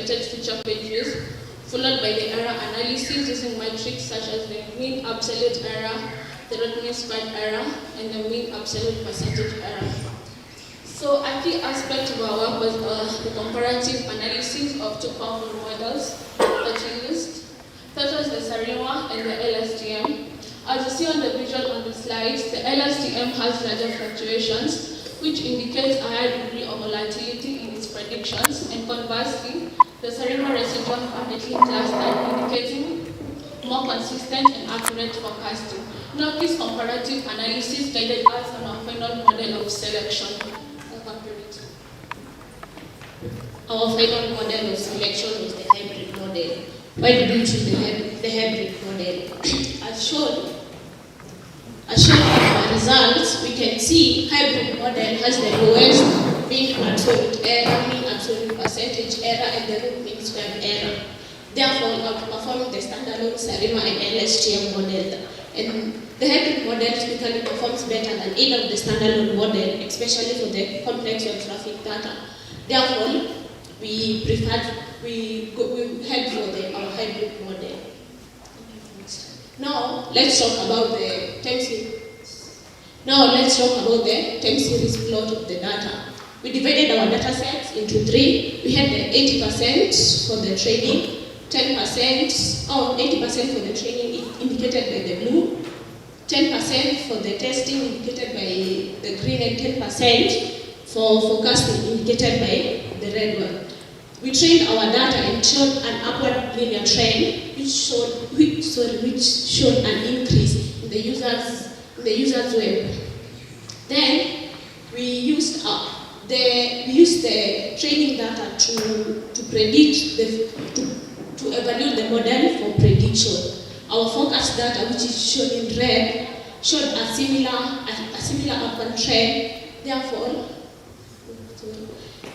selected feature pages, followed by the error analysis using metrics such as the mean absolute error, the mean squared error, and the mean absolute percentage error. So a key aspect of our work was the comparative analysis of two powerful models that we used. That was the SARIMA and the LSTM. As you see on the visual on the slides, the LSTM has larger fluctuations, which indicates a higher degree of volatility in its predictions, and conversely, the SARIMA residual permitting cluster indicating more consistent and accurate forecasting. Now, this comparative analysis guided us on our final model of selection. Our final model of selection was the hybrid model. Why did we choose the hybrid model? As shown in our results, we can see hybrid model has the lowest mean absolute error, mean absolute percentage error, and the mean squared error. Therefore, outperforming the standalone SARIMA and LSTM model. And the hybrid model typically performs better than either of the standalone model, especially for the complex web traffic data. Therefore, we head for our hybrid model. Now, let's talk about the time series plot of the data. We divided our data sets into three. We had the 80% for the training, 80% for the training indicated by the blue, 10% for the testing indicated by the green, and 10% for forecasting indicated by the red one. We trained our data and showed an upward linear trend, which showed an increase in the user's web. Then we used the training data to predict to evaluate the model for prediction. Our forecast data, which is shown in red, showed a similar upward trend. Therefore,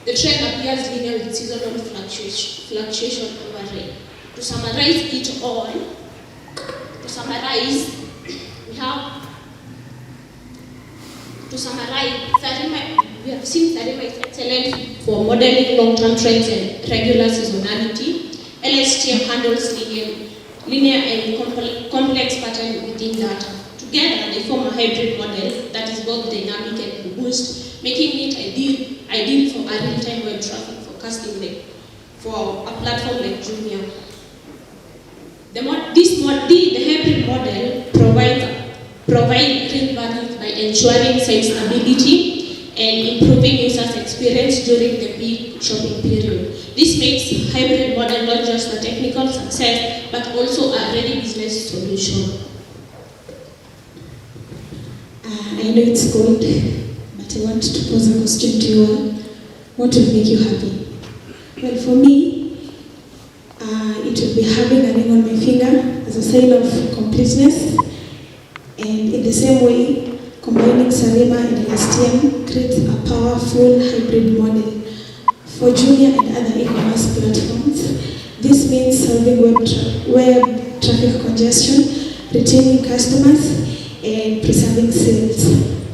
the trend appears linear with seasonal fluctuation over red. To summarize it all, we have seen SARIMA is excellent for modeling long-term trends and regular seasonality. LSTM handles linear and complex patterns within data. Together, they form a hybrid model that is both dynamic and robust, making it ideal for a real-time web traffic forecasting for a platform like Jumia. The hybrid model provides real value by ensuring site stability and improving users' experience during the peak shopping period. This makes hybrid model not just a technical success, but also a ready business solution. I know it's cold, but I want to pose a question to you all. What will make you happy? Well, for me, it will be having a ring on my finger as a sign of completeness. And in the same way, combining SARIMA and LSTM creates a powerful hybrid model for Jumia and other e-commerce platforms. This means solving web traffic congestion, retaining customers, and preserving sales.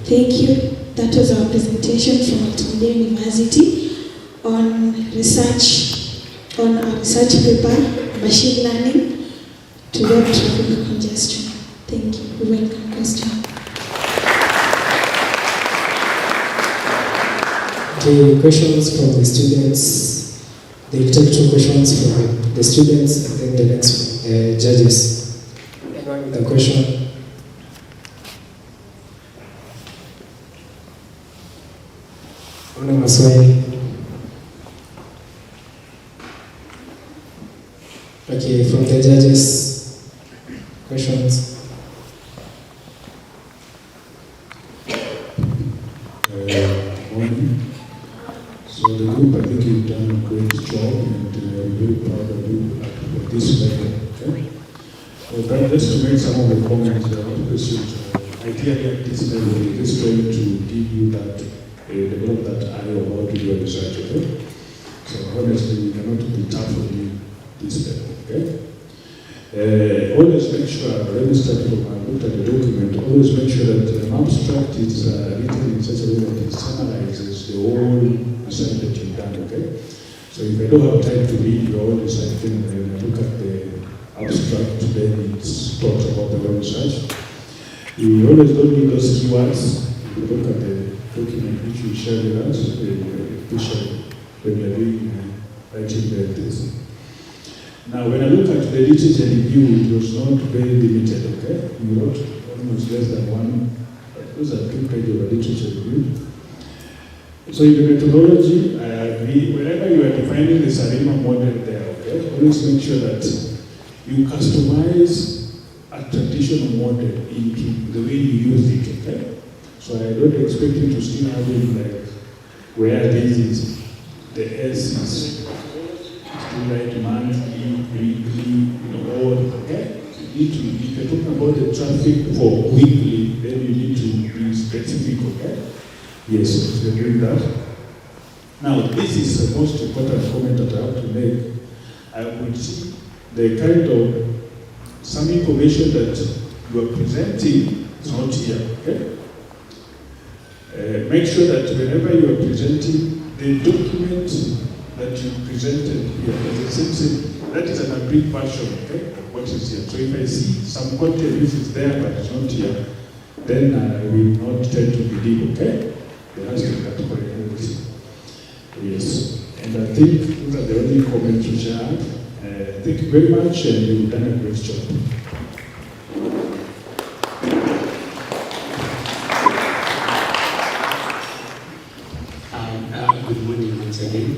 Thank you. That was our presentation from Copula University on our research paper, Machine Learning to Web Traffic Congestion. Thank you. We welcome questions. Okay, questions from the students. They'll take two questions from the students and then the next judges. Anyone with a question? Una maswali. Okay, from the judges, questions. Morning. So the group, I think you've done a great job, and I'm very proud of you at this level. Okay? But just to make some of the comments, questions, ideally at this level, we're just trying to give you that, develop that area of how to do a research. Okay? So honestly, we cannot be tough on you this level. Okay? Always make sure, when you start from looked at the document, always make sure that an abstract is written in such a way that it summarizes the whole research that you've done, okay? So if I don't have time to read your own research, then when I look at the abstract, then it talks about the own research. You always don't need those keywords. If you look at the document which we share with us, especially when we are doing writing the thesis. Now, when I look at the literature review, it was not very limited, okay? We wrote almost less than one, those are 2 pages of literature review. So in the methodology, I agree, whenever you are defining the Sarima model there, okay, always make sure that you customize a traditional model into the way you use it, okay? So I don't expect you to still have it like, where this is, the S is still like monthly, weekly, all, okay? You need to, if you're talking about the traffic for weekly, then you need to be specific, okay? Yes, so you're doing that. Now, this is the most important comment that I have to make. I would see the kind of some information that you are presenting is not here, okay? Make sure that whenever you are presenting, the document that you presented here, that is an agreed version, okay, of what is here. So if I see some content which is there but it's not here, then I will not tend to believe, okay? There has to be category. Yes. And I think those are the only comments which I have. Thank you very much, and you've done a great job. Good morning once again.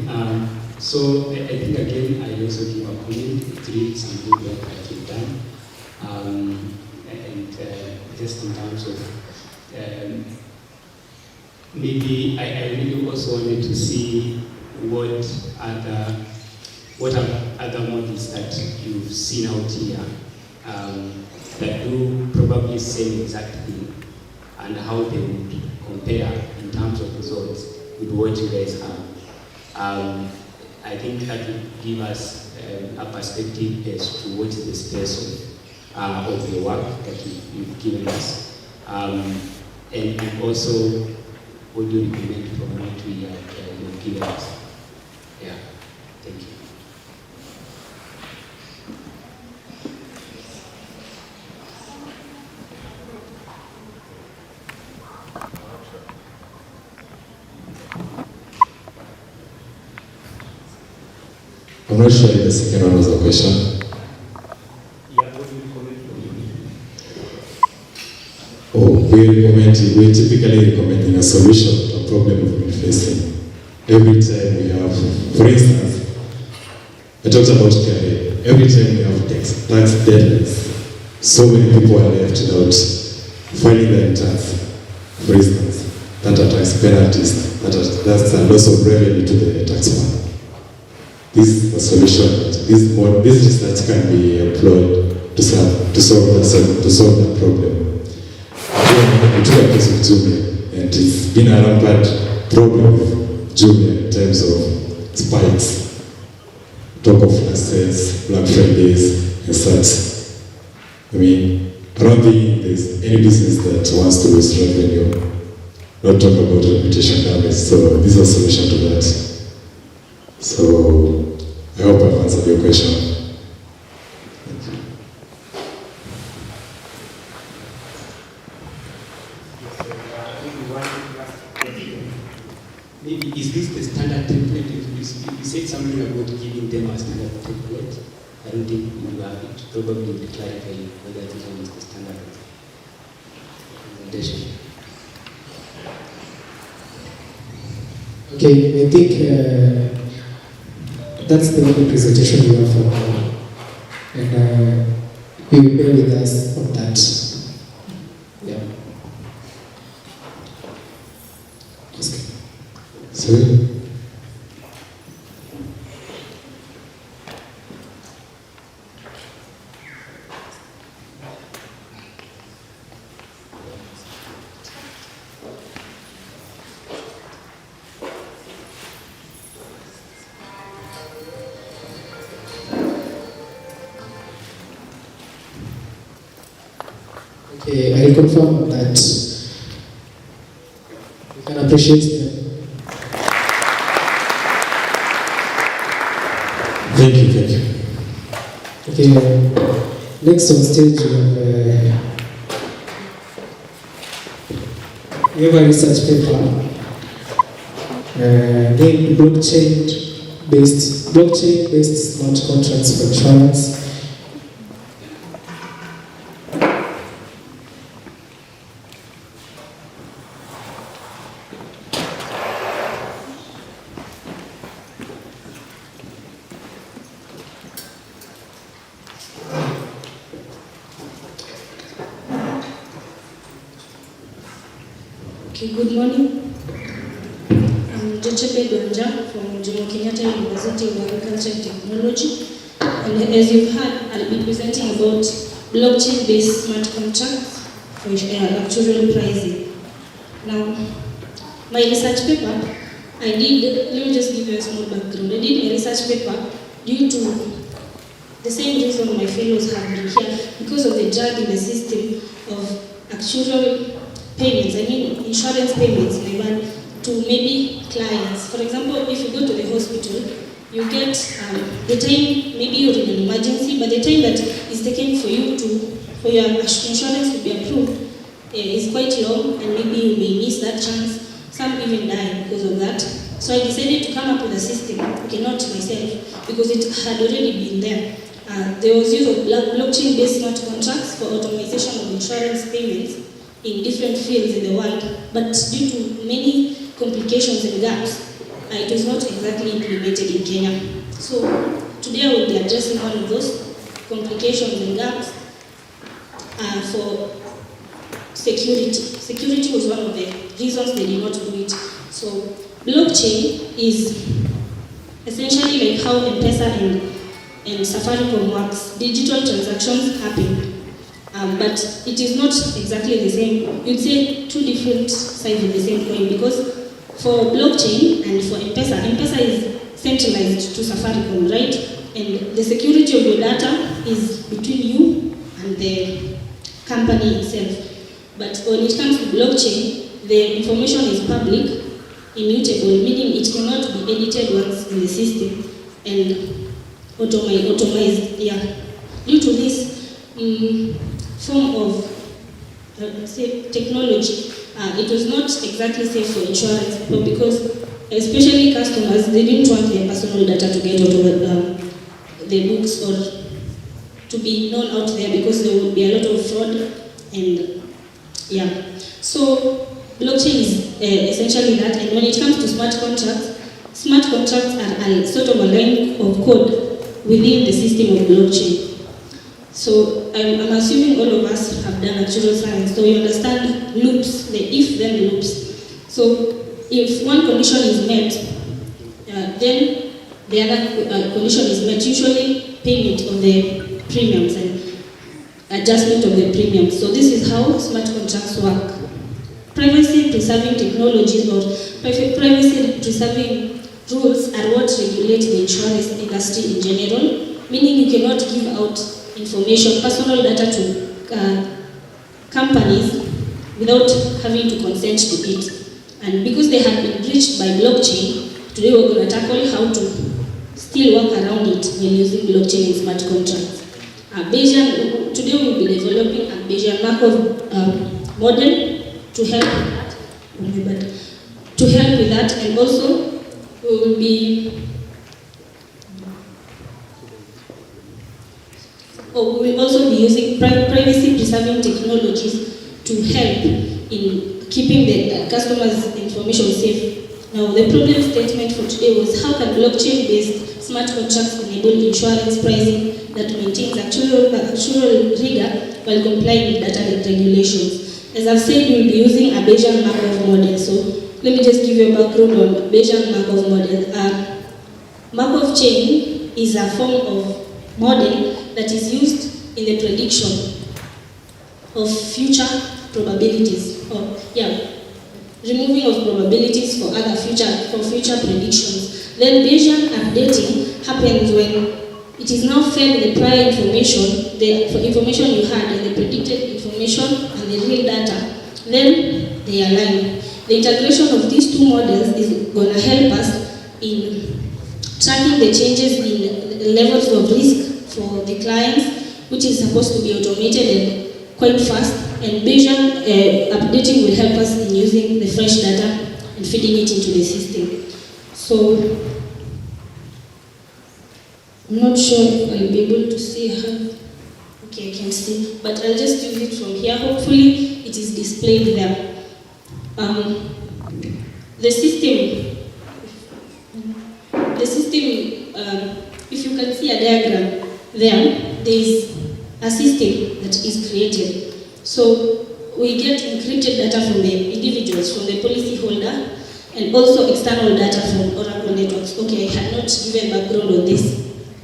So I think again I also give a comment. It reads some good work that you've done, and just in terms of maybe I really also wanted to see what are other models that you've seen out here that do probably same exact thing, and how they would compare in terms of results with what you guys have. I think that would give us a perspective as to what is the space of the work that you've given us, and also what do you recommend from what we have given us. Yeah, thank you. I'm not sure if the second one was a question. We typically recommend a solution to a problem we've been facing. Every time we have, for instance, I talked about career. Every time we have tax deadlines, so many people are left without filing their tax. For instance, that are tax penalties, that's a loss of revenue to the taxpayer. This is a solution. This research can be employed to solve that problem. We took a case of Jumia, and it's been a rampant problem with Jumia in terms of spikes. Talk of last sales, Black Fridays, and such. I mean, I don't think there's any business that wants to lose revenue, not talk about reputation damage. So this is a solution to that. So I hope I've answered your question. Maybe is this the standard template? You said something about giving them a standard template. I don't think we have it. Probably we clarify whether this one is the standard presentation. Okay, I think that's the only presentation we have for now. And we will bear with us on that. Yeah. Sorry? Okay, I confirm that we can appreciate them. Thank you, thank you. Okay, next on stage we have a research paper named blockchain-based smart contracts for insurance. Okay, good morning. I'm Jochebe Donja from Jomo Kenyatta University of Agriculture and Technology. And as you've heard, I'll be presenting about blockchain-based smart contracts for actuarial pricing. Now, my research paper, let me just give you a small background. I did a research paper due to the same reason my fellows have been here, because of the drag in the system of actuarial payments, insurance payments, to maybe clients. For example, if you go to the hospital, you get the time, maybe you're in an emergency, but the time that is taken for your insurance to be approved is quite long, and maybe you may miss that chance. Some even die because of that. So I decided to come up with a system, okay, not myself, because it had already been there. There was use of blockchain-based smart contracts for automation of insurance payments in different fields in the world, but due to many complications and gaps, it was not exactly implemented in Kenya. So today I will be addressing one of those complications and gaps for security. Security was one of the reasons they did not do it. So blockchain is essentially like how M-Pesa and Safaricom works. Digital transactions happen. But it is not exactly the same. You'd say two different sides of the same coin, because for blockchain and for M-Pesa is centralized to Safaricom, right? And the security of your data is between you and the company itself. But when it comes to blockchain, the information is public, immutable, meaning it cannot be edited once in the system and automized. Yeah. Due to this form of technology, it was not exactly safe for insurance people, because especially customers, they didn't want their personal data to get out of the books or to be known out there, because there would be a lot of fraud. And yeah, so blockchain is essentially that. And when it comes to smart contracts are a sort of a line of code within the system of blockchain. So I'm assuming all of us have done actuarial science, so you understand loops, the if-then loops. So if one condition is met, then the other condition is met, usually payment of the premiums and adjustment of the premiums. So this is how smart contracts work. Privacy-preserving technologies or privacy-preserving rules are what regulate the insurance industry in general, meaning you cannot give out information, personal data to companies without having to consent to it. And because they have been breached by blockchain, today we're going to tackle how to still work around it when using blockchain and smart contracts. Today we'll be developing a Bayesian Markov model to help with that. And also we will be we will also be using privacy-preserving technologies to help in keeping the customers' information safe. Now, the problem statement for today was how can blockchain-based smart contracts enable insurance pricing that maintains actuarial rigor while complying with data regulations. As I've said, we'll be using a Bayesian Markov model. So let me just give you a background on Bayesian Markov model. Markov chain is a form of model that is used in the prediction of future probabilities, removing of probabilities for future predictions. Then Bayesian updating happens when it is now fed the prior information, the information you had, and the predicted information and the real data. Then they align. The integration of these two models is going to help us in tracking the changes in levels of risk for the clients, which is supposed to be automated and quite fast. And Bayesian updating will help us in using the fresh data and feeding it into the system. So I'm not sure if I'll be able to see how. Okay, I can see, but I'll just use it from here. Hopefully, it is displayed there. The system, if you can see a diagram there is a system that is created. So we get encrypted data from the individuals, from the policy holder, and also external data from Oracle networks. Okay, I had not given background on this.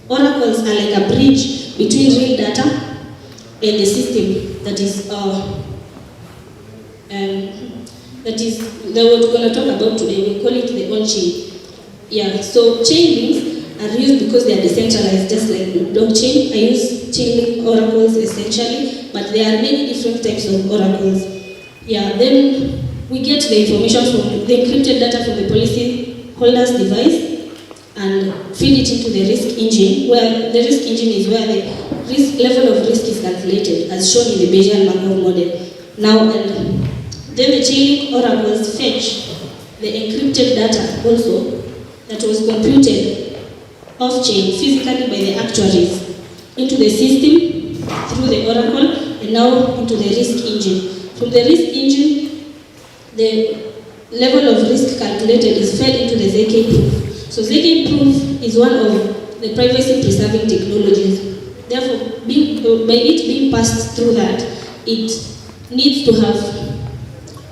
Oracles are like a bridge between real data and the system that is that we're going to talk about today. We call it the on-chain. Yeah, so chain links are used because they are decentralized, just like blockchain. I use chain link oracles essentially, but there are many different types of oracles. Yeah, then we get the information from the encrypted data from the policy holder's device and feed it into the risk engine, where the risk engine is where the risk level of risk is calculated, as shown in the Bayesian Markov model. Now, and then the chain link oracles fetch the encrypted data also that was computed off-chain physically by the actuaries into the system through the oracle and now into the risk engine. From the risk engine, the level of risk calculated is fed into the ZK proof. So ZK proof is one of the privacy-preserving technologies. Therefore, by it being passed through that, it needs to have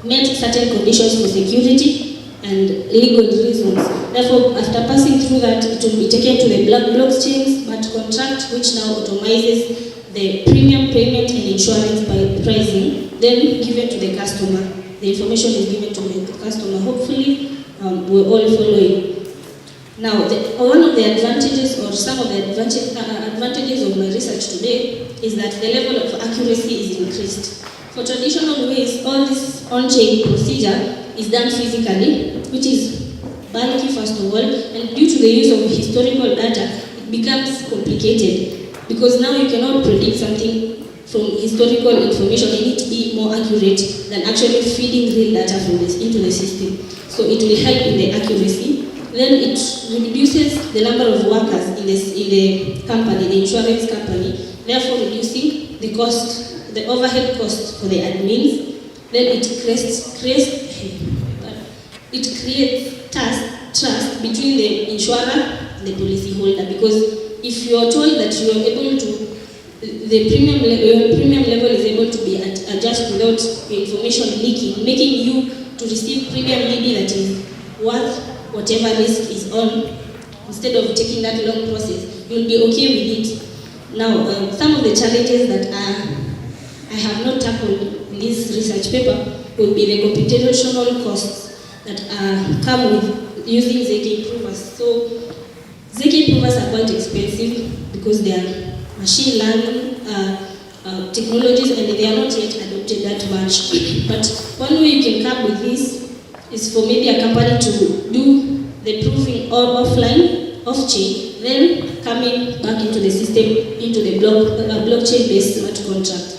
met certain conditions for security and legal reasons. Therefore, after passing through that, it will be taken to the blockchain smart contract, which now automizes the premium payment and insurance by pricing, then given to the customer. The information is given to the customer. Hopefully, we're all following. Now, one of the advantages or some of the advantages of my research today is that the level of accuracy is increased. For traditional ways, all this on-chain procedure is done physically, which is bulky first of all, and due to the use of historical data, it becomes complicated because now you cannot predict something from historical information. You need to be more accurate than actually feeding real data from this into the system. So it will help in the accuracy. Then it reduces the number of workers in the company, the insurance company, therefore reducing the cost, the overhead cost for the admins. Then it creates trust between the insurer and the policy holder, because if you are told that you are able to, the premium level is able to be adjusted without the information leaking, making you to receive premium maybe that is worth whatever risk is on, instead of taking that long process, you'll be okay with it. Now, some of the challenges that I have not tackled in this research paper will be the computational costs that come with using ZK provers. So, ZK provers are quite expensive because they are machine learning technologies and they are not yet adopted that much. But one way you can come with this is for maybe a company to do the proving all offline, off-chain, then coming back into the system, into the blockchain-based smart contract.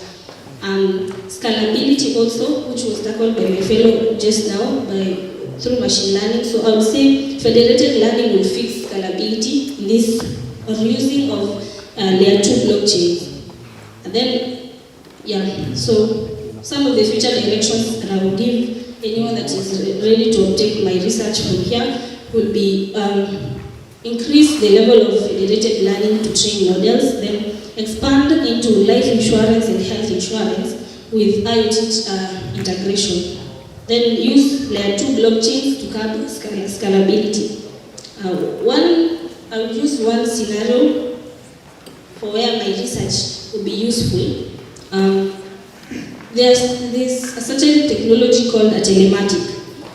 Scalability also, which was tackled by my fellow just now through machine learning. So I would say federated learning will fix scalability in this reusing of layer 2 blockchains. And then, yeah, so some of the future directions that I will give anyone that is ready to obtain my research from here will be increase the level of federated learning to train models, then expand into life insurance and health insurance with IoT integration. Then use layer 2 blockchains to curb scalability. I will use one scenario for where my research will be useful. There's a certain technology called a telematic.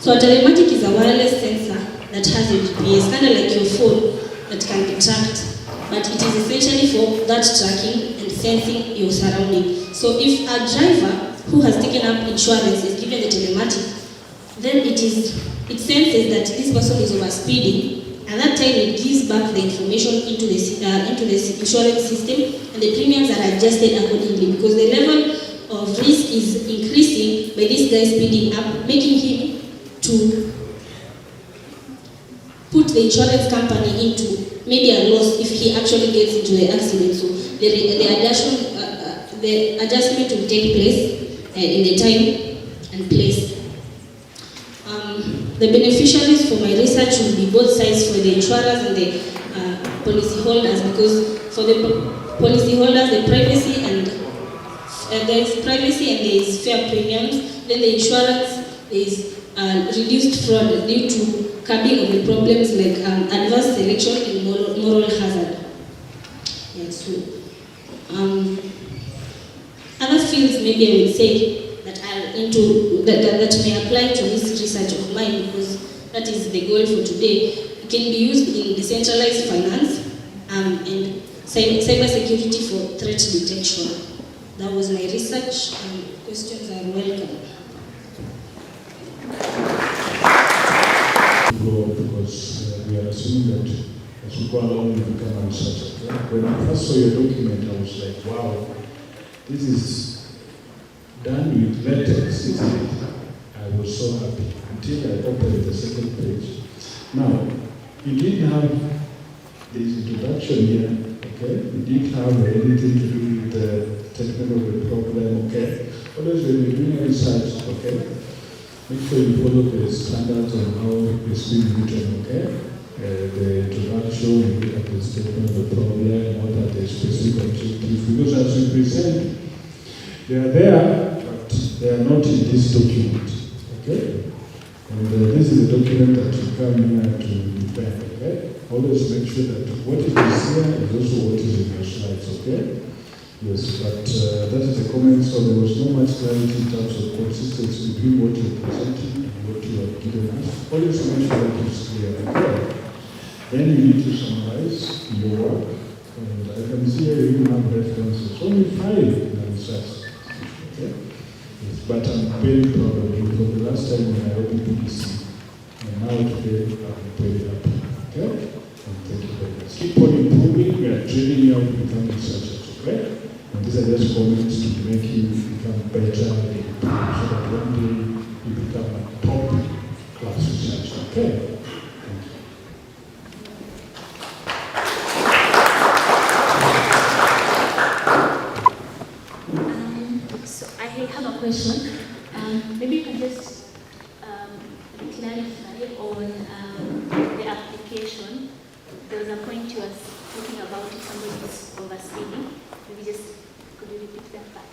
So a telematic is a wireless sensor that has a GPS, kind of like your phone, that can be tracked. But it is essentially for that tracking and sensing your surrounding. So if a driver who has taken up insurance is given the telematic, then it senses that this person is overspeeding and that time it gives back the information into the insurance system, and the premiums are adjusted accordingly, because the level of risk is increasing by this guy speeding up, making him to put the insurance company into maybe a loss if he actually gets into the accident. So the adjustment will take place in the time and place. The beneficiaries for my research will be both sides, for the insurers and the policy holders, because for the policy holders, the privacy and there is privacy and there is fair premiums. Then the insurance is reduced fraud due to curbing of the problems like adverse selection and moral hazard. Yeah, so other fields maybe I would say that are into that may apply to this research of mine, because that is the goal for today. It can be used in decentralized finance and cyber security for threat detection. That was my research, and questions are welcome. Because we are assuming that as we go along, we become a researcher. When I first saw your document, I was like, wow, this is done with letters, isn't it? I was so happy until I opened the second page. Now, you didn't have this introduction here, okay? You didn't have anything to do with the technical problem, okay? Always when you're doing research, okay? Make sure you follow the standards on how it's being written, okay? The introduction, you look at the statement of the problem, what are the specific objectives, because as we present, they are there, but they are not in this document, okay? And this is a document that you come here to defend, okay? Always make sure that what is here is also what is in your slides, okay? Yes, but that is a comment, so there was no much clarity in terms of consistency between what you're presenting and what you have given us. Always make sure that it's clear, okay? Then you need to summarize your work, and I can see here you have references, only 5 in the research, okay? Yes, but I'm very proud of you. For the last time when I wrote the PDC, and now today I'm very happy, okay? And thank you very much. Keep on improving, we are training you to become researchers, okay? And these are just comments to make you become better, so that one day you become a top class researcher, okay? So I have a question. Maybe you can just clarify on the application. There was a point you were talking about if somebody is overspeeding. Maybe just could you repeat that back?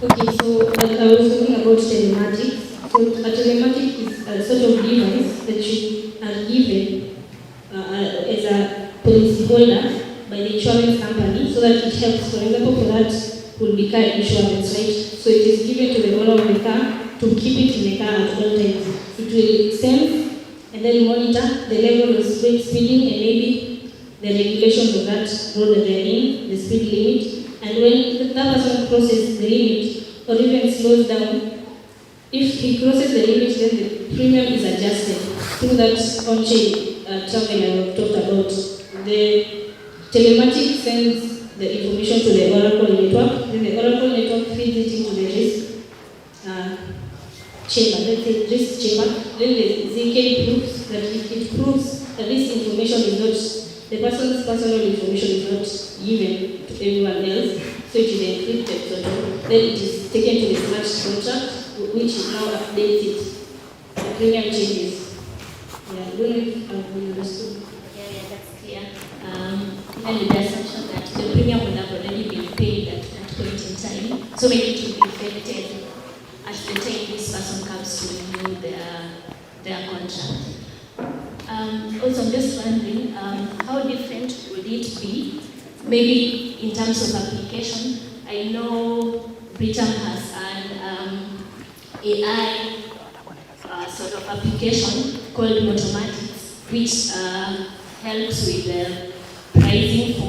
Okay, so I was talking about telematics. So a telematic is a sort of device that you are given as a policy holder by the insurance company, so that it helps. For example, for that will be car insurance, right? So it is given to the owner of the car to keep it in the car at all times. It will sense and then monitor the level of speeding and maybe the regulations of that road that they are in, the speed limit. And when that person crosses the limit or even slows down, if he crosses the limit, then the premium is adjusted through that on-chain travel I talked about. The telematic sends the information to the Oracle network, then the Oracle network feeds it into the risk chamber, let's say risk chamber. Then the ZK proves that if it proves that this information is not, the person's personal information is not given to everyone else, so it is encrypted, then it is taken to the smart contract, which is now updates it. The premium changes. Yeah, I don't know if I've understood. Yeah, that's clear. And with the assumption that the premium would have already been paid at that point in time, so maybe it will be affected at the time this person comes to renew their contract. Also, I'm just wondering, how different would it be, maybe in terms of application? I know Britain has an AI sort of application called Motomatics, which helps with the pricing for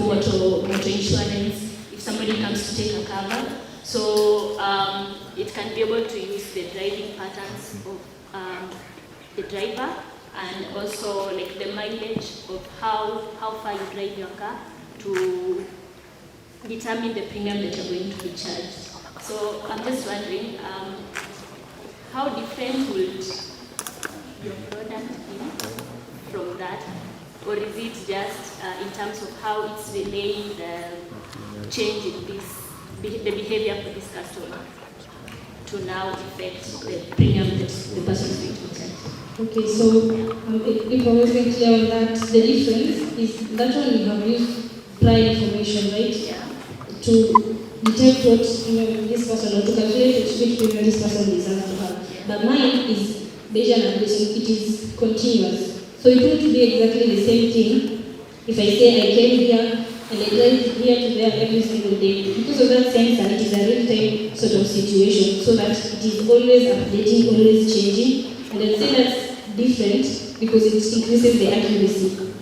motor insurance if somebody comes to take a cover. So it can be able to use the driving patterns of the driver, and also like the mileage of how far you drive your car to determine the premium that you're going to be charged. So I'm just wondering, how different would your product be from that? Or is it just in terms of how it's relaying the change in the behavior for this customer to now affect the premium that the person is going to charge? Okay, so if I wasn't clear on that, the difference is that one we have used prior information, right? Yeah. To detect what this person, or to calculate which premium this person deserves to have. But mine is based on updating, it is continuous. So it won't be exactly the same thing if I say I came here and I drive here to there every single day. Because of that sensor, it is a real-time sort of situation, so that it is always updating, always changing. And I'd say that's different because it increases the accuracy.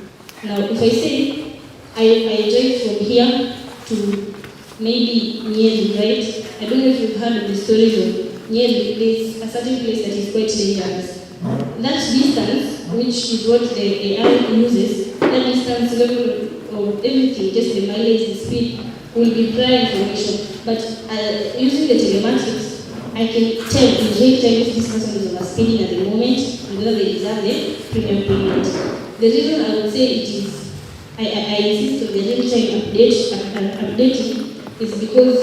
Now, if I say I drive from here to maybe Nyeri, right? I don't know if you've heard of the stories of Nyeri. There's a certain place that is quite dangerous. That distance, which is what the AI uses, that distance, level of everything, just the mileage, the speed, will be prior information. But using the telematics, I can tell in real time if this person is overspeeding at the moment and whether they deserve the premium payment. The reason I would say it is, I insist on the real-time updating is because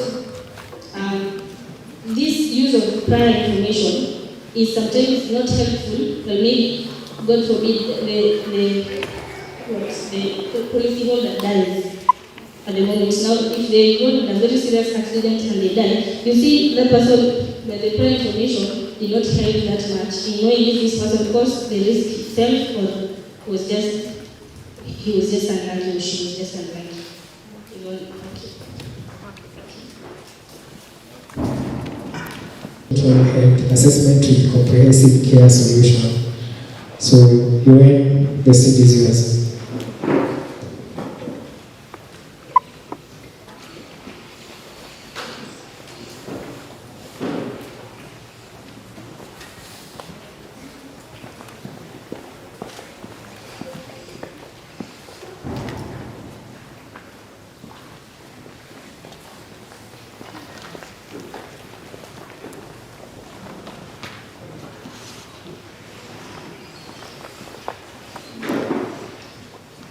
this use of prior information is sometimes not helpful, but maybe, God forbid, the policy holder dies at the moment. Now, if they got a very serious accident and they die, you see that person, the prior information did not help that much in knowing if this person caused the risk itself or was just, he was just unlucky or she was just unlucky. Assessment with comprehensive care solution. So, UN, the stage is yours.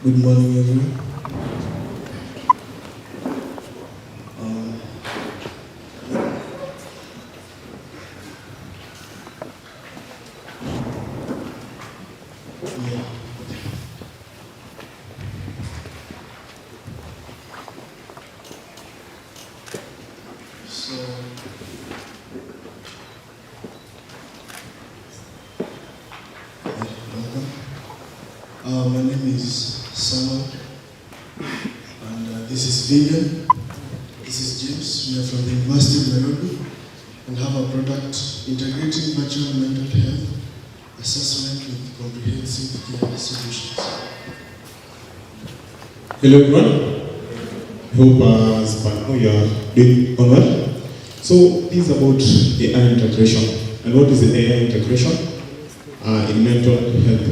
Good morning, everyone. My name is Samuel, and this is Vivian, this is James. We are from the University of Nairobi and have a product integrating virtual mental health assessment with comprehensive care solutions. Hello everyone, I hope as per now you are doing well. So this is about AI integration. And what is the AI integration in mental health?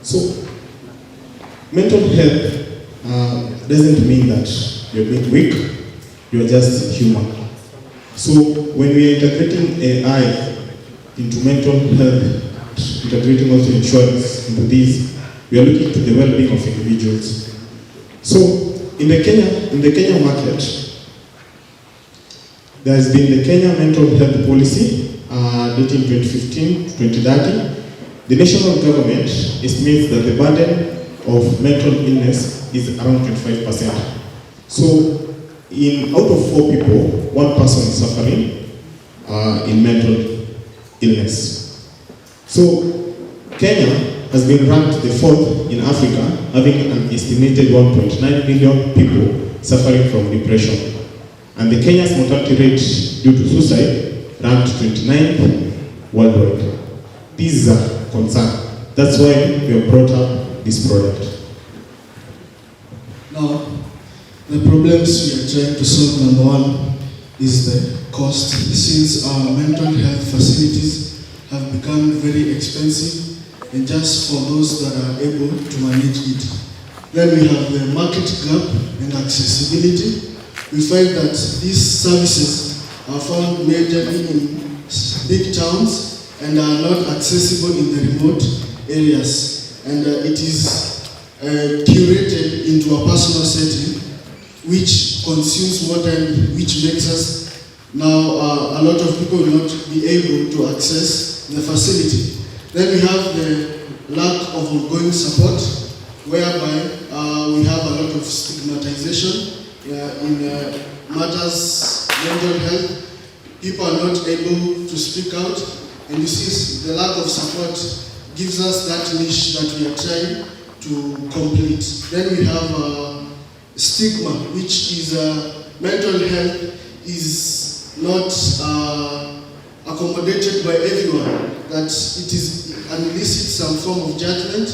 So mental health doesn't mean that you're being weak, you're just human. So when we are integrating AI into mental health, integrating also insurance into this, we are looking to the well-being of individuals. So in the Kenya market, there has been the Kenya Mental Health Policy dating 2015 to 2030. The national government estimates that the burden of mental illness is around 25%. So, out of 4 people, 1 person is suffering in mental illness. So, Kenya has been ranked the 4th in Africa, having an estimated 1.9 million people suffering from depression. And the Kenya's mortality rate due to suicide ranked 29th worldwide. This is a concern. That's why we have brought up this product. Now, the problems we are trying to solve, number one, is the cost, since our mental health facilities have become very expensive and just for those that are able to manage it. Then we have the market gap and accessibility. We find that these services are found majorly in big towns and are not accessible in the remote areas. And it is curated into a personal setting which consumes water and which makes us now a lot of people will not be able to access the facility. Then we have the lack of ongoing support, whereby we have a lot of stigmatization in matters mental health. People are not able to speak out, and you see the lack of support gives us that niche that we are trying to complete. Then we have stigma, which is mental health is not accommodated by everyone, that it is elicits some form of judgment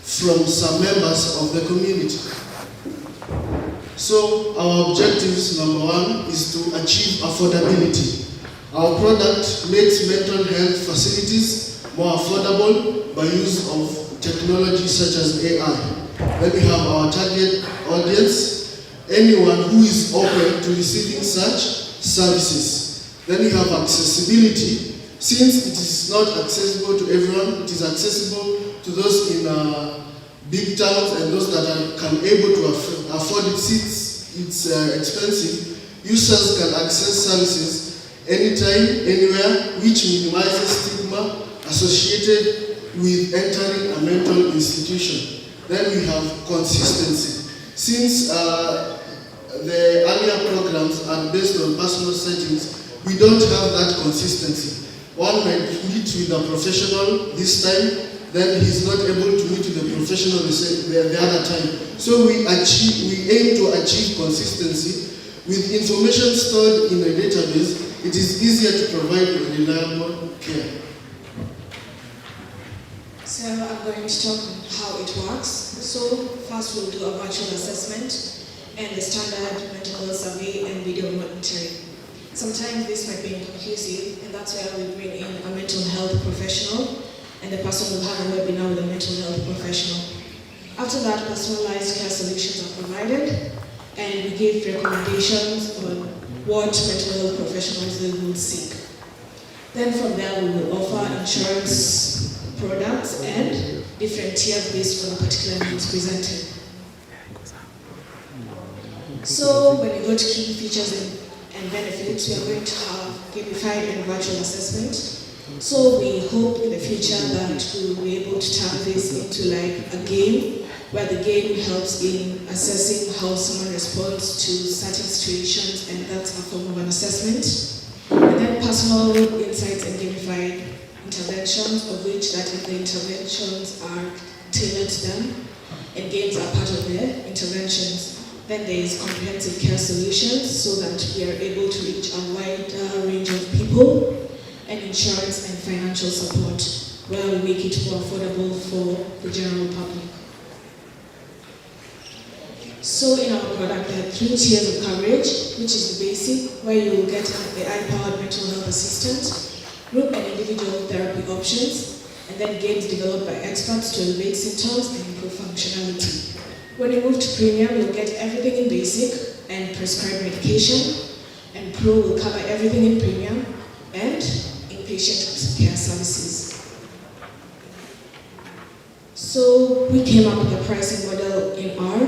from some members of the community. So our objectives, number one, is to achieve affordability. Our product makes mental health facilities more affordable by use of technology such as AI. Then we have our target audience, anyone who is open to receiving such services. Then we have accessibility. Since it is not accessible to everyone, it is accessible to those in big towns and those that can able to afford it. Since it's expensive, users can access services anytime, anywhere, which minimizes stigma associated with entering a mental institution. Then we have consistency. Since the earlier programs are based on personal settings, we don't have that consistency. One might meet with a professional this time, then he's not able to meet with the professional the other time. So we aim to achieve consistency. With information stored in a database, it is easier to provide reliable care. So I'm going to talk on how it works. So first we'll do a virtual assessment and the standard mental health survey and video monitoring. Sometimes this might be inconclusive, and that's where we bring in a mental health professional, and the person will have a webinar with a mental health professional. After that, personalized care solutions are provided, and we give recommendations on what mental health professionals they will seek. Then from there, we will offer insurance products and different tiers based on the particular needs presented. So when you go to key features and benefits, we are going to have gamified and virtual assessment. So we hope in the future that we will be able to turn this into like a game, where the game helps in assessing how someone responds to certain situations, and that's a form of an assessment. And then personal insights and gamified interventions, of which that the interventions are tailored to them, and games are part of the interventions. Then there is comprehensive care solutions, so that we are able to reach a wider range of people, and insurance and financial support, where we make it more affordable for the general public. So in our product, there are 3 tiers of coverage, which is the basic, where you will get the AI-powered mental health assistant, group and individual therapy options, and then games developed by experts to elevate symptoms and improve functionality. When you move to premium, you'll get everything in basic and prescribed medication, and pro will cover everything in premium and inpatient care services. So we came up with a pricing model in R,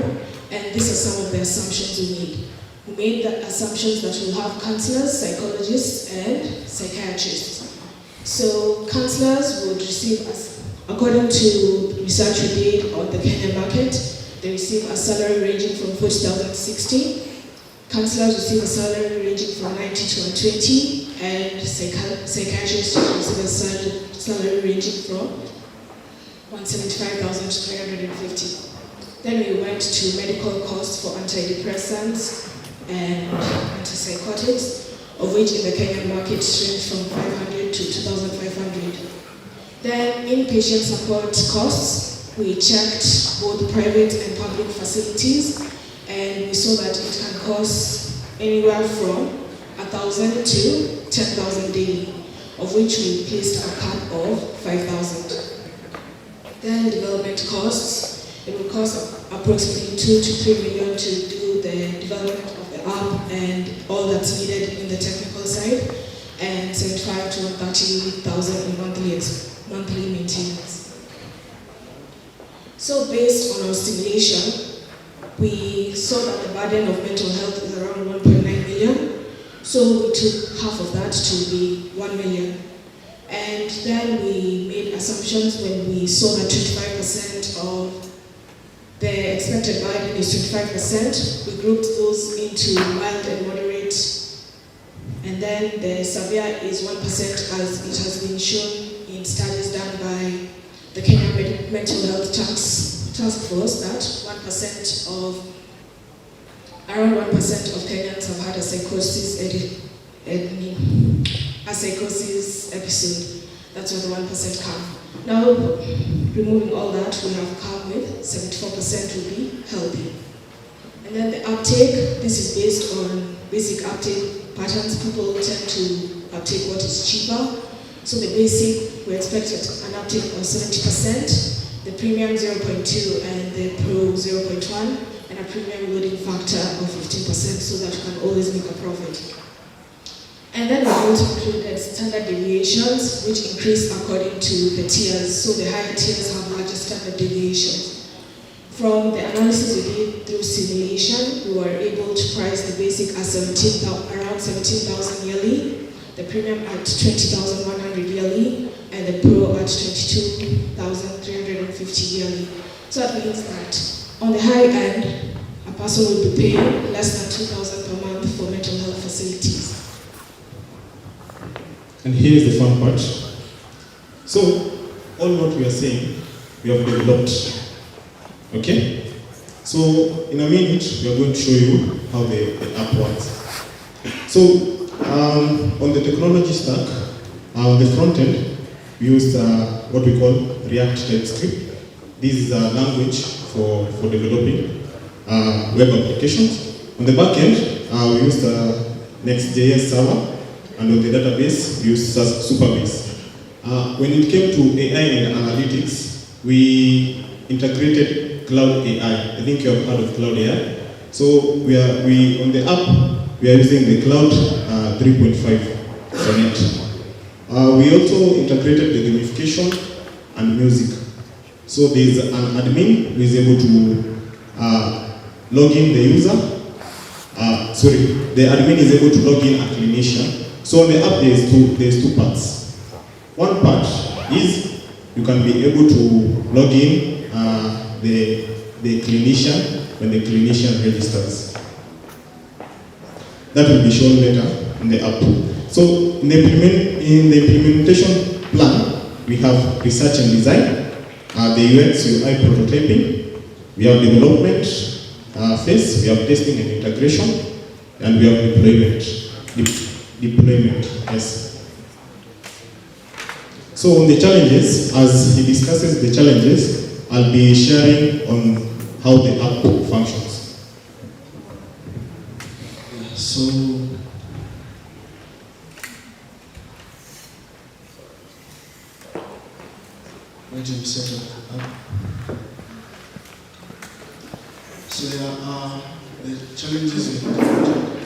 and these are some of the assumptions we made. We made the assumptions that we'll have counselors, psychologists, and psychiatrists. So counselors would receive, according to research we did on the Kenyan market, they receive a salary ranging from 40,000 to 60. Counselors receive a salary ranging from 90 to 120, and psychiatrists receive a salary ranging from 175,000 to 350. Then we went to medical costs for antidepressants and antipsychotics, of which in the Kenyan market range from 500 to 2,500. Then inpatient support costs, we checked both private and public facilities, and we saw that it can cost anywhere from 1,000 to 10,000 daily, of which we placed a cap of 5,000. Then development costs. It will cost approximately 2 to 3 million to do the development of the app and all that's needed in the technical side, and 75 to 130,000 in monthly maintenance. So based on our simulation, we saw that the burden of mental health is around 1.9 million. So we took half of that to be 1 million. And then we made assumptions when we saw that 25% of the expected burden is 25%. We grouped those into mild and moderate. And then the severe is 1%, as it has been shown in studies done by the Kenya Mental Health Task Force, that around 1% of Kenyans have had a psychosis episode. That's where the 1% come. Now, removing all that, we have come with 74% will be healthy. And then the uptake, this is based on basic uptake patterns. People tend to uptake what is cheaper. So the basic, we expected an uptake of 70%, the premium 0.2 and the pro 0.1, and a premium loading factor of 15% so that you can always make a profit. And then we also included standard deviations, which increase according to the tiers. So the higher tiers have larger standard deviations. From the analysis we did through simulation, we were able to price the basic at around 17,000 yearly, the premium at 20,100 yearly, and the pro at 22,350 yearly. So that means that on the high end, a person will be paying less than 2,000 per month for mental health facilities. And here's the fun part. So, all what we are saying, we have developed. Okay? So, in a minute, we are going to show you how the app works. So, on the technology stack, the front end, we used what we call React TypeScript. This is a language for developing web applications. On the back end, we used Nexas server. And on the database, we use Superbase. When it came to AI and analytics, we integrated Cloud AI. I think you have heard of Cloud AI. So we on the app, we are using the Cloud 3.5 Sonnet. We also integrated the gamification and music. So there is an admin who is able to log in the user. The admin is able to log in a clinician. So on the app, there's two parts. One part is you can be able to log in the clinician when the clinician registers. That will be shown later in the app. So in the implementation plan, we have research and design, the UX UI prototyping, we have development phase, we have testing and integration, and we have deployment. Yes. So on the challenges, as he discusses the challenges, I'll be sharing on how the app functions. So, where do we set up? So the challenges we encountered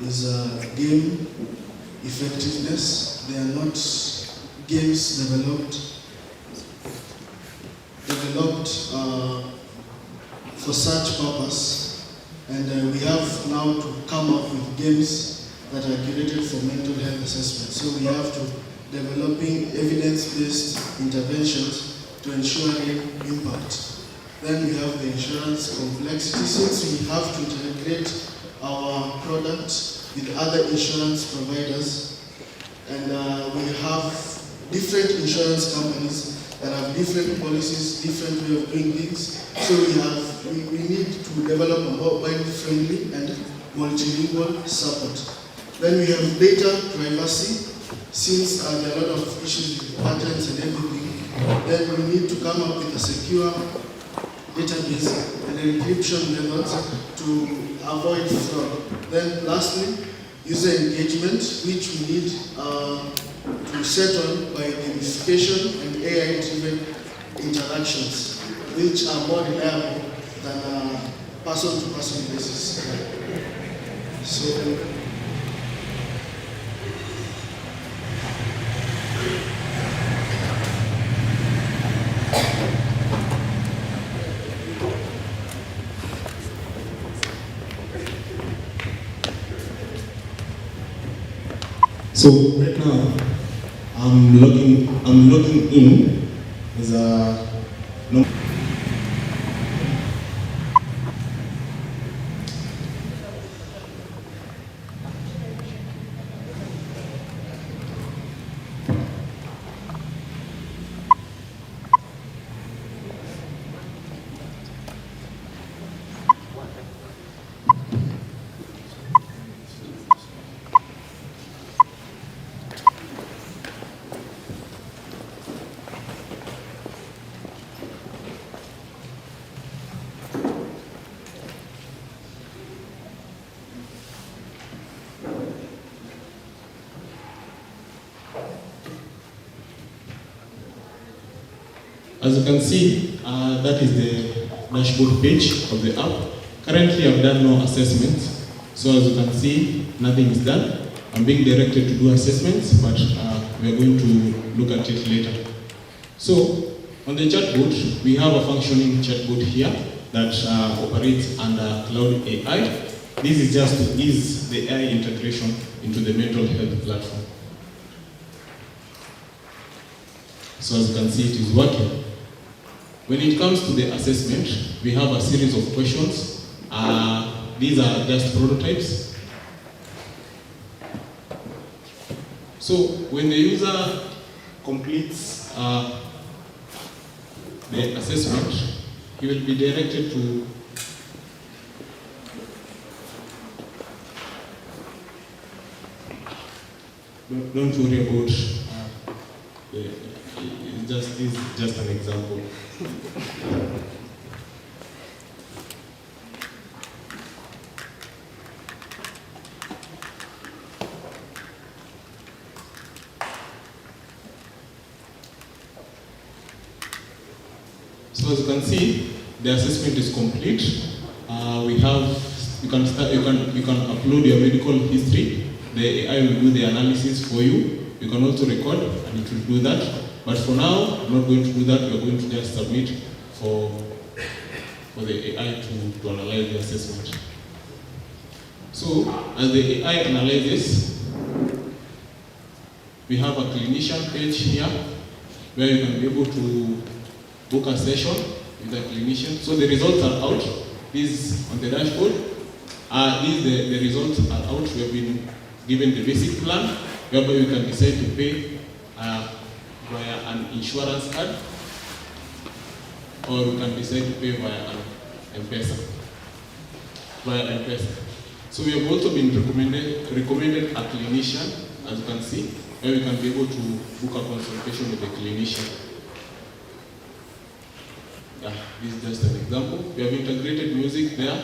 is game effectiveness. They are not games developed for such purpose, and we have now to come up with games that are curated for mental health assessment. So we have to developing evidence-based interventions to ensure impact. Then we have the insurance complexity, since we have to integrate our product with other insurance providers, and we have different insurance companies that have different policies, different way of doing things. So we need to develop a mobile-friendly and multilingual support. Then we have data privacy, since there are a lot of issues with patents and everything. Then we need to come up with a secure database and encryption methods to avoid fraud. Then lastly, user engagement, which we need to settle by gamification and AI-driven interactions, which are more reliable than person-to-person basis. So, so right now, I'm logging in as a As you can see, that is the dashboard page of the app. Currently, I've done no assessments. So as you can see, nothing is done. I'm being directed to do assessments, but we are going to look at it later. So on the chatbot, we have a functioning chatbot here that operates under Cloud AI. This is just to ease the AI integration into the mental health platform. So as you can see, it is working. When it comes to the assessment, we have a series of questions. These are just prototypes. So when the user completes the assessment, he will be directed to don't worry about this is just an example. So as you can see, the assessment is complete. You can upload your medical history. The AI will do the analysis for you. You can also record, and it will do that. But for now, I'm not going to do that. We are going to just submit for the AI to analyze the assessment. So as the AI analyzes, we have a clinician page here where you can be able to book a session with a clinician. So the results are out. This on the dashboard. The results are out. We have been given the basic plan, whereby you can decide to pay via an insurance card, or you can decide to pay via an M-Pesa. So we have also been recommended a clinician, as you can see, where we can be able to book a consultation with a clinician. Yeah, this is just an example. We have integrated music there.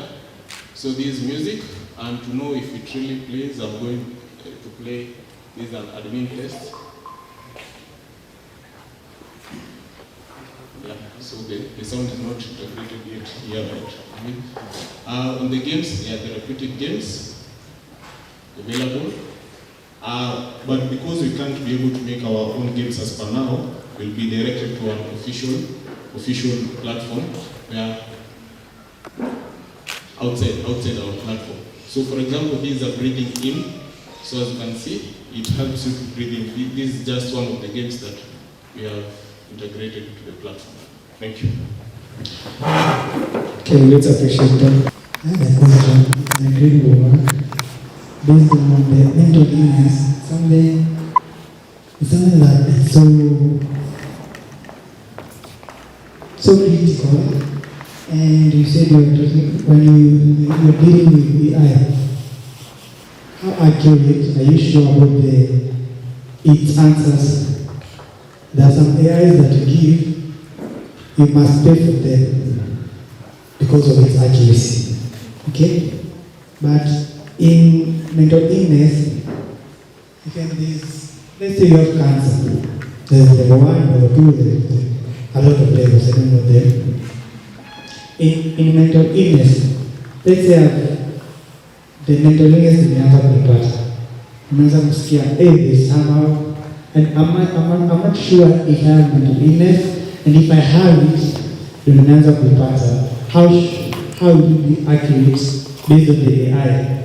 So this is music, and to know if it really plays, I'm going to play. This is an admin test. Yeah, so the sound is not integrated yet here, but on the games, yeah, therapeutic games available. But because we can't be able to make our own games as per now, we'll be directed to an official platform where outside our platform. So for example, these are breathing in. So as you can see, it helps you to breathe in. This is just one of the games that we have integrated into the platform. Thank you. Okay, let's appreciate that. I have a question. I agree with work based on the mental illness. Something that is so critical. And you said you were talking when you're dealing with AI. How accurate are you sure about its answers? There are some AIs that you give, you must pay for them because of its accuracy. Okay? But in mental illness, you can let's say you have cancer. There's level 1, level 2, there's a lot of levels, I don't know them. In mental illness, let's say the mental illness imeanza kunipata. Umeanza kusikia, there's somehow, and I'm not sure if I have mental illness, and if I have it, then umeanza kunipata. How will you be accurate based on the AI?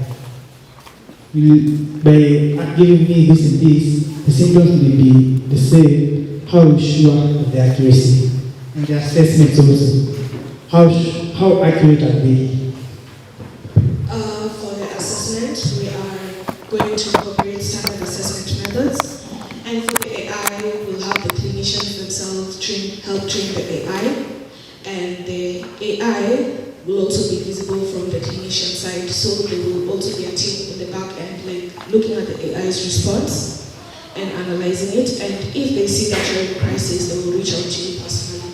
By giving me this and this, the symptoms may be the same. How sure of the accuracy? And the assessments also. How accurate are they? For the assessment, we are going to incorporate standard assessment methods. And for the AI, we'll have the clinicians themselves help train the AI. And the AI will also be visible from the clinician side. So there will also be a team in the back end, like looking at the AI's response and analyzing it. And if they see that you're in crisis, they will reach out to you personally.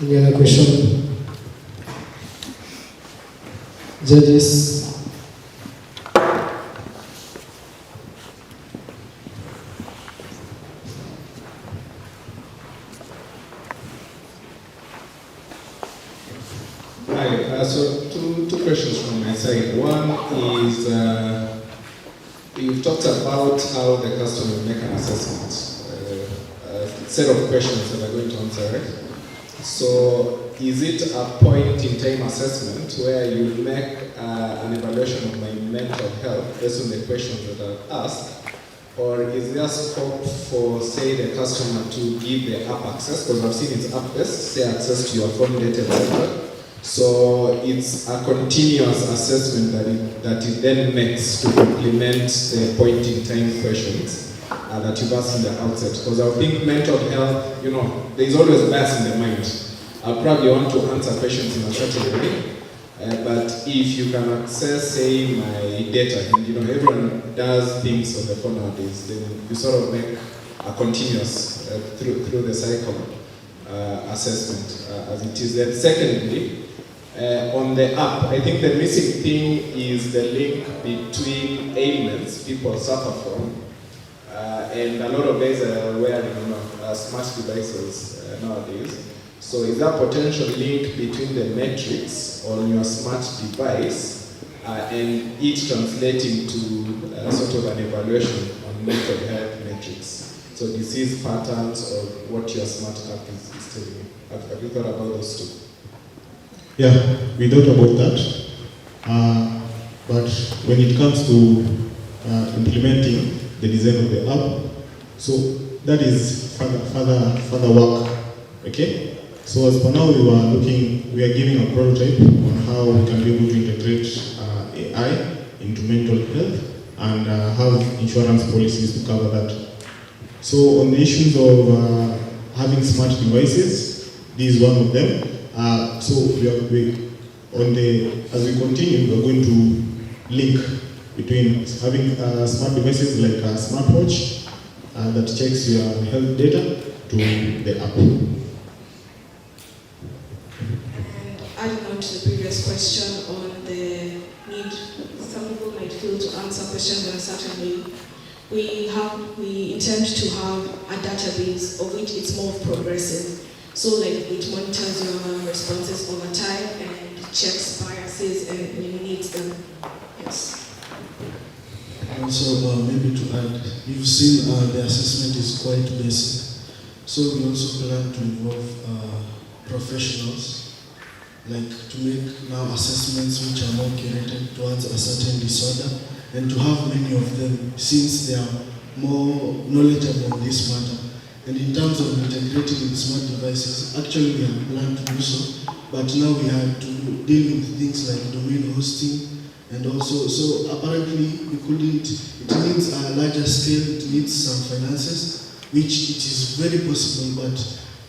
Any other question? Judges? Hi, so two questions from my side. One is, you've talked about how the customer will make an assessment. A set of questions that are going to answer it. So is it a point-in-time assessment where you make an evaluation of my mental health based on the questions that are asked? Or is there scope for, say, the customer to give the app access? Because I've seen it's app-based, say access to your phone data, etc. So it's a continuous assessment that it then makes to implement the point-in-time questions that you've asked in the outset. Because I think mental health, there's always a bias in the mind. I probably want to answer questions in a certain way, but if you can access, say, my data, and everyone does things on the phone nowadays, then you sort of make a continuous through the cycle assessment as it is. Then secondly, on the app, I think the missing thing is the link between ailments people suffer from, and a lot of guys are wearing smart devices nowadays. So is there a potential link between the metrics on your smart device and it translating to sort of an evaluation on mental health metrics? So disease patterns or what your smart app is telling you. Have you thought about those two? Yeah, we thought about that. But when it comes to implementing the design of the app, so that is further work. Okay? So as for now, we are giving a prototype on how we can be able to integrate AI into mental health and have insurance policies to cover that. So on the issues of having smart devices, this is one of them. So as we continue, we are going to link between having smart devices like a smartwatch that checks your health data to the app. Adding on to the previous question on the need, some people might feel to answer questions in a certain way. We intend to have a database of which it's more progressive. So like it monitors your responses over time and checks biases and eliminates them. Yes. Also, maybe to add, you've seen the assessment is quite basic. So we also plan to involve professionals, like to make now assessments which are more curated towards a certain disorder, and to have many of them since they are more knowledgeable on this matter. And in terms of integrating with smart devices, actually we have planned to do so, but now we have to deal with things like domain hosting, and also, so apparently we couldn't, it needs a larger scale, it needs some finances, which it is very possible, but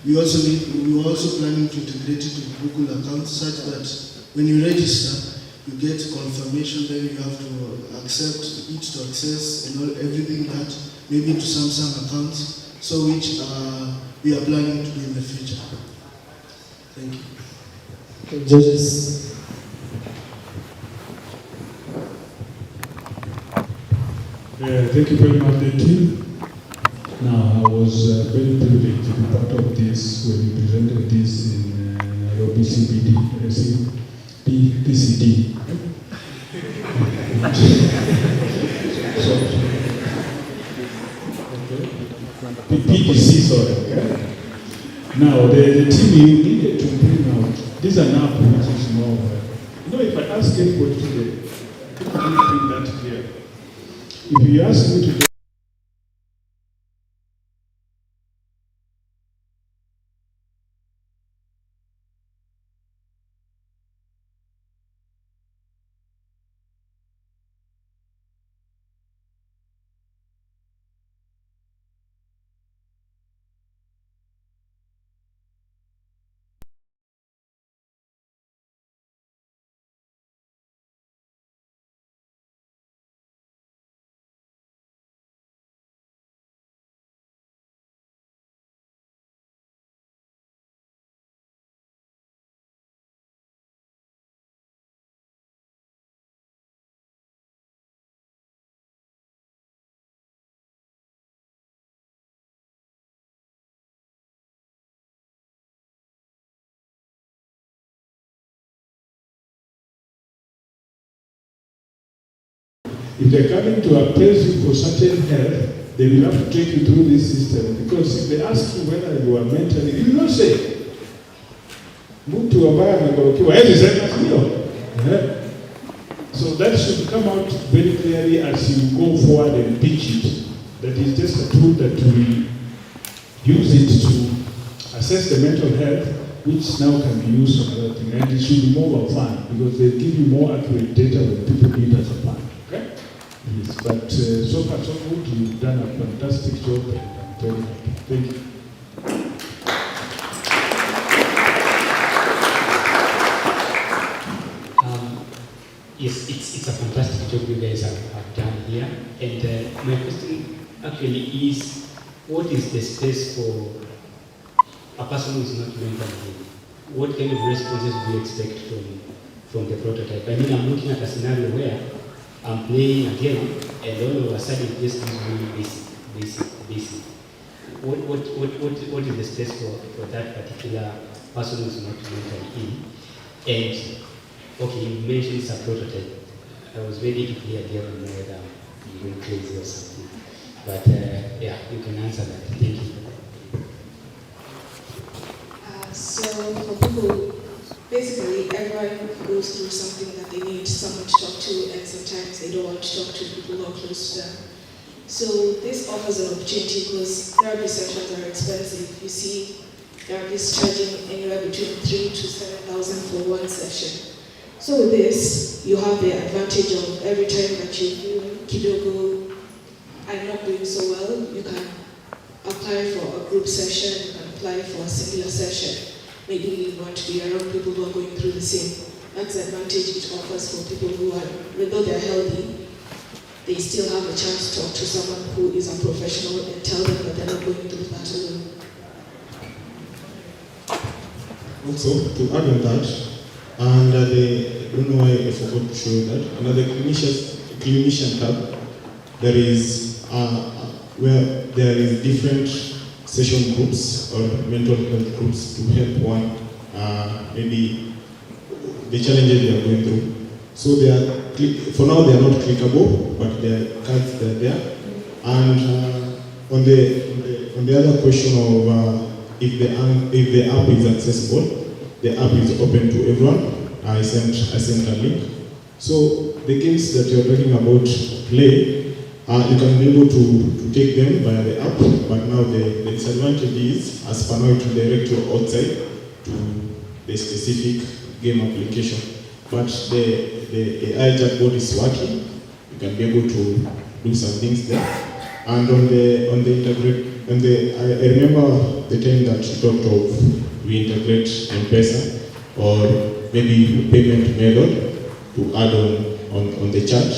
we were also planning to integrate it with Google accounts such that when you register, you get confirmation, then you have to accept it to access and everything that, maybe to Samsung accounts, so which we are planning to do in the future. Thank you. Judges. Thank you very much, the team. Now, I was very privileged to be part of this when you presented this in Nairobi PCD. PDC, sorry. Now, the team you needed to bring out, this is an app which is more, if I ask anybody today, people will bring that clear. If you ask me to if they're coming to appraise you for certain health, they will have to take you through this system, because if they ask you whether you are mentally, you will not say. Mtu ambaye amekorokiwa hizi sema sio. So that should come out very clearly as you go forward and pitch it. That is just a tool that we use it to assess the mental health, which now can be used for other things. And it should be more fun, because they give you more accurate data when people need as a fun. Okay? Yes, but so far so good. You've done a fantastic job, and I'm very happy. Thank you. Yes, it's a fantastic job you guys have done here. And my question actually is, what is the space for a person who is not mentally ill? What kind of responses do you expect from the prototype? I mean, I'm looking at a scenario where I'm playing a game and all of a sudden it just gives me this. What is the space for that particular person who is not mentally ill? And okay, you mentioned it's a prototype. I was ready to play a game and know whether you went crazy or something. But yeah, you can answer that. Thank you. So for people, basically everyone goes through something that they need someone to talk to, and sometimes they don't want to talk to people who are close to them. So this offers an opportunity, because therapy sessions are expensive. You see therapists charging anywhere between 3,000 to 7,000 for one session. So with this, you have the advantage of every time that you feel kidogo, I'm not doing so well, you can apply for a group session, you can apply for a singular session. Maybe you want to be around people who are going through the same. That's the advantage it offers for people who are, although they're healthy, they still have a chance to talk to someone who is a professional and tell them that they're not going through that alone. Also, to add on that, and I don't know why I forgot to show that. Under the clinician tab, there is where there is different session groups or mental health groups to help one maybe the challenges they are going through. So they are for now they are not clickable, but they are cards that are there. And on the other question of if the app is accessible. The app is open to everyone. I sent a link. So the games that you're talking about play, you can be able to take them via the app, but now the disadvantage is, as per now, it will direct you outside to the specific game application. But the AI chatbot is working. You can be able to do some things there. And I remember the time that you talked of we integrate M-Pesa or maybe payment method to add on the chat.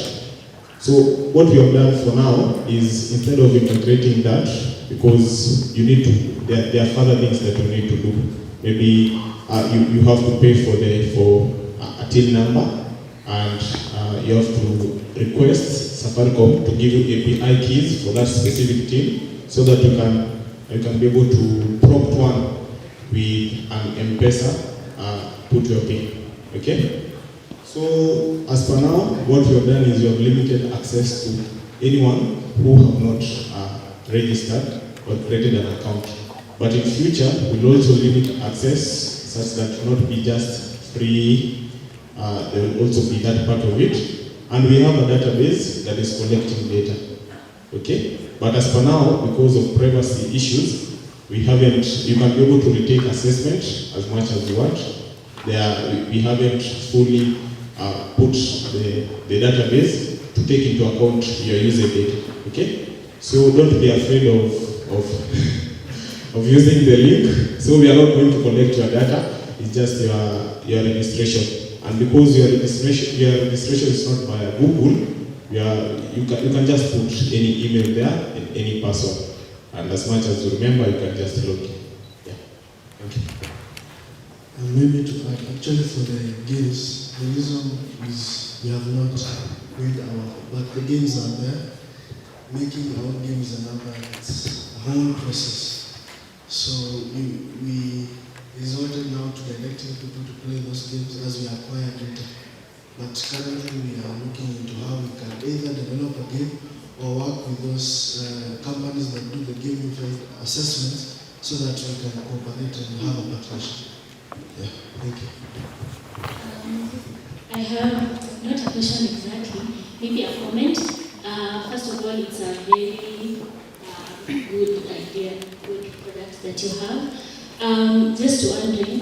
So what we have done for now is, instead of integrating that, because you need to, there are further things that you need to do. maybe you have to pay for a till number, and you have to request Safaricom to give you API keys for that specific till, so that you can be able to prompt one with an M-Pesa, put your PIN. Okay? So as for now, what you have done is you have limited access to anyone who have not registered or created an account. But in future, we'll also limit access such that it will not be just free, there will also be that part of it. And we have a database that is collecting data. Okay? But as for now, because of privacy issues, you can be able to retake assessment as much as you want. We haven't fully put the database to take into account your user data. Okay? So don't be afraid of using the link. So we are not going to collect your data, it's just your registration. And because your registration is not via Google, you can just put any email there and any password. And as much as you remember, you can just log in. Yeah. Thank you. And maybe to add, actually for the games, the reason is we have not made but the games are there. Making our own games and it's a whole process. So we resorted now to directing people to play those games as we acquire data. But currently we are looking into how we can either develop a game or work with those companies that do the game assessments so that we can cooperate and have a partnership. Yeah, thank you. I have not a question exactly, maybe a comment. First of all, it's a very good idea, good product that you have. Just wondering,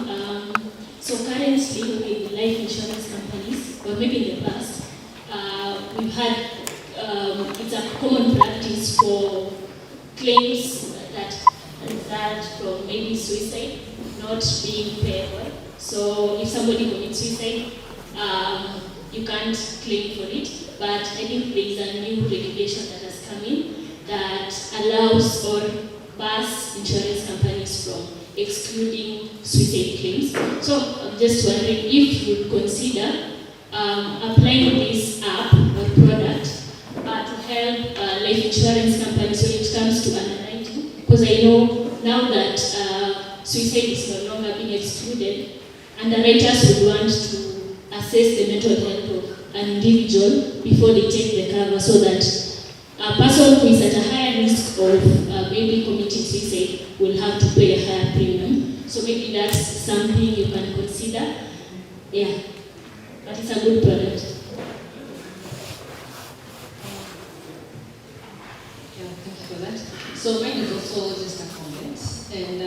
so currently with life insurance companies, or maybe in the past, we've had, it's a common practice for claims that result from maybe suicide not being payable. So if somebody commits suicide, you can't claim for it. But I think there is a new regulation that has come in that allows or bars insurance companies from excluding suicide claims. So I'm just wondering if you would consider applying this app or product to help life insurance companies when it comes to underwriting. Because I know now that suicide is no longer being excluded, underwriters would want to assess the mental health of an individual before they take the cover, so that a person who is at a higher risk of maybe committing suicide will have to pay a higher premium. So maybe that's something you can consider. Yeah, but it's a good product. Yeah, thank you for that. So mine is also just a comment, and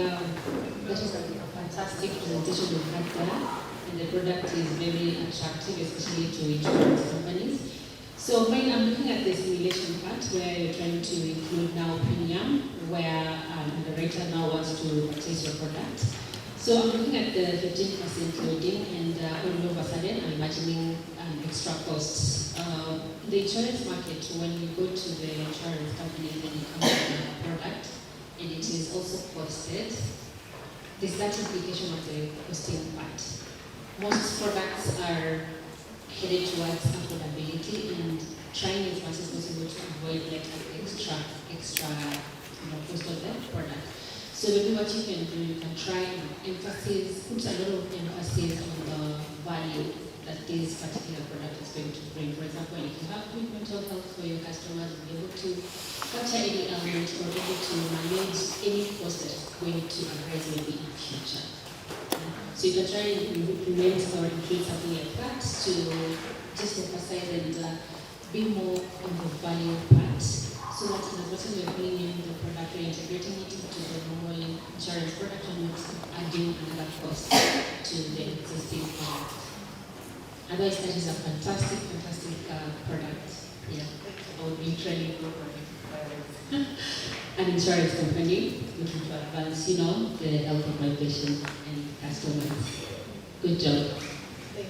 that is a fantastic presentation we've had there. And the product is very attractive, especially to insurance companies. So when I'm looking at the simulation part, where you're trying to include now premium, where an underwriter now wants to purchase your product. So I'm looking at the 15% loading, and all of a sudden I'm imagining extra costs. The insurance market, when you go to the insurance company and you come with a product, and it is also costed, there's that implication of the costing part. Most products are headed towards affordability and trying as much as possible to avoid like an extra cost of the product. So maybe what you can do, you can try and put a lot of emphasis on the value that this particular product is going to bring. For example, if you have good mental health for your customers, you'll be able to capture any element or able to manage any cost that is going to arise maybe in the future. So you can try and implement or include something like that to just emphasize and be more on the value part, so that as much as you're bringing in the product, you're integrating it into the normal insurance product and not adding another cost to the existing product. Otherwise, that is a fantastic product. Yeah, I would be training for an insurance company looking to advance, the health of my patient and customers. Good job. Thank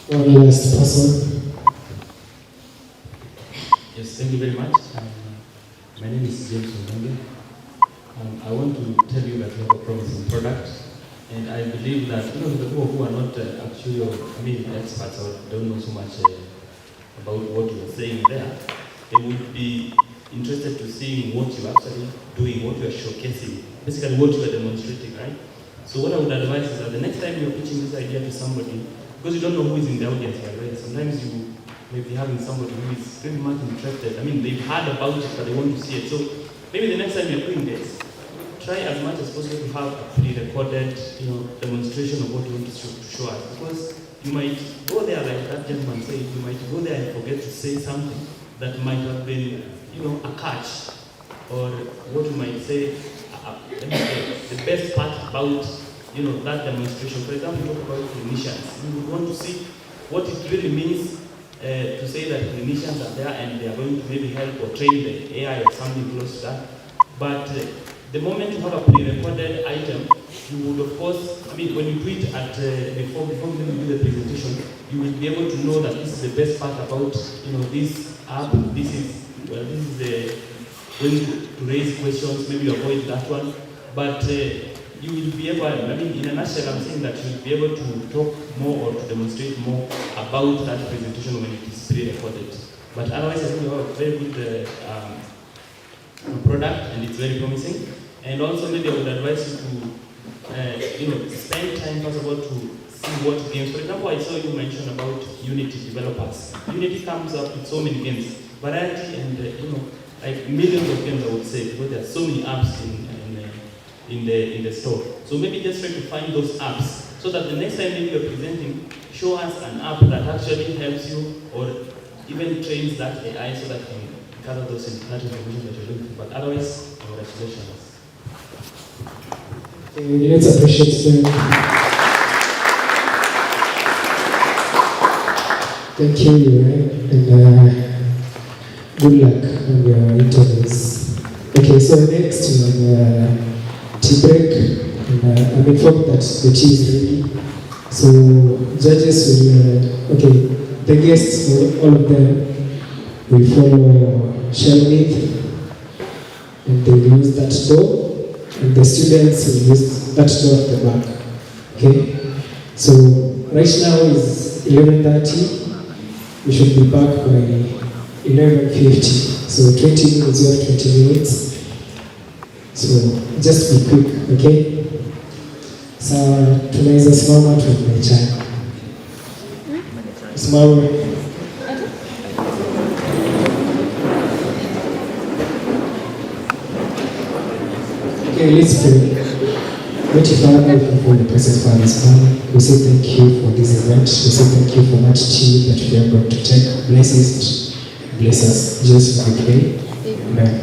you. One last person. Yes, thank you very much. My name is James Ononge. I want to tell you that we have a promising product, and I believe that the people who are not actually, experts or don't know so much about what you are saying there, they would be interested to see what you're actually doing, what you're showcasing, basically what you are demonstrating, right? So what I would advise is that the next time you're pitching this idea to somebody, because you don't know who is in the audience, by the way, sometimes you may be having somebody who is very much interested. They've heard about it, but they want to see it. So maybe the next time you're doing this, try as much as possible to have a pre-recorded, demonstration of what you want to show us. Because you might go there, like that gentleman said, you might go there and forget to say something that might have been, a catch, or what you might say, the best part about, that demonstration. For example, you talk about clinicians. You would want to see what it really means to say that clinicians are there and they are going to maybe help or train the AI or something close to that. But the moment you have a pre-recorded item, you would of course, when you do it at before you do the presentation, you will be able to know that this is the best part about this app. This is the when to raise questions. Maybe you avoid that one, but you will be able. In a nutshell, I'm saying that you will be able to talk more or to demonstrate more about that presentation when it is pre-recorded. But otherwise, I think you have a very good product, and it's very promising. And also, maybe I would advise you to, spend time first of all to see what games. For example, I saw you mention about Unity developers. Unity comes up with so many games, variety, and like millions of games, I would say, because there are so many apps in the store. So maybe just try to find those apps so that the next time maybe you're presenting, show us an app that actually helps you or even trains that AI so that you can gather that information that you're looking for. But otherwise, congratulations. Let's appreciate them. Thank you, and good luck on your interviews. Okay, so next we have tea break. I'm informed that the tea is ready. So judges will, the guests, all of them, will follow shell meat, and they will use that door. And the students will use that door at the back. Okay? So right now is 11:30. We should be back by 11:50. So 20 minutes, you have 20 minutes. So just be quick, okay? So tunaweza simama tumechana. Simama. Okay, let's pray. Mighty Father, for the presence of this family, we say thank you for this event. We say thank you for that tea that we are going to take. Bless us. Jesus, we pray. Amen.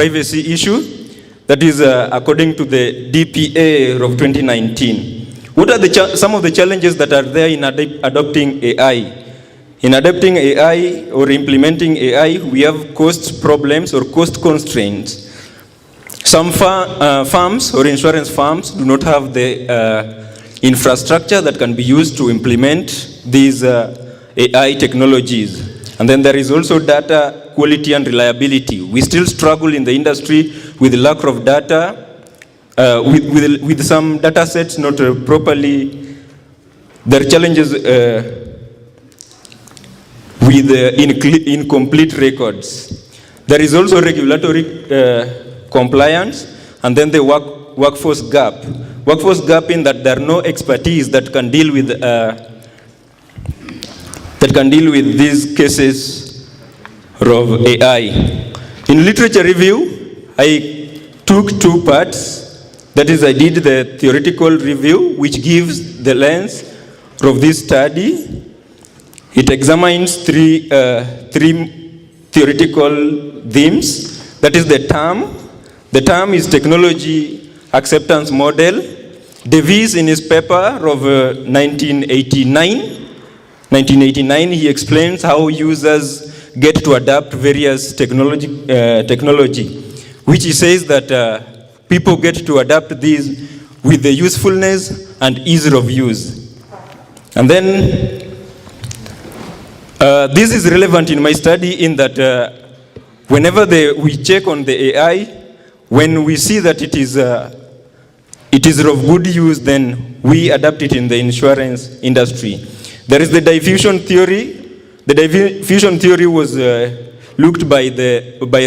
privacy issue. That is according to the DPA of 2019. What are some of the challenges that are there in adopting AI? In adopting AI or implementing AI, we have cost problems or cost constraints. Some farms or insurance firms do not have the infrastructure that can be used to implement these AI technologies. And then there is also data quality and reliability. We still struggle in the industry with the lack of data, with some data sets not properly. There are challenges with incomplete records. There is also regulatory compliance, and then the workforce gap. Workforce gap in that there are no expertise that can deal with these cases of AI. In literature review, I took 2 parts. That is, I did the theoretical review, which gives the lens of this study. It examines three theoretical themes. That is the term. The term is technology acceptance model. Davies, in his paper of 1989, he explains how users get to adapt various technology, which he says that people get to adapt these with the usefulness and ease of use. And then this is relevant in my study in that whenever we check on the AI, when we see that it is of good use, then we adapt it in the insurance industry. There is the diffusion theory. The diffusion theory was looked by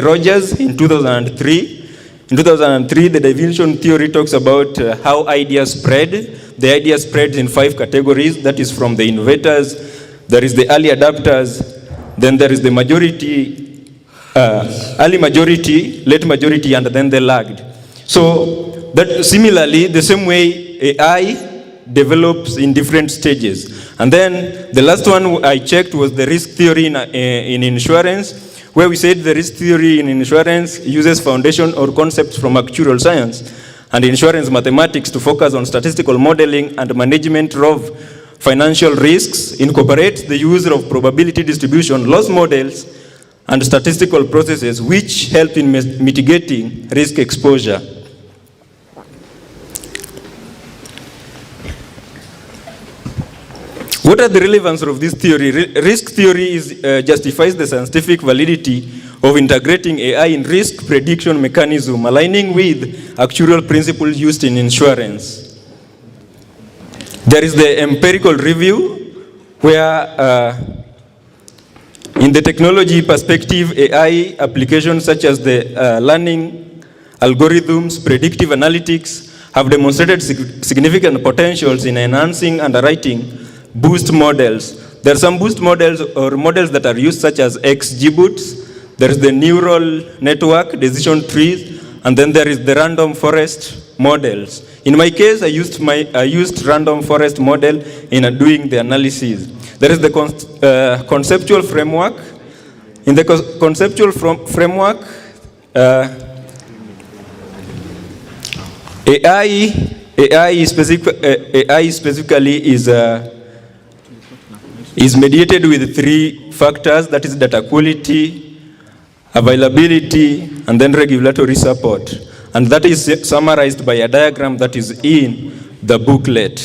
Rogers in 2003. In 2003, the diffusion theory talks about how ideas spread. The ideas spread in 5 categories. That is from the innovators, there is the early adapters, then there is the majority, early majority, late majority, and then the lagged. So that similarly, the same way AI develops in different stages. And then the last one I checked was the risk theory in insurance, where we said the risk theory in insurance uses foundation or concepts from actuarial science and insurance mathematics to focus on statistical modeling and management of financial risks, incorporates the use of probability distribution, loss models, and statistical processes which help in mitigating risk exposure. What are the relevance of this theory? Risk theory justifies the scientific validity of integrating AI in risk prediction mechanism, aligning with actuarial principles used in insurance. There is the empirical review, where in the technology perspective, AI applications such as the learning algorithms, predictive analytics, have demonstrated significant potentials in enhancing underwriting boost models. There are some boost models or models that are used, such as XGBoots. There is the neural network, decision trees, and then there is the random forest models. In my case, I used random forest model in doing the analysis. There is the conceptual framework. In the conceptual framework, AI specifically is mediated with 3 factors, that is data quality, availability, and then regulatory support. And that is summarized by a diagram that is in the booklet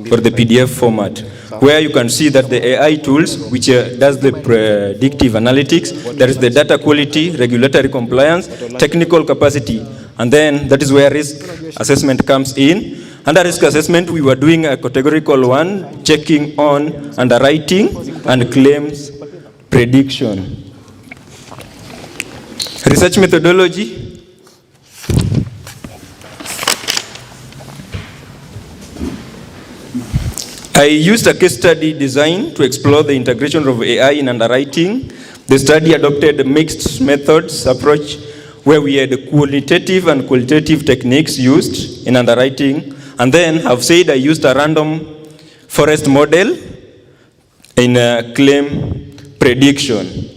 for the PDF format, where you can see that the AI tools, which does the predictive analytics, there is the data quality, regulatory compliance, technical capacity, and then that is where risk assessment comes in. Under risk assessment, we were doing a categorical one, checking on underwriting and claims prediction. Research methodology. I used a case study design to explore the integration of AI in underwriting. The study adopted a mixed methods approach, where we had qualitative and qualitative techniques used in underwriting. And then I've said I used a random forest model in claim prediction.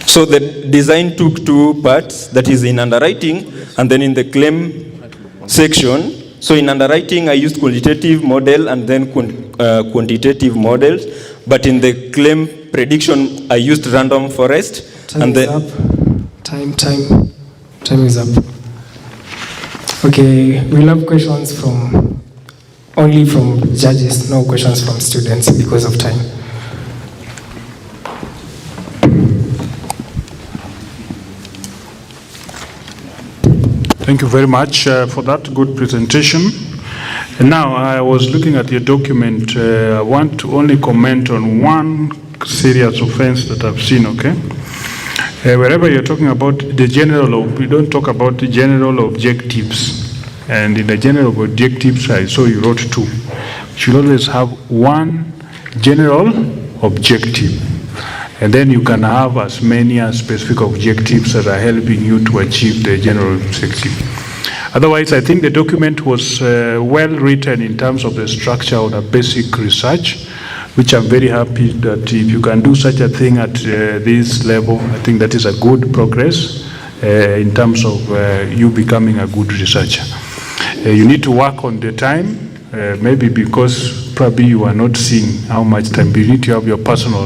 So the design took two parts, that is in underwriting and then in the claim section. So in underwriting, I used qualitative model and then quantitative models. But in the claim prediction, I used random forest. Time is up. Time is up. Okay, we'll have questions only from judges, no questions from students because of time. Thank you very much for that good presentation. And now I was looking at your document. I want to only comment on one serious offense that I've seen, okay? Wherever you're talking about the we don't talk about the general objectives. And in the general objectives, I saw you wrote two. You should always have one general objective. And then you can have as many as specific objectives that are helping you to achieve the general objective. Otherwise, I think the document was well written in terms of the structure of the basic research, which I'm very happy that if you can do such a thing at this level, I think that is a good progress in terms of you becoming a good researcher. You need to work on the time, maybe because probably you are not seeing how much time. You need to have your personal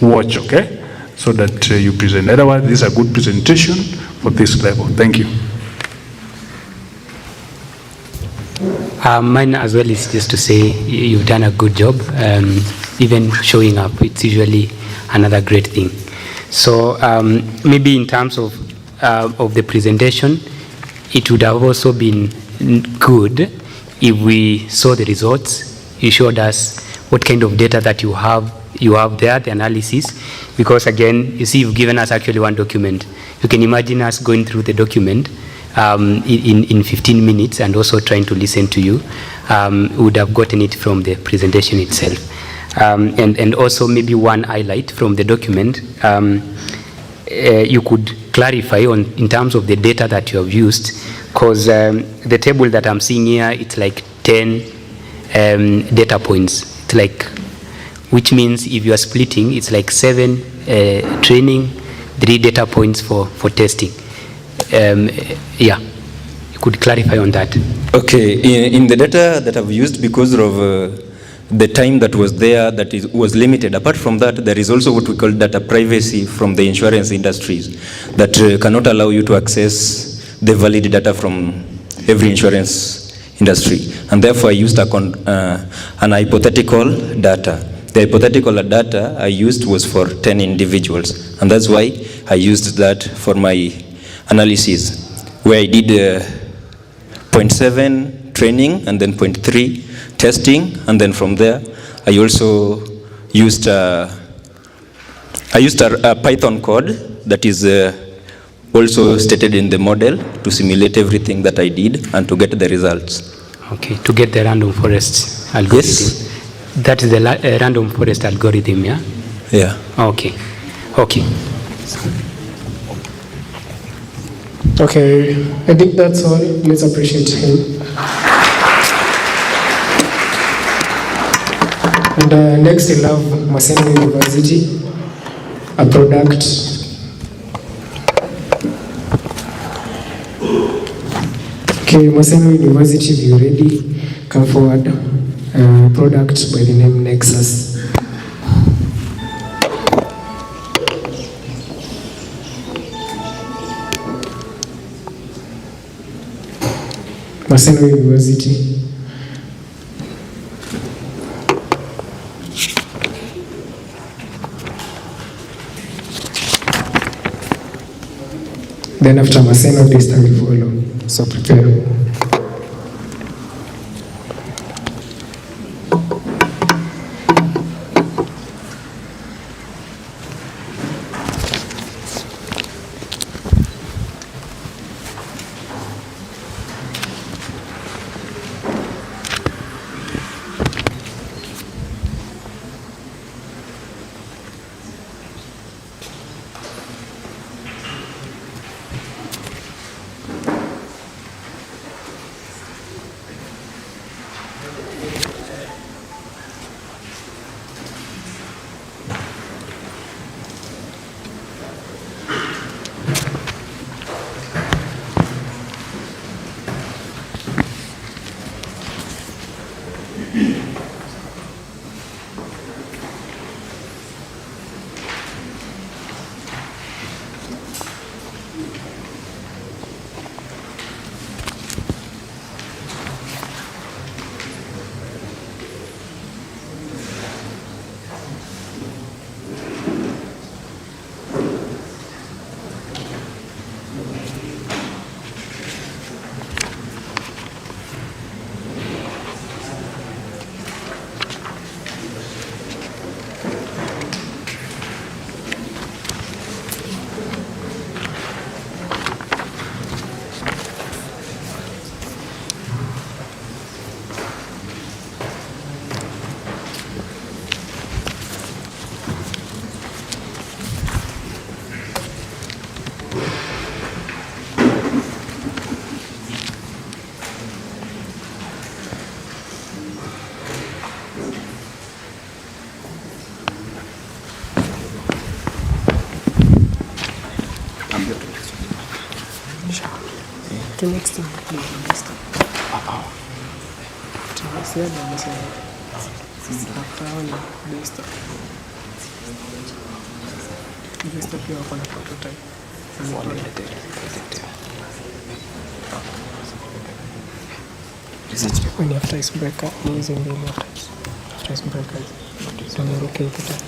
watch, okay? So that you present. Otherwise, this is a good presentation for this level. Thank you. Mine as well is just to say you've done a good job. Even showing up, it's usually another great thing. So maybe in terms of the presentation, it would have also been good if we saw the results. You showed us what kind of data that you have there, the analysis, because again, you see, you've given us actually one document. You can imagine us going through the document in 15 minutes and also trying to listen to you. Would have gotten it from the presentation itself. And also maybe one highlight from the document, you could clarify in terms of the data that you have used, because the table that I'm seeing here, it's like 10 data points. It's like, which means if you are splitting, it's like 7 training, 3 data points for testing. Yeah, you could clarify on that. Okay, in the data that I've used, because of the time that was there, was limited. Apart from that, there is also what we call data privacy from the insurance industries that cannot allow you to access the valid data from every insurance industry. And therefore, I used an hypothetical data. The hypothetical data I used was for 10 individuals. And that's why I used that for my analysis, where I did 0.7 training and then 0.3 testing, and then from there I also used a Python code that is also stated in the model to simulate everything that I did and to get the results. Okay, to get the random forest algorithm. Yes. That is the random forest algorithm, yeah? Yeah. Okay. Okay. Okay, I think that's all. Let's appreciate him. And next we have Maseno University, a product. Okay, Maseno University, if you're ready, come forward. Product by the name Nexas. Maseno University. Then after Maseno, Desta will follow. So prepare. To next time. Pia wako na prototype. When you have to icebreaker, using the icebreaker. So you're okay with that.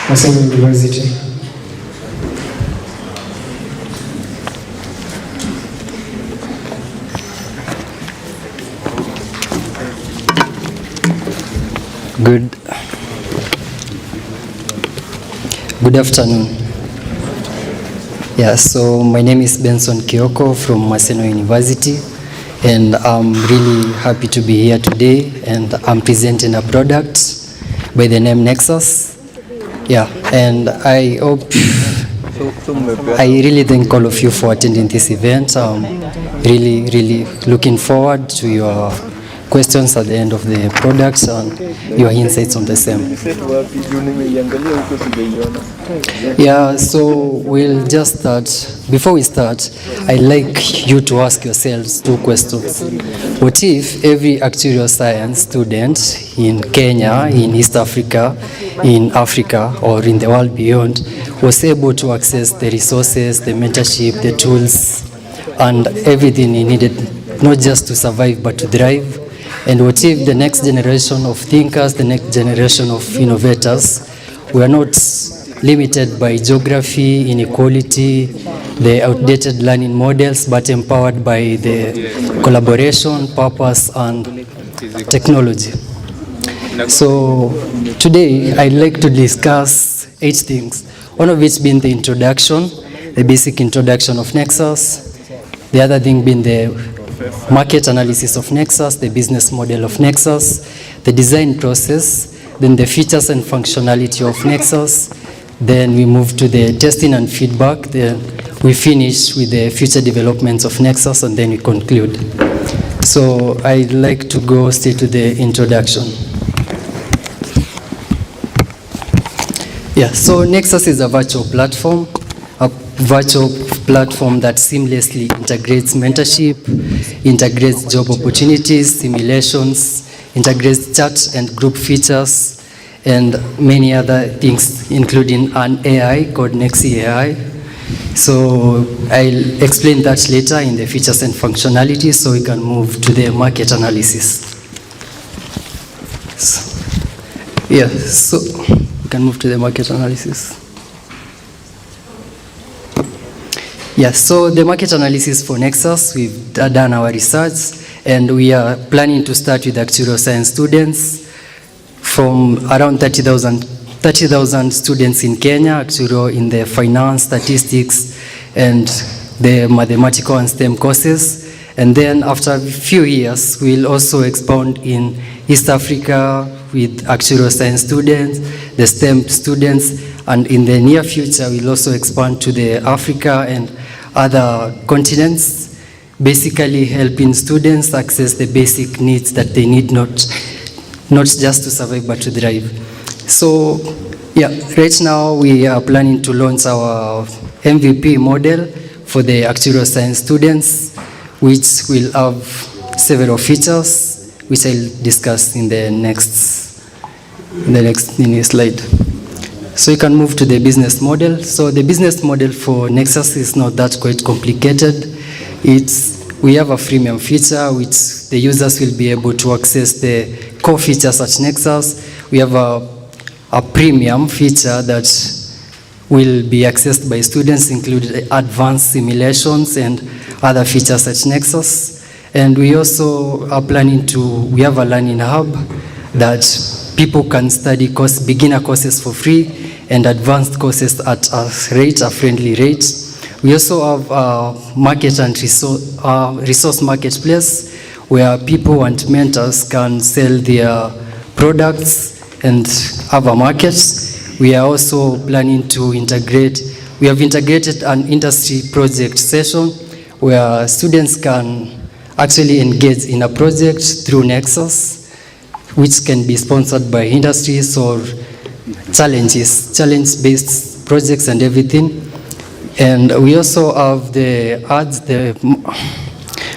Maseno University. Good afternoon. Yeah, so my name is Benson Kioko from Maseno University, and I'm really happy to be here today, and I'm presenting a product by the name Nexas. Yeah, and I hope, I really thank all of you for attending this event. Really looking forward to your questions at the end of the products and your insights on the same. Yeah, so we'll just start. Before we start, I'd like you to ask yourselves 2 questions. What if every actuarial science student in Kenya, in East Africa, in Africa, or in the world beyond was able to access the resources, the mentorship, the tools, and everything he needed, not just to survive but to thrive? And what if the next generation of thinkers, the next generation of innovators were not limited by geography, inequality, the outdated learning models, but empowered by the collaboration, purpose, and technology? So today I'd like to discuss 8 things, one of which being the introduction, the basic introduction of Nexas, the other thing being the market analysis of Nexas, the business model of Nexas, the design process, then the features and functionality of Nexas, then we move to the testing and feedback, then we finish with the future developments of Nexas, and then we conclude. So I'd like to go straight to the introduction. Yeah, so Nexas is a virtual platform that seamlessly integrates mentorship, integrates job opportunities, simulations, integrates chat and group features, and many other things, including an AI called Nexi AI. So I'll explain that later in the features and functionalities, so we can move to the market analysis. So we can move to the market analysis. Yeah, so the market analysis for Nexas, we've done our research, and we are planning to start with actuarial science students from around 30,000 students in Kenya, actuarial in the finance, statistics, and the mathematical and STEM courses. And then after a few years, we'll also expand in East Africa with actuarial science students, the STEM students, and in the near future, we'll also expand to the Africa and other continents, basically helping students access the basic needs that they need, not just to survive but to thrive. So yeah, right now we are planning to launch our MVP model for the actuarial science students, which will have several features, which I'll discuss in the next slide. So you can move to the business model. So the business model for Nexas is not that quite complicated. We have a freemium feature which the users will be able to access the core features at Nexas. We have a premium feature that will be accessed by students, including advanced simulations and other features at Nexas. And we also are planning we have a learning hub that people can study beginner courses for free and advanced courses at a friendly rate. We also have a market and resource marketplace where people and mentors can sell their products and have a market. We are also planning to we have integrated an industry project session where students can actually engage in a project through Nexas, which can be sponsored by industries or challenge-based projects and everything. And we also have the ads,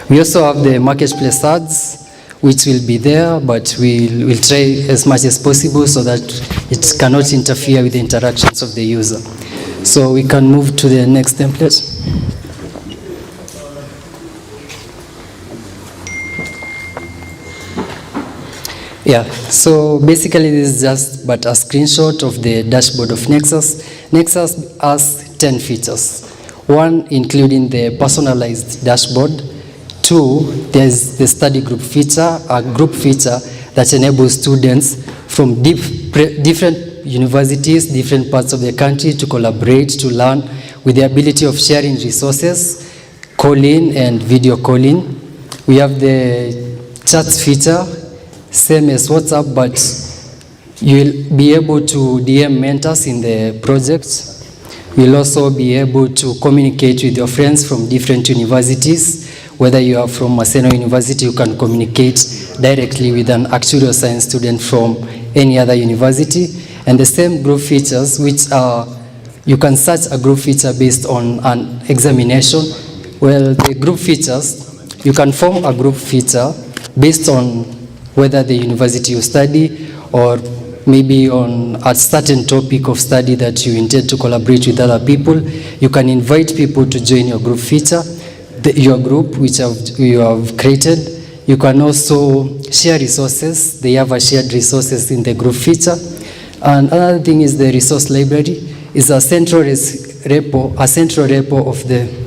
we also have the marketplace ads, which will be there, but we'll try as much as possible so that it cannot interfere with the interactions of the user. So we can move to the next template. Yeah, so basically this is just but a screenshot of the dashboard of Nexas. Nexas has 10 features. 1, including the personalized dashboard. 2, there's the study group feature, a group feature that enables students from different universities, different parts of the country to collaborate, to learn with the ability of sharing resources, calling and video calling. We have the chats feature, same as WhatsApp, but You'll be able to DM mentors in the project. You'll also be able to communicate with your friends from different universities. Whether you are from Maseno University, you can communicate directly with an actuarial science student from any other university. And the same group features, which are, you can search a group feature based on an examination. Well, the group features, you can form a group feature based on whether the university you study or maybe on a certain topic of study that you intend to collaborate with other people. You can invite people to join your group feature, your group which you have created. You can also share resources. They have a shared resources in the group feature. And another thing is the resource library is a central repo of the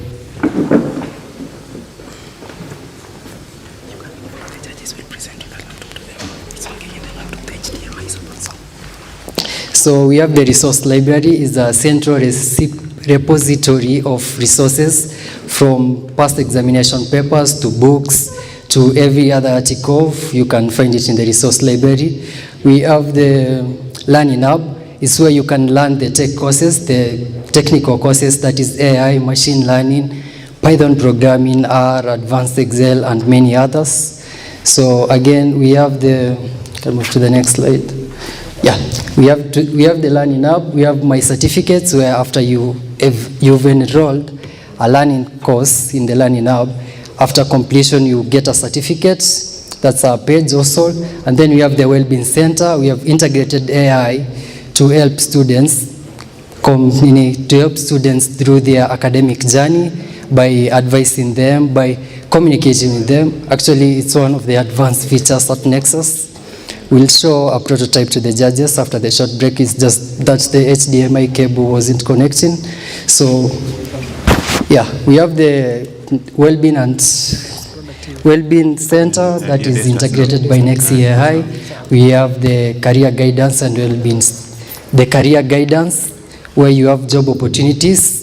So we have the resource library is a central repository of resources from past examination papers to books to every other article. You can find it in the resource library. We have the Learning Hub. It's where you can learn the tech courses, the technical courses, that is AI, machine learning, Python programming, R, advanced Excel, and many others. So again, we have the, can move to the next slide. Yeah, we have the Learning Hub. We have My Certificates, where after you've enrolled a learning course in the Learning Hub, after completion you get a certificate. That's our page also. And then we have the Wellbeing Center. We have integrated AI to help students through their academic journey by advising them, by communicating with them. Actually, it's one of the advanced features at Nexas. We'll show a prototype to the judges after the short break. It's just that the HDMI cable wasn't connecting. So, yeah, we have the Wellbeing Center that is integrated by Nexas. We have the Career Guidance and Wellbeing, the Career Guidance, where you have job opportunities.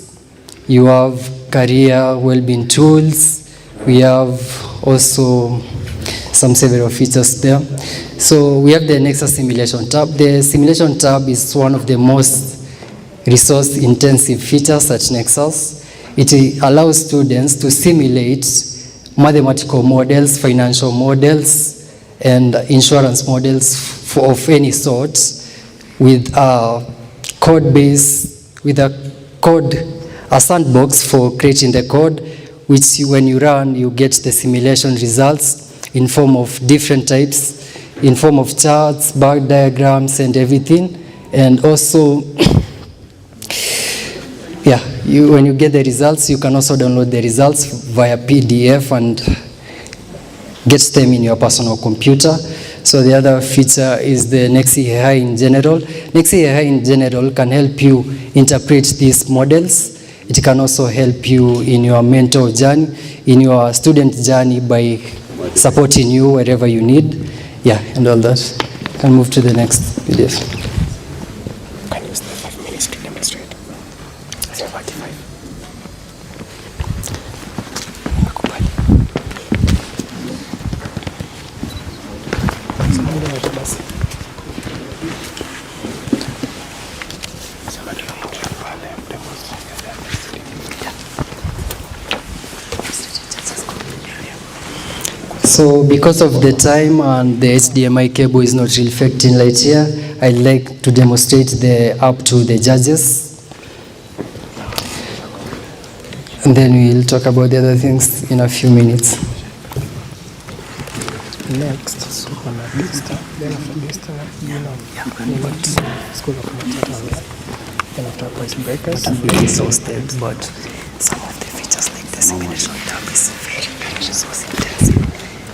You have career wellbeing tools. We have also some several features there. So we have the Nexus Simulation tab. The Simulation tab is one of the most resource-intensive features at Nexus. It allows students to simulate mathematical models, financial models, and insurance models of any sort with a code base, with a sandbox for creating the code, which when you run, you get the simulation results in form of different types, in form of charts, bar diagrams, and everything. And also, yeah, when you get the results, you can also download the results via PDF and get them in your personal computer. So the other feature is the Nexi AI in general. Nexi AI in general can help you interpret these models. It can also help you in your mentor journey, in your student journey by supporting you wherever you need. Yeah, and all that. Can move to the next PDF. Can use the 5 minutes to demonstrate. 45. So because of the time and the HDMI cable is not reflecting light here, I'd like to demonstrate the app to the judges. And then we'll talk about the other things in a few minutes. Next, so on a vista, then after vista, you need School of Materials. Then after price breakers, exhausted, but some of the features like the simulation tab is very resource intensive.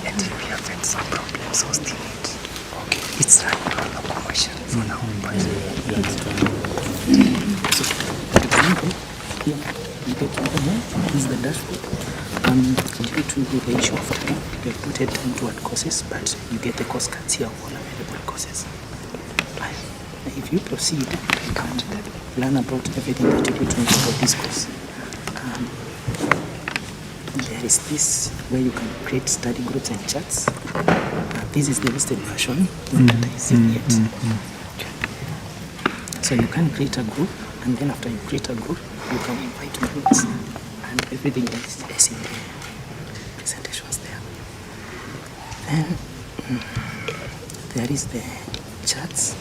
And we have had some problems hosting it. Okay. It's running on a commercial for now. So, for example, here, you get this is the dashboard. Due to the issue of time, we have put it into courses, but you get the course cards here of all available courses. If you proceed, you can learn about everything that you need to know about this course. There is this where you can create study groups and chats. This is the listed version, not that I see yet. So you can create a group, and then after you create a group, you can invite members, and everything is in the presentations there. Then there is the charts.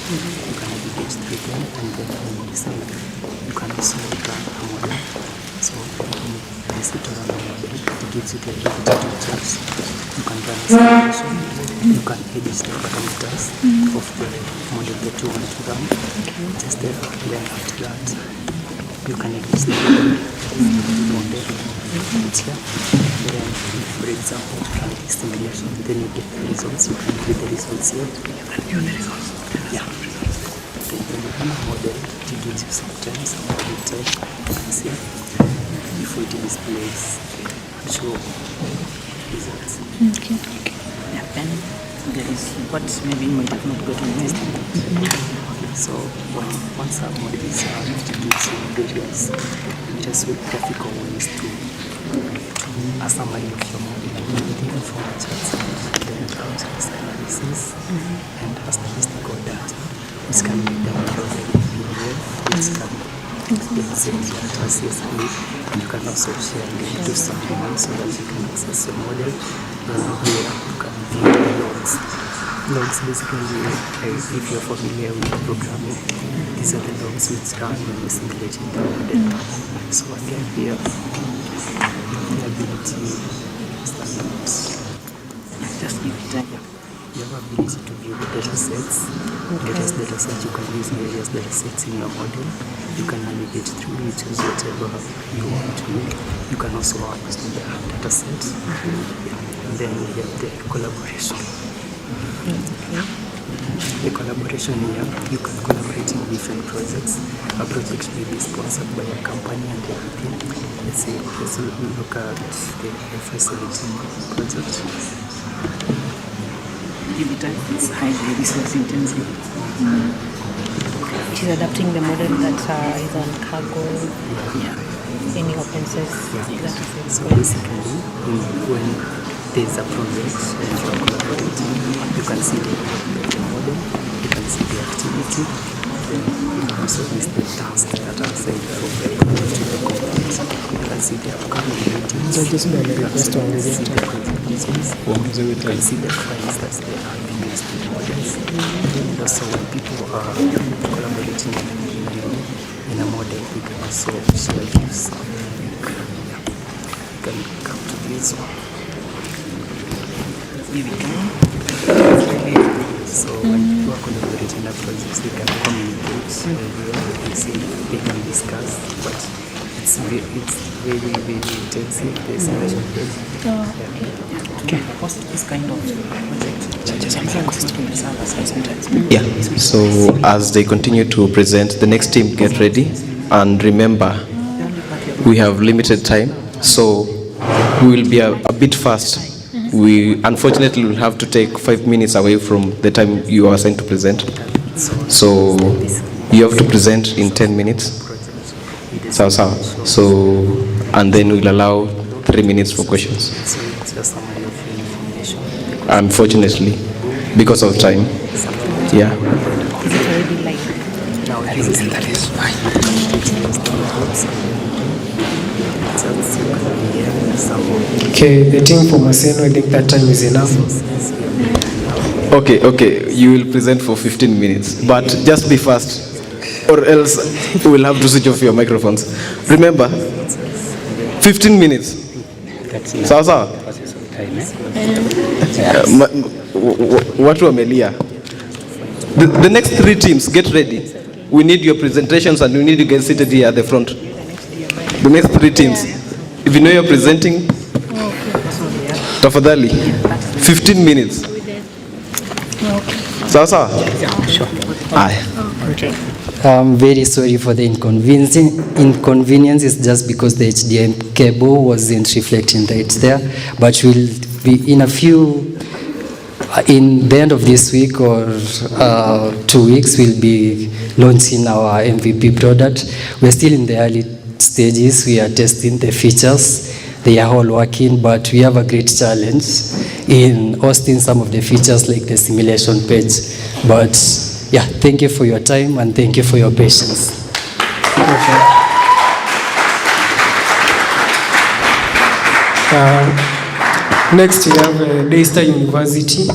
You can navigate through them, and then when you decide, you can also run a model. So when you sit around a model, it gives you the ability to adjust. You can run a simulation, you can edit the parameters of the model that you want to run. Just then after that, you can edit the model. It's here. Then, for example, you run the simulation, then you get the results. You can view the results here. Yeah. Then when you run a model, it gives you sometimes some time. You can see before it displays actual results. Okay. Yeah, and there is what maybe you might have not gotten missed. So once our model is out, it gives you various just with graphical ways to a summary of your model with informal charts, then process analysis, and a statistical data. This can be done through the behavior, this can be sent to a CSV, and you can also share it to someone so that you can access your model. Then here you can view the logs. Logs basically, if you're familiar with programming, these are the logs which run when you're simulating the model. So again here, the ability, just give it time. You have ability to view the data sets. Various data sets, you can use various data sets in your model. You can navigate through, you choose whatever you want to. You can also access to the data sets. And then we have the collaboration. The collaboration here, you can collaborate in different projects. A project may be sponsored by a company and everything. Let's say, let's look at the facility project. It's highly resource intensive. It is adapting the model that is on cargo, any open source. So basically, when there's a project and you're collaborating, you can see the model, you can see the activity, then you can also list the tasks that are assigned from the community. You can see the upcoming meetings, you can see the presentations, you can see the files that they are against the models. And also when people are collaborating in a model, we can also share views. You can come to this one. So when people are collaborating on projects, they can communicate, they can discuss, but it's very, very intensive, the simulation phase. Okay. What's this kind of project? Yeah, so as they continue to present, the next team get ready, and remember, we have limited time, so we will be a bit fast. We unfortunately will have to take 5 minutes away from the time you are assigned to present. So you have to present in 10 minutes. So, and then we'll allow 3 minutes for questions. Unfortunately, because of time. Yeah. Okay, the team from Maseno, I think that time is enough. Okay, you will present for 15 minutes, but just be fast, or else we will have to switch off your microphones. Remember, 15 minutes. Sawa. Watu wamelia. The next 3 teams, get ready. We need your presentations and we need you guys seated here at the front. The next 3 teams. If you know you're presenting, tafadhali, 15 minutes. Sawa? Sure. Okay. I'm very sorry for the inconvenience. It's just because the HDMI cable wasn't reflecting right there. But we'll be in the end of this week or 2 weeks, we'll be launching our MVP product. We're still in the early stages. We are testing the features. They are all working, but we have a great challenge in hosting some of the features like the simulation page. But yeah, thank you for your time and thank you for your patience. Okay. Next we have Daystar University.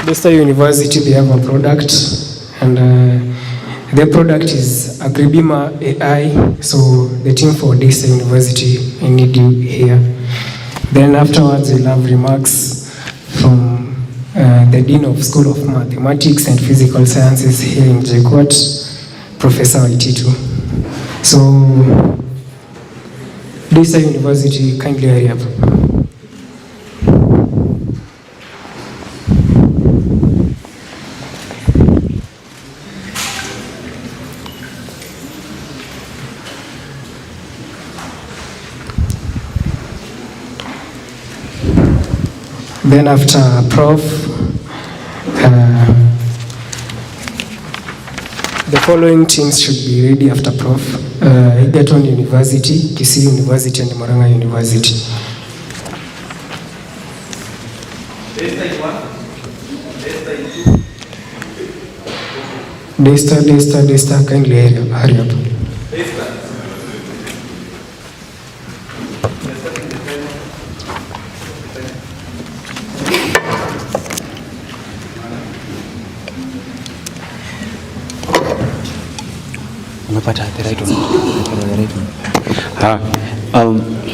Daystar University, they have a product, and their product is Agri-Bima AI. So the team for Daystar University, I need you here. Then afterwards, we'll have remarks from the Dean of School of Mathematics and Physical Sciences here in JKUAT, Professor Waititu. So, Daystar University, kindly hurry up. Then after Prof, the following teams should be ready after Prof. Egerton University, Kisii University, and Murang'a University. Daystar, kindly hurry up.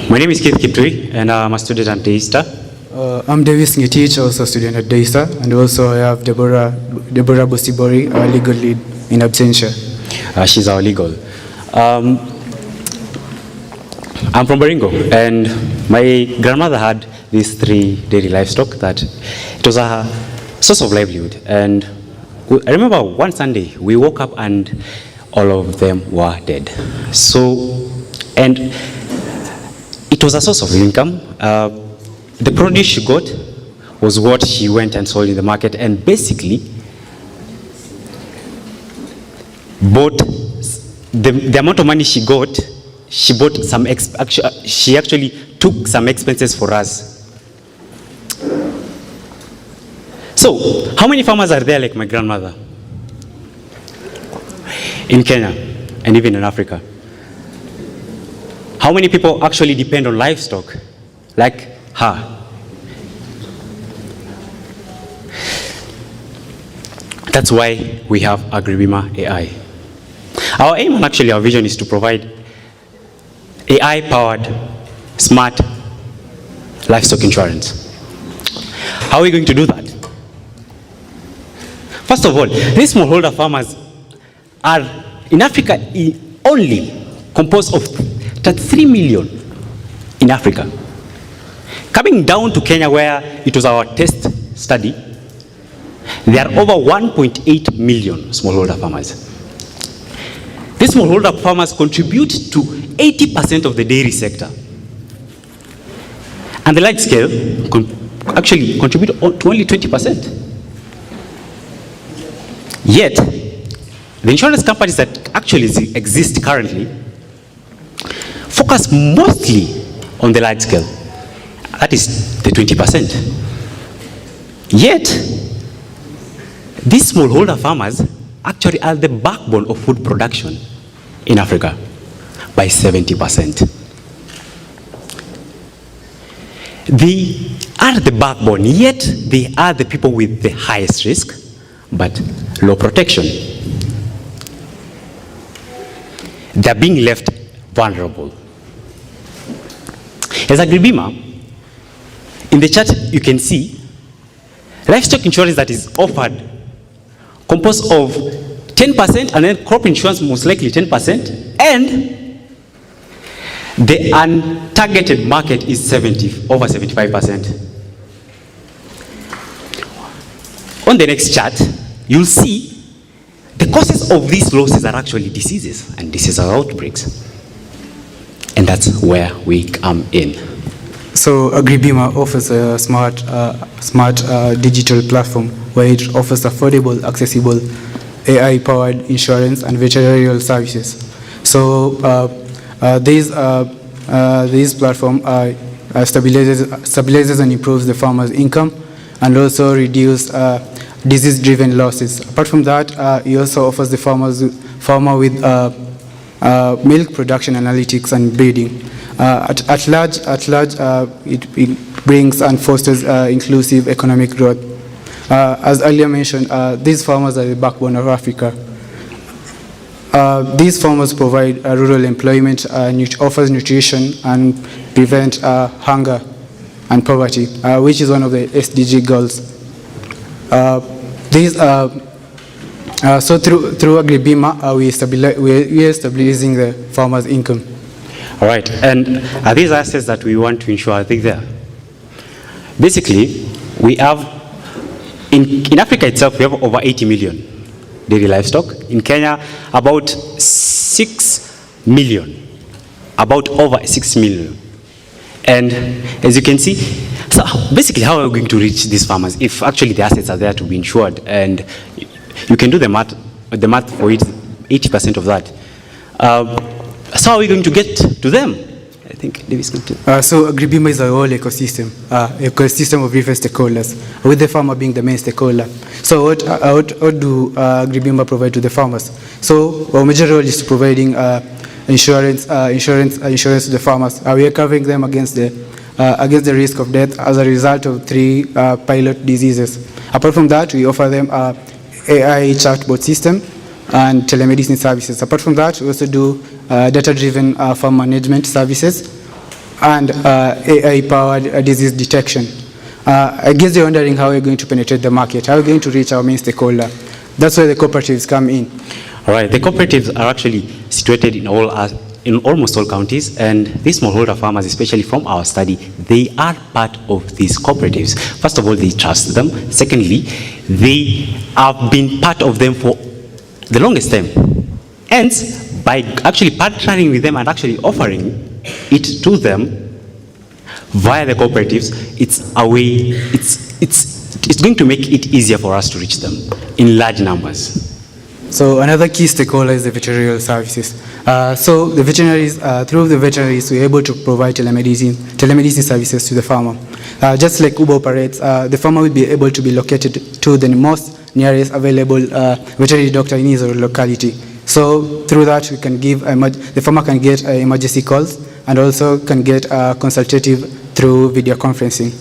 My name is Keith Kiptui, and I'm a student at Daystar. I'm Davis Ngetich, also a student at Daystar, and also I have Deborah Bosibori, our legal lead in absentia. She's our legal. I'm from Baringo, and my grandmother had these 3 dairy livestock that it was a source of livelihood. And I remember one Sunday we woke up and all of them were dead. So, and it was a source of income. The produce she got was what she went and sold in the market, and basically bought the amount of money she got. She bought some. She actually took some expenses for us. So, how many farmers are there like my grandmother in Kenya and even in Africa? How many people actually depend on livestock like her? That's why we have Agri-Bima AI. Our aim and actually our vision is to provide AI-powered, smart livestock insurance. How are we going to do that? First of all, these smallholder farmers are in Africa only composed of 33 million in Africa. Coming down to Kenya, where it was our test study, there are over 1.8 million smallholder farmers. These smallholder farmers contribute to 80% of the dairy sector. And the large scale actually contribute to only 20%. Yet, the insurance companies that actually exist currently focus mostly on the large scale. That is the 20%. Yet, these smallholder farmers actually are the backbone of food production in Africa by 70%. They are the backbone, yet they are the people with the highest risk, but low protection. They're being left vulnerable. As Agri-Bima, in the chart you can see livestock insurance that is offered composed of 10%, and then crop insurance most likely 10%, and the untargeted market is over 75%. On the next chart, you'll see the causes of these losses are actually diseases, and disease outbreaks. And that's where we come in. So Agri-Bima offers a smart digital platform where it offers affordable, accessible, AI-powered insurance and veterinary services. So this platform stabilizes and improves the farmer's income and also reduce disease-driven losses. Apart from that, it also offers the farmer with milk production analytics and breeding. At large, it brings and fosters inclusive economic growth. As earlier mentioned, these farmers are the backbone of Africa. These farmers provide rural employment, offers nutrition, and prevent hunger and poverty, which is one of the SDG goals. So through Agri-Bima, we are stabilizing the farmers' income. All right, and are these assets that we want to ensure, I think there? Basically, we have, in Africa itself, we have over 80 million dairy livestock. In Kenya, about 6 million, about over 6 million. And as you can see, so basically how are we going to reach these farmers if actually the assets are there to be insured? And you can do the math for it, 80% of that. So how are we going to get to them? I think Davis can tell. So Agri-Bima is a whole ecosystem of different stakeholders, with the farmer being the main stakeholder. So what do Agri-Bima provide to the farmers? So our major role is providing insurance to the farmers. We are covering them against the risk of death as a result of 3 pilot diseases. Apart from that, we offer them AI chatbot system and telemedicine services. Apart from that, we also do data-driven farm management services and AI-powered disease detection. I guess you're wondering how we're going to penetrate the market, how we're going to reach our main stakeholder. That's where the cooperatives come in. All right, the cooperatives are actually situated in almost all counties, and these smallholder farmers, especially from our study, they are part of these cooperatives. First of all, they trust them. Secondly, they have been part of them for the longest time. Hence, by actually partnering with them and actually offering it to them via the cooperatives, it's a way, it's going to make it easier for us to reach them in large numbers. So another key stakeholder is the veterinary services. So the veterinaries, through the veterinaries, we're able to provide telemedicine services to the farmer. Just like Uber operates, the farmer will be able to be located to the most nearest available veterinary doctor in his locality. So through that, we can give the farmer can get emergency calls and also can get consultative through video conferencing.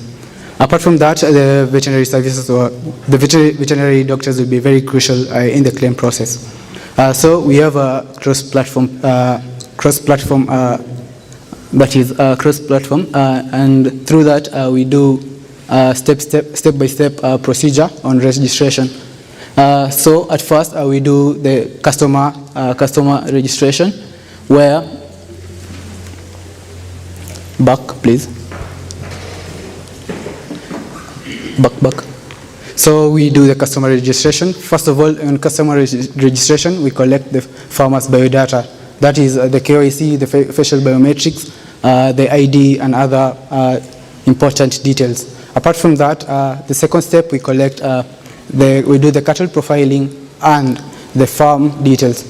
Apart from that, the veterinary services or the veterinary doctors will be very crucial in the claim process. So we have a cross-platform, and through that we do step-by-step procedure on registration. So at first we do the customer registration, where back please. Back. So we do the customer registration. First of all, in customer registration, we collect the farmer's biodata. That is the KYC, the facial biometrics, the ID, and other important details. Apart from that, the second step, we collect, we do the cattle profiling and the farm details.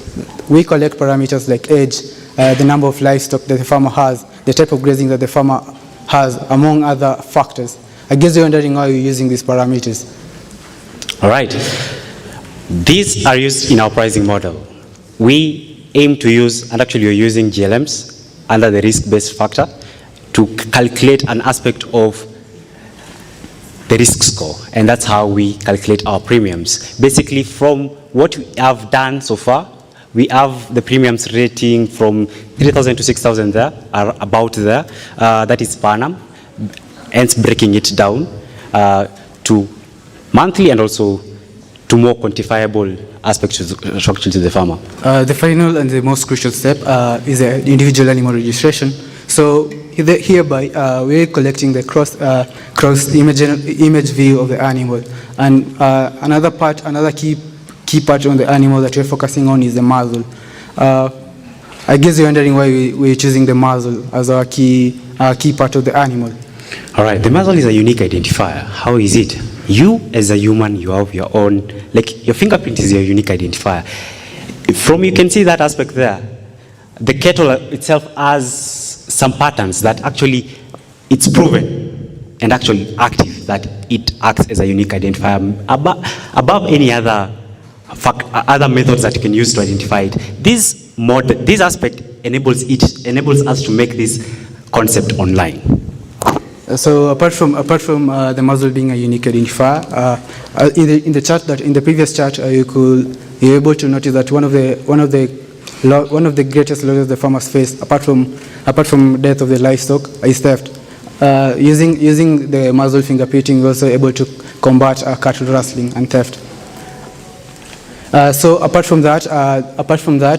We collect parameters like age, the number of livestock that the farmer has, the type of grazing that the farmer has, among other factors. I guess you're wondering why you're using these parameters. All right. These are used in our pricing model. We aim to use, and actually we're using GLMs under the risk-based factor to calculate an aspect of the risk score, and that's how we calculate our premiums. Basically, from what we have done so far, we have the premiums rating from 3,000 to 6,000 there, are about there. That is per annum. Hence breaking it down to monthly and also to more quantifiable aspects to the farmer. The final and the most crucial step is the individual animal registration. So hereby we're collecting the cross image view of the animal, and another key part on the animal that we're focusing on is the muzzle. I guess you're wondering why we're choosing the muzzle as our key part of the animal. All right, the muzzle is a unique identifier. How is it? You, as a human, you have your own, like your fingerprint is your unique identifier. You can see that aspect there. The cattle itself has some patterns that actually it's proven and actually active, that it acts as a unique identifier above any other methods that you can use to identify it. This aspect enables us to make this concept online. So apart from the muzzle being a unique identifier, in the previous chart, you're able to notice that one of the greatest losses the farmers face, apart from death of the livestock, is theft. Using the muzzle fingerprinting, we're also able to combat cattle rustling and theft. So apart from that,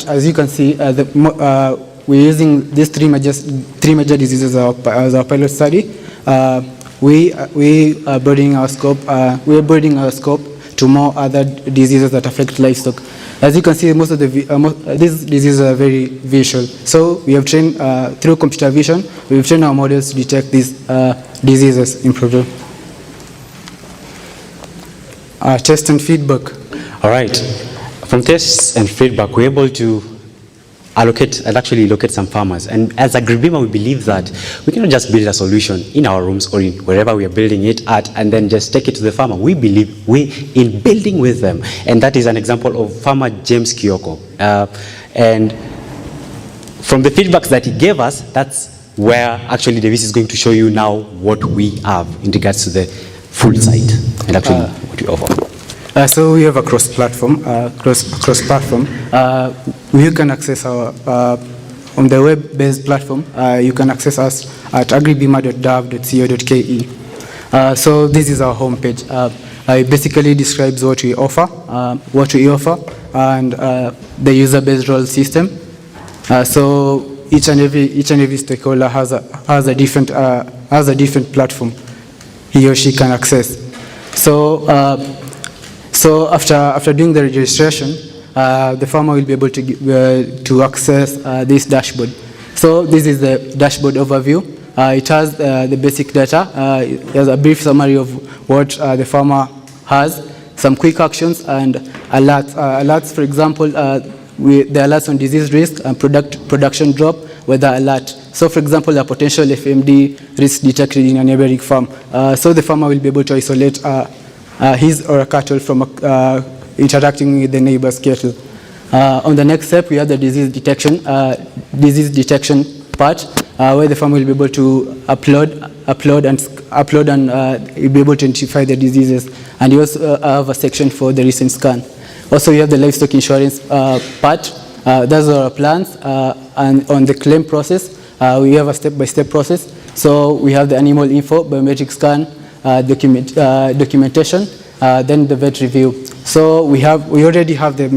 as you can see, we're using these three major diseases as our pilot study. We are broadening our scope. To more other diseases that affect livestock. As you can see, most of these diseases are very visual. So we have trained through computer vision. We've trained our models to detect these diseases in production. Test and feedback. All right. From tests and feedback, we're able to actually locate some farmers. And as Agri-Bima, we believe that we cannot just build a solution in our rooms or in wherever we are building it at and then just take it to the farmer. We believe in building with them. And that is an example of Farmer James Kioko. And from the feedbacks that he gave us, that's where actually Davis is going to show you now what we have in regards to the full site and actually what we offer. So we have a cross-platform. You can access our on the web-based platform. You can access us at agribima.dav.co.ke. So this is our homepage. It basically describes what we offer, and the user-based role system. So each and every stakeholder has a different platform he or she can access. So after doing the registration, the farmer will be able to access this dashboard. So this is the dashboard overview. It has the basic data. It has a brief summary of what the farmer has, some quick actions and alerts. Alerts, for example, the alerts on disease risk and production drop, weather alert. So for example, a potential FMD risk detected in a neighboring farm. So the farmer will be able to isolate his or her cattle from interacting with the neighbor's cattle. On the next step, we have the disease detection part, where the farmer will be able to upload and he'll be able to identify the diseases. And you also have a section for the recent scan. Also, we have the livestock insurance part. Those are our plans. And on the claim process, we have a step-by-step process. So we have the animal info, biometric scan, documentation, then the vet review. So we already have the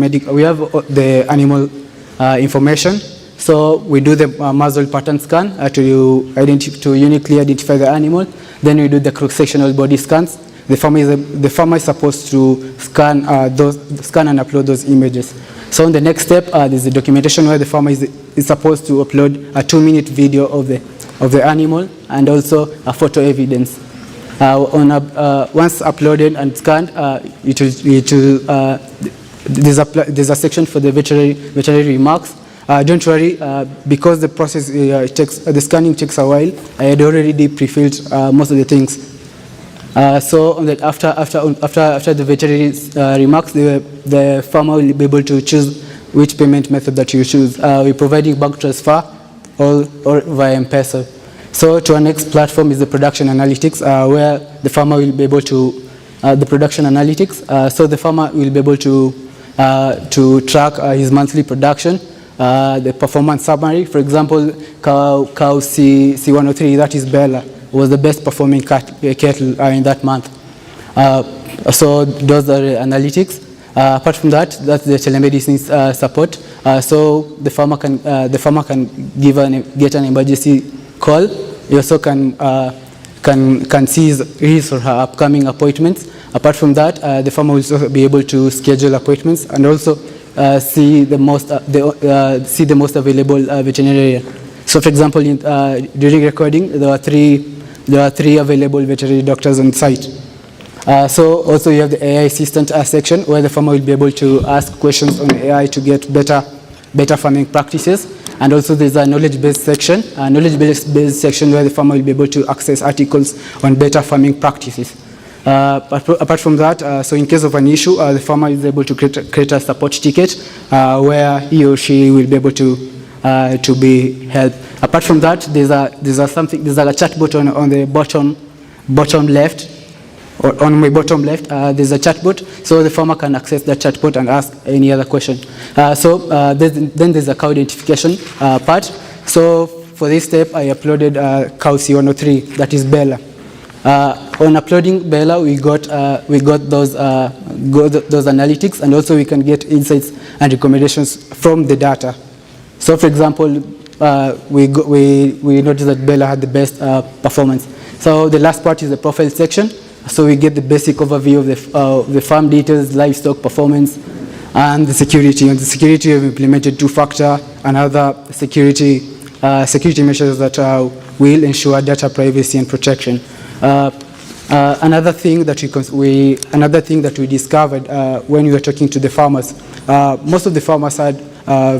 animal information. So we do the muzzle pattern scan to uniquely identify the animal. Then we do the cross-sectional body scans. The farmer is supposed to scan and upload those images. So on the next step, there's the documentation where the farmer is supposed to upload a 2-minute video of the animal and also a photo evidence. Once uploaded and scanned, there's a section for the veterinary remarks. Don't worry, because the process the scanning takes a while. I had already pre-filled most of the things. So after the veterinary remarks, the farmer will be able to choose which payment method that you choose. We're providing bank transfer or via M-Pesa. So to our next platform is the production analytics, where the farmer will be able to the production analytics. So the farmer will be able to track his monthly production, the performance summary. For example, cow C103, that is Bella, was the best performing cattle in that month. So those are the analytics. Apart from that, that's the telemedicine support. So the farmer can get an emergency call. He also can see his or her upcoming appointments. Apart from that, the farmer will also be able to schedule appointments and also see the most available veterinarian. So, for example, during recording, there are three available veterinary doctors on site. So also you have the AI assistant section where the farmer will be able to ask questions on AI to get better farming practices. And also there's a knowledge-based section, where the farmer will be able to access articles on better farming practices. Apart from that, so in case of an issue, the farmer is able to create a support ticket where he or she will be able to to be helped. Apart from that, there's a chatbot on the bottom left. Or on my bottom left, there's a chatbot, so the farmer can access that chatbot and ask any other question. Then there's a cow identification part. So for this step, I uploaded cow C103, that is Bella. On uploading Bella, we got those analytics, and also we can get insights and recommendations from the data. So, for example, we noticed that Bella had the best performance. So the last part is the profile section. So we get the basic overview of the farm details, livestock performance, and the security. And the security, we've implemented two-factor and other security measures that will ensure data privacy and protection. Another thing that we discovered when we were talking to the farmers, most of the farmers had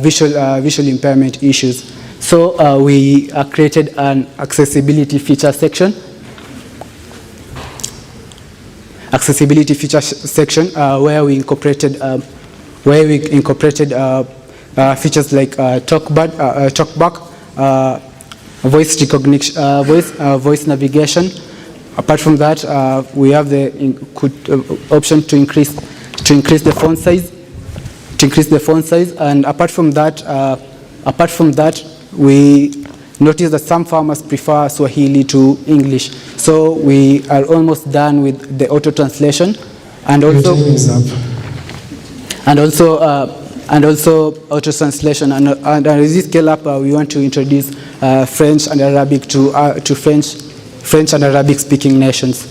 visual impairment issues. So we created an accessibility feature section. Where we incorporated features like talkback, voice recognition, voice navigation. Apart from that, we have the option to increase the font size. And apart from that, we notice that some farmers prefer Swahili to English. So we are almost done with the auto translation, and also auto translation. And as we scale up, we want to introduce French and Arabic to French and Arabic speaking nations.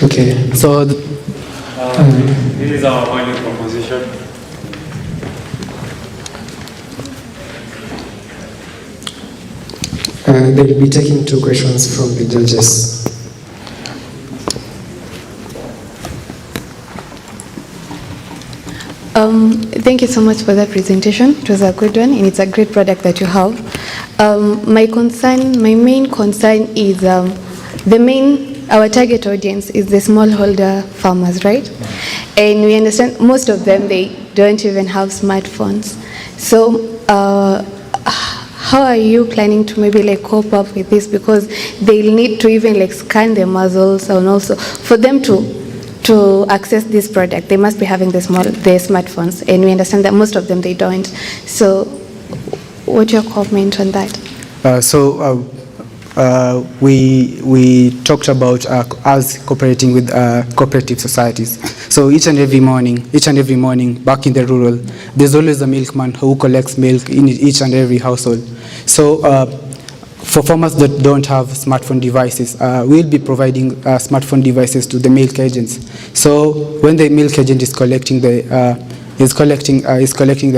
Okay. So this is our value proposition. They will be taking 2 questions from the judges. Thank you so much for that presentation. It was a good one, and it's a great product that you have. My main concern is our target audience is the smallholder farmers, right? And we understand most of them, they don't even have smartphones. So how are you planning to maybe cope up with this? Because they'll need to even scan their muzzles, and also for them to access this product, they must be having their smartphones, and we understand that most of them, they don't. So what's your comment on that? We talked about us cooperating with cooperative societies. So each and every morning, back in the rural, there's always a milkman who collects milk in each and every household. So for farmers that don't have smartphone devices, we'll be providing smartphone devices to the milk agents. So when the milk agent is collecting the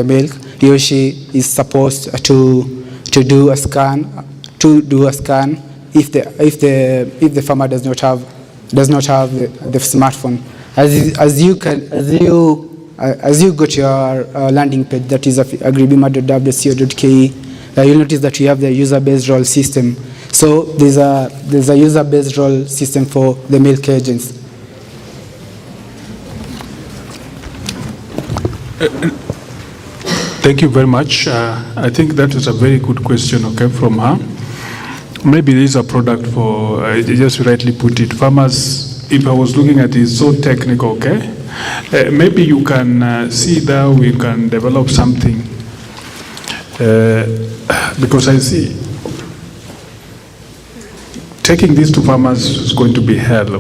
milk, he or she is supposed to do a scan. If the farmer does not have the smartphone. As you go to your landing page, that is agribima.wco.ke, you'll notice that we have the user-based role system. So there's a user-based role system for the milk agents. Thank you very much. I think that was a very good question, from her. Maybe this is a product for, just rightly put it, farmers. If I was looking at it, it's so technical, maybe you can see that we can develop something, because I see taking this to farmers is going to be hell,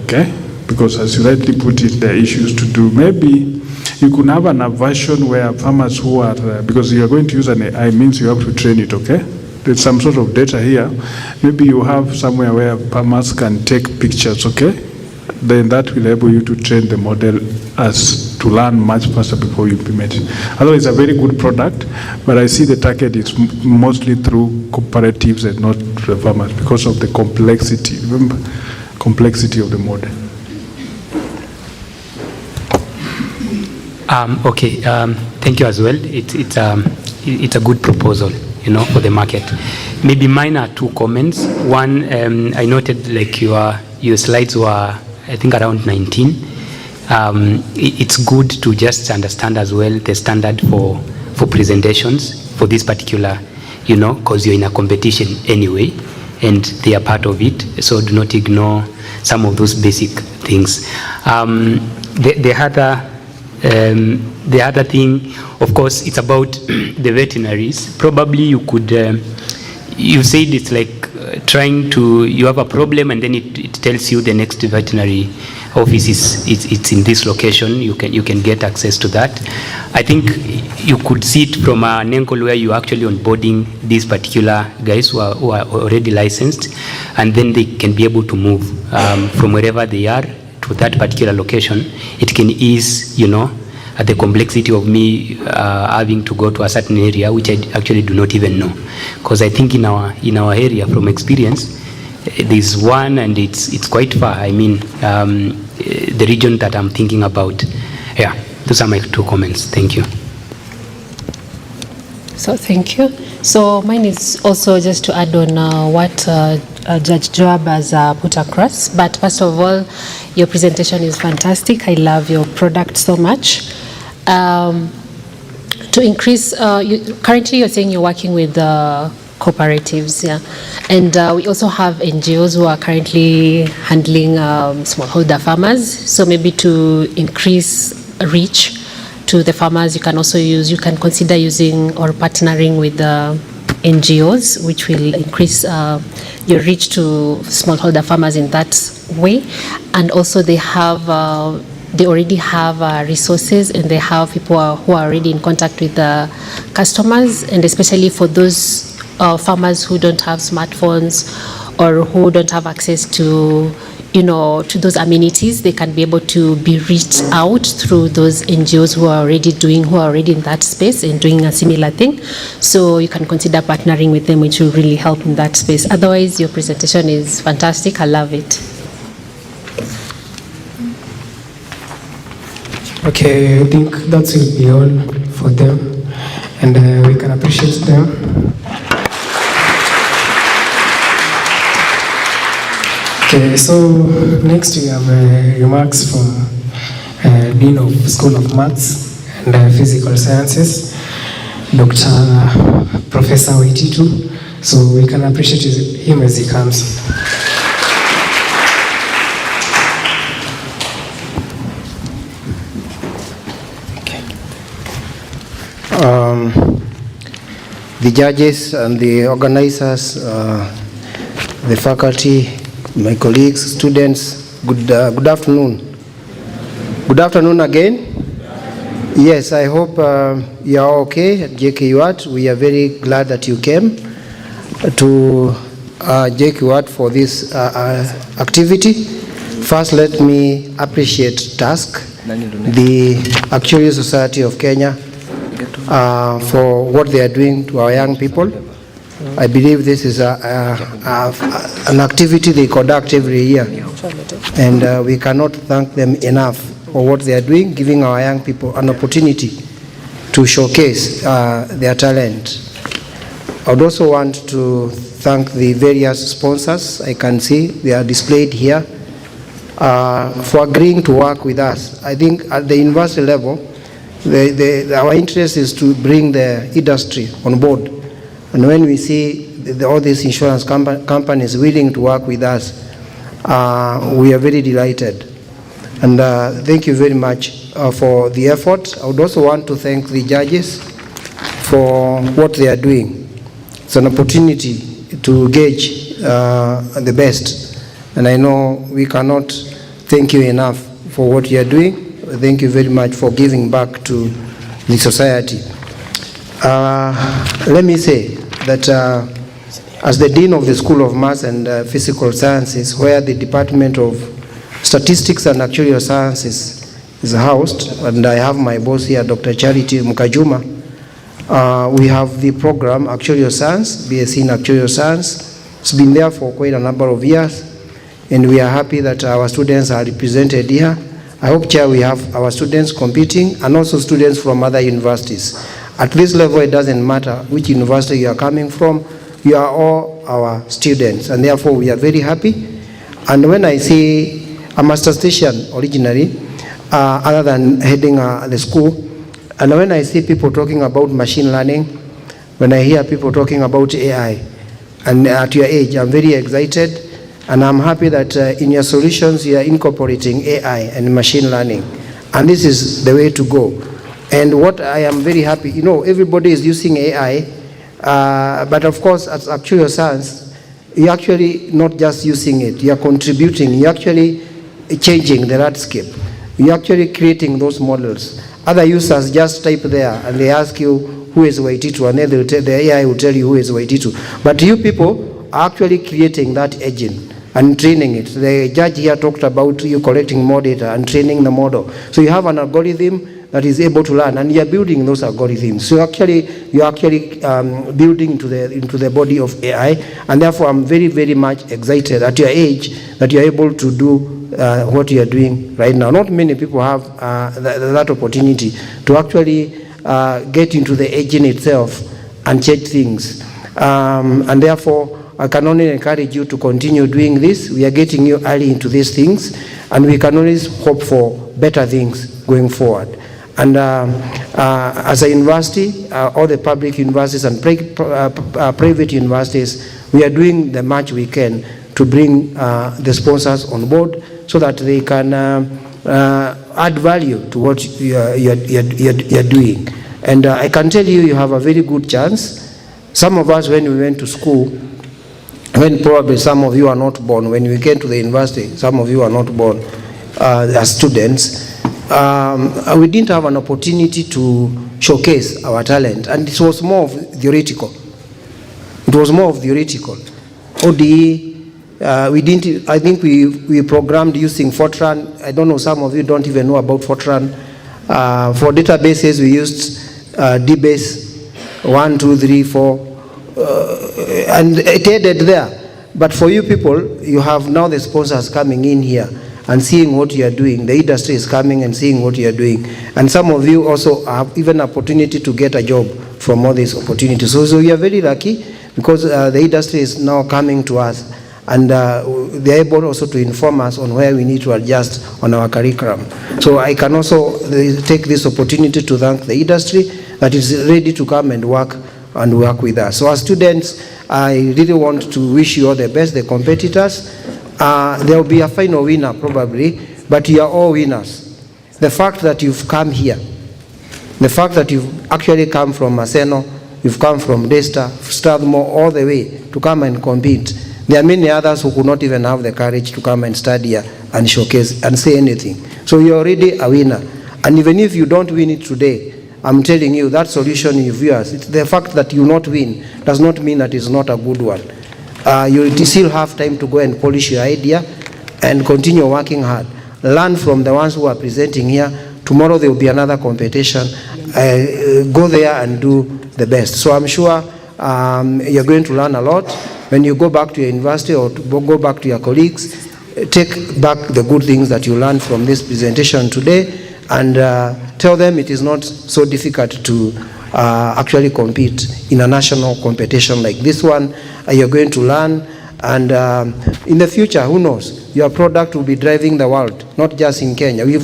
because as you rightly put it, there are issues to do. Maybe you could have an version where farmers who are, because you are going to use an AI, means you have to train it, There's some sort of data here. Maybe you have somewhere where farmers can take pictures, Then that will enable you to train the model as to learn much faster before you implement it. Otherwise, it's a very good product, but I see the target is mostly through cooperatives and not the farmers because of the complexity. Remember, complexity of the model. Thank you as well. It's a good proposal, for the market. Maybe mine are 2 comments. One, I noted your slides were, I think, around 19. It's good to just understand as well the standard for presentations for this particular, because you're in a competition anyway, and they are part of it. So do not ignore some of those basic things. The other thing, of course, it's about the veterinaries. Probably you could, you said it's like you have a problem and then it tells you the next veterinary office it's in this location. You can get access to that. I think you could see it from an angle where you're actually onboarding these particular guys who are already licensed, and then they can be able to move from wherever they are to that particular location. It can ease, the complexity of me having to go to a certain area, which I actually do not even know. Because I think in our area, from experience, there's one and it's quite far. I mean, the region that I'm thinking about. Yeah, those are my 2 comments. Thank you. So thank you. So mine is also just to add on what Judge Joab has put across. But first of all, your presentation is fantastic. I love your product so much. To increase, currently you're saying you're working with cooperatives, yeah, and we also have NGOs who are currently handling smallholder farmers. So maybe to increase reach to the farmers, you can consider using or partnering with NGOs, which will increase your reach to smallholder farmers in that way. And also they already have resources, and they have people who are already in contact with the customers, and especially for those farmers who don't have smartphones or who don't have access to those amenities, they can be able to be reached out through those NGOs who are already in that space and doing a similar thing. So you can consider partnering with them, which will really help in that space. Otherwise, your presentation is fantastic. I love it. Okay, I think that will be all for them, and we can appreciate them. Okay, so next we have remarks from Dean of School of Maths and Physical Sciences, Dr. Professor Waititu. So we can appreciate him as he comes. The judges and the organizers, the faculty, my colleagues, students, good afternoon. Good afternoon again. Yes, I hope you are okay at JKUAT. We are very glad that you came to JKUAT for this activity. First, let me appreciate TASC, the Actuarial Society of Kenya, for what they are doing to our young people. I believe this is an activity they conduct every year, and we cannot thank them enough for what they are doing, giving our young people an opportunity to showcase their talent. I would also want to thank the various sponsors. I can see they are displayed here for agreeing to work with us. I think at the university level, our interest is to bring the industry on board. And when we see all these insurance companies willing to work with us, we are very delighted. And thank you very much for the effort. I would also want to thank the judges for what they are doing. It's an opportunity to gauge the best. And I know we cannot thank you enough for what you are doing. Thank you very much for giving back to the society. Let me say that as the Dean of the School of Maths and Physical Sciences, where the Department of Statistics and Actuarial Sciences is housed, and I have my boss here, Dr. Charity Mukajuma, we have the program Actuarial Science, BSc in Actuarial Science. It's been there for quite a number of years, and we are happy that our students are represented here. I hope, Chair, we have our students competing and also students from other universities. At this level, it doesn't matter which university you are coming from, you are all our students, and therefore we are very happy. And when I see a master station originally, other than heading the school, and when I see people talking about machine learning, when I hear people talking about AI. And at your age, I'm very excited, and I'm happy that in your solutions you are incorporating AI and machine learning. And this is the way to go. And what I am very happy, you know, everybody is using AI, but of course, as actuarial science, you're actually not just using it, you're contributing, you're actually changing the landscape. You're actually creating those models. Other users just type there and they ask you who is Waititu, and then the AI will tell you who is Waititu. But you people are actually creating that engine and training it. The judge here talked about you collecting more data and training the model. So you have an algorithm that is able to learn, and you are building those algorithms. So you're actually building into the body of AI, and therefore I'm very, very much excited at your age that you're able to do what you are doing right now. Not many people have that opportunity to actually get into the engine itself and change things. And therefore, I can only encourage you to continue doing this. We are getting you early into these things, and we can always hope for better things going forward. And as a university, all the public universities and private universities, we are doing the much we can to bring the sponsors on board so that they can add value to what you're doing. And I can tell you, you have a very good chance. Some of us, when we went to school, when probably some of you are not born, when we came to the university, some of you are not born as students, we didn't have an opportunity to showcase our talent, and it was more of theoretical. It was more of theoretical. ODE, we didn't. I think we programmed using Fortran. I don't know. Some of you don't even know about Fortran. For databases, we used DBase 1, 2, 3, 4, and it ended there. But for you people, you have now the sponsors coming in here and seeing what you are doing. The industry is coming and seeing what you are doing. And some of you also have even opportunity to get a job from all these opportunities. So we are very lucky because the industry is now coming to us, and they are able also to inform us on where we need to adjust on our curriculum. So I can also take this opportunity to thank the industry that is ready to come and work with us. So as students, I really want to wish you all the best, the competitors. There will be a final winner probably, but you are all winners. The fact that you've come here, the fact that you've actually come from Maseno, you've come from Desta, Strathmore, all the way to come and compete. There are many others who could not even have the courage to come and study here and showcase and say anything. So you're already a winner. And even if you don't win it today, I'm telling you that solution you viewers, it's the fact that you not win does not mean that it's not a good one. You still have time to go and polish your idea and continue working hard. Learn from the ones who are presenting here. Tomorrow there will be another competition. Go there and do the best. So I'm sure you're going to learn a lot. When you go back to your university or to go back to your colleagues, take back the good things that you learned from this presentation today, and tell them it is not so difficult to actually compete in a national competition like this one. You're going to learn, and in the future, who knows, your product will be driving the world, not just in Kenya. We've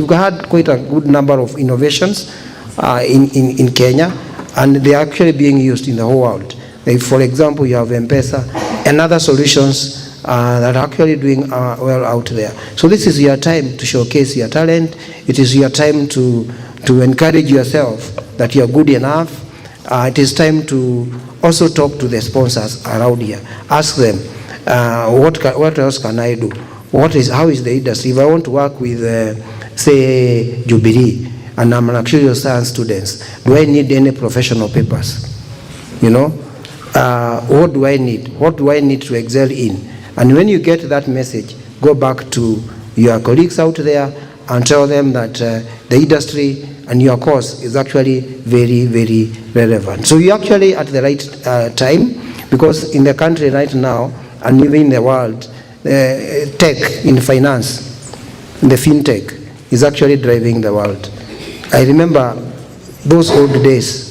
had quite a good number of innovations in Kenya, and they're actually being used in the whole world. Like for example, you have M-Pesa and other solutions that are actually doing well out there. So this is your time to showcase your talent. It is your time to encourage yourself that you are good enough. It is time to also talk to the sponsors around here. Ask them, what else can I do? How is the industry? If I want to work with, say, Jubilee, and I'm an actuarial science student, do I need any professional papers? You know, what do I need? What do I need to excel in? And when you get that message, go back to your colleagues out there and tell them that the industry and your course is actually very, very relevant. So you're actually at the right time, because in the country right now, and even in the world, tech in finance, the fintech is actually driving the world. I remember those old days,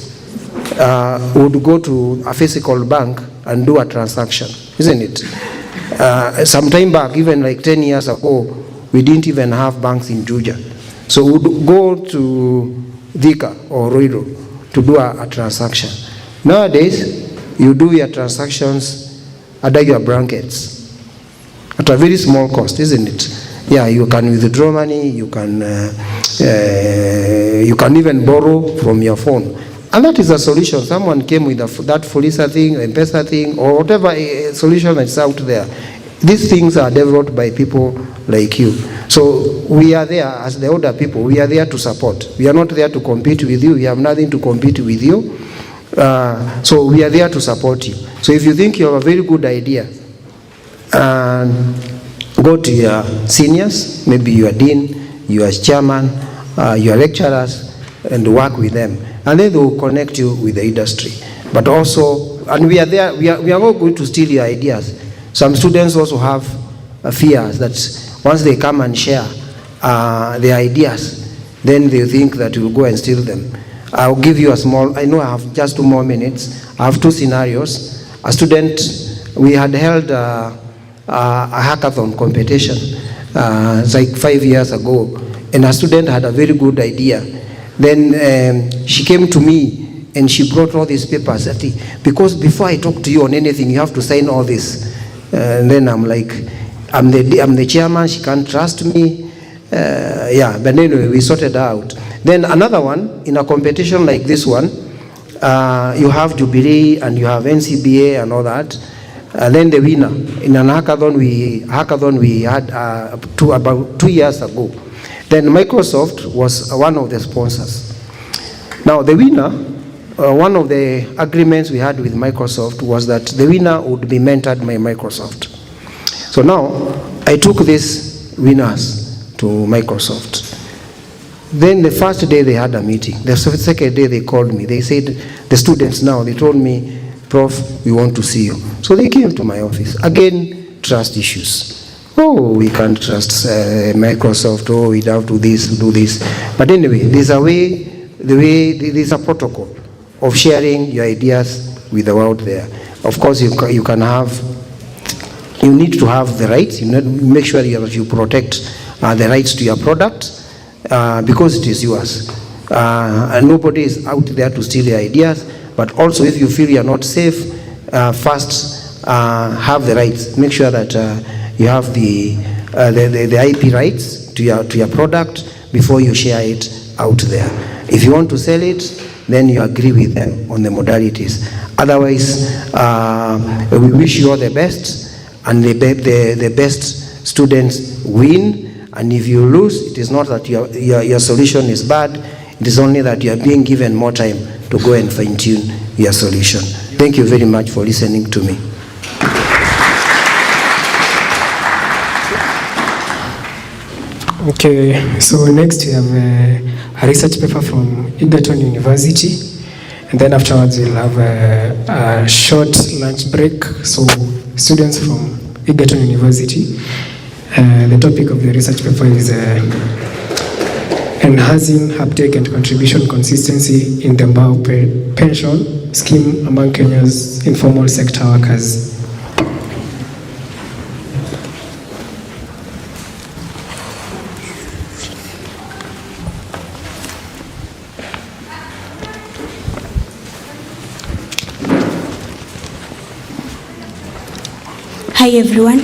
would go to a physical bank and do a transaction, isn't it? Some time back, even like 10 years ago, we didn't even have banks in Juja. So we would go to Thika or Ruiru to do a transaction. Nowadays, you do your transactions under your blankets at a very small cost, isn't it? Yeah, you can withdraw money, you can even borrow from your phone. And that is a solution. Someone came with that Fulisa thing, M-Pesa thing, or whatever solution that's out there. These things are developed by people like you. So we are there as the older people. We are there to support. We are not there to compete with you. We have nothing to compete with you. So we are there to support you. So if you think you have a very good idea, go to your seniors, maybe your dean, your chairman, your lecturers, and work with them. And then they will connect you with the industry. But also, and we are there, we are not going to steal your ideas. Some students also have fears that once they come and share their ideas, then they think that you'll go and steal them. I'll give you a small, I know I have just 2 more minutes. I have 2 scenarios. A student, we had held a hackathon competition, it's like 5 years ago, and a student had a very good idea. Then she came to me and she brought all these papers. Because before I talk to you on anything, you have to sign all this. And then I'm like, I'm the chairman, she can't trust me. Yeah, but anyway, we sorted out. Then another one, in a competition like this one, you have Jubilee and you have NCBA and all that. Then the winner, in an hackathon we had about 2 years ago. Then Microsoft was one of the sponsors. Now the winner, one of the agreements we had with Microsoft was that the winner would be mentored by Microsoft. So now I took these winners to Microsoft. Then the first day they had a meeting. The second day they called me. They said, the students now, they told me, Prof, we want to see you. So they came to my office. Again, trust issues. Oh, we can't trust Microsoft. Oh, we have to do this. But anyway, there's a protocol of sharing your ideas with the world there. Of course, you need to have the rights. You need to make sure you protect the rights to your product because it is yours. And nobody is out there to steal your ideas. But also, if you feel you are not safe, first have the rights. Make sure that you have the IP rights to your product before you share it out there. If you want to sell it, then you agree with them on the modalities. Otherwise, we wish you all the best, and the best students win. And if you lose, it is not that your solution is bad, it is only that you are being given more time to go and fine-tune your solution. Thank you very much for listening to me. Okay, so next we have a research paper from Egerton University, and then afterwards we'll have a short lunch break. So students from Egerton University, the topic of the research paper is enhancing uptake and contribution consistency in the Mbao pension scheme among Kenya's informal sector workers. Hi everyone,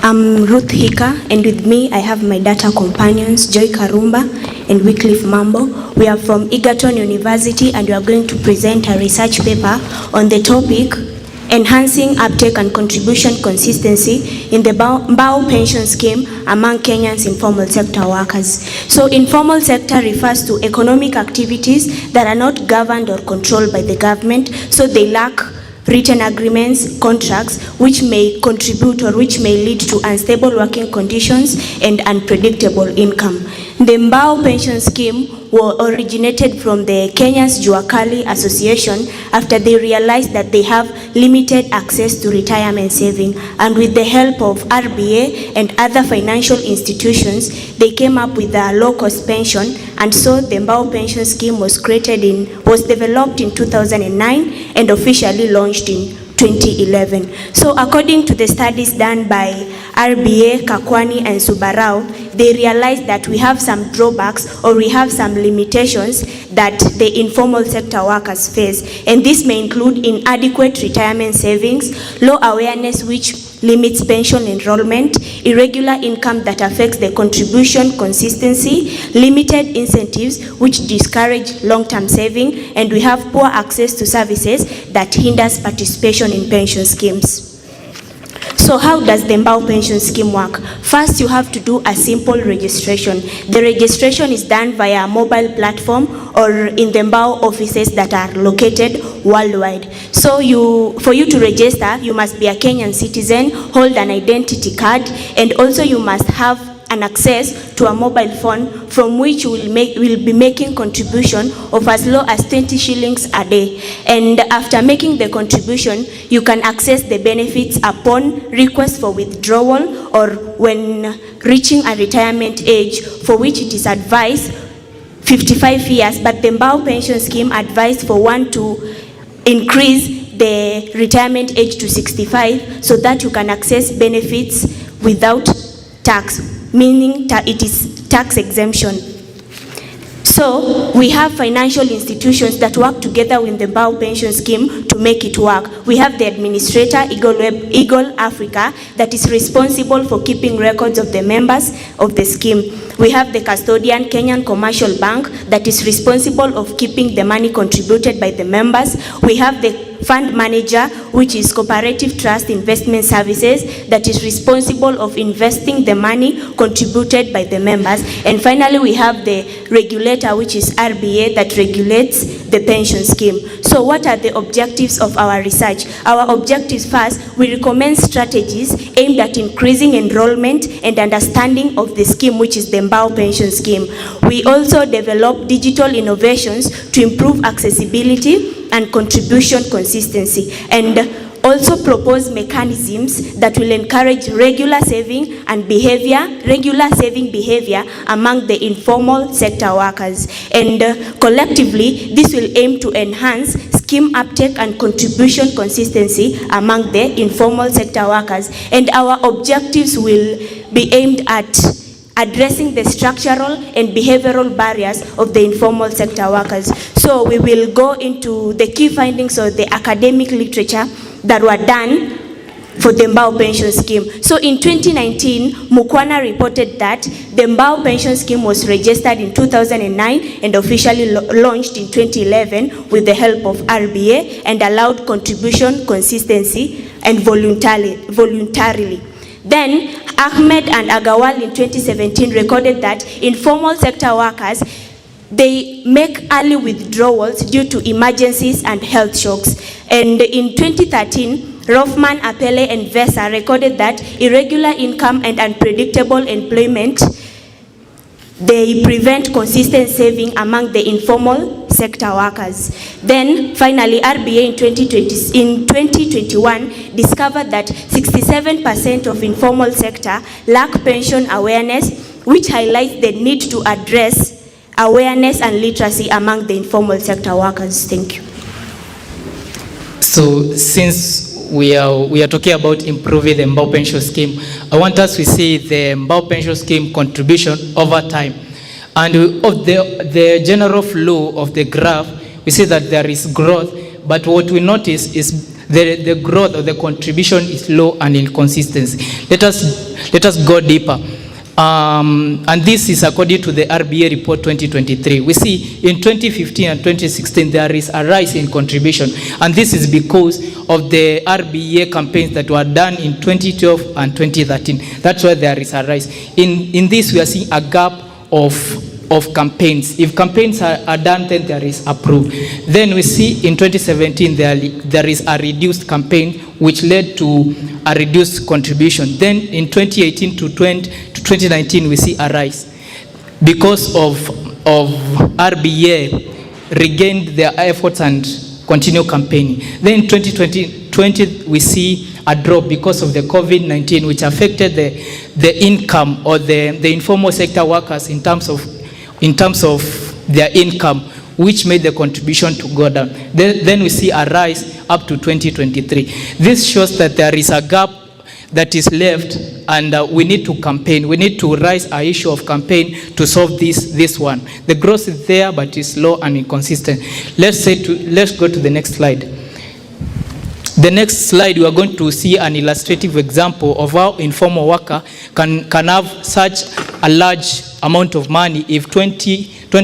I'm Ruth Hika, and with me I have my data companions Joy Karumba and Wycliffe Mambo. We are from Egerton University and we are going to present a research paper on the topic enhancing uptake and contribution consistency in the Mbao pension scheme among Kenyans informal sector workers. So informal sector refers to economic activities that are not governed or controlled by the government, so they lack written agreements, contracts, which may contribute or which may lead to unstable working conditions and unpredictable income. The Mbao pension scheme originated from the Kenya's Jua Kali Association after they realized that they have limited access to retirement saving, and with the help of RBA and other financial institutions, they came up with a low-cost pension, and so the Mbao pension scheme was developed in 2009 and officially launched in 2011. So according to the studies done by RBA, Kakwani and Subarao, they realized that we have some drawbacks or we have some limitations that the informal sector workers face. And this may include inadequate retirement savings, low awareness which limits pension enrollment, irregular income that affects the contribution consistency, limited incentives which discourage long-term saving, and we have poor access to services that hinders participation in pension schemes. So how does the Mbao pension scheme work? First, you have to do a simple registration. The registration is done via a mobile platform or in the Mbao offices that are located worldwide. So for you to register, you must be a Kenyan citizen, hold an identity card, and also you must have an access to a mobile phone from which you will be making contribution of as low as 20 shillings a day. And after making the contribution, you can access the benefits upon request for withdrawal or when reaching a retirement age, for which it is advised 55 years, but the Mbao pension scheme advised for one to increase the retirement age to 65 so that you can access benefits without tax, meaning it is tax exemption. So we have financial institutions that work together with the Mbao pension scheme to make it work. We have the administrator, Eagle Africa, that is responsible for keeping records of the members of the scheme. We have the custodian, Kenyan Commercial Bank, that is responsible of keeping the money contributed by the members. We have the fund manager, which is Cooperative Trust Investment Services, that is responsible of investing the money contributed by the members. And finally, we have the regulator, which is RBA, that regulates the pension scheme. So what are the objectives of our research? Our objectives: first, we recommend strategies aimed at increasing enrollment and understanding of the scheme, which is the Mbao pension scheme. We also develop digital innovations to improve accessibility and contribution consistency, and also propose mechanisms that will encourage regular saving behavior among the informal sector workers. And collectively, this will aim to enhance scheme uptake and contribution consistency among the informal sector workers. And our objectives will be aimed at addressing the structural and behavioral barriers of the informal sector workers. So we will go into the key findings of the academic literature that were done for the Mbao pension scheme. So in 2019, Mukwana reported that the Mbao pension scheme was registered in 2009 and officially launched in 2011 with the help of RBA and allowed contribution consistency and voluntarily. Then Ahmed and Agawal in 2017 recorded that informal sector workers, they make early withdrawals due to emergencies and health shocks. And in 2013, Rothman, Apele, and Vesa recorded that irregular income and unpredictable employment, they prevent consistent saving among the informal sector workers. Then finally, RBA in 2021 discovered that 67% of informal sector lack pension awareness, which highlights the need to address awareness and literacy among the informal sector workers. Thank you. So since we are talking about improving the Mbao pension scheme, I want us to see the Mbao pension scheme contribution over time. And of the general flow of the graph, we see that there is growth, but what we notice is the growth of the contribution is low and inconsistent. Let us go deeper. And this is according to the RBA report 2023. We see in 2015 and 2016 there is a rise in contribution, and this is because of the RBA campaigns that were done in 2012 and 2013. That's why there is a rise. In this we are seeing a gap of campaigns. If campaigns are done, then there is approved. Then we see in 2017 there is a reduced campaign which led to a reduced contribution. Then in 2018 to 2019 we see a rise because of RBA regained their efforts and continue campaigning. Then in 2020 we see a drop because of the COVID-19, which affected the income or the informal sector workers in terms of their income, which made the contribution to go down. Then we see a rise up to 2023. This shows that there is a gap that is left, and we need to campaign. We need to raise our issue of campaign to solve this one. The growth is there, but it's low and inconsistent. Let's go to the next slide. The next slide, we are going to see an illustrative example of how informal worker can have such a large amount of money if 20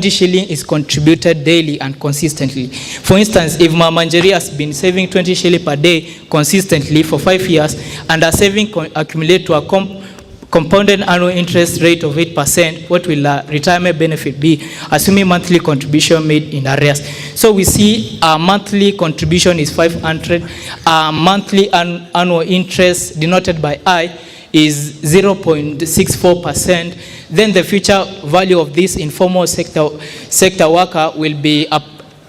shilling is contributed daily and consistently. For instance, if Mamanjeri has been saving 20 shilling per day consistently for 5 years, and a saving accumulate to a compounded annual interest rate of 8%, what will a retirement benefit be, assuming monthly contribution made in arrears? So we see a monthly contribution is 500, monthly annual interest denoted by I is 0.64%. Then the future value of this informal sector worker will be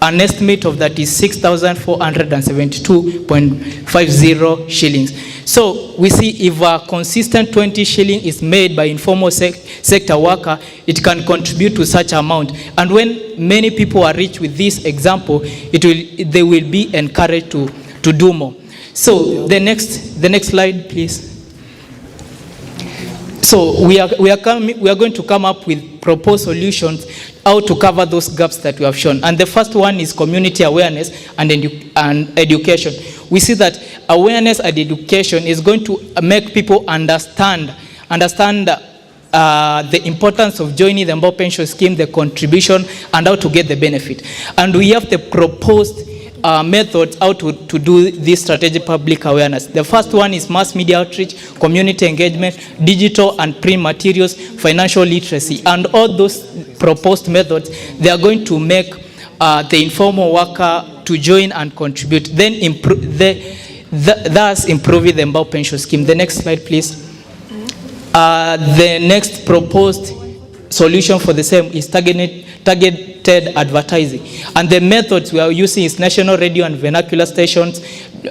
an estimate of that is 6,472.50 shillings. So we see if a consistent 20 shilling is made by informal sector worker, it can contribute to such amount. And when many people are reached with this example, they will be encouraged to do more. So the next slide, please. So we are going to come up with proposed solutions how to cover those gaps that we have shown. And the first one is community awareness and education. We see that awareness and education is going to make people understand the importance of joining the Mbo pension scheme, the contribution, and how to get the benefit. And we have the proposed methods how to do this strategic public awareness. The first one is mass media outreach, community engagement, digital and print materials, financial literacy. And all those proposed methods, they are going to make the informal worker to join and contribute, then thus improving the Mbo pension scheme. The next slide, please. The next proposed solution for the same is targeted advertising. And the methods we are using is national radio and vernacular stations,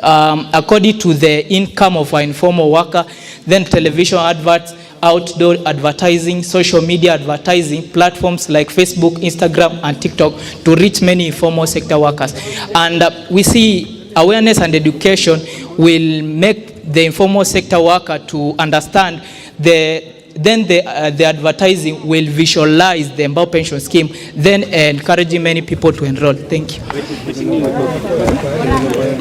according to the income of our informal worker, then television adverts, outdoor advertising, social media advertising, platforms like Facebook, Instagram, and TikTok to reach many informal sector workers. And we see awareness and education will make the informal sector worker to understand the advertising will visualize the Mbo pension scheme, then encouraging many people to enroll. Thank you.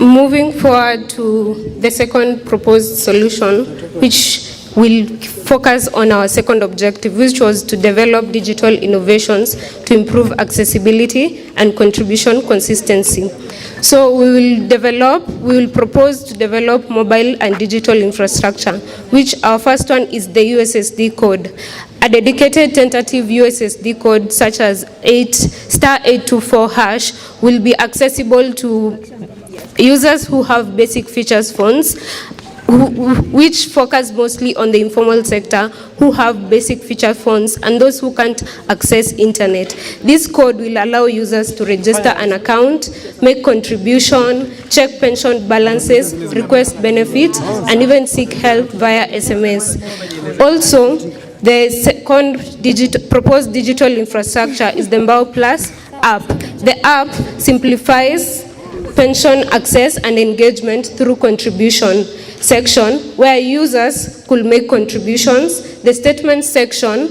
Moving forward to the second proposed solution, which will focus on our second objective, which was to develop digital innovations to improve accessibility and contribution consistency. So we will propose to develop mobile and digital infrastructure, which our first one is the USSD code. A dedicated tentative USSD code such as *824# will be accessible to users who have basic features phones, which focus mostly on the informal sector, who have basic feature phones, and those who can't access internet. This code will allow users to register an account, make contribution, check pension balances, request benefits, and even seek help via SMS. Also, the second proposed digital infrastructure is the Mbo Plus app. The app simplifies pension access and engagement through contribution section, where users could make contributions, the statement section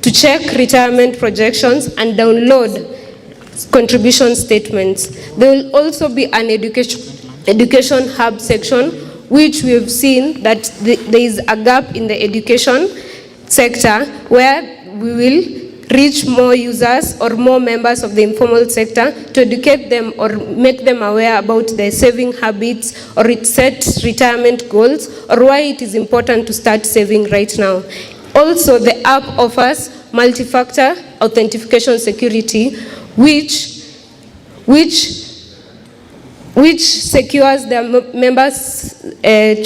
to check retirement projections and download contribution statements. There will also be an education hub section, which we have seen that there is a gap in the education sector, where we will reach more users or more members of the informal sector to educate them or make them aware about their saving habits or set retirement goals, or why it is important to start saving right now. Also, the app offers multi-factor authentication security, which secures the members'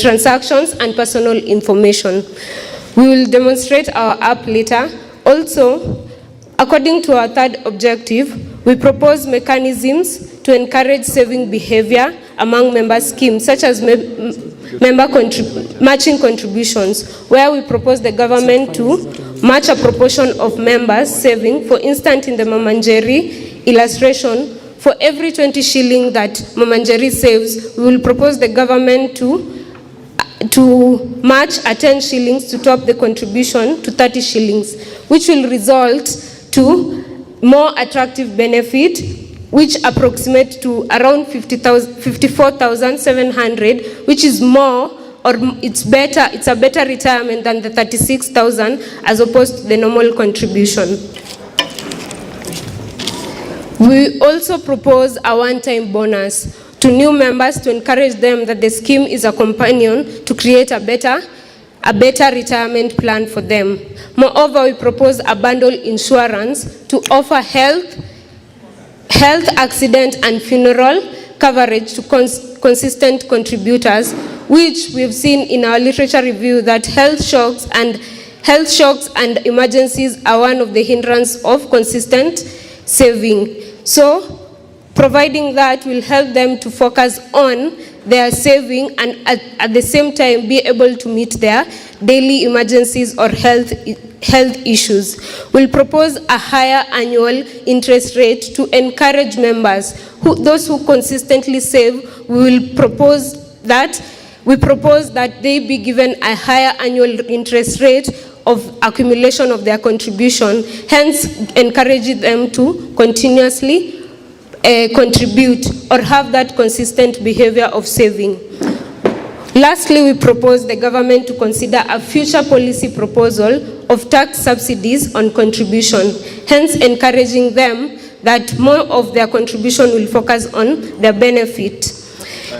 transactions and personal information. We will demonstrate our app later. Also, according to our third objective, we propose mechanisms to encourage saving behavior among member schemes, such as matching contributions, where we propose the government to match a proportion of members saving. For instance, in the Mamanjeri, Illustration, for every 20 shilling that Mama Njeri saves, we will propose the government to match at 10 shillings to top the contribution to 30 shillings, which will result to more attractive benefit, which approximate to around 54,700, which is more, or it's a better retirement than the 36,000 as opposed to the normal contribution. We also propose a one-time bonus to new members to encourage them that the scheme is a companion to create a better retirement plan for them. Moreover, we propose a bundle insurance to offer health, accident, and funeral coverage to consistent contributors, which we've seen in our literature review that health shocks and emergencies are one of the hindrances of consistent saving. So, providing that will help them to focus on their saving and at the same time be able to meet their daily emergencies or health issues. We'll propose a higher annual interest rate to encourage members, those who consistently save. We propose that they be given a higher annual interest rate of accumulation of their contribution, hence encouraging them to continuously contribute or have that consistent behavior of saving. Lastly, we propose the government to consider a future policy proposal of tax subsidies on contribution, hence encouraging them that more of their contribution will focus on their benefit.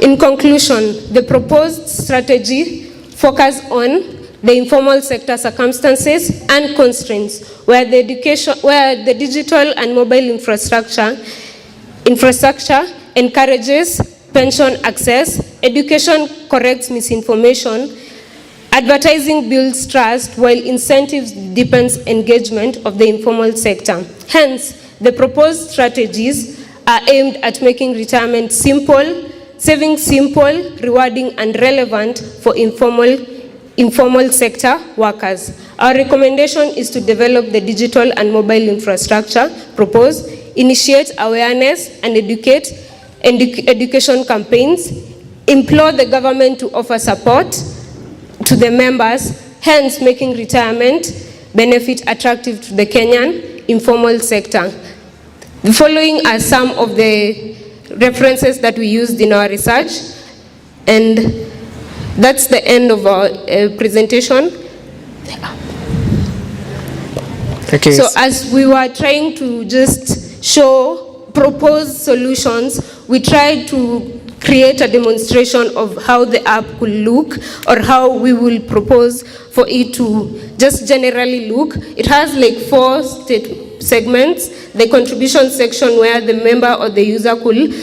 In conclusion, the proposed strategy focuses on the informal sector circumstances and constraints where the digital and mobile infrastructure encourages pension access, education corrects misinformation, advertising builds trust, while incentives deepens engagement of the informal sector. Hence, the proposed strategies are aimed at making retirement simple, saving simple, rewarding, and relevant for informal sector workers. Our recommendation is to develop the digital and mobile infrastructure proposed, initiate awareness and education campaigns, implore the government to offer support to the members, hence making retirement benefit attractive to the Kenyan informal sector. The following are some of the references that we used in our research, and that's the end of our presentation. Okay. So as we were trying to just propose solutions, we tried to create a demonstration of how the app could look or how we will propose for it to just generally look. It has like 4 segments. The contribution section where the member or the user could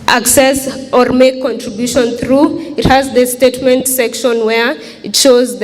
access or make contribution through. It has the statement section where it shows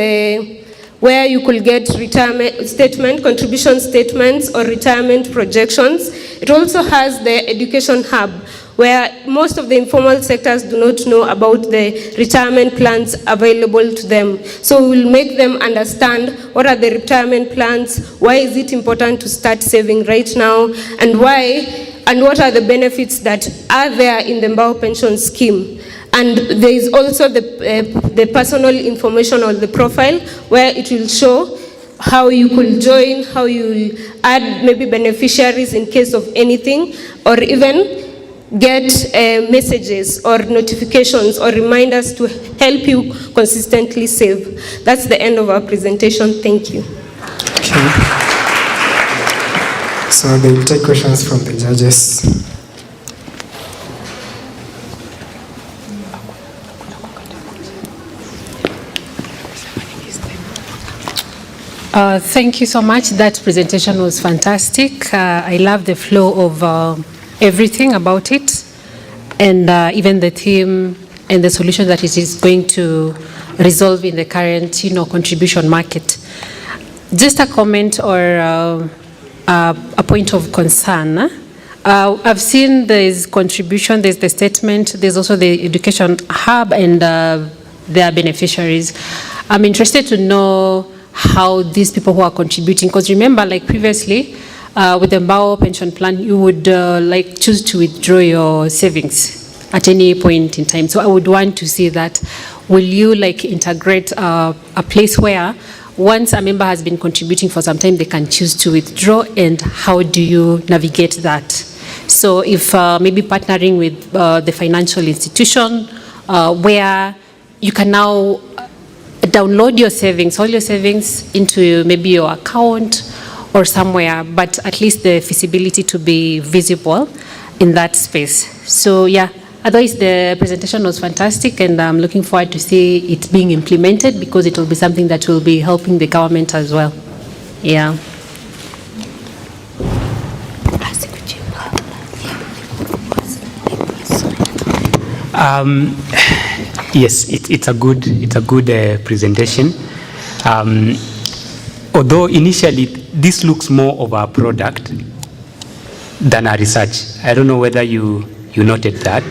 where you could get retirement statement, contribution statements or retirement projections. It also has the education hub where most of the informal sectors do not know about the retirement plans available to them. So we will make them understand what are the retirement plans, why is it important to start saving right now, and why, and what are the benefits that are there in the Mbao pension scheme. And there is also the personal information on the profile where it will show how you could join, how you will add maybe beneficiaries in case of anything, or even get messages or notifications or reminders to help you consistently save. That's the end of our presentation. Thank you. Okay. So they will take questions from the judges. Thank you so much. That presentation was fantastic. I love the flow of everything about it, and even the theme and the solution that it is going to resolve in the current, contribution market. Just a comment or a point of concern. I've seen there's contribution, there's the statement, there's also the education hub and their beneficiaries. I'm interested to know how these people who are contributing, because remember, like previously, with the Mbao pension plan, you would like choose to withdraw your savings at any point in time. So I would want to see that. Will you like integrate a place where once a member has been contributing for some time, they can choose to withdraw, and how do you navigate that? So if maybe partnering with the financial institution where you can now download your savings, all your savings into maybe your account or somewhere, but at least the feasibility to be visible in that space. So yeah, otherwise the presentation was fantastic, and I'm looking forward to see it being implemented, because it will be something that will be helping the government as well. Yeah. Yes, it's a good presentation. Although initially this looks more of a product than a research. I don't know whether you noted that,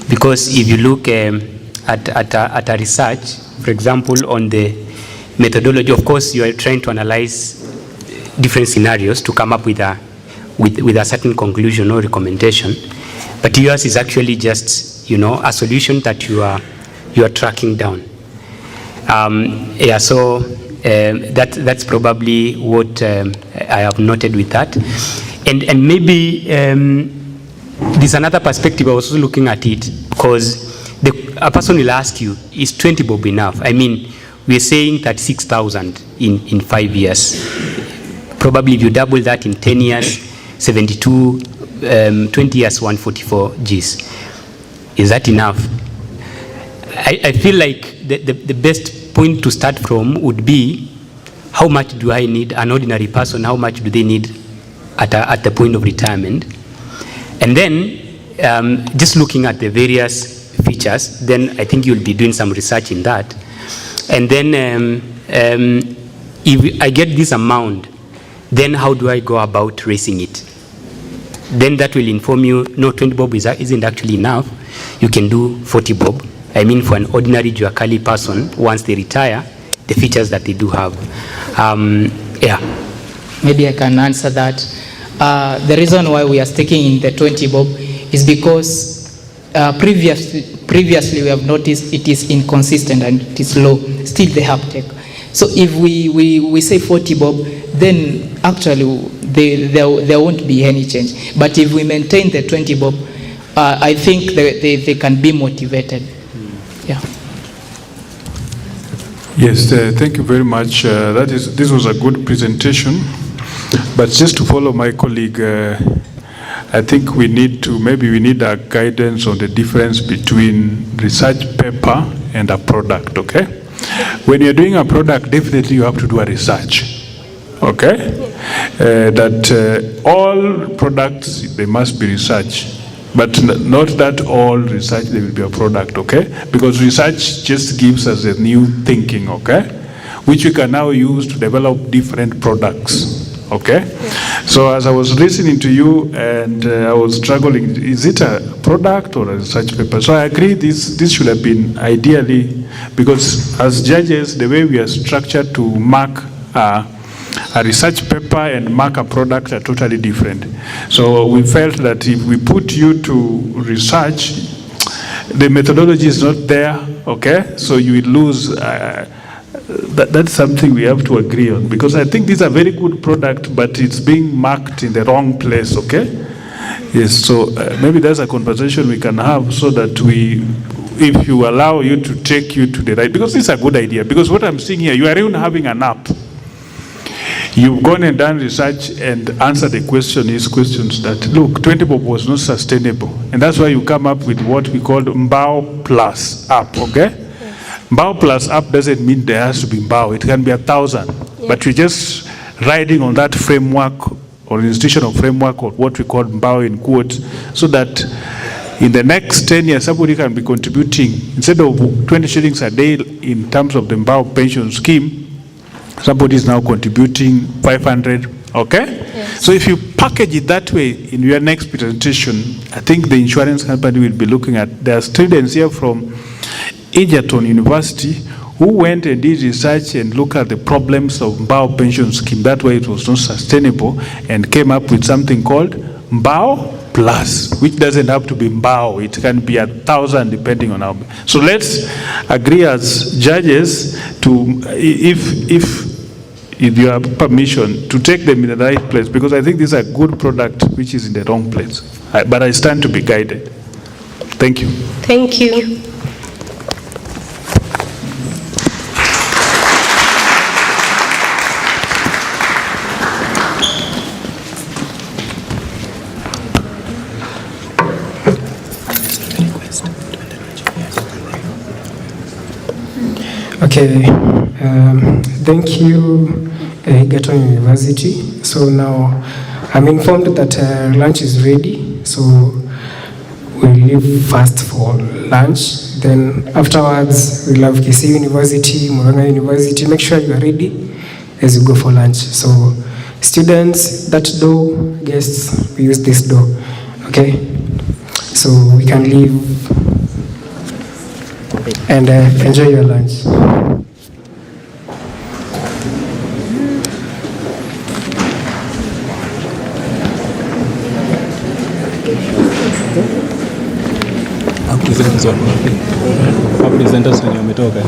because if you look at a research, for example, on the methodology, of course you are trying to analyze different scenarios to come up with a certain conclusion or recommendation, but yours is actually just a solution that you are tracking down. Yeah, so that's probably what I have noted with that, and maybe there's another perspective. I was also looking at it, because a person will ask you, is 20 bob enough? I mean, we're saying 36,000 in 5 years. Probably if you double that in 10 years, 72, 20 years, 144 Gs. Is that enough? I feel like the best point to start from would be, how much do I need, an ordinary person, how much do they need at the point of retirement? And then just looking at the various features, then I think you'll be doing some research in that. And then if I get this amount, then how do I go about raising it? Then that will inform you, no, 20 bob isn't actually enough. You can do 40 bob. I mean, for an ordinary Juakali person, once they retire, the features that they do have. Yeah. Maybe I can answer that. The reason why we are sticking in the 20 bob is because previously we have noticed it is inconsistent and it is low, still the uptake. So if we say 40 bob, then actually there won't be any change. But if we maintain the 20 bob, I think they can be motivated. Yeah. Yes, thank you very much. This was a good presentation. But just to follow my colleague, I think we need a guidance on the difference between research paper and a product, okay? When you're doing a product, definitely you have to do a research, okay? All products, they must be research. But not that all research they will be a product, okay? Because research just gives us a new thinking, okay? Which we can now use to develop different products, okay? So as I was listening to you and I was struggling, is it a product or a research paper? So I agree this should have been ideally, because as judges, the way we are structured to mark a research paper and mark a product are totally different. So we felt that if we put you to research, the methodology is not there, okay? So you will lose, that's something we have to agree on, because I think these are very good product, but it's being marked in the wrong place, okay? Yes, so maybe there's a conversation we can have so that if you allow you to take you to the right, because it's a good idea, because what I'm seeing here, you are even having an app. You've gone and done research and answered the questions that, look, 20 bob was not sustainable. And that's why you come up with what we call Mbao Plus app, okay? Yes. Mbao Plus app doesn't mean there has to be Mbao. It can be 1,000. Yeah. But you're just riding on that framework or institutional framework or what we call Mbao in quotes, so that in the next 10 years, somebody can be contributing, instead of 20 shillings a day in terms of the Mbao pension scheme, somebody is now contributing 500, okay? Yes. So if you package it that way in your next presentation, I think the insurance company will be looking at, there are students here from Egerton University who went and did research and looked at the problems of Mbao pension scheme. That way it was not sustainable, and came up with something called Mbao Plus, which doesn't have to be Mbao. It can be 1,000 depending on how. So let's agree as judges to, if you have permission, to take them in the right place, because I think this is a good product which is in the wrong place. But I stand to be guided. Thank you. Thank you. Okay, thank you, Egerton University. So now I'm informed that lunch is ready, so we'll leave first for lunch. Then afterwards, we'll have KC University, Murang'a University. Make sure you are ready as you go for lunch. So students, that door, guests, we use this door, okay? So we can leave and enjoy your lunch. Presenters wenye wametoka.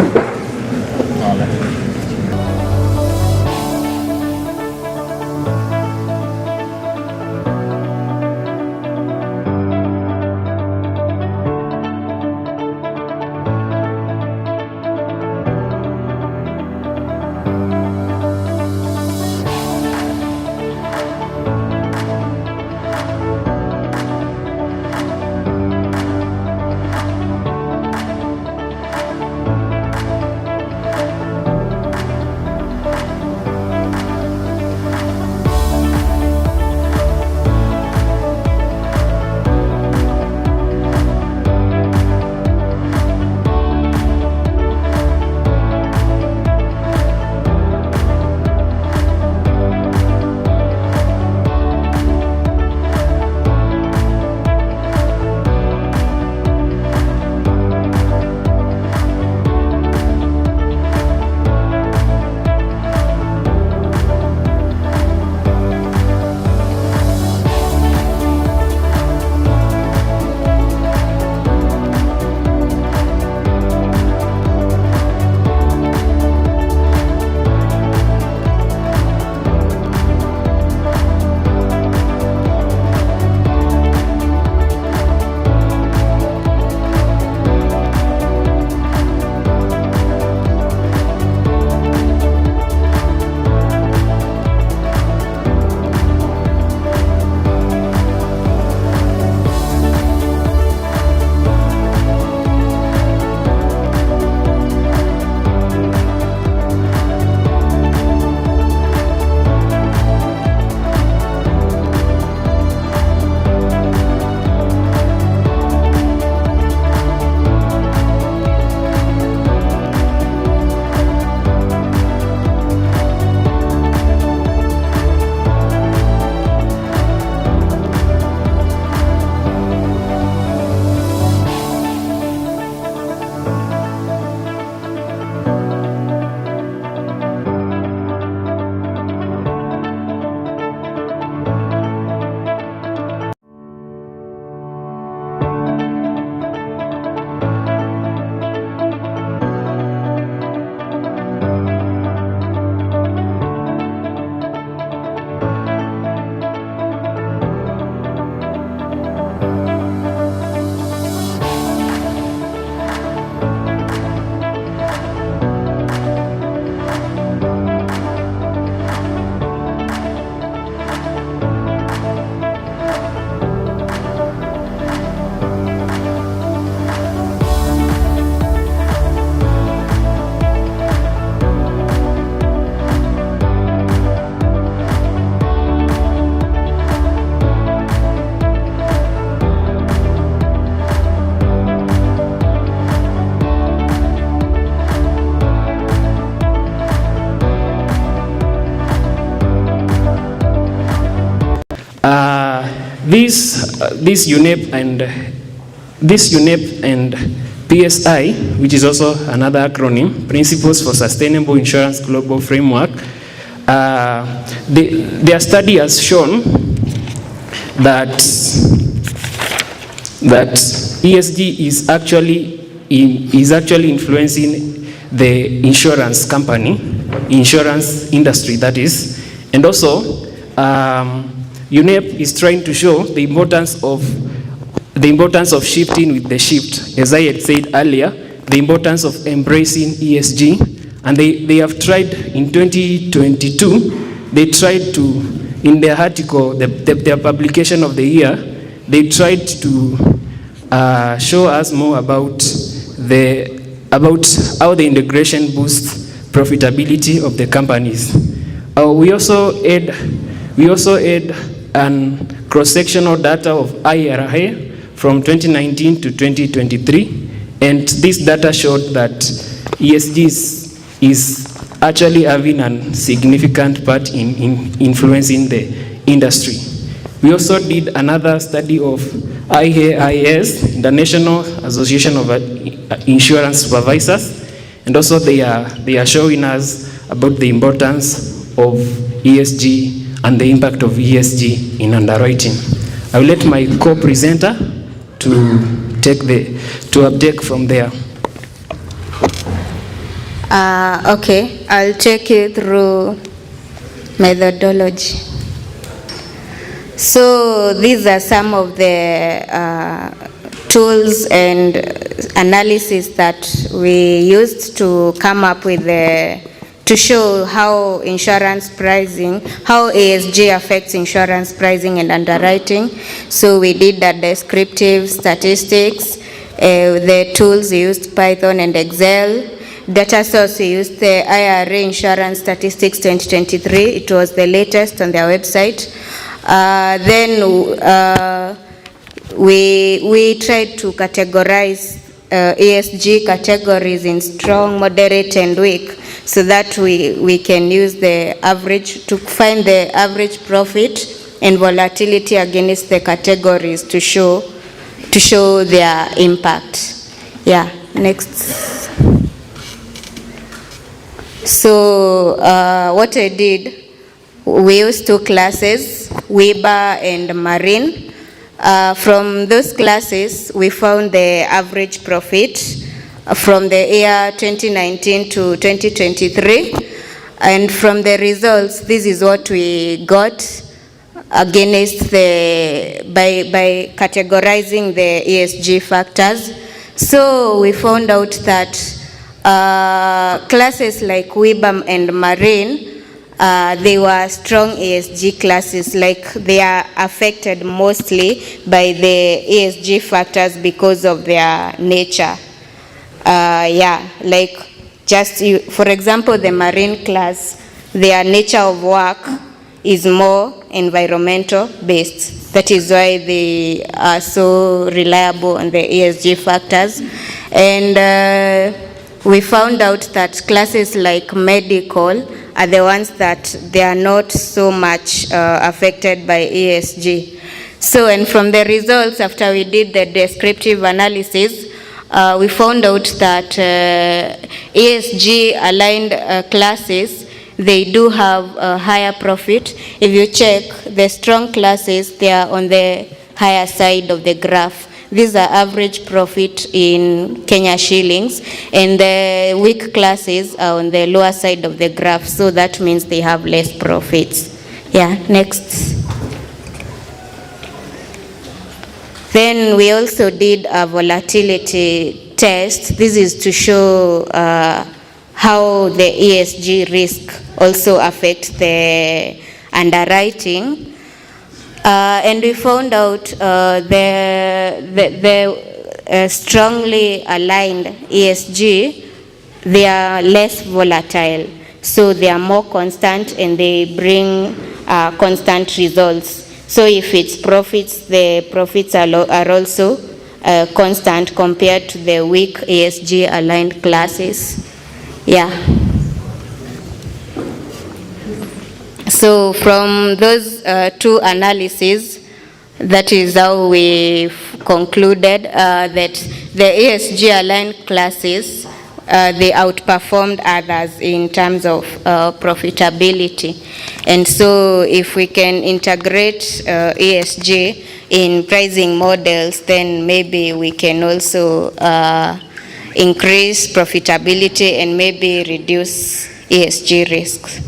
This UNEP and PSI, which is also another acronym, Principles for Sustainable Insurance Global Framework, their study has shown that ESG is actually influencing the insurance company, insurance industry that is, and also UNEP is trying to show the importance of shifting with the shift. As I had said earlier, the importance of embracing ESG, and they have tried in 2022, they tried to, in their article, their publication of the year, they tried to show us more about how the integration boosts profitability of the companies. We also add cross-sectional data of IRA from 2019 to 2023, and this data showed that ESG is actually having a significant part in influencing the industry. We also did another study of IAIS, the National Association of Insurance Supervisors, and also they are showing us about the importance of ESG and the impact of ESG in underwriting. I will let my co-presenter to update from there. Okay, I'll take you through methodology. So these are some of the tools and analysis that we used to come up with to show how insurance pricing, how ESG affects insurance pricing and underwriting. So we did the descriptive statistics, the tools used Python and Excel. Data source, we used the IRA Insurance Statistics 2023. It was the latest on their website. Then we tried to categorize ESG categories in strong, moderate, and weak, so that we can use the average to find the average profit and volatility against the categories to show their impact. Yeah, next. So what I did, we used two classes, Weber and Marine. From those classes, we found the average profit from the year 2019 to 2023. And from the results, this is what we got against by categorizing the ESG factors. So we found out that classes like Weber and Marine, they were strong ESG classes, like they are affected mostly by the ESG factors because of their nature. Like for example, the Marine class, their nature of work is more environmental based. That is why they are so reliable on the ESG factors. And we found out that classes like medical are the ones that they are not so much affected by ESG. So, and from the results, after we did the descriptive analysis, we found out that ESG aligned classes, they do have a higher profit. If you check the strong classes, they are on the higher side of the graph. These are average profit in Kenya shillings, and the weak classes are on the lower side of the graph, so that means they have less profits. Yeah, next. Then we also did a volatility test. This is to show how the ESG risk also affects the underwriting. And we found out the strongly aligned ESG, they are less volatile. So they are more constant and they bring constant results. So if it's profits, the profits are also constant compared to the weak ESG aligned classes. Yeah. So from those two analyses, that is how we concluded that the ESG aligned classes they outperformed others in terms of profitability. And so if we can integrate ESG in pricing models, then maybe we can also increase profitability and maybe reduce ESG risks.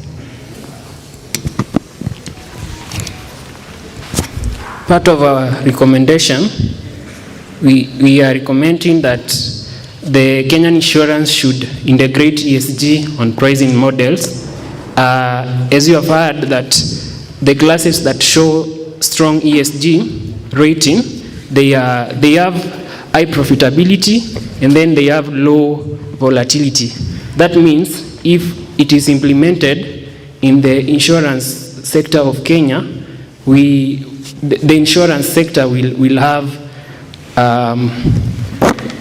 Part of our recommendation, we are recommending that the Kenyan insurance should integrate ESG on pricing models. As you have heard, that the classes that show strong ESG rating, they have high profitability and then they have low volatility. That means if it is implemented in the insurance sector of Kenya, the insurance sector will have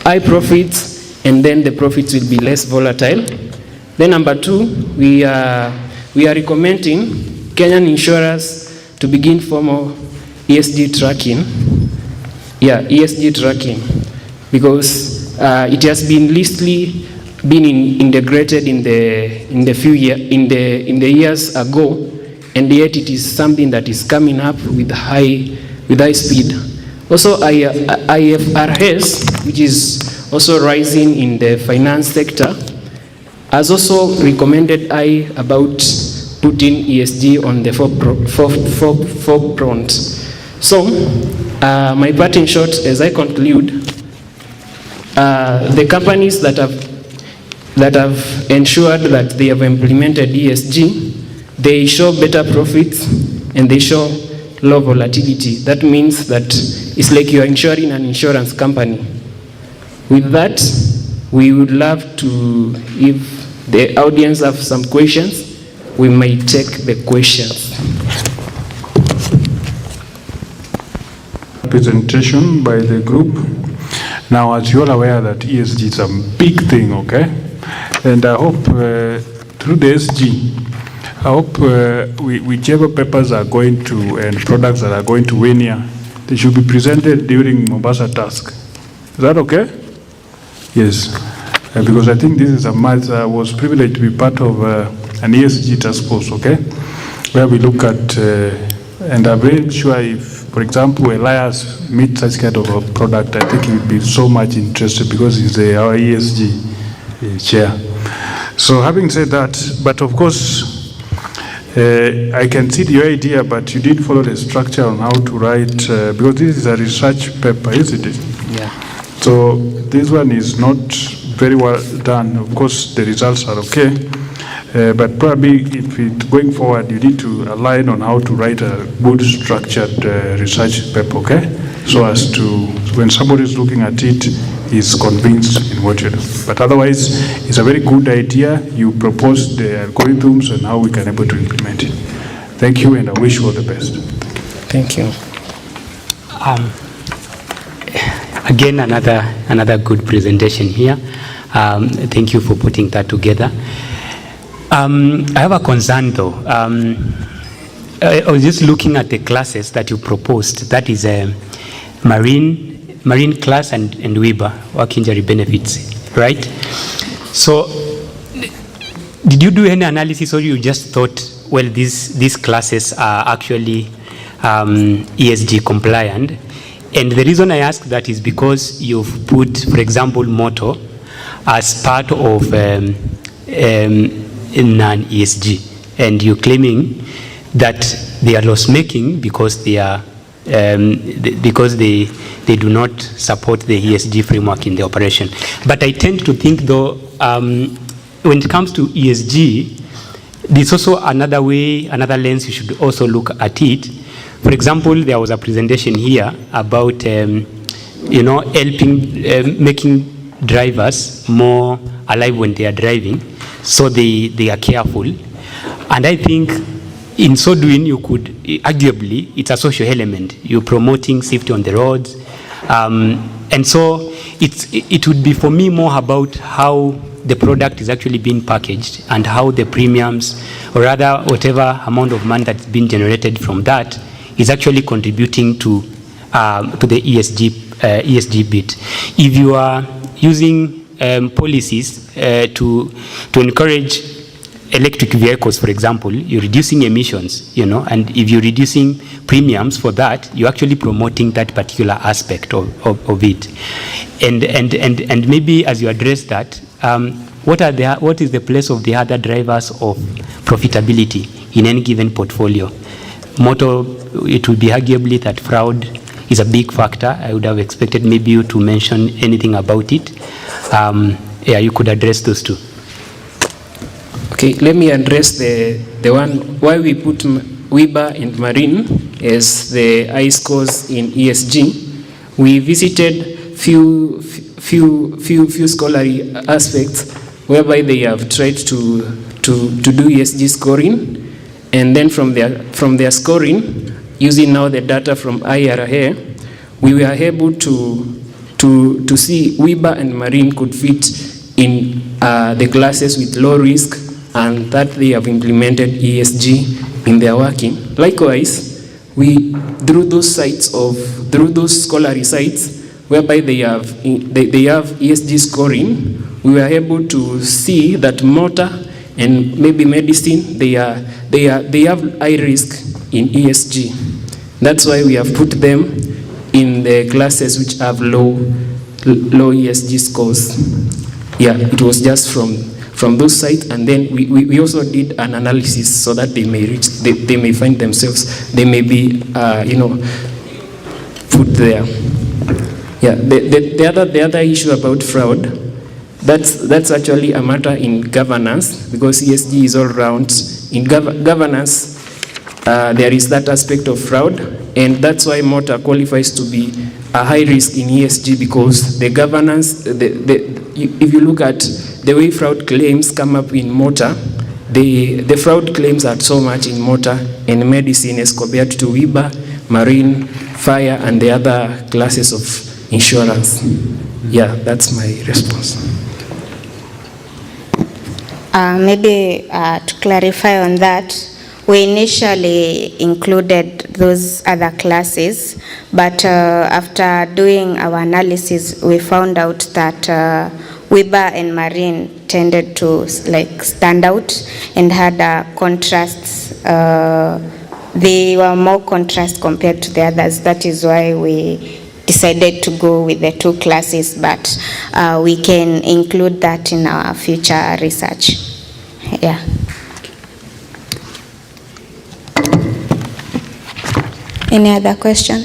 high profits, and then the profits will be less volatile. Then number two, we are recommending Kenyan insurers to begin formal ESG tracking. Yeah, ESG tracking, because it has been loosely been integrated in the years ago, and yet it is something that is coming up with high speed. Also, IFRS, which is also rising in the finance sector, has also recommended about putting ESG on the forefront. So, my part in short, as I conclude, the companies that have ensured that they have implemented ESG, they show better profits and they show low volatility. That means that it's like you are insuring an insurance company. With that, we would love to, if the audience have some questions, we may take the questions. Presentation by the group. Now, as you're aware that ESG is a big thing, okay? And I hope through the ESG, I hope whichever papers are going to and products that are going to win here, they should be presented during Mombasa Task. Is that okay? Yes. Because I think this is a matter, I was privileged to be part of an ESG task force, okay? Where we look at, and I'm very sure if, for example, Elias meets such kind of a product, I think he would be so much interested because he's our ESG chair. So having said that, but of course, I can see your idea, but you did follow the structure on how to write, because this is a research paper, isn't it? Yeah. So this one is not very well done. Of course, the results are okay, but probably if it, going forward, you need to align on how to write a good structured research paper, okay? So as to, when somebody is looking at it, is convinced in what you do. But otherwise, it's a very good idea. You propose the algorithms and how we can able to implement it. Thank you, and I wish you all the best. Thank you. Again, another good presentation here. Thank you for putting that together. I have a concern though. I was just looking at the classes that you proposed. That is marine class and WIBA, work injury benefits, right? So, did you do any analysis, or you just thought, well, these classes are actually ESG compliant? And the reason I ask that is because you've put, for example, motor as part of non-ESG, and you're claiming that they are loss-making because they are because they do not support the ESG framework in the operation. But I tend to think, though, when it comes to ESG, there's also another way, another lens you should also look at it. For example, there was a presentation here about, helping, making drivers more alive when they are driving, so they are careful. And I think in so doing, you could, arguably, it's a social element. You're promoting safety on the roads. And so it would be for me more about how the product is actually being packaged and how the premiums, or rather whatever amount of money that's been generated from that, is actually contributing to the ESG ESG bit. If you are using policies to encourage electric vehicles, for example, you're reducing emissions, and if you're reducing premiums for that, you're actually promoting that particular aspect of it. And maybe as you address that, what is the place of the other drivers of profitability in any given portfolio? Motor, it would be arguably that fraud is a big factor. I would have expected maybe you to mention anything about it. You could address those two. Okay, let me address the one why we put WIBA and Marine as the I scores in ESG. We visited few scholarly aspects whereby they have tried to do ESG scoring, and then from their scoring, using now the data from IRA, we were able to see WIBA and Marine could fit in the classes with low risk, and that they have implemented ESG in their working. Likewise, through those scholarly sites whereby they have ESG scoring, we were able to see that motor and maybe medicine, they have high risk in ESG. That's why we have put them in the classes which have low ESG scores. Yeah, it was just from those sites, and then we also did an analysis so that they may find themselves, they may be put there. Yeah, the other issue about fraud, that's actually a matter in governance, because ESG is all around. In governance, there is that aspect of fraud, and that's why motor qualifies to be a high risk in ESG, because the governance, if you look at the way fraud claims come up in motor, the fraud claims are so much in motor and medicine as compared to WIBA, marine, fire, and the other classes of insurance. Yeah, that's my response. Maybe to clarify on that, we initially included those other classes, but after doing our analysis, we found out that WIBA and Marine tended to stand out and had contrasts. They were more contrast compared to the others. That is why we decided to go with the two classes, but we can include that in our future research. Yeah. Any other question?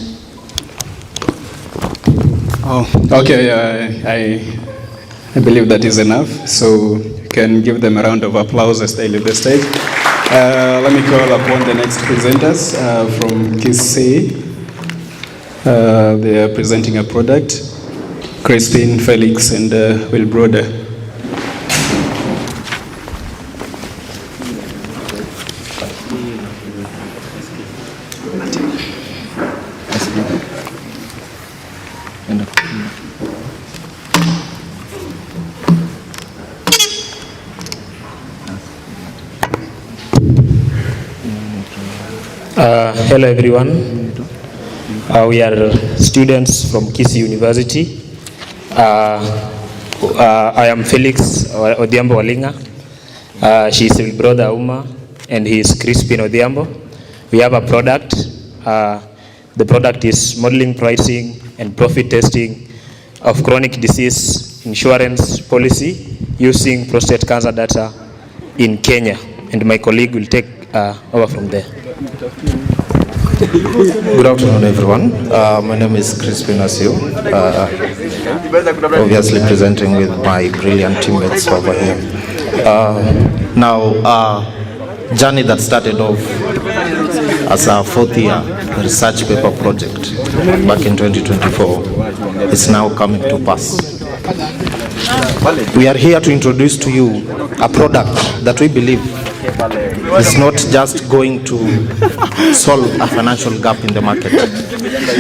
Oh, okay. I believe that is enough. So you can give them a round of applause as they leave the stage. Let me call upon the next presenters from KISSE. They are presenting a product. Crispin, Felix, and Will Broder. Hello everyone. We are students from KISSE University. I am Felix Odhiambo Walinga. She is Will Brother Uma, and he is Crispin Odhiambo. We have a product. The product is modeling, pricing, and profit testing of chronic disease insurance policy using prostate cancer data in Kenya. And my colleague will take over from there. Good afternoon, everyone. My name is Crispin Asio, obviously presenting with my brilliant teammates over here. Journey that started off as a fourth year research paper project back in 2024 is now coming to pass. We are here to introduce to you a product that we believe is not just going to solve a financial gap in the market,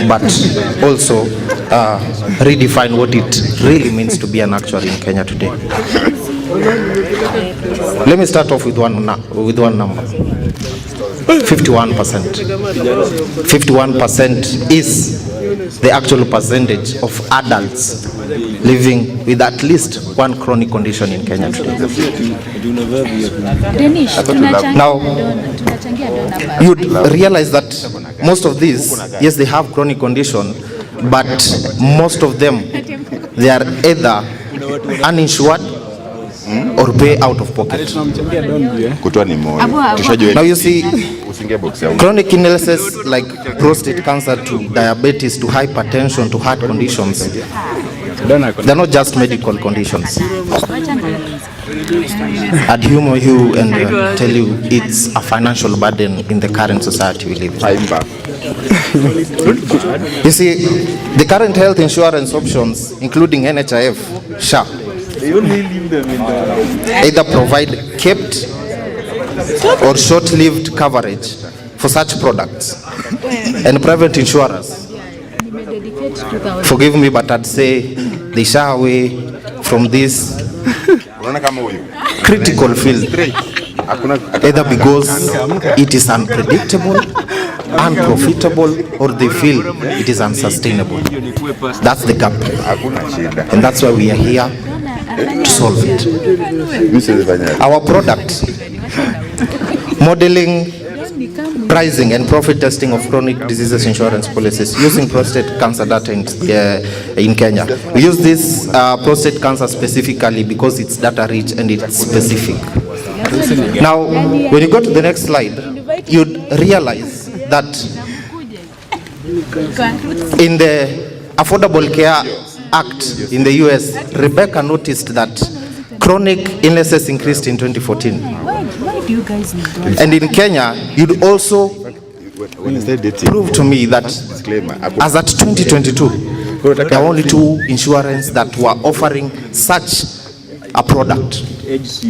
but also redefine what it really means to be an actuary in Kenya today. Let me start off with one number. 51%. 51% is the actual percentage of adults living with at least one chronic condition in Kenya today. Now, you'd realize that most of these, yes, they have chronic condition, but most of them, they are either uninsured or pay out of pocket. Now you see, chronic illnesses like prostate cancer to diabetes to hypertension to heart conditions, they're not just medical conditions. I'd humor you and tell you it's a financial burden in the current society we live in. You see, the current health insurance options, including NHIF, SHA, either provide kept or short-lived coverage for such products. And private insurers, forgive me, but I'd say they shy away from this critical field, either because it is unpredictable, unprofitable, or they feel it is unsustainable. That's the gap, and that's why we are here to solve it. Our product, modeling, pricing and profit testing of chronic diseases insurance policies using prostate cancer data in Kenya. We use this prostate cancer specifically because it's data rich and it's specific. Now, when you go to the next slide, you'd realize that in the Affordable Care Act in the US, Rebecca noticed that chronic illnesses increased in 2014. And in Kenya, you'd also prove to me that as at 2022, there are only 2 insurance that were offering such a product.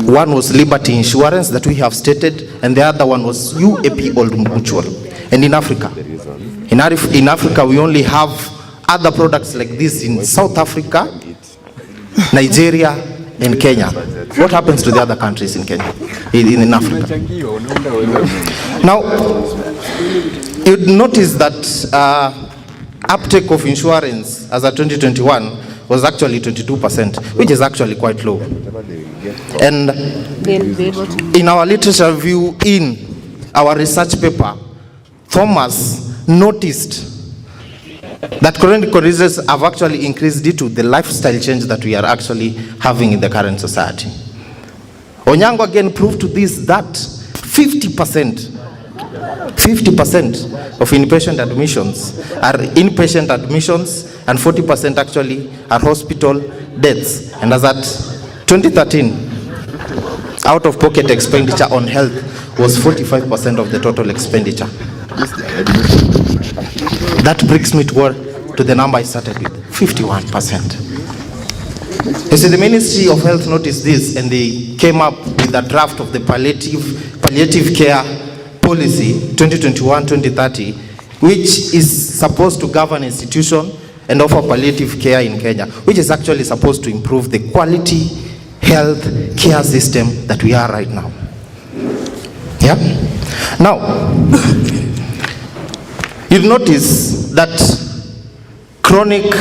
One was Liberty Insurance that we have stated, and the other one was UAP Old Mutual. And in Africa, in Africa, we only have other products like this in South Africa, Nigeria, and Kenya. What happens to the other countries in Kenya, in Africa? Now, you'd notice that uptake of insurance as of 2021 was actually 22%, which is actually quite low. And in our literature review, in our research paper, Thomas noticed that chronic diseases have actually increased due to the lifestyle change that we are actually having in the current society. Onyango again proved to this that 50% of inpatient admissions are inpatient admissions and 40% actually are hospital deaths. And as at 2013, out-of-pocket expenditure on health was 45% of the total expenditure. That brings me to the number I started with, 51%. You see, the Ministry of Health noticed this and they came up with a draft of the palliative care policy 2021-2030, which is supposed to govern institution and offer palliative care in Kenya, which is actually supposed to improve the quality health care system that we are right now. Yeah? Now, you'll notice that chronic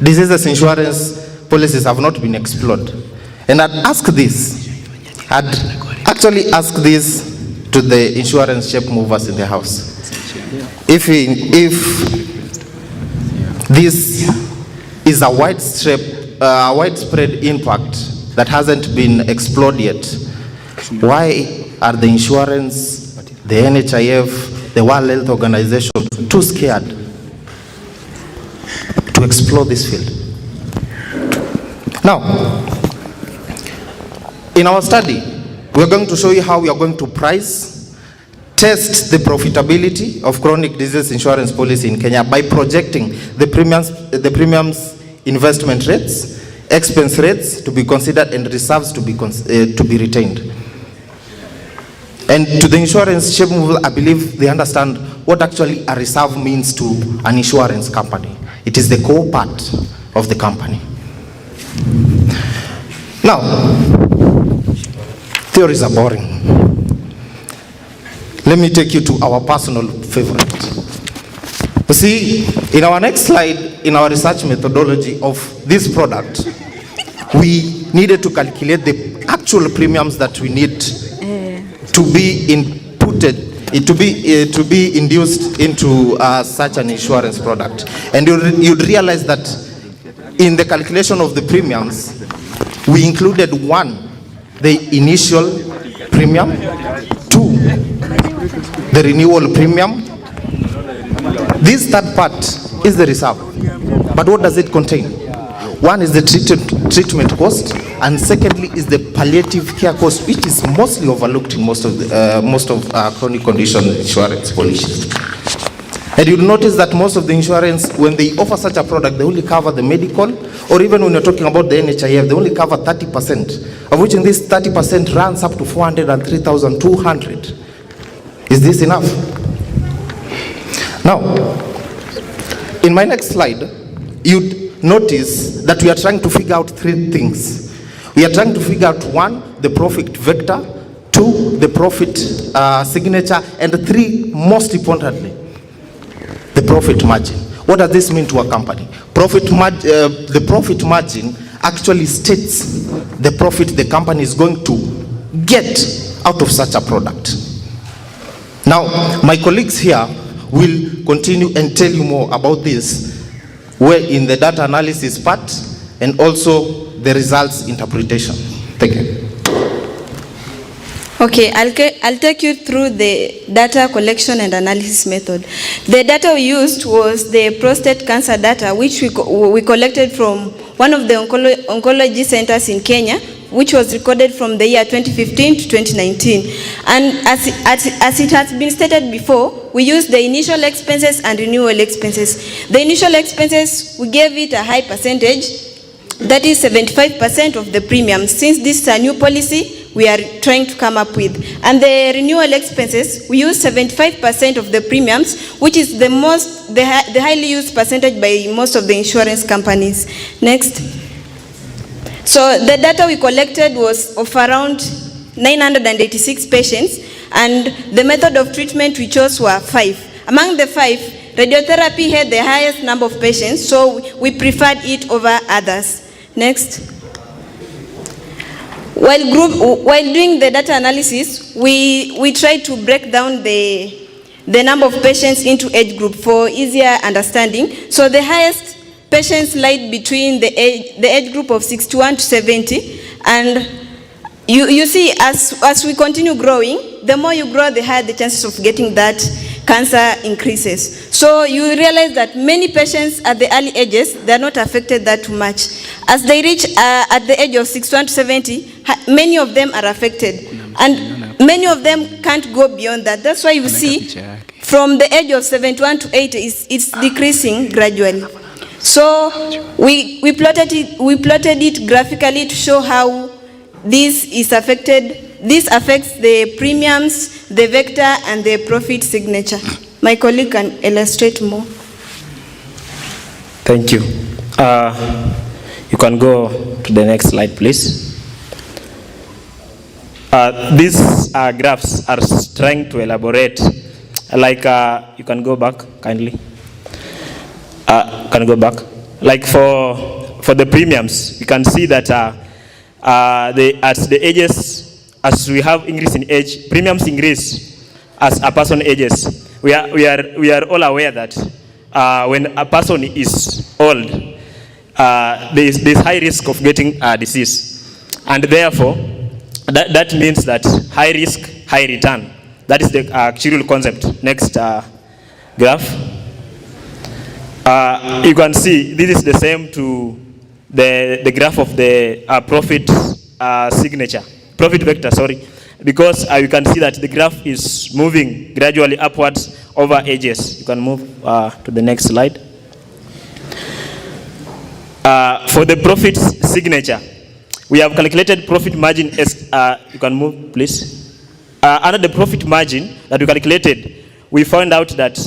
diseases insurance policies have not been explored. And I'd actually ask this to the insurance shape movers in the house. If this is a widespread impact that hasn't been explored yet, why are the insurance, the NHIF, the World Health Organization too scared to explore this field? Now, in our study, we're going to show you how we are going to price, test the profitability of chronic disease insurance policy in Kenya by projecting the premiums investment rates, expense rates to be considered, and reserves to be retained. And to the insurance shape mover, I believe they understand what actually a reserve means to an insurance company. It is the core part of the company. Now, theories are boring. let me take you to our personal favorite. You see, in our next slide, in our research methodology of this product, we needed to calculate the actual premiums that we need to be inputted, to be induced into such an insurance product. And you'd realize that in the calculation of the premiums, we included one, the initial premium, two, the renewal premium. This third part is the reserve. But what does it contain? One is the treatment cost, and secondly is the palliative care cost, which is mostly overlooked in most of chronic condition insurance policies. And you'll notice that most of the insurance, when they offer such a product, they only cover the medical, or even when you're talking about the NHIF, they only cover 30%, of which in this 30% runs up to 403,200. Is this enough? Now, in my next slide, you'd notice that we are trying to figure out three things. We are trying to figure out one, the profit vector, two, the profit signature, and three, most importantly, the profit margin. What does this mean to a company? The profit margin actually states the profit the company is going to get out of such a product. Now, my colleagues here will continue and tell you more about this, where in the data analysis part and also the results interpretation. Thank you. Okay, I'll take you through the data collection and analysis method. The data we used was the prostate cancer data, which we collected from one of the oncology centers in Kenya, which was recorded from the year 2015 to 2019. And as it has been stated before, we used the initial expenses and renewal expenses. The initial expenses, we gave it a high percentage, that is 75% of the premium. Since this is a new policy, we are trying to come up with. And the renewal expenses, we use 75% of the premiums, which is the highly used percentage by most of the insurance companies. Next. So the data we collected was of around 986 patients, and the method of treatment we chose were 5. Among the 5, radiotherapy had the highest number of patients, so we preferred it over others. Next. While doing the data analysis, we tried to break down the number of patients into age group for easier understanding. So the highest patients lied between the age group of 61 to 70, and you see, as we continue growing, the more you grow, the higher the chances of getting that cancer increases. So you realize that many patients at the early ages, they are not affected that much. As they reach at the age of 61 to 70, many of them are affected, and many of them can't go beyond that. That's why you see from the age of 71 to 80, it's decreasing gradually. So we plotted it graphically to show how this affects the premiums, the vector, and the profit signature. My colleague can illustrate more. Thank you. You can go to the next slide, please. These graphs are trying to elaborate, like you can go back kindly. Can go back. Like for the premiums, you can see that as the ages, as we have increase in age, premiums increase as a person ages. We are all aware that when a person is old, there's high risk of getting a disease, and therefore that means that high risk, high return. That is the actual concept. Next graph. You can see this is the same to the graph of the profit signature, profit vector, sorry, because you can see that the graph is moving gradually upwards over ages. You can move to the next slide. For the profit signature, we have calculated profit margin as, you can move please. Under the profit margin that we calculated, we found out that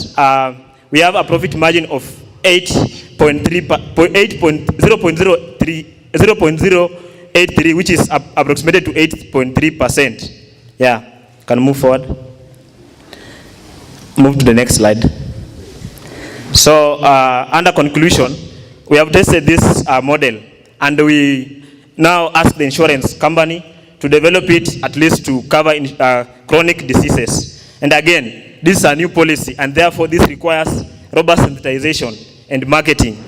we have a profit margin of 0.083, which is approximated to 8.3%. Yeah, can move forward. move to the next slide. So under conclusion, we have tested this model, and we now ask the insurance company to develop it at least to cover chronic diseases. And again, this is a new policy, and therefore this requires robust sensitization and marketing.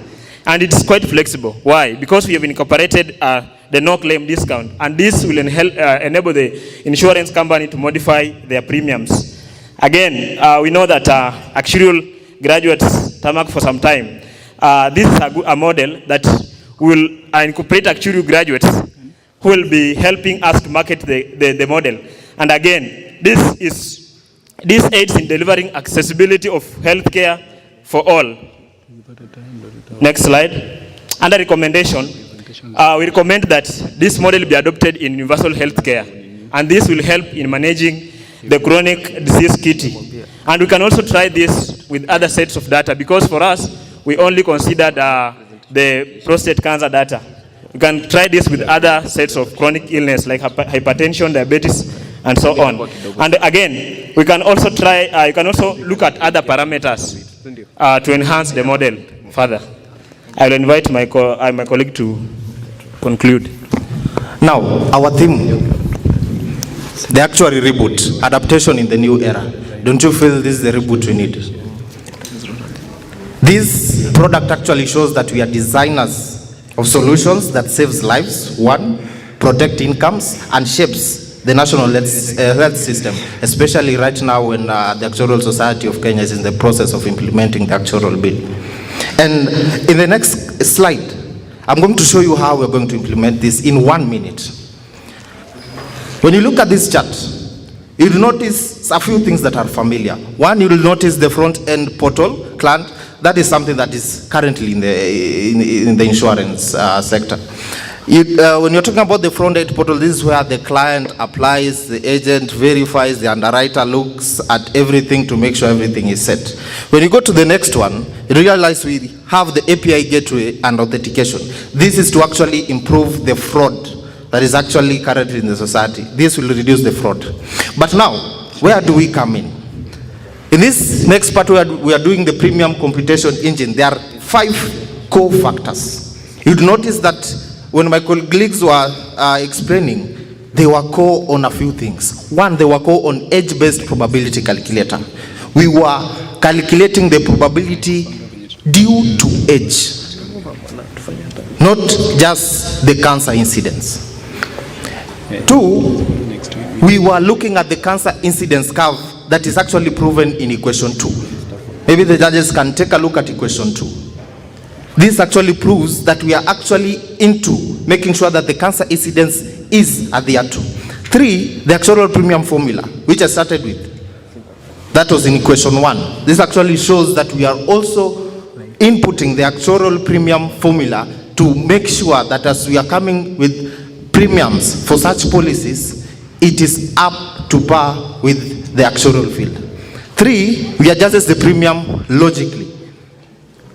And it's quite flexible. Why? Because we have incorporated the no-claim discount, and this will enable the insurance company to modify their premiums. Again, we know that actuarial graduates tamak for some time. This is a model that will incorporate actuarial graduates who will be helping us to market the model. And again, this aids in delivering accessibility of healthcare for all. Next slide. Under recommendation, we recommend that this model be adopted in universal healthcare, and this will help in managing the chronic disease kitty. And we can also try this with other sets of data, because for us, we only considered the prostate cancer data. We can try this with other sets of chronic illness like hypertension, diabetes, and so on. And again, we can also try, you can also look at other parameters to enhance the model further. I will invite my colleague to conclude. Now, our theme, the actuary reboot, adaptation in the new era. Don't you feel this is the reboot we need? This product actually shows that we are designers of solutions that saves lives, one, protect incomes, and shapes the national health system, especially right now when the Actuarial Society of Kenya is in the process of implementing the actuarial bill. And in the next slide, I'm going to show you how we're going to implement this in 1 minute. When you look at this chart, you'll notice a few things that are familiar. One, you'll notice the front-end portal client. That is something that is currently in the insurance sector. When you're talking about the front-end portal, this is where the client applies, the agent verifies, the underwriter looks at everything to make sure everything is set. When you go to the next one, you realize we have the API gateway and authentication. This is to actually improve the fraud that is actually currently in the society. This will reduce the fraud. But now, where do we come in? In this next part, we are doing the premium computation engine. There are 5 core factors. You'd notice that when my colleagues were explaining, they were core on a few things. One, they were core on age-based probability calculator. We were calculating the probability due to age, not just the cancer incidence. 2, we were looking at the cancer incidence curve that is actually proven in equation 2. Maybe the judges can take a look at equation 2. This actually proves that we are actually into making sure that the cancer incidence is adhered to. 3, the actuarial premium formula, which I started with. That was in equation 1. This actually shows that we are also inputting the actuarial premium formula to make sure that as we are coming with premiums for such policies, it is up to par with the actuarial field. 3, we adjust the premium logically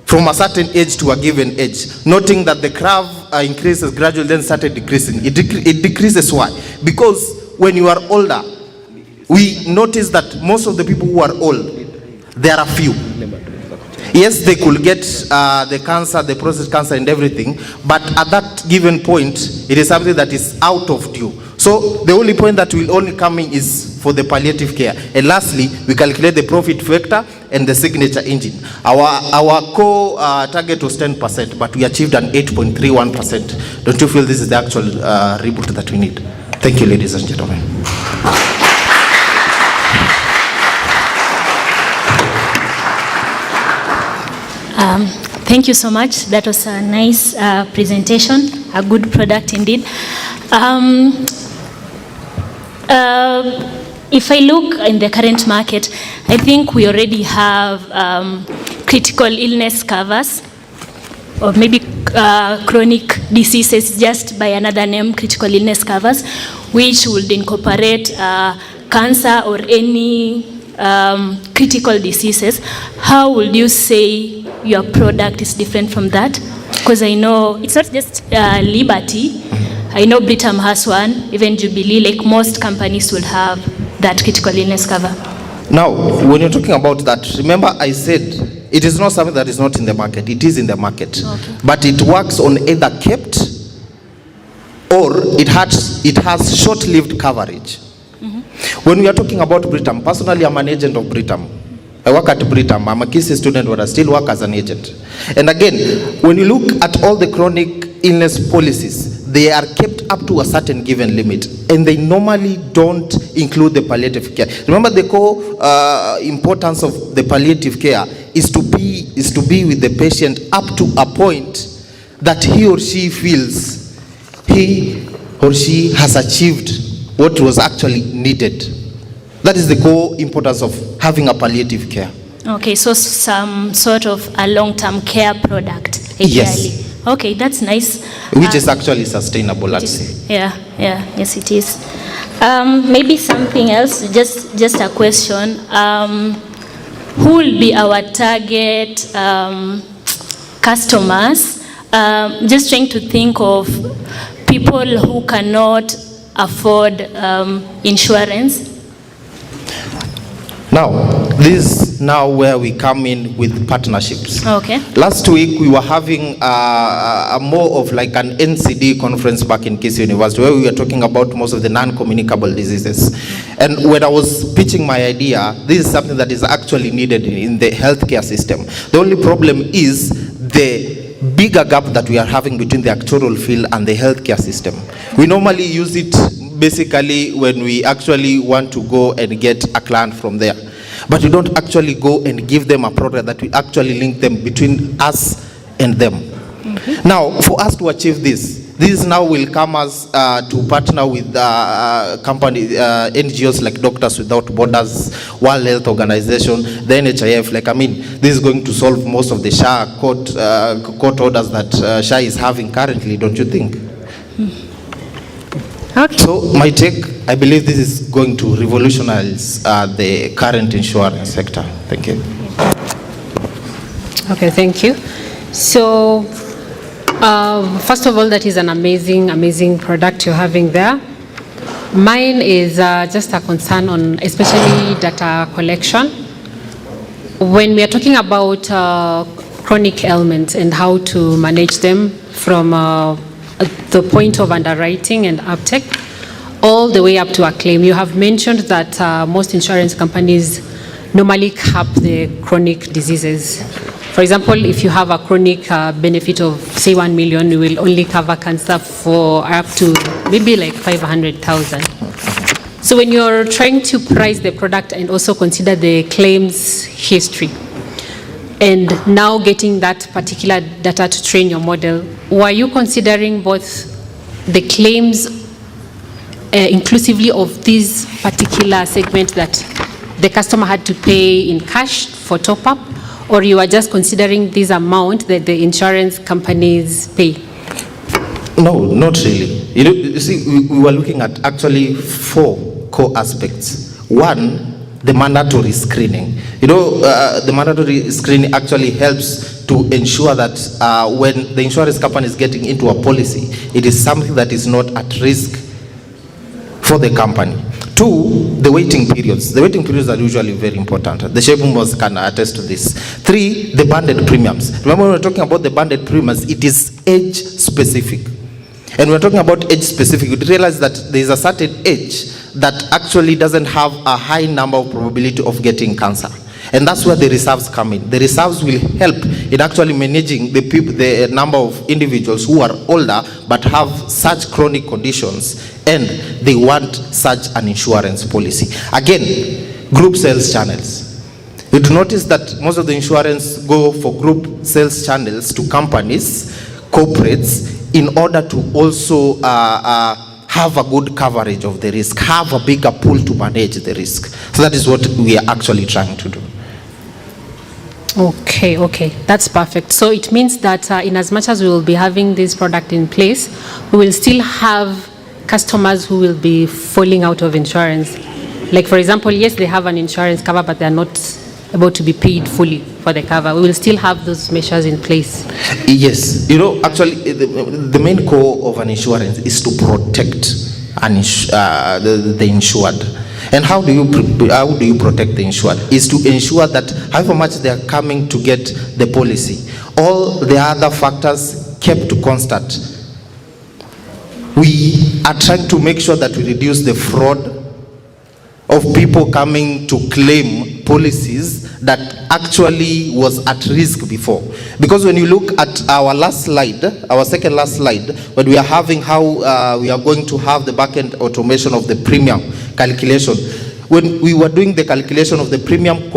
from a certain age to a given age, noting that the curve increases gradually, then started decreasing. It decreases. Why? Because when you are older, we notice that most of the people who are old, there are few. Yes, they could get the cancer, the prostate cancer and everything, but at that given point, it is something that is out of due. So the only point that will only come in is for the palliative care. And lastly, we calculate the profit factor and the signature engine. Our core target was 10%, but we achieved an 8.31%. Don't you feel this is the actual reboot that we need? Thank you, ladies and gentlemen. Thank you so much. That was a nice presentation, a good product indeed. If I look in the current market, I think we already have critical illness covers, or maybe chronic diseases, just by another name, critical illness covers, which would incorporate cancer or any critical diseases. How would you say your product is different from that? Because I know it's not just Liberty. I know Britam has one, even Jubilee, like most companies will have that critical illness cover. Now, when you're talking about that, remember I said it is not something that is not in the market. It is in the market. Okay. But it works on either kept or it has short-lived coverage. When we are talking about Britam, personally I'm an agent of Britam. I work at Britam. I'm a KC student, but I still work as an agent. And again, when you look at all the chronic illness policies, they are kept up to a certain given limit, and they normally don't include the palliative care. Remember, the core importance of the palliative care is to be with the patient up to a point that he or she feels he or she has achieved what was actually needed. That is the core importance of having a palliative care. Okay, so some sort of a long-term care product. Yes. Okay, that's nice. Which is actually sustainable, let's say. Yeah, yes it is. Maybe something else, just a question. Who will be our target customers? Just trying to think of people who cannot afford insurance. Now, this is now where we come in with partnerships. Okay. Last week, we were having a more of like an NCD conference back in KC University, where we were talking about most of the non-communicable diseases. And when I was pitching my idea, this is something that is actually needed in the healthcare system. The only problem is the bigger gap that we are having between the actuarial field and the healthcare system. We normally use it basically when we actually want to go and get a client from there. But we don't actually go and give them a product that we actually link them between us and them. Now, for us to achieve this now will come as to partner with company NGOs like Doctors Without Borders, World Health Organization, the NHIF. This is going to solve most of the SHA court orders that SHA is having currently, don't you think? Okay. So my take, I believe this is going to revolutionize the current insurance sector. Thank you. Okay, thank you. So, first of all, that is an amazing product you're having there. Mine is just a concern on especially data collection. When we are talking about chronic ailments and how to manage them from the point of underwriting and uptake, all the way up to a claim. You have mentioned that most insurance companies normally cap the chronic diseases. For example, if you have a chronic benefit of, say, 1 million, you will only cover cancer for up to maybe like 500,000. So when you're trying to price the product and also consider the claims history, and now getting that particular data to train your model, were you considering both the claims inclusively of this particular segment that the customer had to pay in cash for top-up, or you are just considering this amount that the insurance companies pay? No, not really. You see, we were looking at actually 4 core aspects. One, the mandatory screening. The mandatory screening actually helps to ensure that when the insurance company is getting into a policy, it is something that is not at risk for the company. 2, the waiting periods. The waiting periods are usually very important. The Shebumbos can attest to this. 3, the banded premiums. Remember, when we're talking about the banded premiums, it is age specific. And we're talking about age specific. You realize that there is a certain age that actually doesn't have a high number of probability of getting cancer. And that's where the reserves come in. The reserves will help in actually managing the number of individuals who are older but have such chronic conditions and they want such an insurance policy. Again, group sales channels. You do notice that most of the insurance go for group sales channels to companies, corporates, in order to also have a good coverage of the risk, have a bigger pool to manage the risk. So that is what we are actually trying to do. Okay, that's perfect. So it means that in as much as we will be having this product in place, we will still have customers who will be falling out of insurance. Like, for example, yes, they have an insurance cover, but they are not able to be paid fully for the cover. We will still have those measures in place. Yes. Actually, the main core of an insurance is to protect the insured. And how do you protect the insured? Is to ensure that however much they are coming to get the policy, all the other factors kept constant. We are trying to make sure that we reduce the fraud of people coming to claim policies that actually was at risk before. Because when you look at our last slide, our second last slide, when we are having how we are going to have the back-end automation of the premium calculation, when we were doing the calculation of the premium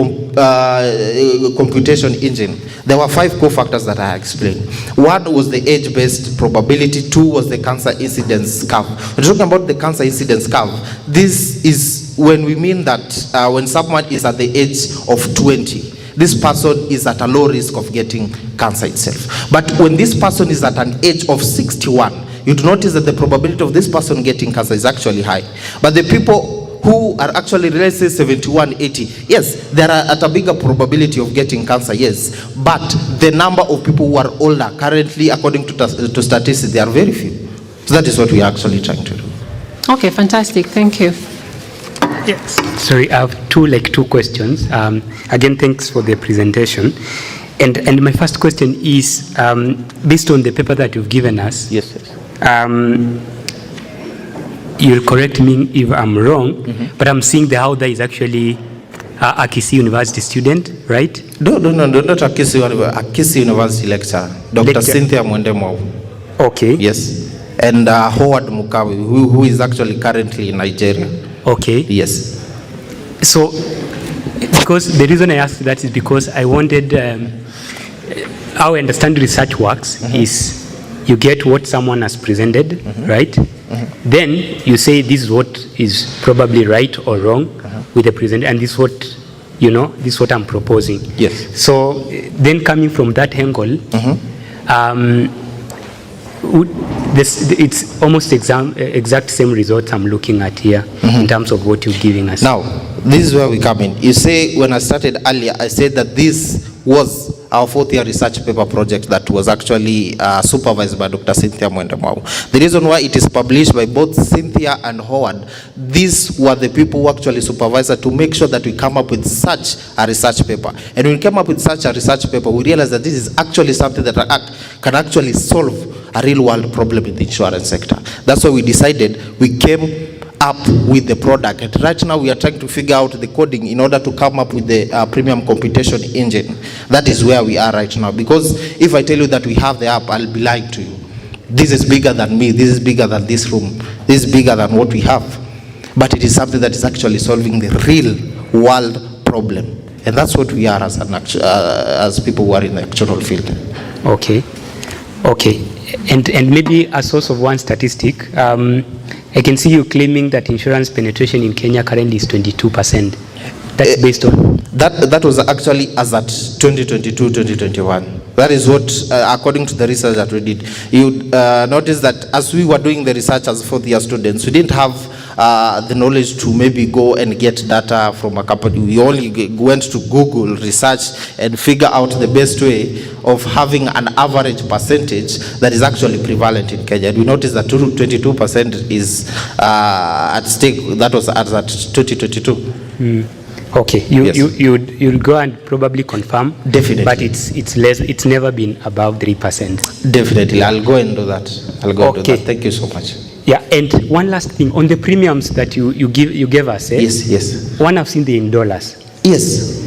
computation engine, there were 5 core factors that I explained. 1 was the age-based probability, 2 was the cancer incidence curve. When talking about the cancer incidence curve, this is when we mean that when someone is at the age of 20, this person is at a low risk of getting cancer itself. But when this person is at an age of 61, you'd notice that the probability of this person getting cancer is actually high. But the people who are actually, let's say 71, 80, yes, they are at a bigger probability of getting cancer, yes. But the number of people who are older, currently, according to statistics, they are very few. So that is what we are actually trying to do. Okay, fantastic. Thank you. Yes. Sorry, I have two questions. Again, thanks for the presentation. And my first question is, based on the paper that you've given us, yes, yes. You'll correct me if I'm wrong, but I'm seeing the Hauda is actually a Kisii University student, right? No, not a Kisii University lecturer, Dr. Cynthia Mwendemwau. Okay. Yes. And Howard Mukawi, who is actually currently in Nigeria. Okay. Yes. So, because the reason I asked that is because I wanted, how I understand research works is you get what someone has presented, right? Then you say this is what is probably right or wrong with the present, and this is what, this is what I'm proposing. Yes. So then coming from that angle, it's almost exact same results I'm looking at here in terms of what you're giving us. Now, this is where we come in. You say, when I started earlier, I said that this was our 4th year research paper project that was actually supervised by Dr. Cynthia Mwendemwau. The reason why it is published by both Cynthia and Howard, these were the people who actually supervised us to make sure that we come up with such a research paper. And when we came up with such a research paper, we realized that this is actually something that can actually solve a real world problem in the insurance sector. That's why we decided, we came up with the product, and right now we are trying to figure out the coding in order to come up with the premium computation engine. That is where we are right now, because if I tell you that we have the app, I'll be lying to you. This is bigger than me, this is bigger than this room, this is bigger than what we have, but it is something that is actually solving the real world problem, and that's what we are as people who are in the actual field. Okay. And maybe a source of one statistic, I can see you claiming that insurance penetration in Kenya currently is 22%. That's based on? That was actually as at 2022-2021. That is what, according to the research that we did. You notice that as we were doing the research as 4th year students, we didn't have the knowledge to maybe go and get data from a company. We only went to Google, research, and figure out the best way of having an average percentage that is actually prevalent in Kenya. And we noticed that 22% is at stake. That was at 2022. Okay, you'll go and probably confirm. Definitely. But it's less. It's never been above 3%. Definitely, I'll go and do that. I'll go and do that. Thank you so much. Yeah, and one last thing on the premiums that you gave us. Yes. One, I've seen the in dollars. Yes.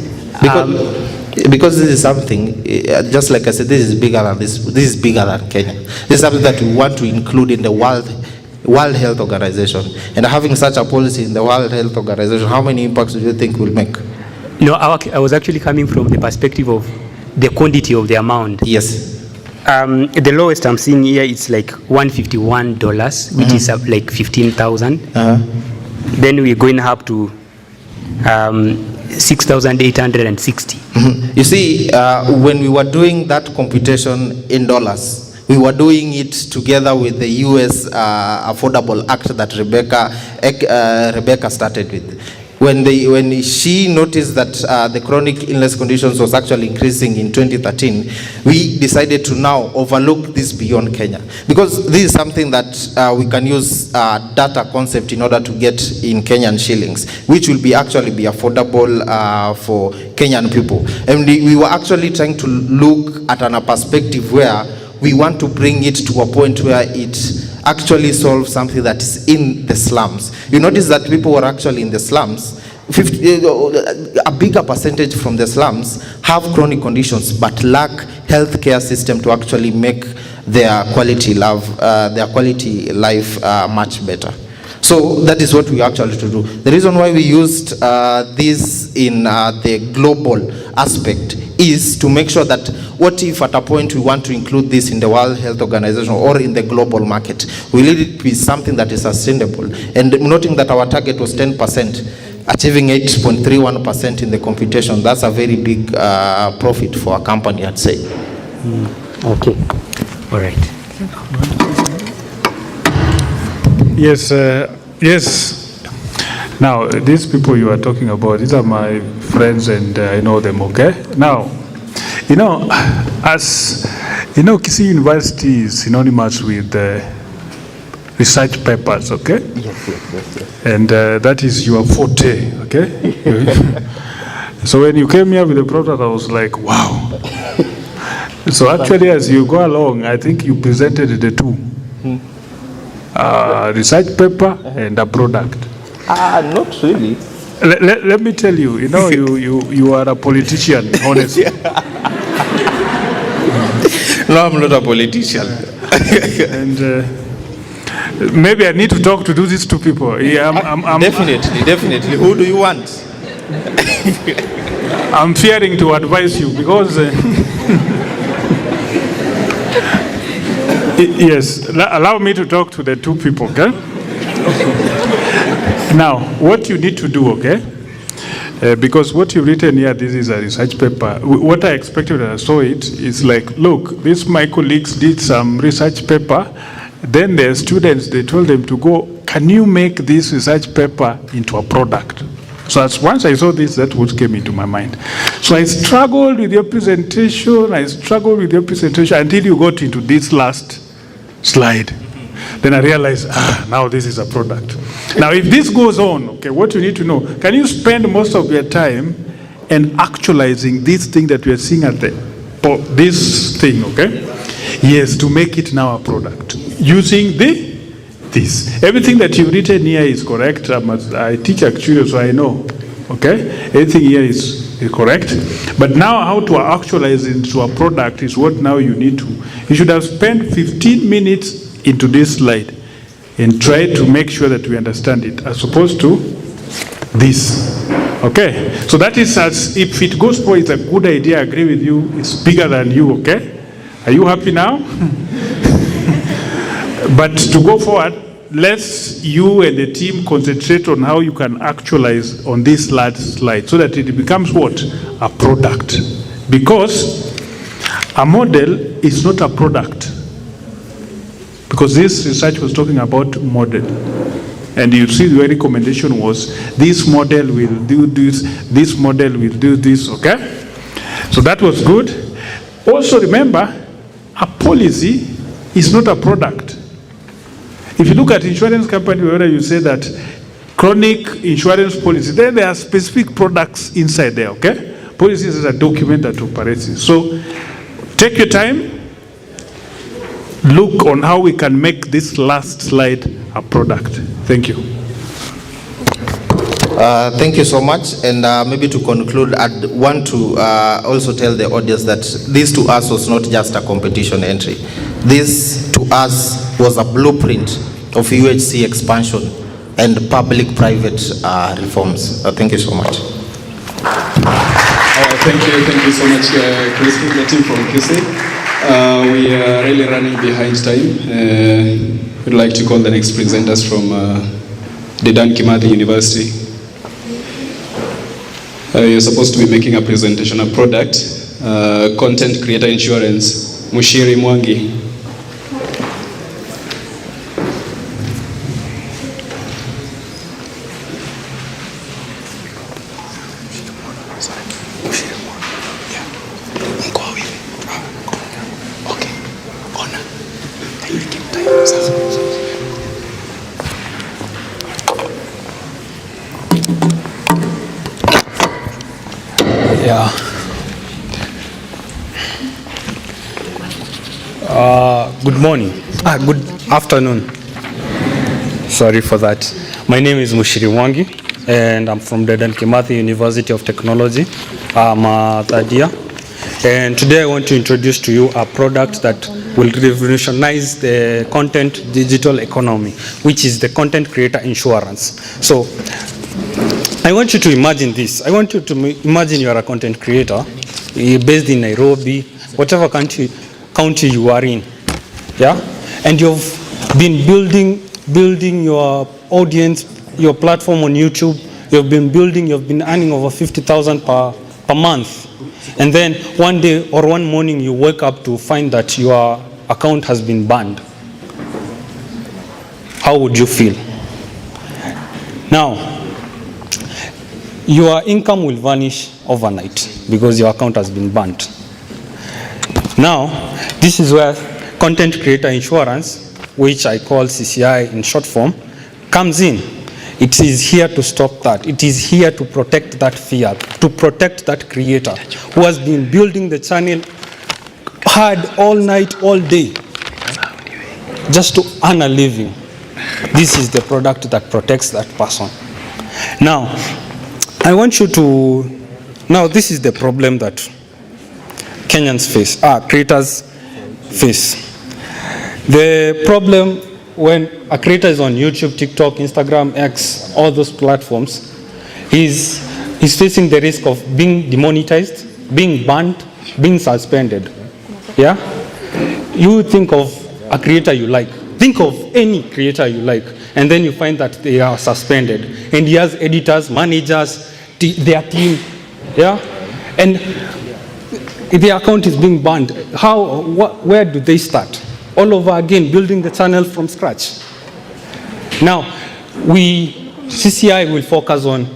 Because this is something, just like I said, this is bigger than this. This is bigger than Kenya. This is something that we want to include in the World Health Organization. And having such a policy in the World Health Organization, how many impacts do you think will make? No, I was actually coming from the perspective of the quantity of the amount. Yes. The lowest I'm seeing here is like $151, which is like 15,000. Then we're going up to 6,860. You see, when we were doing that computation in dollars, we were doing it together with the U.S. Affordable Act that Rebecca started with. when she noticed that the chronic illness conditions was actually increasing in 2013, we decided to now overlook this beyond Kenya, because this is something that we can use data concept in order to get in Kenyan shillings, which will be actually be affordable for Kenyan people. And we were actually trying to look at a perspective where we want to bring it to a point where it actually solve something that is in the slums. You notice that people were actually in the slums. A bigger percentage from the slums have chronic conditions but lack healthcare system to actually make their quality life much better. So that is what we actually to do. The reason why we used this in the global aspect is to make sure that what if at a point we want to include this in the World Health Organization or in the global market, we need it to be something that is sustainable. And noting that our target was 10%, achieving 8.31% in the computation, that's a very big profit for a company, I'd say. Okay. All right. Yes, yes. Now, these people you are talking about, these are my friends and I know them, okay? Now, you know, as you know, Kisii University is synonymous with research papers, okay? Yes. And that is your forte, okay? So when you came here with the product, I was like, wow. So actually, as you go along, I think you presented the two. Research paper and a product. Not really. Let me tell you, you know, you are a politician, honestly. No, I'm not a politician. And maybe I need to talk to these two people. Yeah, I'm definitely. Who do you want? I'm fearing to advise you because... Yes, allow me to talk to the two people, okay? Now, what you need to do, okay? Because what you've written here, this is a research paper. What I expected when I saw it is like, look, these my colleagues did some research paper. Then their students, they told them to go, can you make this research paper into a product? So as once I saw this, that's what came into my mind. So I struggled with your presentation, until you got into this last slide. Then I realized, now this is a product. Now if this goes on, okay, what you need to know, can you spend most of your time in actualizing this thing that we are seeing at this thing, okay? Yes, to make it now a product. Using this. Everything that you've written here is correct. I teach actually, so I know, okay? Everything here is correct. But now how to actualize it into a product is what now you need to. You should have spent 15 minutes into this slide and try to make sure that we understand it as opposed to this. Okay? So that is, as if it goes for, it's a good idea, I agree with you, it's bigger than you, okay? Are you happy now? But to go forward, let's you and the team concentrate on how you can actualize on this last slide so that it becomes what? A product. Because a model is not a product. Because this research was talking about model. And you see the recommendation was, this model will do this model will do this, okay? So that was good. Also remember, a policy is not a product. If you look at insurance company, whether you say that chronic insurance policy, then there are specific products inside there, okay? Policy is a document that operates. So take your time, look on how we can make this last slide a product. Thank you. Thank you so much. And maybe to conclude, I'd want to also tell the audience that this to us was not just a competition entry. This to us was a blueprint of UHC expansion and public-private reforms. Thank you so much. Thank you so much, Crispin, the team from Kisii. We are really running behind time. We'd like to call the next presenters from Dedan Kimathi University. You're supposed to be making a presentation, a product, content creator insurance, Mushiri Mwangi. Good morning. Good afternoon. Sorry for that. My name is Mushiri Mwangi, and I'm from Dedan Kimathi University of Technology. I'm a third year. And today I want to introduce to you a product that will revolutionize the content digital economy, which is the content creator insurance. So I want you to imagine this. I want you to imagine you are a content creator based in Nairobi, whatever country you are in, yeah? And you've been building your audience, your platform on YouTube. You've been earning over 50,000 per month. And then one day or one morning you wake up to find that your account has been banned. How would you feel? Now, your income will vanish overnight because your account has been banned. Now, this is where content creator insurance, which I call CCI in short form, comes in. It is here to stop that. It is here to protect that fear, to protect that creator who has been building the channel hard all night, all day, just to earn a living. This is the product that protects that person. Now, I want you to, now this is the problem that Kenyans face, creators face. The problem when a creator is on YouTube, TikTok, Instagram, X, all those platforms, he's facing the risk of being demonetized, being banned, being suspended. Yeah? You think of a creator you like. Think of any creator you like, and then you find that they are suspended. And he has editors, managers, their team. Yeah? And their account is being banned. Where do they start? All over again, building the channel from scratch. Now, CCI will focus on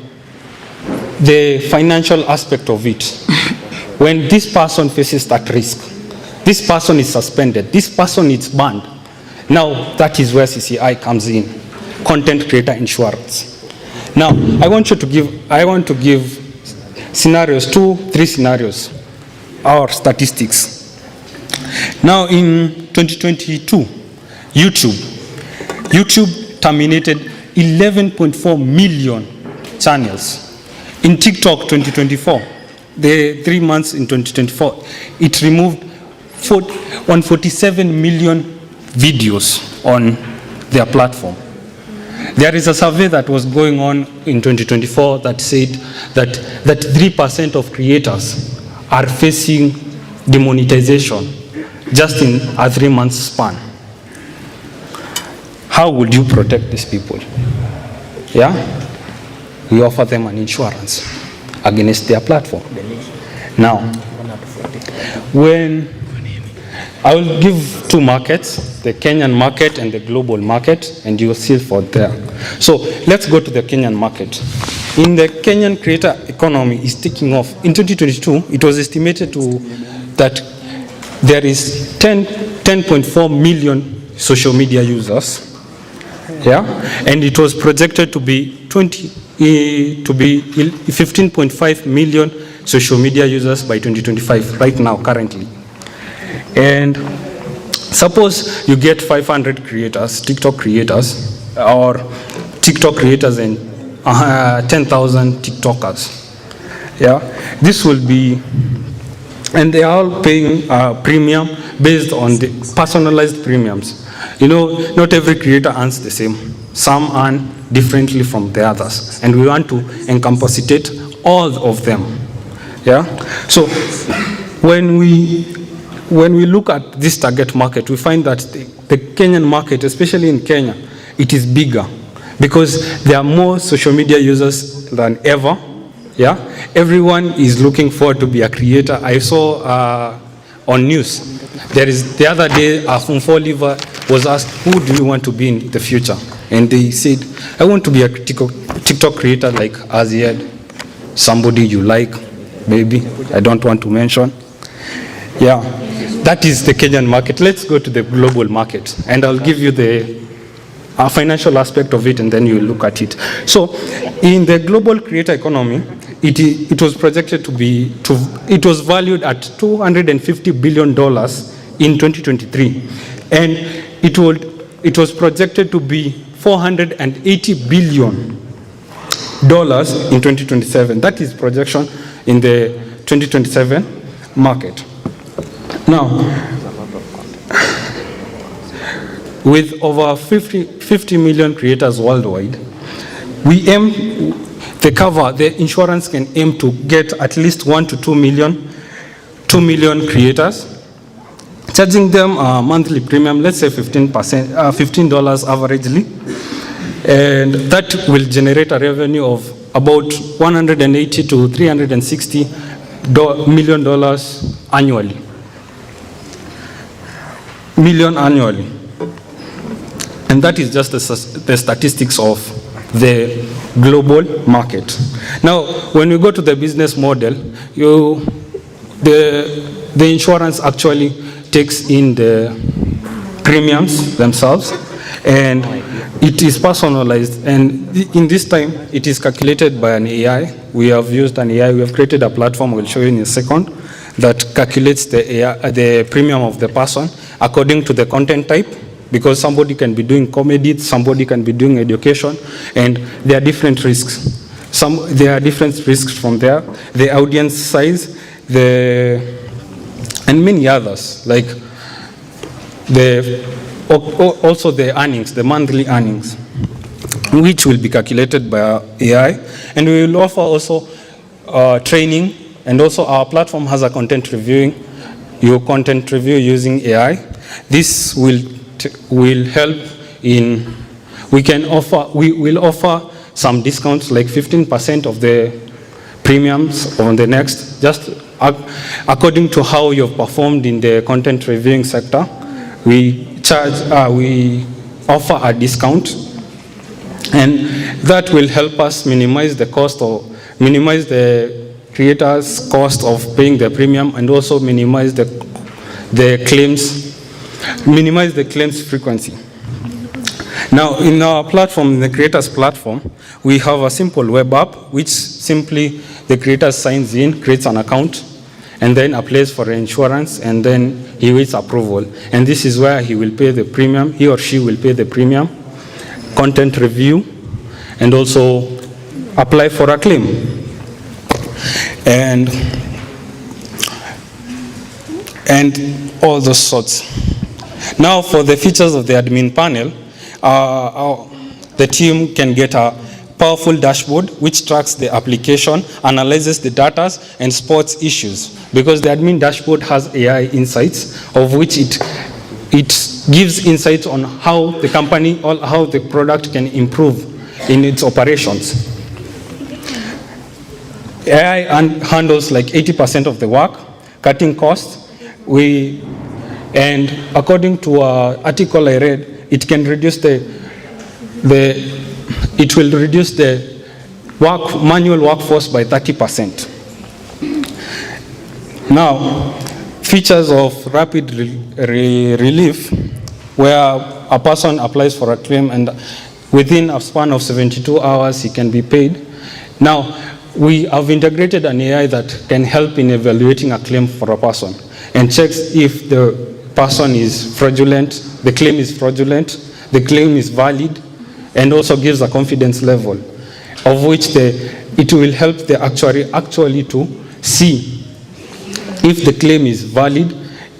the financial aspect of it. When this person faces that risk, this person is suspended, this person is banned. Now, that is where CCI comes in, content creator insurance. Now, I want to give scenarios, 2-3 scenarios, our statistics. Now in 2022, YouTube terminated 11.4 million channels. In TikTok 2024, the 3 months in 2024, it removed 147 million videos on their platform. There is a survey that was going on in 2024 that said that 3% of creators are facing demonetization just in a 3-month span. How would you protect these people? Yeah? We offer them an insurance against their platform. Now, I will give 2 markets, the Kenyan market and the global market, and you will see for there. So let's go to the Kenyan market. In the Kenyan creator economy is taking off. In 2022, it was estimated that there is 10.4 million social media users. Yeah, and it was projected to be 15.5 million social media users by 2025. Right now, currently. And suppose you get 500 creators, TikTok creators, or TikTok creators and 10,000 TikTokers. Yeah, this will be, and they are all paying a premium based on the personalized premiums. You know, not every creator earns the same. Some earn differently from the others, and we want to encompassitate all of them. Yeah. So when we look at this target market, we find that the Kenyan market, especially in Kenya, it is bigger because there are more social media users than ever. Yeah, everyone is looking forward to be a creator. I saw on news, the other day, a Funfo liver was asked, who do you want to be in the future? And they said, I want to be a TikTok creator like Aziad, somebody you like, maybe, I don't want to mention. Yeah, that is the Kenyan market. Let's go to the global market, and I'll give you the financial aspect of it, and then you look at it. So, in the global creator economy, it was projected to be, it was valued at $250 billion in 2023. And it was projected to be $480 billion in 2027. That is projection in the 2027 market. Now, with over 50 million creators worldwide, we aim, the insurance can aim to get at least 1 to 2 million creators, charging them a monthly premium, let's say $15 averagely, and that will generate a revenue of about $180 to $360 million annually. And that is just the statistics of the global market. Now, when we go to the business model, the insurance actually takes in the premiums themselves, and it is personalized. And in this time, it is calculated by an AI. We have used an AI. We have created a platform, we'll show you in a second, that calculates the premium of the person according to the content type, because somebody can be doing comedy, somebody can be doing education, and there are different risks. There are different risks from there, the audience size, and many others, like also the earnings, the monthly earnings, which will be calculated by AI. And we will offer also training, and also our platform has a content reviewing. Your content review using AI. This will help in, we will offer some discounts, like 15% of the premiums on the next, just according to how you've performed in the content reviewing sector. We offer a discount, and that will help us minimize the cost, or minimize the creators' cost of paying the premium, and also minimize the claims frequency. Now, in our platform, in the creators platform, we have a simple web app, which simply the creator signs in, creates an account, and then applies for insurance, and then he waits approval. And this is where he will pay the premium, he or she will pay the premium, content review, and also apply for a claim. And all those sorts. Now, for the features of the admin panel, the team can get a powerful dashboard which tracks the application, analyzes the data, and spots issues. Because the admin dashboard has AI insights, of which it gives insights on how the company or how the product can improve in its operations. AI handles like 80% of the work, cutting costs. And according to an article I read, it can reduce the manual workforce by 30%. Now, features of rapid relief, where a person applies for a claim and within a span of 72 hours he can be paid. Now, we have integrated an AI that can help in evaluating a claim for a person and checks if the person is fraudulent, the claim is fraudulent, the claim is valid, and also gives a confidence level, of which it will help the actuary to see if the claim is valid.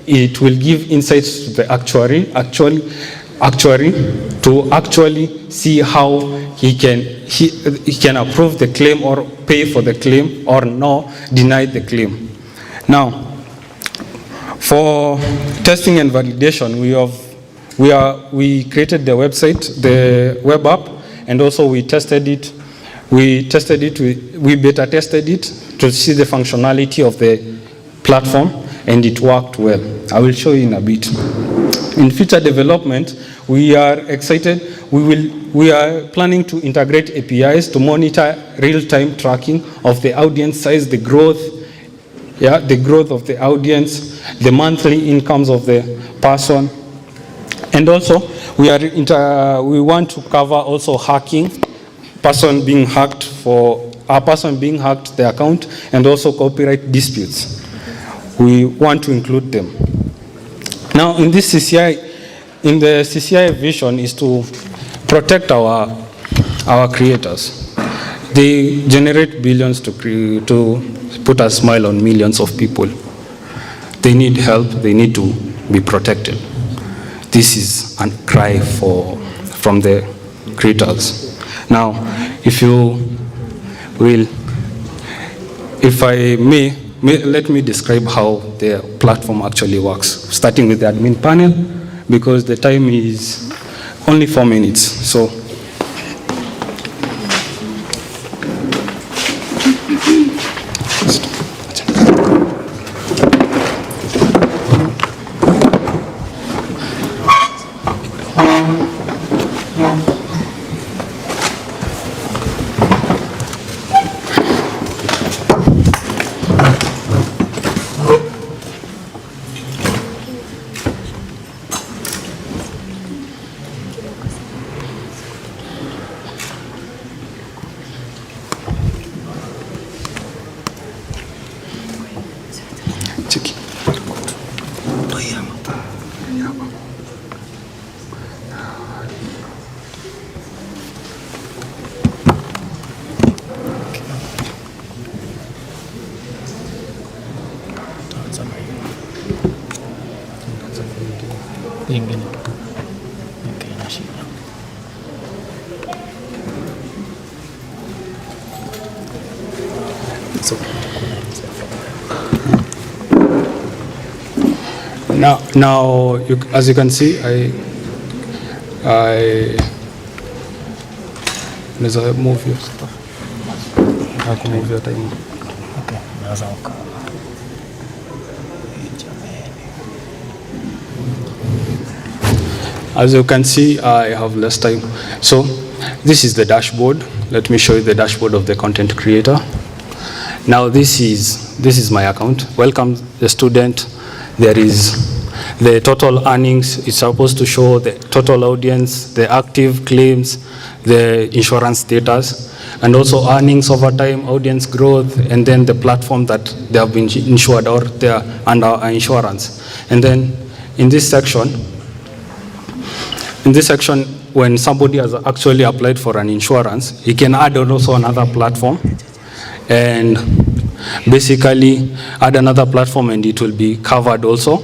It will give insights to the actuary to actually see how he can approve the claim or pay for the claim, or no, deny the claim. Now, for testing and validation, we created the website, the web app, and also we beta tested it to see the functionality of the platform, and it worked well. I will show you in a bit. In future development, we are excited. We are planning to integrate APIs to monitor real-time tracking of the audience size, the growth of the audience, the monthly incomes of the person. And also, we want to cover also hacking, person being hacked for a person being hacked their account, and also copyright disputes. We want to include them. Now, in this CCI, in the CCI vision is to protect our creators. They generate billions to put a smile on millions of people. They need help. They need to be protected. This is a cry from the creators. Now, if I may, let me describe how the platform actually works, starting with the admin panel, because the time is only 4 minutes. So, Now, as you can see, I move your stuff. I can move your time. Okay. As you can see, I have less time. So, this is the dashboard. Let me show you the dashboard of the content creator. Now, this is my account. Welcome the student. There is the total earnings. It's supposed to show the total audience, the active claims, the insurance status, and also earnings over time, audience growth, and then the platform that they have been insured or they are under insurance. And then in this section, when somebody has actually applied for an insurance, he can add also another platform and basically add another platform, and it will be covered also.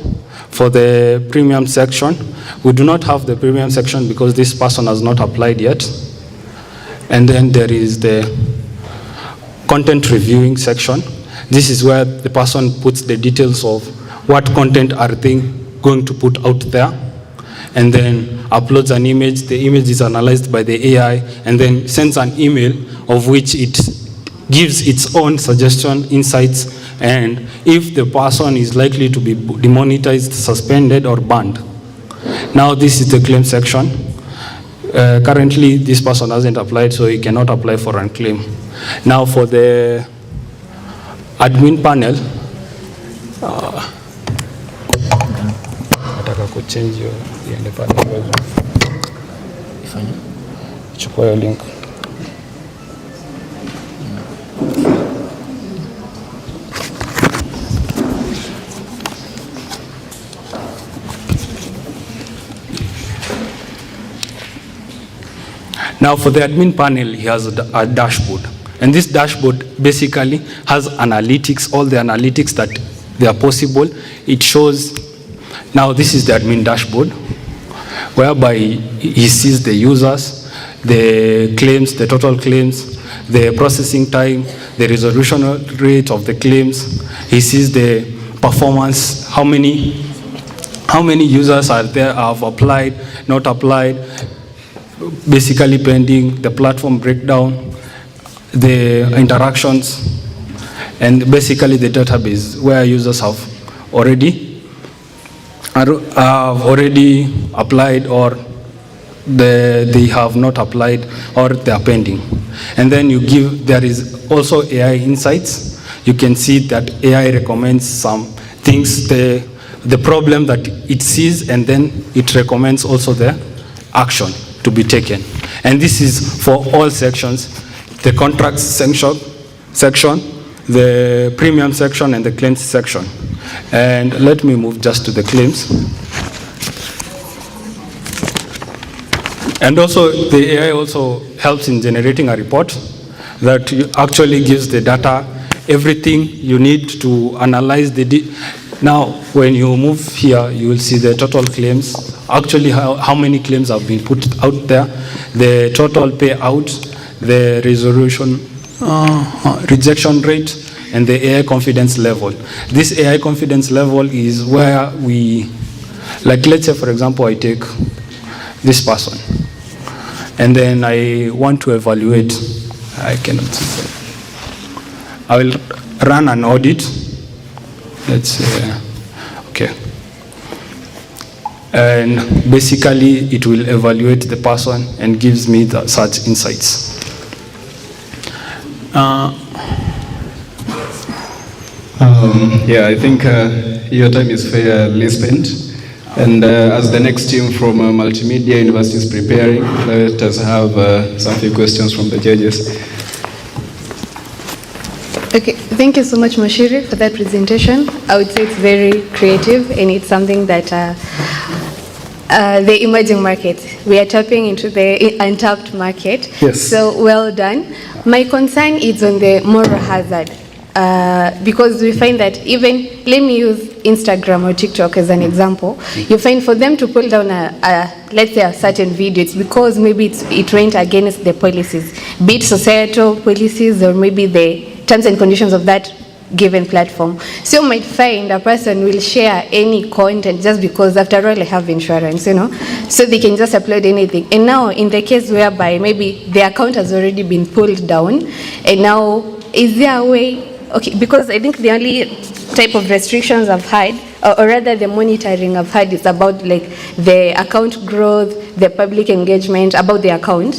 For the premium section, we do not have the premium section because this person has not applied yet. And then there is the content reviewing section. This is where the person puts the details of what content are they going to put out there, and then uploads an image. The image is analyzed by the AI and then sends an email of which it gives its own suggestion, insights, and if the person is likely to be demonetized, suspended, or banned. Now this is the claim section. Currently, this person hasn't applied, so he cannot apply for a claim. Now for the admin panel, nataka kuchange hiyo iende pale ifanye chukua hiyo link. Now for the admin panel, he has a dashboard. And this dashboard basically has analytics, all the analytics that they are possible. It shows, now this is the admin dashboard, whereby he sees the users, the claims, the total claims, the processing time, the resolution rate of the claims. He sees the performance, how many users are there, have applied, not applied, basically pending, the platform breakdown, the interactions, and basically the database where users have already applied, or they have not applied, or they are pending. And then there is also AI insights. You can see that AI recommends some things, the problem that it sees, and then it recommends also the action to be taken. And this is for all sections. The contracts section, section, the premium section, and the claims section. And let me move just to the claims. And also, the AI also helps in generating a report that actually gives the data, everything you need to analyze the Now, when you move here, you will see the total claims, actually how many claims have been put out there, the total payout, the resolution, rejection rate, and the AI confidence level. This AI confidence level is where we, like let's say for example, I take this person, and then I want to evaluate, I cannot see that. I will run an audit. Let's say, okay. And basically it will evaluate the person and gives me such insights. Yeah, I think your time is fairly spent. And as the next team from Multimedia University is preparing, let us have some few questions from the judges. Okay, thank you so much, Moshiri, for that presentation. I would say it's very creative, and it's something that the emerging market, we are tapping into the untapped market. Yes. So well done. My concern is on the moral hazard, because we find that even, let me use Instagram or TikTok as an example. You find for them to pull down let's say a certain video, it's because maybe it went against the policies, be it societal policies or maybe the terms and conditions of that given platform. So you might find a person will share any content just because after all they have insurance, you know, so they can just upload anything. And now in the case whereby maybe the account has already been pulled down, and now is there a way, okay, because I think the only type of restrictions I've had, or rather the monitoring I've had, is about like the account growth, the public engagement about the account.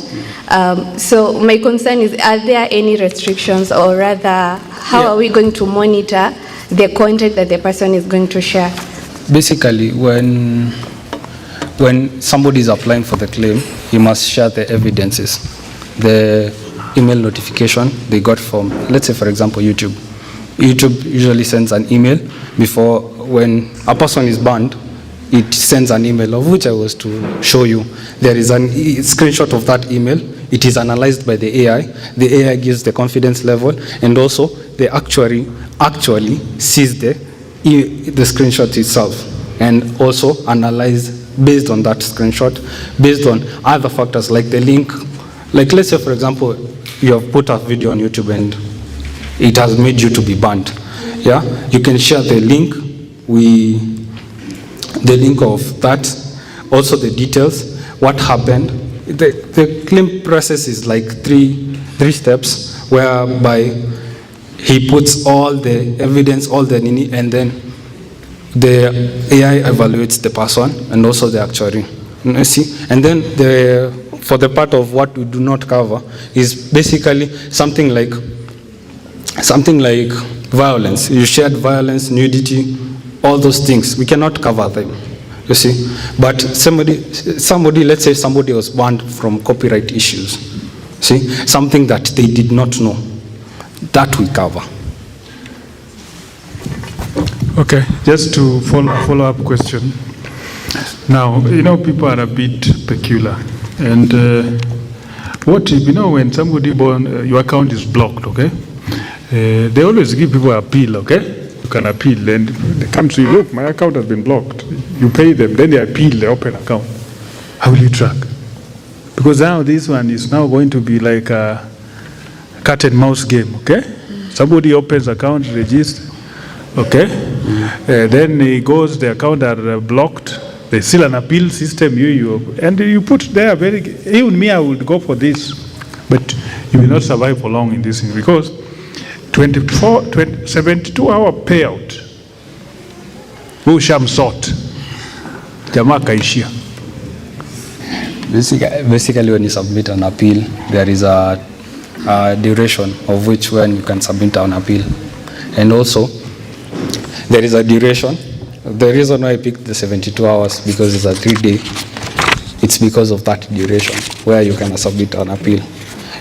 So my concern is, are there any restrictions, or rather, how are we going to monitor the content that the person is going to share? Basically, when somebody is applying for the claim, he must share the evidences, the email notification they got from, let's say for example, YouTube. YouTube usually sends an email before, when a person is banned, it sends an email, of which I was to show you. There is a screenshot of that email. It is analyzed by the AI. The AI gives the confidence level, and also the actuary actually sees the screenshot itself, and also analyze based on that screenshot, based on other factors like the link. Like let's say for example, you have put a video on YouTube and it has made you to be banned. Yeah, you can share the link. The link of that, also the details, what happened. The claim process is like three steps, whereby he puts all the evidence, all the nini, and then the AI evaluates the person and also the actuary. You see, and then for the part of what we do not cover is basically something like violence. You shared violence, nudity, all those things. We cannot cover them, you see. But somebody, let's say somebody was banned from copyright issues. See, something that they did not know, that we cover. Okay, just to follow-up question. Now, you know, people are a bit peculiar. And what if, you know, when somebody your account is blocked, okay? They always give people appeal, okay? You can appeal, and they come to you, look, my account has been blocked. You pay them, then they appeal, they open account. How will you track? Because now this one is now going to be like a cat and mouse game, okay? Somebody opens account, register, okay? Then he goes, the account are blocked. There's still an appeal system, and you put there even me, I would go for this, but you will not survive for long in this thing, because 72-hour payout, ushamsort, jamaa kaishia. Basically, when you submit an appeal, there is a duration of which when you can submit an appeal, and also there is a duration. The reason why I picked the 72 hours because it's a 3-day. It's because of that duration where you can submit an appeal.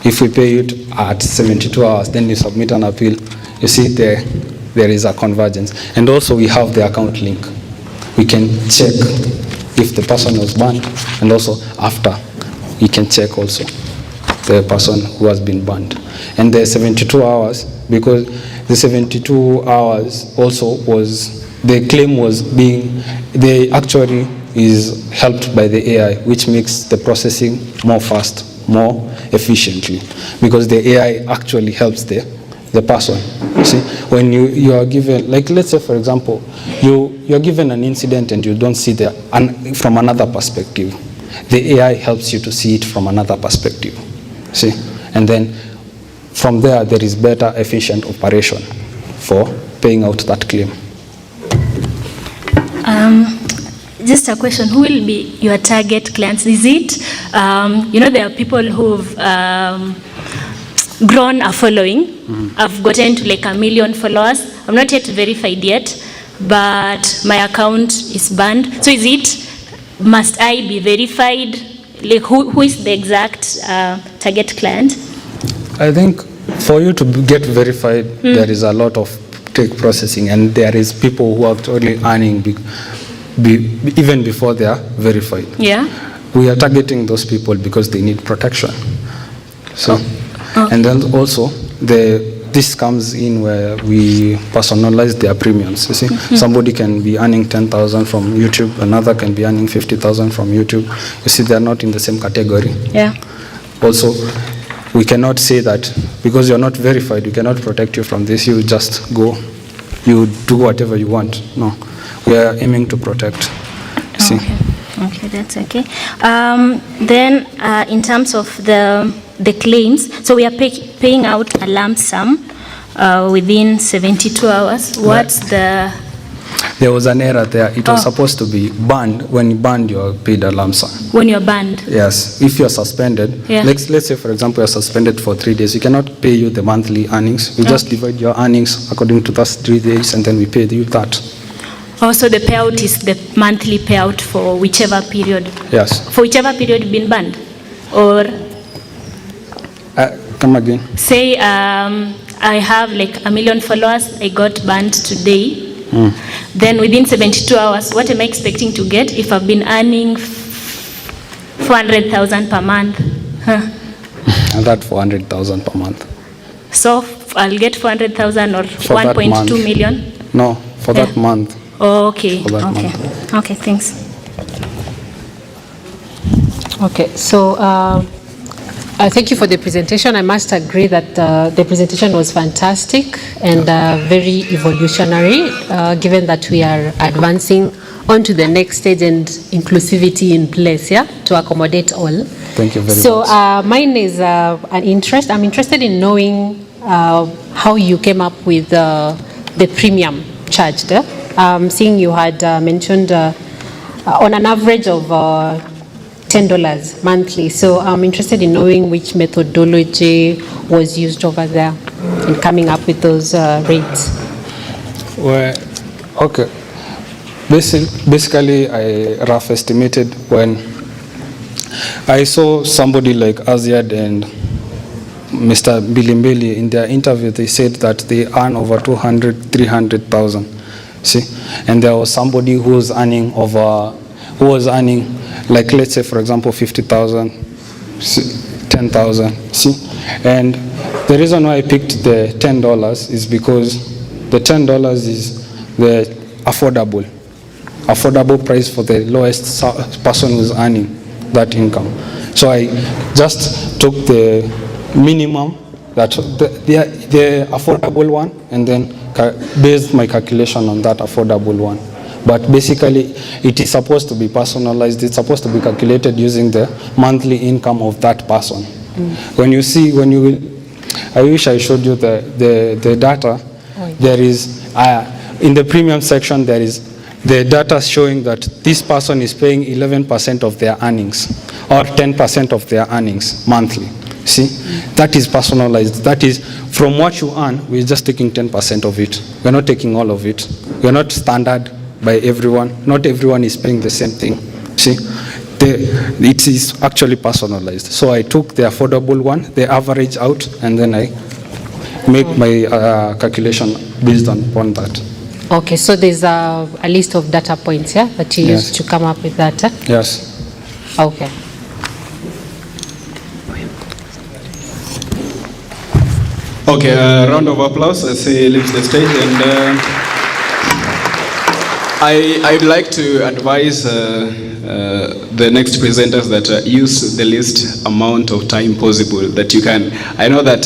If we pay it at 72 hours, then you submit an appeal, you see there is a convergence. And also we have the account link. We can check if the person was banned, and also after, we can check also the person who has been banned. And the 72 hours, because the 72 hours also was, the claim was being, they actually is helped by the AI, which makes the processing more fast, more efficiently, because the AI actually helps the person. You see, when you are given, like let's say for example, you're given an incident and you don't see from another perspective. The AI helps you to see it from another perspective. See, and then from there is better efficient operation for paying out that claim. Just a question, who will be your target clients? Is it, there are people who've grown a following. I've gotten to like 1 million followers. I'm not yet verified yet, but my account is banned. So is it, must I be verified? Like who is the exact target client? I think for you to get verified, there is a lot of tech processing, and there is people who are actually earning even before they are verified. Yeah. We are targeting those people because they need protection. So, and then also this comes in where we personalize their premiums. You see, somebody can be earning 10,000 from YouTube, another can be earning 50,000 from YouTube. You see, they're not in the same category. Yeah. Also, we cannot say that because you're not verified, we cannot protect you from this. You just go, you do whatever you want. No, we are aiming to protect. You see. Okay, that's okay. Then, in terms of the claims, so we are paying out a lump sum within 72 hours. What's the... There was an error there. It was supposed to be banned. When you banned, you are paid a lump sum. When you're banned? Yes. If you're suspended, let's say, for example, you're suspended for 3 days, we cannot pay you the monthly earnings. We just divide your earnings according to those 3 days, and then we pay you that. Also, the payout is the monthly payout for whichever period? Yes. For whichever period you've been banned? Or? Come again. Say I have like 1 million followers, I got banned today. Then within 72 hours, what am I expecting to get if I've been earning 400,000 per month? And that 400,000 per month. So I'll get 400,000 or 1.2 million? No, for that month. Oh, okay. For that okay. month. Okay, thanks. Okay, so thank you for the presentation. I must agree that the presentation was fantastic and very evolutionary, given that we are advancing on to the next stage and inclusivity in place, to accommodate all. Thank you very much. So mine is an interest. I'm interested in knowing how you came up with the premium charged. Seeing you had mentioned on an average of $10 monthly. So I'm interested in knowing which methodology was used over there in coming up with those rates. Well, okay. Basically, I rough estimated when I saw somebody like Aziad and Mr. Bilimbili in their interview. They said that they earn over 200, 300,000. See, and there was somebody who was earning like, let's say, for example, 50,000, 10,000. See, and the reason why I picked the $10 is because the $10 is the affordable price for the lowest person who's earning that income. So I just took the minimum, that the affordable one, and then based my calculation on that affordable one. But basically, it is supposed to be personalized. It's supposed to be calculated using the monthly income of that person. When you will, I wish I showed you the data. There is, in the premium section, there is the data showing that this person is paying 11% of their earnings or 10% of their earnings monthly. See, that is personalized. That is from what you earn, we're just taking 10% of it. We're not taking all of it. We're not standard by everyone. Not everyone is paying the same thing. See, it is actually personalized. So I took the affordable one, the average out, and then I make my calculation based upon that. Okay, so there's a list of data points, yeah, that you Yes. used to come up with that. Yes. Okay. Okay, round of applause as he leaves the stage. And I'd like to advise the next presenters that use the least amount of time possible that you can. I know that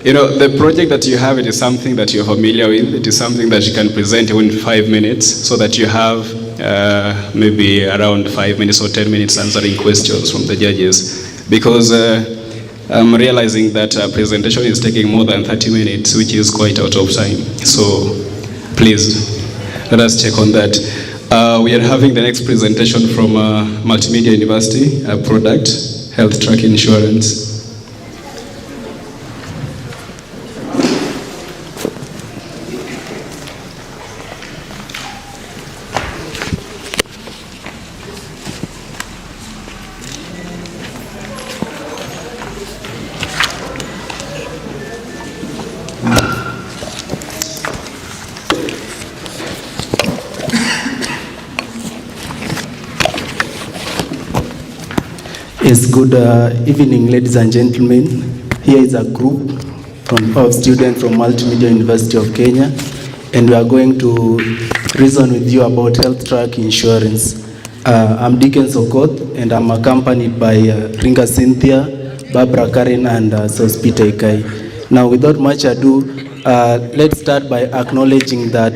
the project that you have, it is something that you're familiar with. It is something that you can present in 5 minutes, so that you have maybe around 5 minutes or 10 minutes answering questions from the judges. Because I'm realizing that presentation is taking more than 30 minutes, which is quite out of time. So please, let us check on that. We are having the next presentation from Multimedia University, a product, Health Track Insurance. Yes, good evening, ladies and gentlemen. Here is a group of students from Multimedia University of Kenya, and we are going to reason with you about health track insurance. I'm Dickens Okoth, and I'm accompanied by Ringa Cynthia, Barbara Karen, and Sospita Ikai. Now, without much ado, let's start by acknowledging that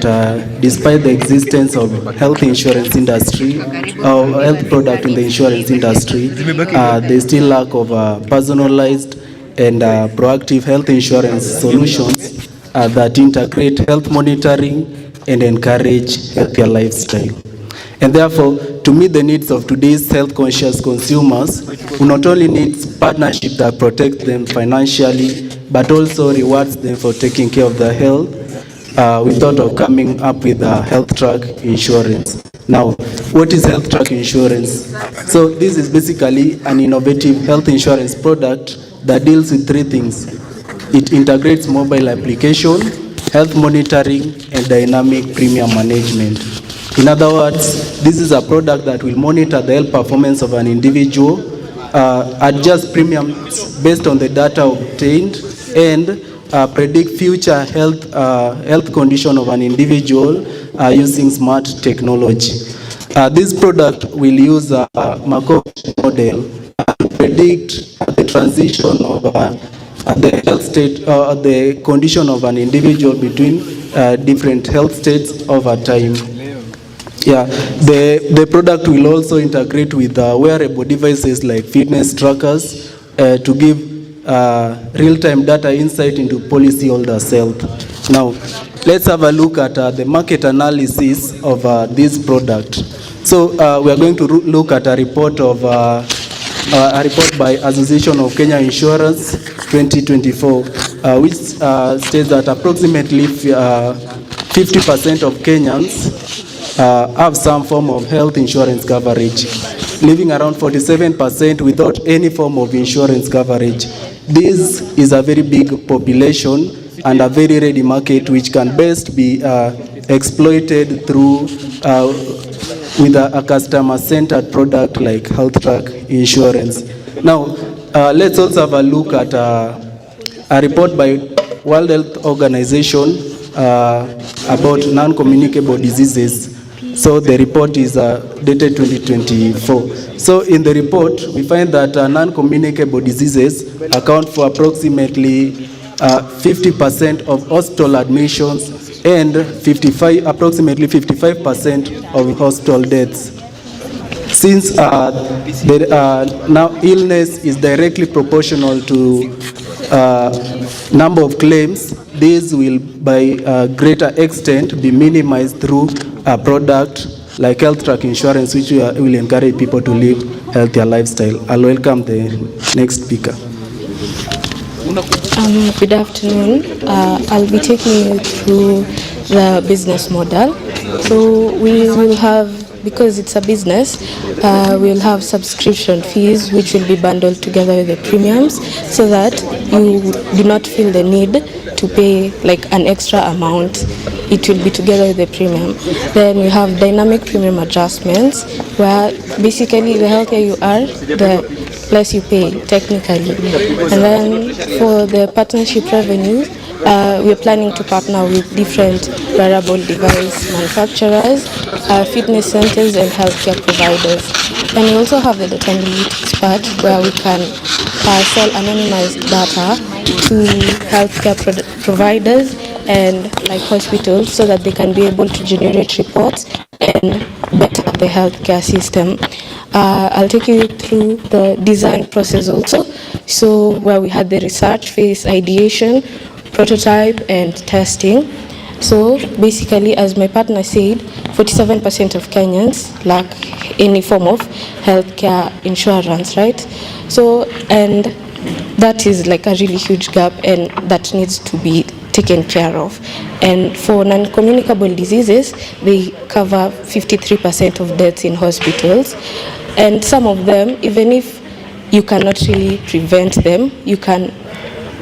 despite the existence of health insurance industry or health product in the insurance industry, there's still lack of personalized and proactive health insurance solutions that integrate health monitoring and encourage healthier lifestyle. And therefore, to meet the needs of today's health-conscious consumers, we not only need partnership that protects them financially, but also rewards them for taking care of their health. We thought of coming up with a health track insurance. Now, what is health track insurance? So this is basically an innovative health insurance product that deals with three things. It integrates mobile application, health monitoring, and dynamic premium management. In other words, this is a product that will monitor the health performance of an individual, adjust premiums based on the data obtained, and predict future health condition of an individual using smart technology. This product will use a Markov model to predict the transition of the health state, the condition of an individual between different health states over time. Yeah, the product will also integrate with wearable devices like fitness trackers to give real-time data insight into policyholders' health. Now, let's have a look at the market analysis of this product. So we are going to look at a report by Association of Kenya Insurance 2024, which states that approximately 50% of Kenyans have some form of health insurance coverage, leaving around 47% without any form of insurance coverage. This is a very big population and a very ready market which can best be exploited through with a customer-centered product like health track insurance. Now, let's also have a look at a report by World Health Organization about non-communicable diseases. So the report is dated 2024. So in the report, we find that non-communicable diseases account for approximately 50% of hospital admissions and approximately 55% of hospital deaths. Since now illness is directly proportional to number of claims, this will by a greater extent be minimized through a product like health track insurance, which will encourage people to live healthier lifestyle. I'll welcome the next speaker. Good afternoon. I'll be taking you through the business model. So we will have because it's a business, we'll have subscription fees which will be bundled together with the premiums so that you do not feel the need to pay like an extra amount. It will be together with the premium. Then we have dynamic premium adjustments where basically the healthier you are, the less you pay technically. And then for the partnership revenue, we are planning to partner with different wearable device manufacturers, fitness centers and healthcare providers. And we also have the data analytics part where we can sell anonymized data to healthcare providers and like hospitals so that they can be able to generate reports and better the healthcare system. I'll take you through the design process also. So where we had the research phase, ideation, prototype and testing. So basically, as my partner said, 47% of Kenyans lack any form of healthcare insurance, right? So, and that is like a really huge gap and that needs to be taken care of. And for non-communicable diseases, they cover 53% of deaths in hospitals. And some of them, even if you cannot really prevent them, you can,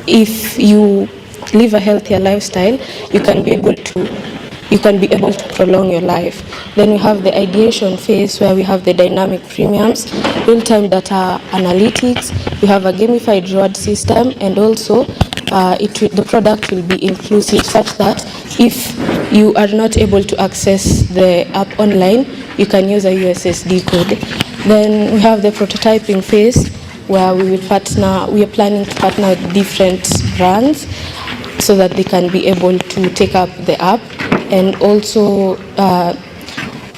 if you live a healthier lifestyle, you can be able to prolong your life. Then we have the ideation phase where we have the dynamic premiums, real-time data analytics, we have a gamified reward system, and also the product will be inclusive such that if you are not able to access the app online, you can use a USSD code. Then we have the prototyping phase where we are planning to partner with different brands so that they can be able to take up the app. And also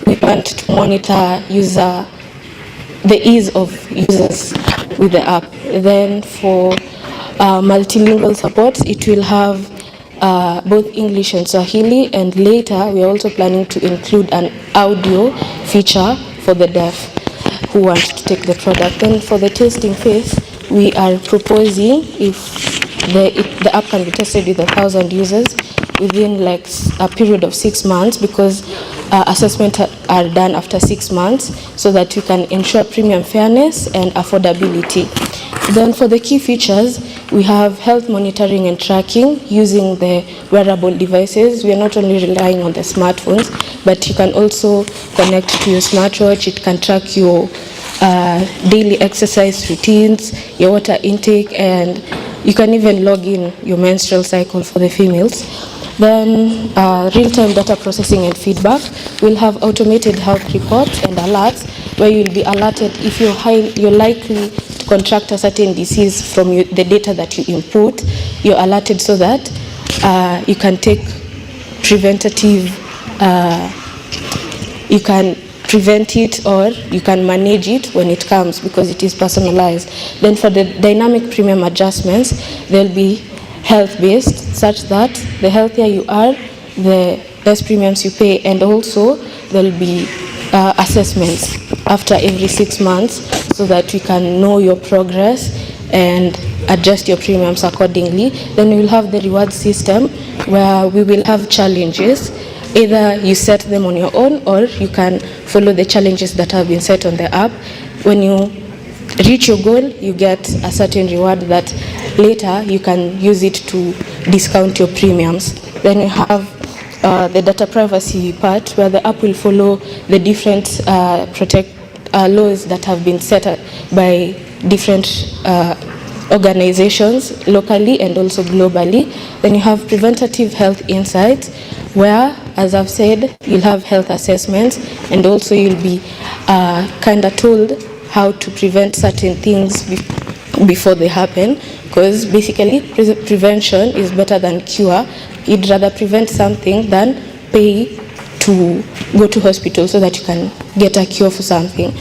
we want to monitor the ease of users with the app. Then for multilingual support, it will have both English and Swahili, and later we are also planning to include an audio feature for the deaf who want to take the product. Then for the testing phase, we are proposing if the app can be tested with 1,000 users within like a period of 6 months, because assessments are done after 6 months so that you can ensure premium fairness and affordability. Then for the key features, we have health monitoring and tracking using the wearable devices. We are not only relying on the smartphones, but you can also connect to your smartwatch. It can track your daily exercise routines, your water intake, and you can even log in your menstrual cycle for the females. Then real-time data processing and feedback. We'll have automated health reports and alerts where you'll be alerted if you're likely to contract a certain disease from the data that you input. You're alerted so that you can take preventative, you can prevent it or you can manage it when it comes because it is personalized. Then for the dynamic premium adjustments, they'll be health-based such that the healthier you are, the less premiums you pay, and also there'll be assessments after every 6 months so that we can know your progress and adjust your premiums accordingly. Then we will have the reward system where we will have challenges. Either you set them on your own or you can follow the challenges that have been set on the app. When you reach your goal, you get a certain reward that later you can use it to discount your premiums. Then you have the data privacy part where the app will follow the different laws that have been set by different organizations locally and also globally. Then you have preventative health insights where, as I've said, you'll have health assessments and also you'll be kind of told how to prevent certain things before they happen, because basically prevention is better than cure. You'd rather prevent something than pay to go to hospital so that you can get a cure for something.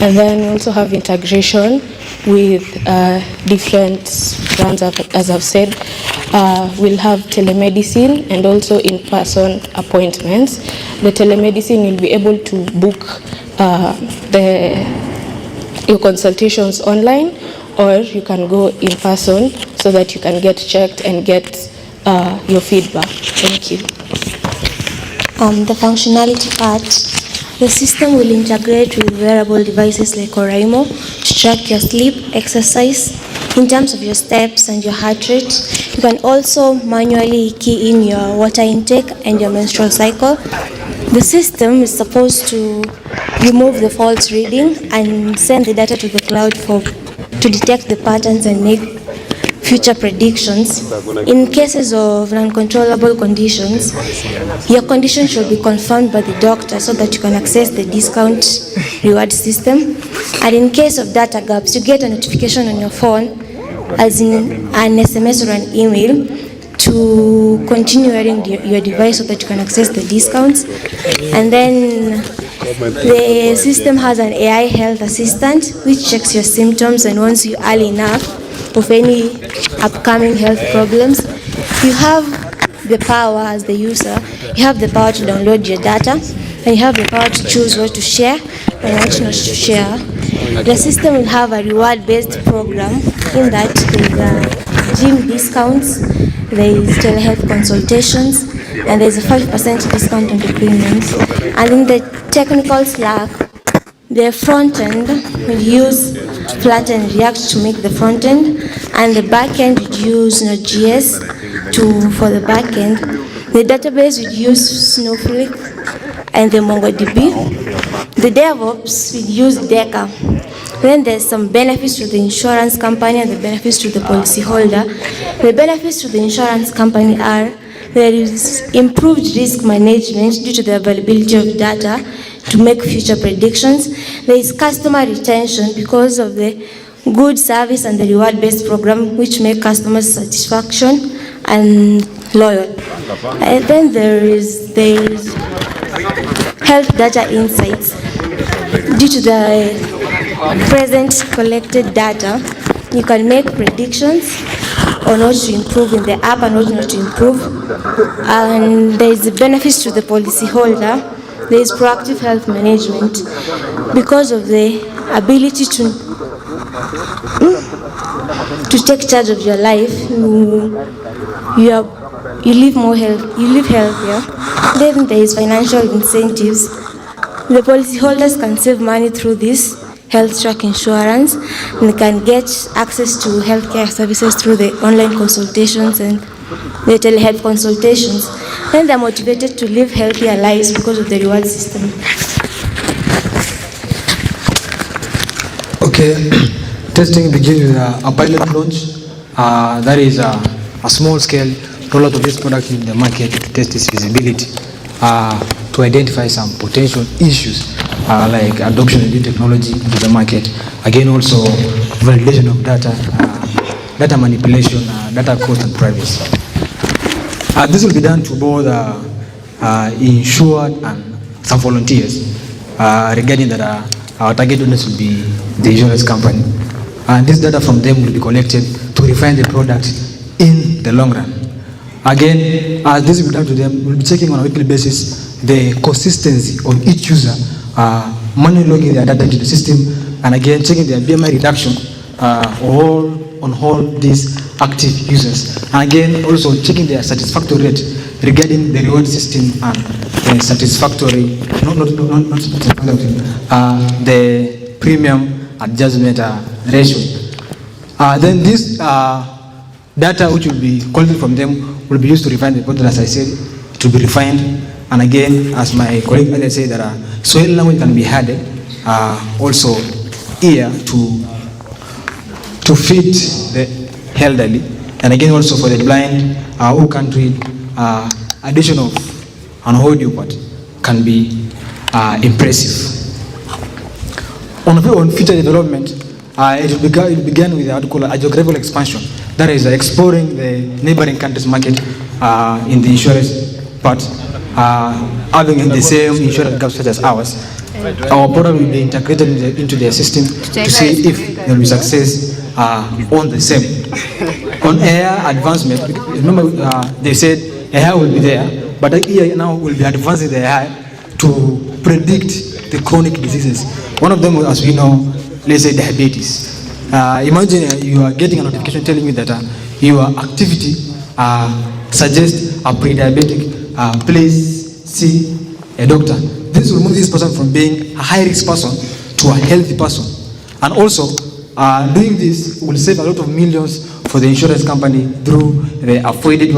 And then we also have integration with different brands, as I've said. We'll have telemedicine and also in-person appointments. The telemedicine will be able to book your consultations online, or you can go in person so that you can get checked and get your feedback. Thank you. The functionality part, The system will integrate with wearable devices like Oraimo to track your sleep, exercise, in terms of your steps and your heart rate. You can also manually key in your water intake and your menstrual cycle. The system is supposed to remove the false reading and send the data to the cloud to detect the patterns and make future predictions. In cases of non-controllable conditions, your condition should be confirmed by the doctor so that you can access the discount reward system. And in case of data gaps, you get a notification on your phone, as in an SMS or an email, to continue wearing your device so that you can access the discounts. And then the system has an AI health assistant which checks your symptoms and warns you early enough of any upcoming health problems. You have the power as the user, you have the power to download your data, and you have the power to choose what to share and what not to share. The system will have a reward-based program in that there is gym discounts, there is telehealth consultations, and there is a 5% discount on the premiums. And in the technical Slack, the front end will use Flutter and React to make the front end, and the back end would use Node.js for the back end. The database would use Snowflake and the MongoDB. The DevOps will use Deca. Then there's some benefits to the insurance company and the benefits to the policyholder. The benefits to the insurance company are there is improved risk management due to the availability of data to make future predictions. There is customer retention because of the good service and the reward-based program which make customers satisfaction and loyal. And then there is health data insights. Due to the present collected data, you can make predictions on what to improve in the app and what not to improve. And there is the benefits to the policyholder. There is proactive health management because of the ability to take charge of your life. You live more healthier. Then there is financial incentives. The policyholders can save money through this health track insurance, and they can get access to healthcare services through the online consultations and the telehealth consultations. Then they're motivated to live healthier lives because of the reward system. Okay, testing begins with a pilot launch. That is a small scale rollout of this product in the market to test its feasibility, to identify some potential issues like adoption of new technology into the market. Again, also validation of data, data manipulation, data cost and privacy. This will be done to both insured and some volunteers regarding that our target audience will be the insurance company. And this data from them will be collected to refine the product in the long run. Again, this will be done to them. We'll be checking on a weekly basis the consistency of each user, manually logging their data into the system, and again checking their BMI reduction on all these active users. And again, also checking their satisfactory rate regarding the reward system and the satisfactory, the premium adjustment ratio. Then this data which will be collected from them will be used to refine the product. As I said, it will be refined. And again, as my colleague earlier said, that soil language can be added also here to fit the elderly, and again also for the blind who can't read. Addition of an audio part can be impressive. On future development, it will begin with what we call a geographical expansion. That is exploring the neighboring countries' market in the insurance part. Having the same insurance gaps such as ours, our product will be integrated into their system to see if there will be success on the same. On AI advancement, remember they said AI will be there, but AI now will be advancing the AI to predict the chronic diseases. One of them, as we know, let's say diabetes. Imagine you are getting a notification telling you that your activity suggests a pre-diabetic. Please see a doctor. this will move this person from being a high-risk person to a healthy person. And also, doing this will save a lot of millions for the insurance company through the avoided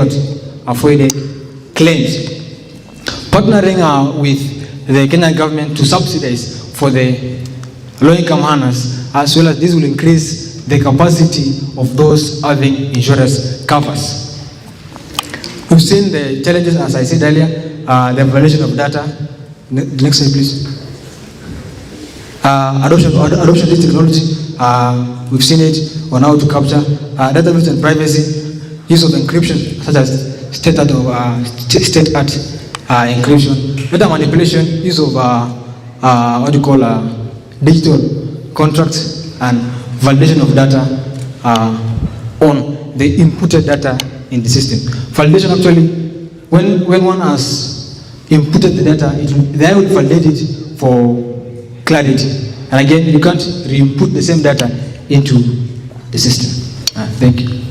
claims. Partnering with the Kenyan government to subsidize for the low-income earners, as well as this will increase the capacity of those having insurance covers. We've seen the challenges, as I said earlier, the violation of data. Next slide, please. Adoption of this technology, we've seen it on how to capture data abuse and privacy, use of encryption, such as state art encryption, data manipulation, use of digital contracts, and validation of data on the inputted data in the system. Validation actually, when one has inputted the data, they will validate it for clarity. And again, you can't re-input the same data into the system. Thank you.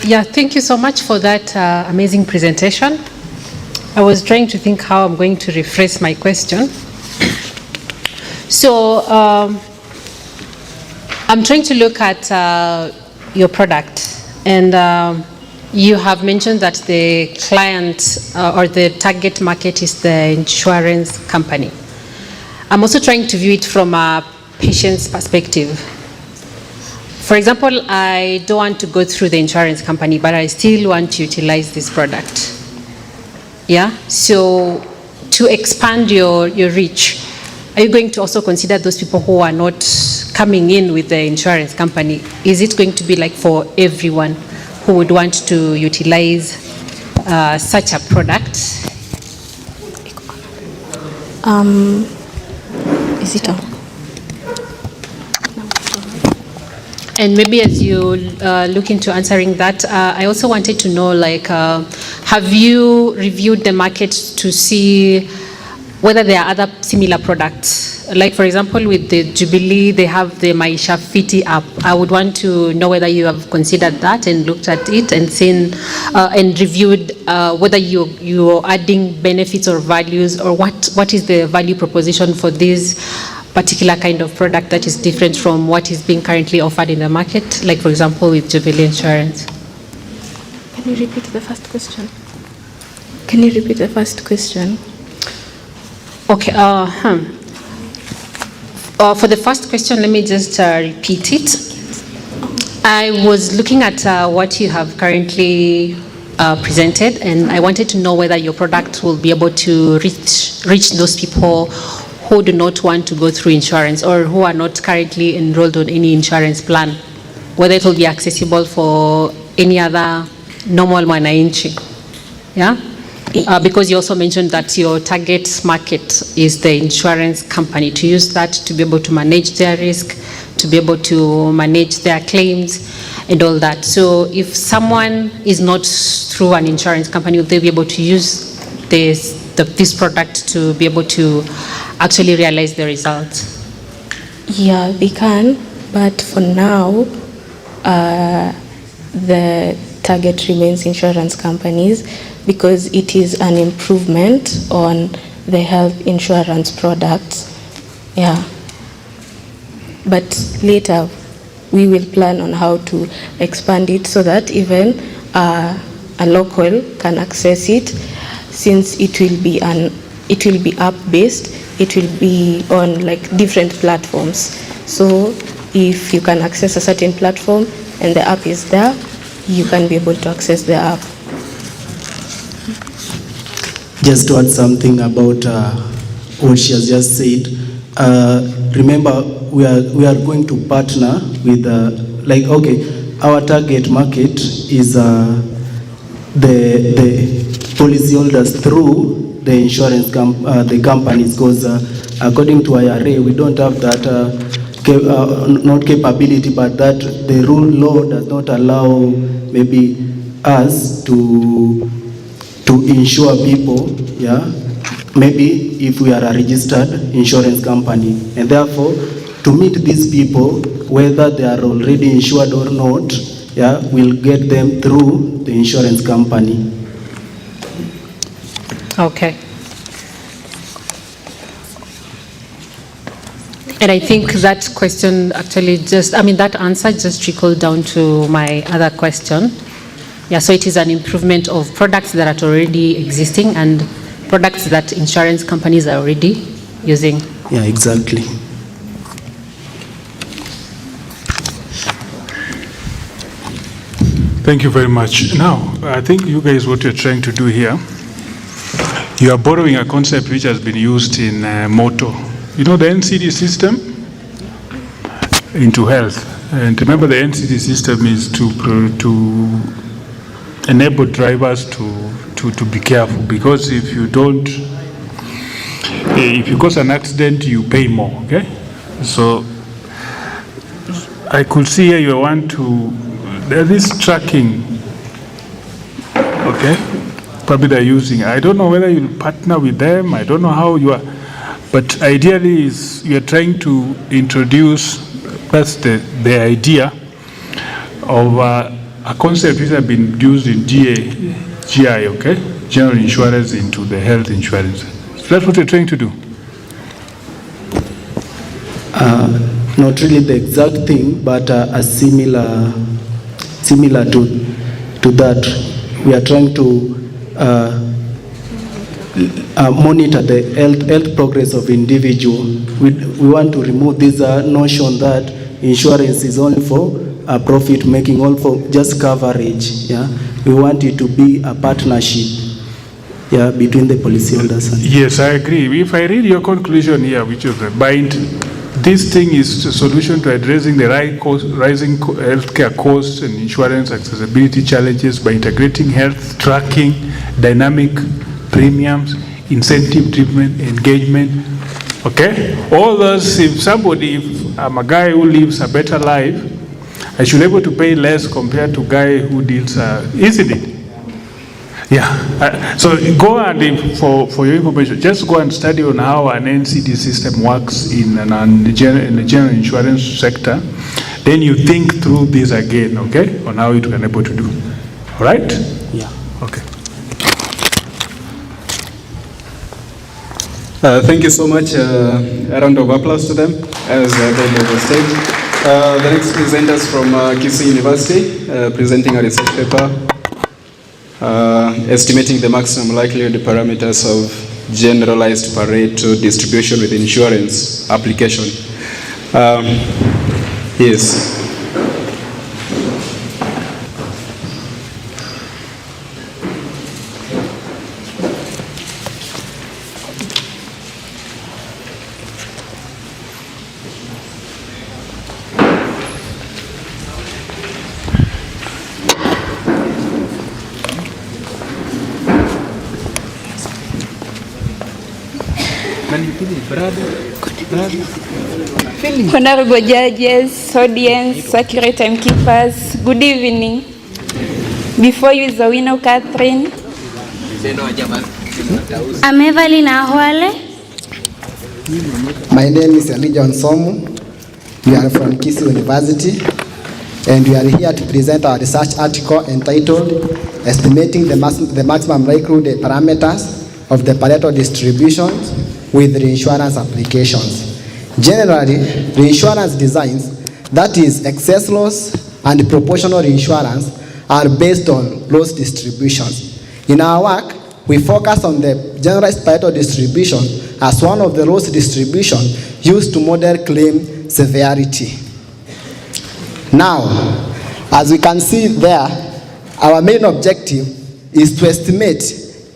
Yeah, thank you so much for that amazing presentation. I was trying to think how I'm going to rephrase my question. So I'm trying to look at your product, and you have mentioned that the client or the target market is the insurance company. I'm also trying to view it from a patient's perspective. For example, I don't want to go through the insurance company, but I still want to utilize this product. Yeah, so to expand your reach, are you going to also consider those people who are not coming in with the insurance company? Is it going to be like for everyone who would want to utilize such a product? Is it on? And maybe as you look into answering that, I also wanted to know, like, have you reviewed the market to see whether there are other similar products? Like, for example, with the Jubilee, they have the Maisha Fiti app. I would want to know whether you have considered that and looked at it and seen and reviewed whether you're adding benefits or values, or what is the value proposition for this particular kind of product that is different from what is being currently offered in the market, like for example with Jubilee Insurance. Can you repeat the first question? Can you repeat the first question? Okay. For the first question, let me just repeat it. I was looking at what you have currently presented, and I wanted to know whether your product will be able to reach those people who do not want to go through insurance or who are not currently enrolled on any insurance plan, whether it will be accessible for any other normal mwananchi. Yeah? Because you also mentioned that your target market is the insurance company, to use that to be able to manage their risk, to be able to manage their claims and all that. So if someone is not through an insurance company, will they be able to use this product to be able to actually realize the results? Yeah, they can, but for now, the target remains insurance companies because it is an improvement on the health insurance products. Yeah. But later, we will plan on how to expand it so that even a local can access it, since it will be app-based. It will be on like different platforms. So if you can access a certain platform and the app is there, you can be able to access the app. Just to add something about what she has just said, remember we are going to partner with our target market is the policyholders through the insurance the companies, because according to IRA we don't have that not capability, but that the law does not allow maybe us to insure people, yeah, maybe if we are a registered insurance company, and therefore to meet these people, whether they are already insured or not, yeah, we'll get them through the insurance company. Okay. And I think that question actually that answer just trickled down to my other question. Yeah, so it is an improvement of products that are already existing and products that insurance companies are already using. Yeah, exactly. Thank you very much. Now, I think you guys, what you're trying to do here, you are borrowing a concept which has been used in motor. You know the NCD system into health. And remember, the NCD system is to enable drivers to be careful, because if you don't, if you cause an accident, you pay more, okay? So I could see here you want to, there is tracking, okay? Probably they're using, I don't know whether you'll partner with them, I don't know how you are, but ideally is you're trying to introduce, that's the idea of a concept which has been used in GI, okay? General insurance into the health insurance. So that's what you're trying to do? Not really the exact thing, but a similar to that. We are trying to monitor the health progress of individual. We want to remove this notion that insurance is only for profit making, all for just coverage. Yeah, we want it to be a partnership. Yeah, between the policyholders. Yes, I agree. If I read your conclusion here, which is the bind, this thing is a solution to addressing the rising healthcare costs and insurance accessibility challenges by integrating health tracking, dynamic premiums, incentive treatment, engagement. Okay? All those, if I'm a guy who lives a better life, I should be able to pay less compared to a guy who deals, isn't it? Yeah. So go and, for your information, just go and study on how an NCD system works in the general insurance sector. Then you think through this again, okay, on how it can be able to do. All right? Yeah. Okay. Thank you so much. A round of applause to them as they leave the stage. The next presenters from Kisii University, presenting a research paper estimating the maximum likelihood parameters of generalized Pareto distribution with insurance application. Yes. Honorable judges, audience, accurate timekeepers, good evening. Before you is Zawino Catherine. I'm Evelyn Ahwale. My name is Elijah Onsomu. We are from Kisii University, and we are here to present our research article entitled Estimating the Maximum Likelihood Parameters of the Pareto Distributions with Reinsurance Applications. Generally, reinsurance designs, that is excess loss and proportional reinsurance, are based on loss distributions. In our work, we focus on the generalized Pareto distribution as one of the loss distributions used to model claim severity. Now, as we can see there, our main objective is to estimate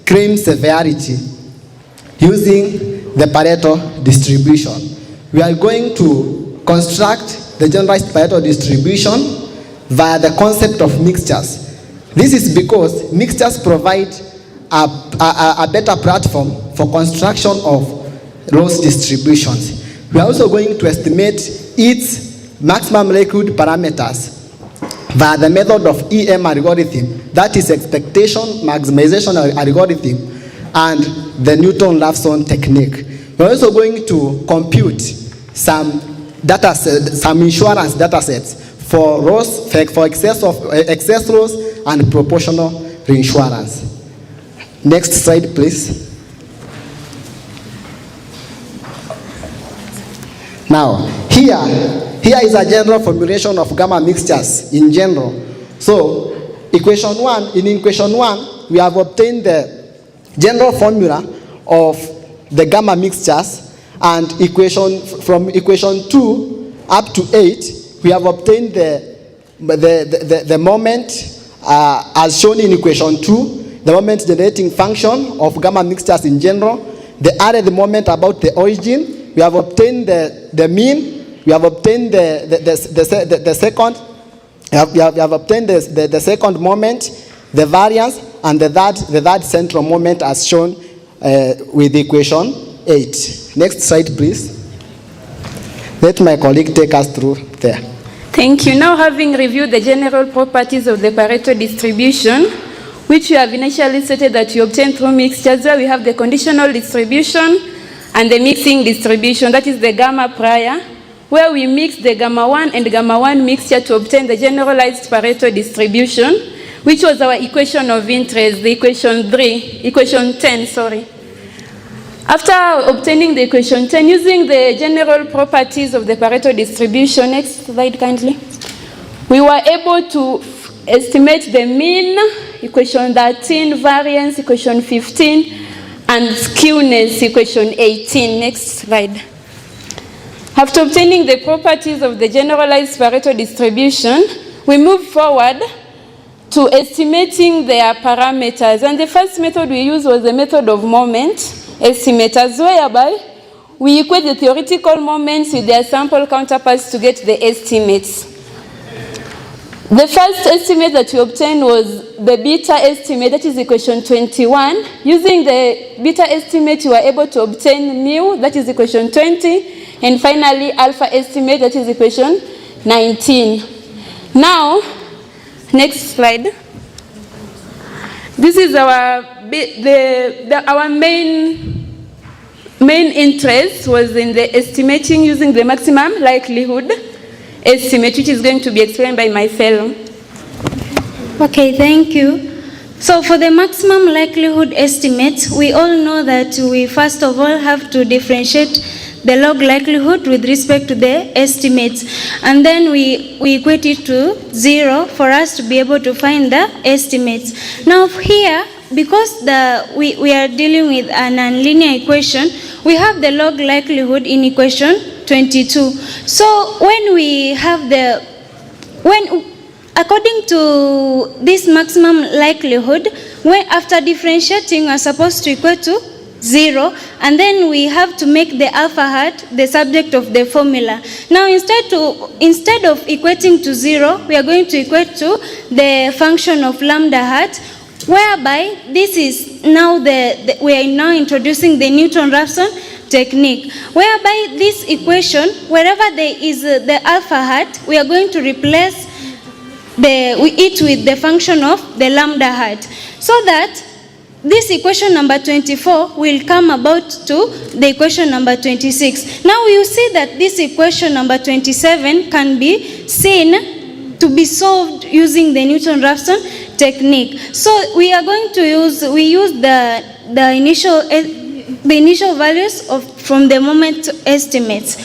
claim severity using the Pareto distribution. We are going to construct the generalized Pareto distribution via the concept of mixtures. This is because mixtures provide a better platform for construction of loss distributions. We are also going to estimate its maximum likelihood parameters via the method of EM algorithm, that is expectation maximization algorithm, and the Newton-Raphson technique. We're also going to compute some data sets, some insurance data sets for loss, for excess loss and proportional reinsurance. Next slide, please. Now, here is a general formulation of gamma mixtures in general. So, in equation one, we have obtained the general formula of the gamma mixtures, and from equation 2 up to 8, we have obtained the moment as shown in equation 2, the moment generating function of gamma mixtures in general, the added moment about the origin. We have obtained the mean. We have obtained the second. We have obtained the second moment, the variance, and the third central moment as shown with equation 8. Next slide, please. Let my colleague take us through there. Thank you. Now, having reviewed the general properties of the Pareto distribution, which we have initially stated that you obtain through mixtures, where we have the conditional distribution and the mixing distribution, that is the gamma prior, where we mix the gamma 1 and gamma 1 mixture to obtain the generalized Pareto distribution, which was our equation of interest, the equation 10, sorry. After obtaining the equation 10, using the general properties of the Pareto distribution, next slide kindly, we were able to estimate the mean, equation 13, variance, equation 15, and skewness, equation 18. Next slide. After obtaining the properties of the generalized Pareto distribution, we move forward to estimating their parameters. And the first method we used was the method of moment estimators, whereby we equate the theoretical moments with their sample counterparts to get the estimates. The first estimate that we obtained was the beta estimate, that is equation 21. Using the beta estimate, you were able to obtain mu, that is equation 20, and finally alpha estimate, that is equation 19. Now, next slide. This is our main interest was in the estimating using the maximum likelihood estimate, which is going to be explained by my fellow. Okay, thank you. So for the maximum likelihood estimate, we all know that we first of all have to differentiate the log likelihood with respect to the estimates, and then we equate it to 0 for us to be able to find the estimates. Now here, because we are dealing with an nonlinear equation, we have the log likelihood in equation 22. So when we have according to this maximum likelihood, when after differentiating, we are supposed to equate to 0, and then we have to make the alpha hat the subject of the formula. Now instead of equating to 0, we are going to equate to the function of lambda hat, whereby this is now we are now introducing the Newton-Raphson technique, whereby this equation, wherever there is the alpha hat, we are going to replace it with the function of the lambda hat, so that this equation number 24 will come about to the equation number 26. Now you see that this equation number 27 can be seen to be solved using the Newton-Raphson technique. So we are going to use the initial values from the moment estimates.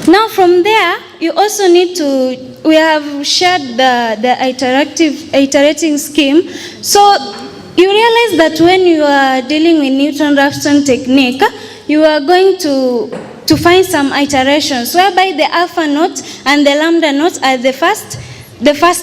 Now from there, you also need to, we have shared the iterating scheme. So you realize that when you are dealing with Newton-Raphson technique, you are going to find some iterations whereby the alpha naught and the lambda naught are the first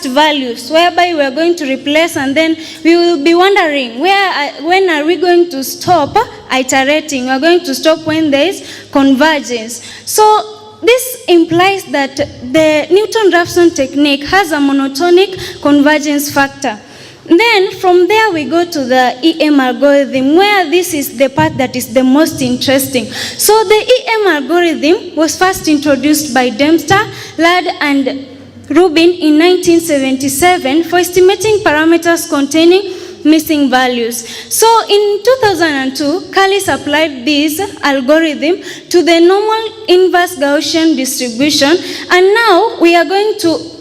values, whereby we are going to replace, and then we will be wondering when are we going to stop iterating. We are going to stop when there is convergence. So this implies that the Newton-Raphson technique has a monotonic convergence factor, Then from there we go to the EM algorithm, where this is the part that is the most interesting. So the EM algorithm was first introduced by Dempster, Ladd, and Rubin in 1977 for estimating parameters containing missing values. So in 2002, Callis applied this algorithm to the normal inverse Gaussian distribution, and now we are going to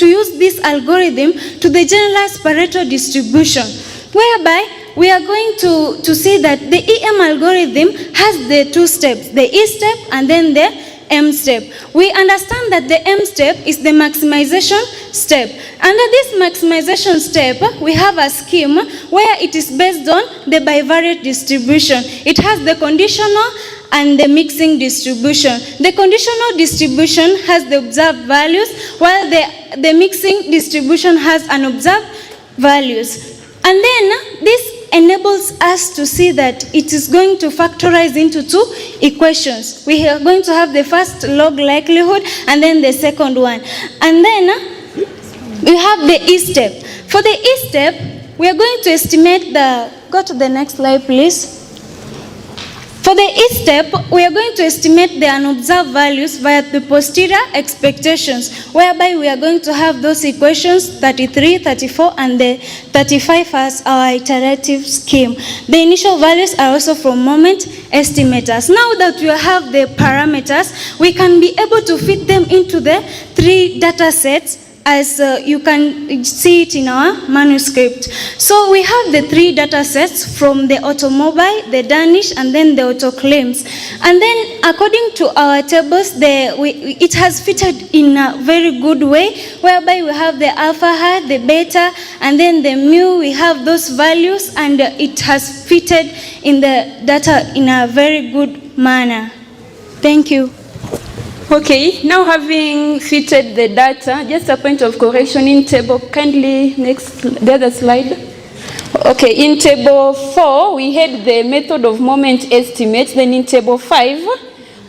use this algorithm to the generalized Pareto distribution, whereby we are going to see that the EM algorithm has the two steps, the E step and then the M step. We understand that the M step is the maximization step. Under this maximization step, we have a scheme where it is based on the bivariate distribution. It has the conditional and the mixing distribution. The conditional distribution has the observed values, while the mixing distribution has unobserved values. And then this enables us to see that it is going to factorize into two equations. We are going to have the first log likelihood and then the second one. And then we have the E step. For the E step, we are going to estimate go to the next slide please. For the E step, we are going to estimate the unobserved values via the posterior expectations, whereby we are going to have those equations 33, 34, and the 35 as our iterative scheme. The initial values are also from moment estimators. Now that we have the parameters, we can be able to fit them into the three data sets, as you can see it in our manuscript. So we have the three data sets from the automobile, the Danish, and then the auto claims. And then according to our tables, it has fitted in a very good way, whereby we have the alpha hat, the beta, and then the mu. We have those values, and it has fitted in the data in a very good manner. Thank you. Okay, now having fitted the data, just a point of correction in table, kindly the other slide. Okay, in table 4, we had the method of moment estimate. Then in table 5,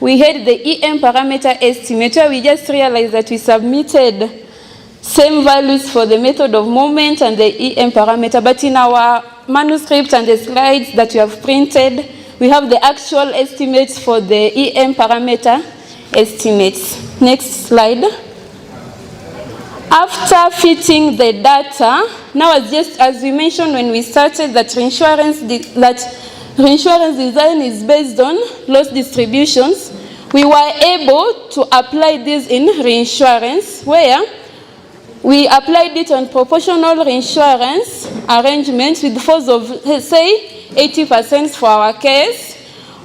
we had the EM parameter estimate, where we just realized that we submitted same values for the method of moment and the EM parameter. But in our manuscript and the slides that we have printed, we have the actual estimates for the EM parameter estimates. Next slide. After fitting the data, now as we mentioned when we started, that reinsurance design is based on loss distributions, we were able to apply this in reinsurance, where we applied it on proportional reinsurance arrangements with force of, say, 80% for our case,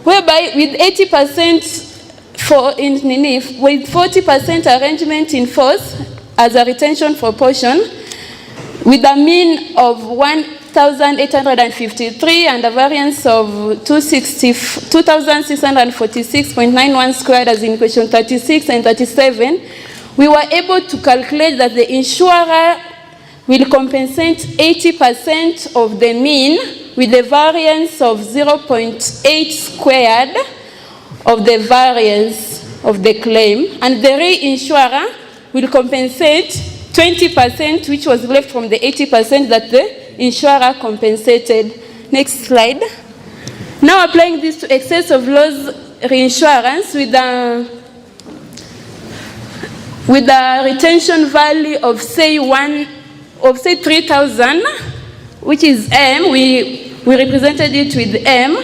whereby with 80% with 40% arrangement in force as a retention proportion, with a mean of 1,853 and a variance of 2,646.91 squared, as in question 36 and 37, we were able to calculate that the insurer will compensate 80% of the mean with the variance of 0.8 squared of the variance of the claim, and the reinsurer will compensate 20%, which was left from the 80% that the insurer compensated. Next slide. Now applying this to excess of loss reinsurance with a retention value of say 3,000, which is M. We represented it with M.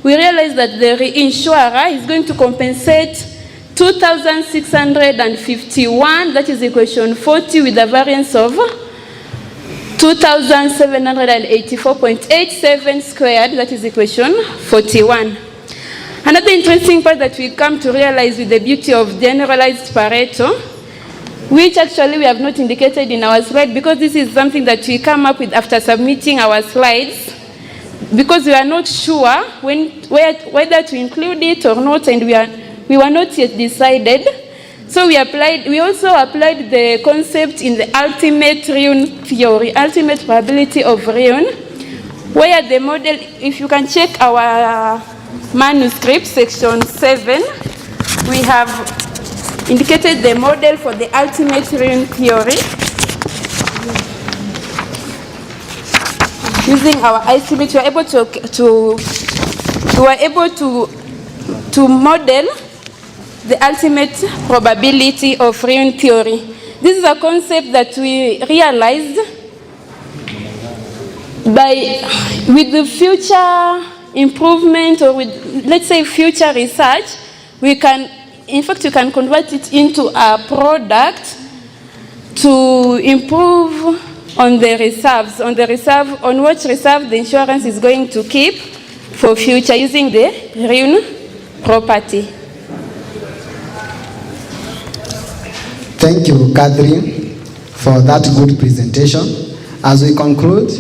We realize that the reinsurer is going to compensate 2,651, that is equation 40, with a variance of 2,784.87 squared, that is equation 41. Another interesting part that we come to realize with the beauty of generalized Pareto, which actually we have not indicated in our slide, because this is something that we come up with after submitting our slides, because we are not sure whether to include it or not, and we were not yet decided. So we also applied the concept in the ultimate reun theory, ultimate probability of reun, where the model, if you can check our manuscript, section 7, we have indicated the model for the ultimate reun theory. using our estimate, we were able to model the ultimate probability of ruin theory. This is a concept that we realized with the future improvement, or with, let's say, future research, we can convert it into a product to improve on the reserves, on what reserve the insurance is going to keep for future using the ruin property. Thank you, Catherine, for that good presentation. As we conclude,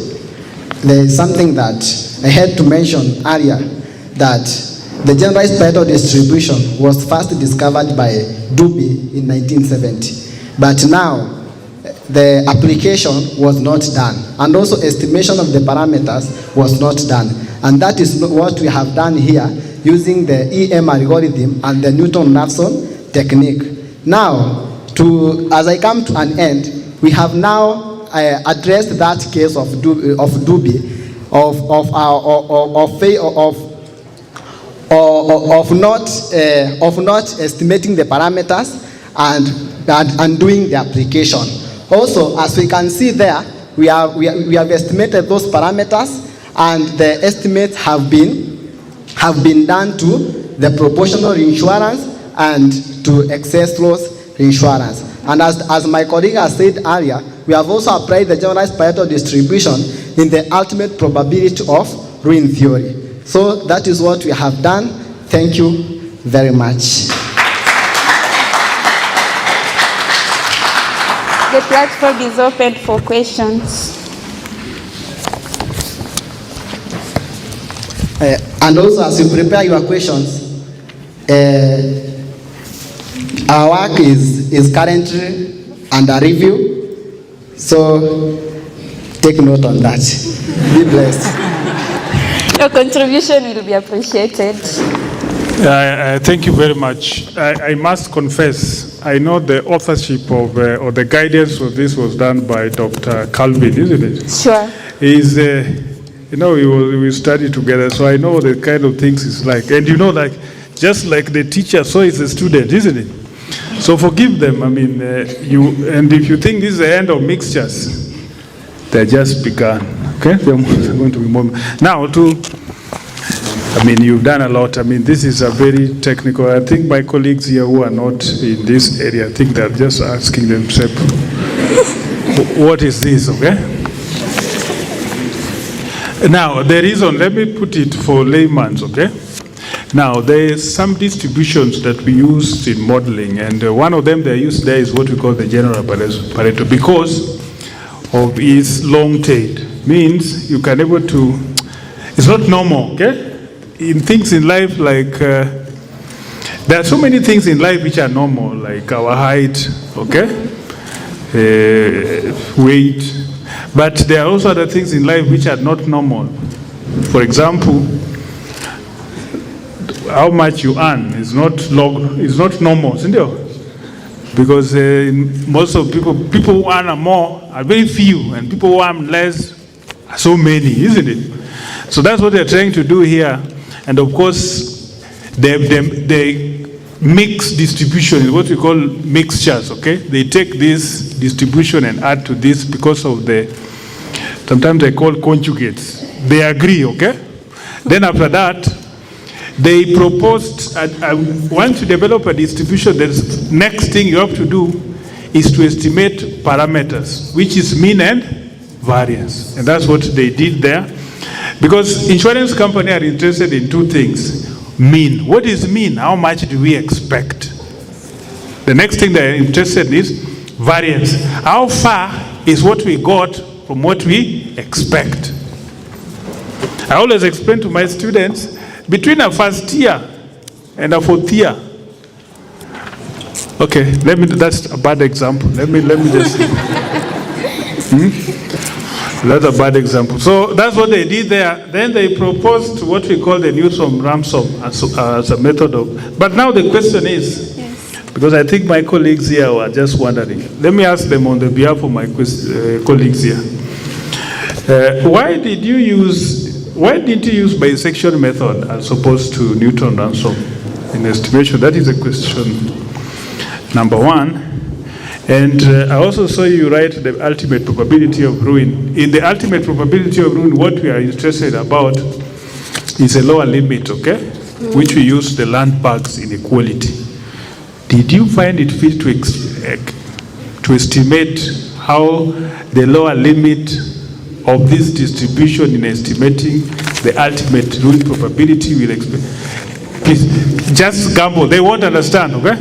there is something that I had to mention earlier, that the generalized pareto distribution was first discovered by Dubé in 1970. But now, the application was not done, and also estimation of the parameters was not done. And that is what we have done here using the EM algorithm and the Newton-Raphson technique. Now, as I come to an end, we have now addressed that case of Dubé of not estimating the parameters and doing the application. Also, as we can see there, we have estimated those parameters, and the estimates have been done to the proportional insurance and to excess loss insurance. And as my colleague has said earlier, we have also applied the generalized Pareto distribution in the ultimate probability of ruin theory. So that is what we have done. Thank you very much. The platform is open for questions. And also, as you prepare your questions, our work is currently under review, so take note on that. Be blessed. Your contribution will be appreciated. Thank you very much. I must confess, I know the authorship of or the guidance of this was done by Dr. Calvin, isn't it? Sure. He's, we studied together, so I know the kind of things it's like. And just like the teacher, so is the student, isn't it? So forgive them. I mean, and if you think this is the end of mixtures, they're just begun. Okay? They're going to be more. Now, you've done a lot. This is a very technical. I think my colleagues here who are not in this area, I think they're just asking themselves, what is this, okay? Now, the reason, let me put it for layman's, okay? Now, there's some distributions that we use in modeling, and one of them they use there is what we call the general Pareto, because of its long tail. Means you can able to, it's not normal, okay? In things in life, like there are so many things in life which are normal, like our height, okay, weight, but there are also other things in life which are not normal. For example, how much you earn is not normal, isn't it? Because most of people who earn more are very few, and people who earn less are so many, isn't it? So that's what they're trying to do here. And of course, they mix distribution is what we call mixtures, okay? They take this distribution and add to this because of sometimes they call conjugates. They agree, okay? Then after that, they proposed, once you develop a distribution, the next thing you have to do is to estimate parameters, which is mean and variance. And that's what they did there. Because insurance companies are interested in two things. Mean. What is mean? How much do we expect? The next thing they're interested in is variance. How far is what we got from what we expect? I always explain to my students, between a first year and a fourth year. Okay, that's a bad example. Let me just That's a bad example. So that's what they did there. Then they proposed what we call the Newton-Raphson as a method of. But now the question is, because I think my colleagues here were just wondering. Let me ask them on the behalf of my colleagues here. Why didn't you use bisection method as opposed to Newton-Raphson in estimation? That is a question number one. And I also saw you write the ultimate probability of ruin. In the ultimate probability of ruin, what we are interested about is a lower limit, okay? Which we use the Landberg's inequality. Did you find it fit to estimate how the lower limit of this distribution in estimating the ultimate ruin probability will expect? Please, just gamble. They won't understand, okay?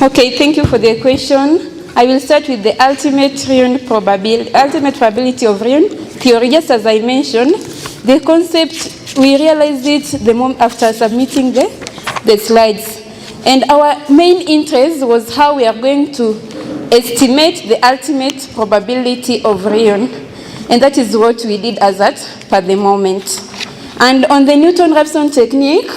Okay, thank you for the question. I will start with the ultimate probability of ruin theory. Just as I mentioned, the concept, we realized it the moment after submitting the slides. And our main interest was how we are going to estimate the ultimate probability of ruin. And that is what we did as at per the moment. And on the Newton-Raphson technique,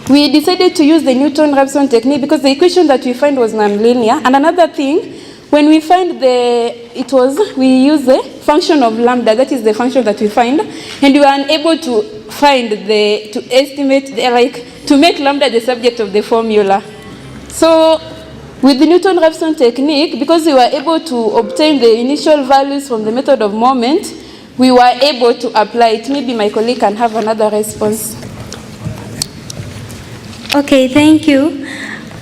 we decided to use the Newton-Raphson technique because the equation that we find was nonlinear. And another thing, when we find we use the function of lambda, that is the function that we find, and we were unable to find to make lambda the subject of the formula. So with the Newton-Raphson technique, because we were able to obtain the initial values from the method of moment, we were able to apply it. Maybe my colleague can have another response. Okay, thank you.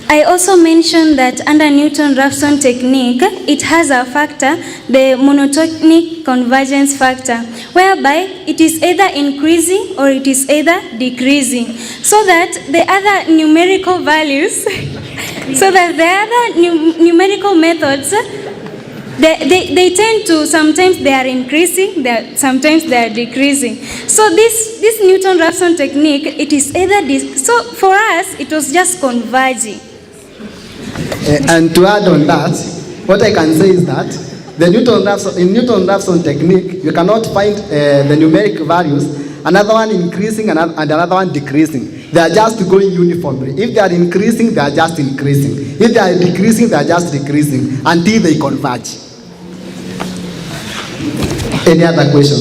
I also mentioned that under Newton-Raphson technique, it has a factor, the monotonic convergence factor, whereby it is either increasing or it is either decreasing, so that the other numerical values, numerical methods, they tend to, sometimes they are increasing, sometimes they are decreasing. So this Newton-Raphson technique, it is either so for us, it was just converging. And to add on that, what I can say is that in Newton-Raphson technique, you cannot find the numeric values, another one increasing and another one decreasing. They are just going uniformly. If they are increasing, they are just increasing. If they are decreasing, they are just decreasing until they converge. Any other question?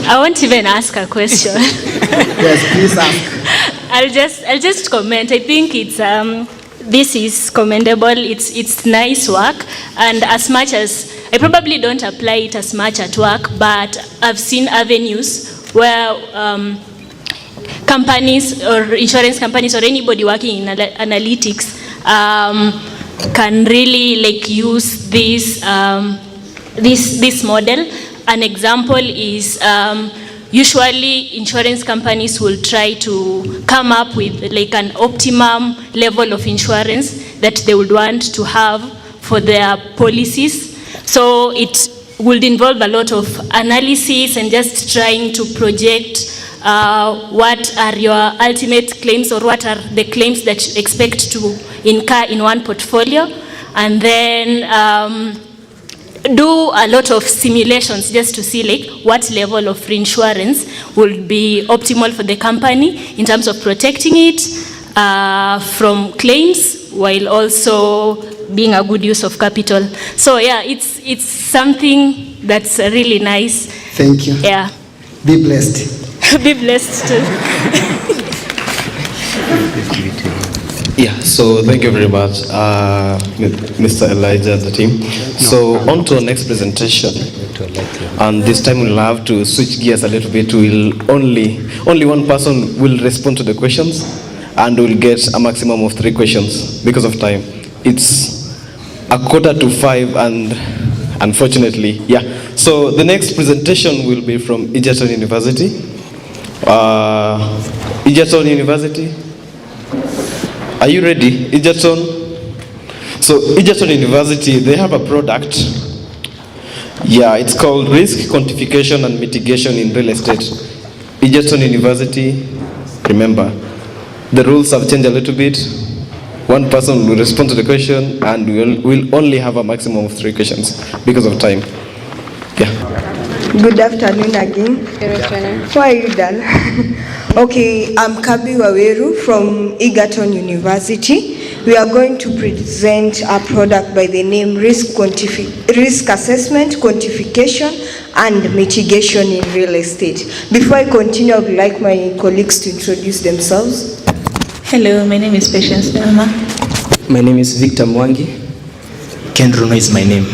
I won't even ask a question. Yes, please ask. I'll just comment. I think this is commendable. It's nice work, and as much as I probably don't apply it as much at work, but I've seen avenues where companies or insurance companies or anybody working in analytics can really use this model. An example is usually insurance companies will try to come up with an optimum level of insurance that they would want to have for their policies. So it would involve a lot of analysis and just trying to project what are your ultimate claims or what are the claims that you expect to incur in one portfolio, and then do a lot of simulations just to see what level of reinsurance will be optimal for the company in terms of protecting it from claims while also being a good use of capital. So yeah, it's something that's really nice. Thank you. Yeah. Be blessed. Be blessed too. Yeah, so thank you very much, Mr. Elijah and the team. So on to our next presentation. And this time we'll have to switch gears a little bit. Only one person will respond to the questions, and we'll get a maximum of 3 questions because of time. It's 4:45 and unfortunately, yeah. So the next presentation will be from Egerton University. Egerton University. Are you ready, Egerton? So Egerton University, they have a product. Yeah, it's called Risk Quantification and Mitigation in Real Estate. Egerton University, remember, the rules have changed a little bit. One person will respond to the question, and we'll only have a maximum of 3 questions because of time. Yeah. Good afternoon again. Why are you done? Okay, I'm Kabi Waweru from Egerton University. We are going to present a product by the name Risk Assessment, Quantification and Mitigation in Real Estate. Before I continue, I would like my colleagues to introduce themselves. Hello, my name is Patience Delma. My name is Victor Mwangi. Ken Runo is my name.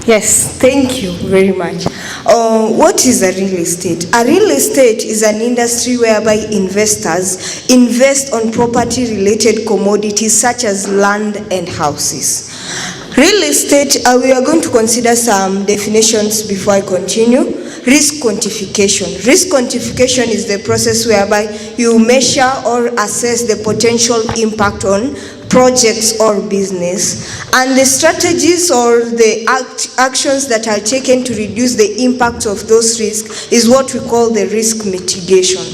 Yes, thank you very much. What is a real estate? A real estate is an industry whereby investors invest on property-related commodities such as land and houses. Real estate, we are going to consider some definitions before I continue. Risk quantification. Risk quantification is the process whereby you measure or assess the potential impact on projects or business, and the strategies or the actions that are taken to reduce the impact of those risks is what we call the risk mitigation.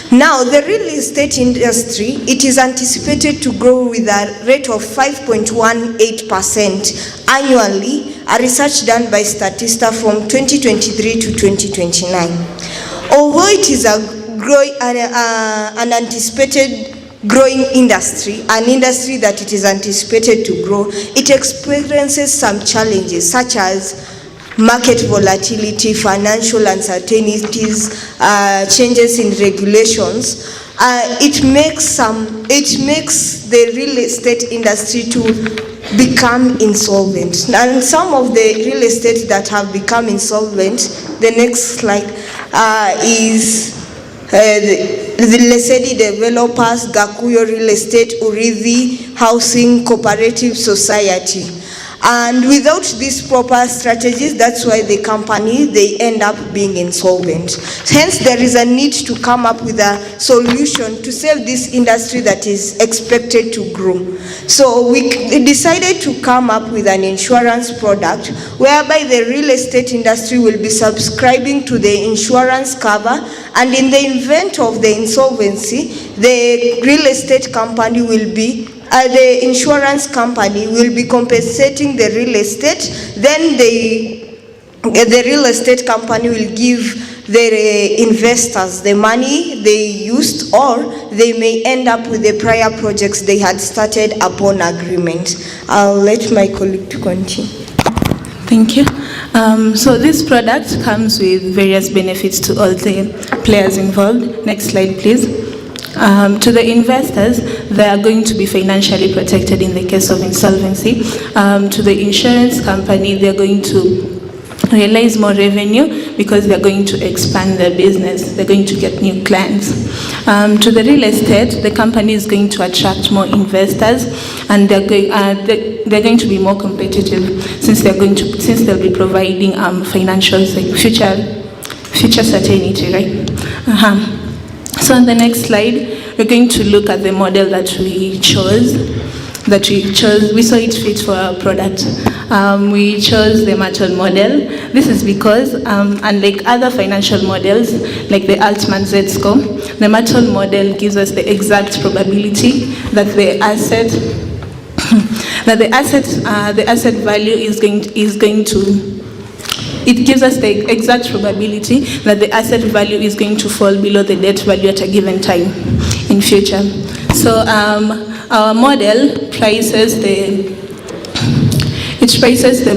Now, the real estate industry, it is anticipated to grow with a rate of 5.18% annually, a research done by Statista from 2023 to 2029. Although it is an anticipated growing industry, an industry that it is anticipated to grow, it experiences some challenges such as market volatility, financial uncertainties, changes in regulations. It makes the real estate industry to become insolvent. And some of the real estate that have become insolvent, the next slide, is the Lesedi Developers, Gakuyo Real Estate, Urithi Housing Cooperative Society. And without these proper strategies, that's why the company, they end up being insolvent. Hence, there is a need to come up with a solution to save this industry that is expected to grow. So we decided to come up with an insurance product whereby the real estate industry will be subscribing to the insurance cover, and in the event of the insolvency, the real estate company will be the insurance company will be compensating the real estate. Then the real estate company will give the investors the money they used, or they may end up with the prior projects they had started upon agreement. I'll let my colleague to continue. Thank you. So this product comes with various benefits to all the players involved. Next slide, please. To the investors, they are going to be financially protected in the case of insolvency. To the insurance company, they are going to realize more revenue because they are going to expand their business. They're going to get new clients. To the real estate, the company is going to attract more investors, and they're going to be more competitive since they'll be providing financial future certainty, right? So on the next slide, we're going to look at the model that we chose. We saw it fit for our product. We chose the Merton model. This is because, unlike other financial models, like the Altman Z-score, the Merton model gives us the exact probability that the asset value is going to. It gives us the exact probability that the asset value is going to fall below the debt value at a given time in future. So our model prices the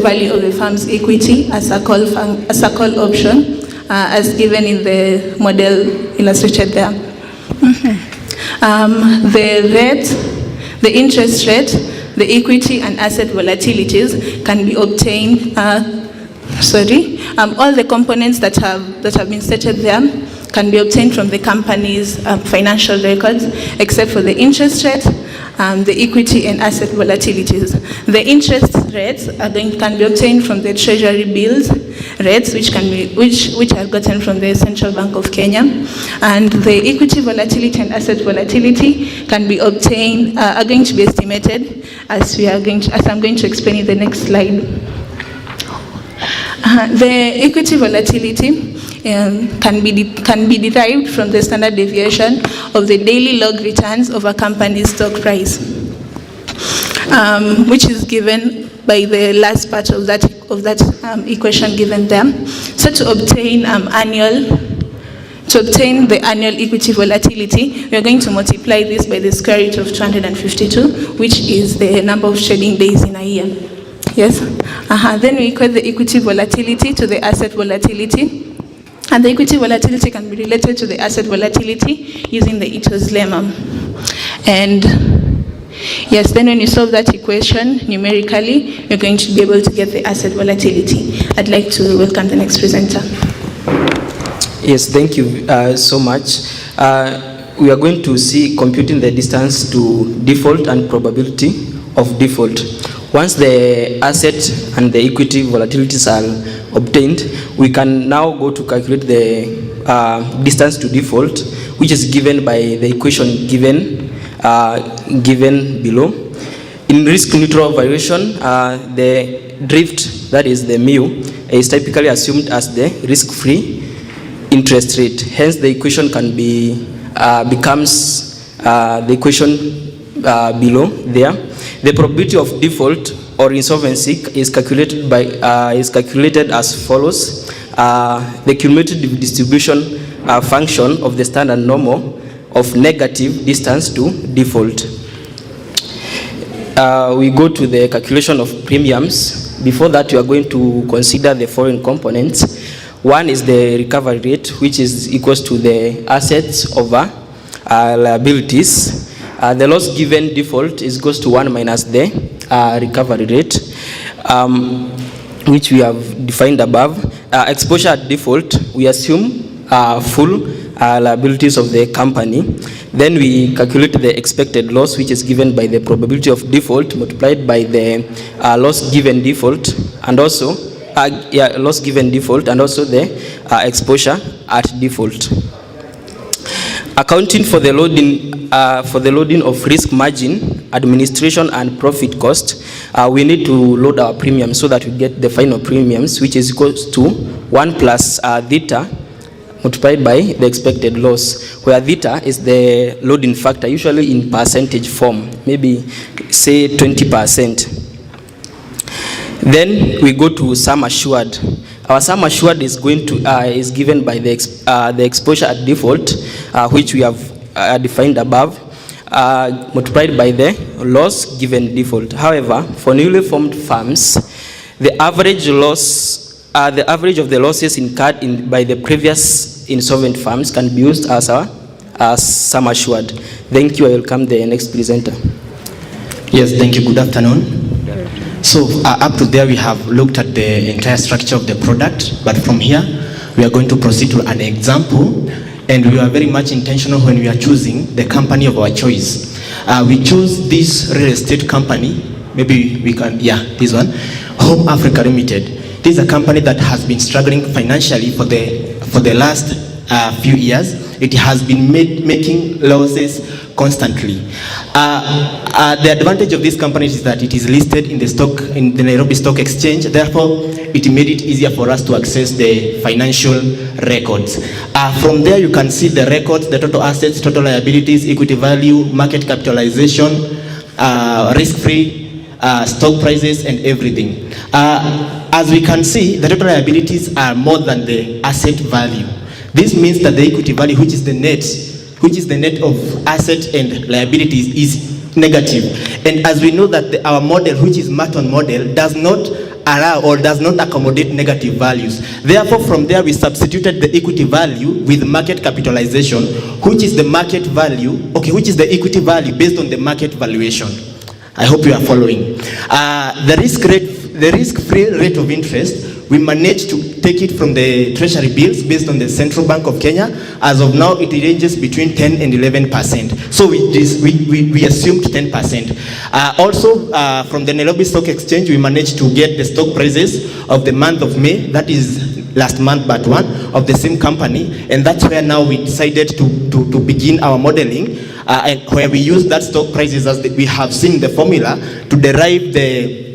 value of the firm's equity as a call option, as given in the model illustrated there. The interest rate, the equity and asset volatilities can be obtained. All the components that have been stated there can be obtained from the company's financial records, except for the interest rate, the equity and asset volatilities. The interest rates can be obtained from the treasury bills rates, which are gotten from the Central Bank of Kenya, and the equity volatility and asset volatility can be obtained, are going to be estimated as I'm going to explain in the next slide. The equity volatility can be derived from the standard deviation of the daily log returns of a company's stock price, which is given by the last part of of that equation given there. So to obtain the annual equity volatility, we are going to multiply this by the square root of 252, which is the number of trading days in a year. Yes? Then we equate the equity volatility to the asset volatility. And the equity volatility can be related to the asset volatility using the Ito's lemma. And yes, then when you solve that equation numerically, you're going to be able to get the asset volatility. I'd like to welcome the next presenter. Yes, thank you so much. We are going to see computing the distance to default and probability of default. Once the asset and the equity volatilities are obtained, we can now go to calculate the distance to default, which is given by the equation given below. In risk neutral variation, the drift, that is the mu, is typically assumed as the risk-free interest rate. Hence, the equation can be becomes the equation below there. The probability of default or insolvency is calculated as follows. The cumulative distribution function of the standard normal of negative distance to default. We go to the calculation of premiums. Before that, we are going to consider the following components. One is the recovery rate, which is equals to the assets over liabilities. The loss given default is goes to 1 minus the recovery rate, which we have defined above. Exposure at default, we assume full liabilities of the company. Then we calculate the expected loss, which is given by the probability of default multiplied by the loss given default, and also loss given default, and also the exposure at default. Accounting for the loading of risk margin, administration, and profit cost, we need to load our premium so that we get the final premiums, which is equals to 1 plus theta multiplied by the expected loss, where theta is the loading factor, usually in percentage form, maybe say 20%. Then we go to sum assured. Our sum assured is going to is given by the exposure at default, which we have defined above, multiplied by the loss given default. However, for newly formed firms, the average of the losses incurred by the previous insolvent firms can be used as our sum assured. Thank you. I welcome the next presenter. Yes, thank you. Good afternoon. So up to there we have looked at the entire structure of the product, but from here we are going to proceed to an example, and we are very much intentional when we are choosing the company of our choice. We choose this real estate company, maybe we can, this one, Home Africa Limited. This is a company that has been struggling financially for the last few years. It has been making losses constantly. The advantage of this company is that it is listed in the Nairobi Stock Exchange. Therefore, it made it easier for us to access the financial records. From there, you can see the records, the total assets, total liabilities, equity value, market capitalization, risk-free, stock prices, and everything. As we can see, the total liabilities are more than the asset value. This means that the equity value, which is the net of asset and liabilities, is negative. And as we know that our model, which is Merton model, does not allow or does not accommodate negative values. Therefore, from there we substituted the equity value with market capitalization, which is the market value, which is the equity value based on the market valuation. I hope you are following. The risk-free rate of interest, we managed to take it from the treasury bills based on the Central Bank of Kenya. As of now, it ranges between 10 and 11%. So we assumed 10%. Also, from the Nairobi Stock Exchange, we managed to get the stock prices of the month of May, that is last month but one, of the same company. And that's where now we decided to begin our modeling, and where we use that stock prices as we have seen the formula to derive the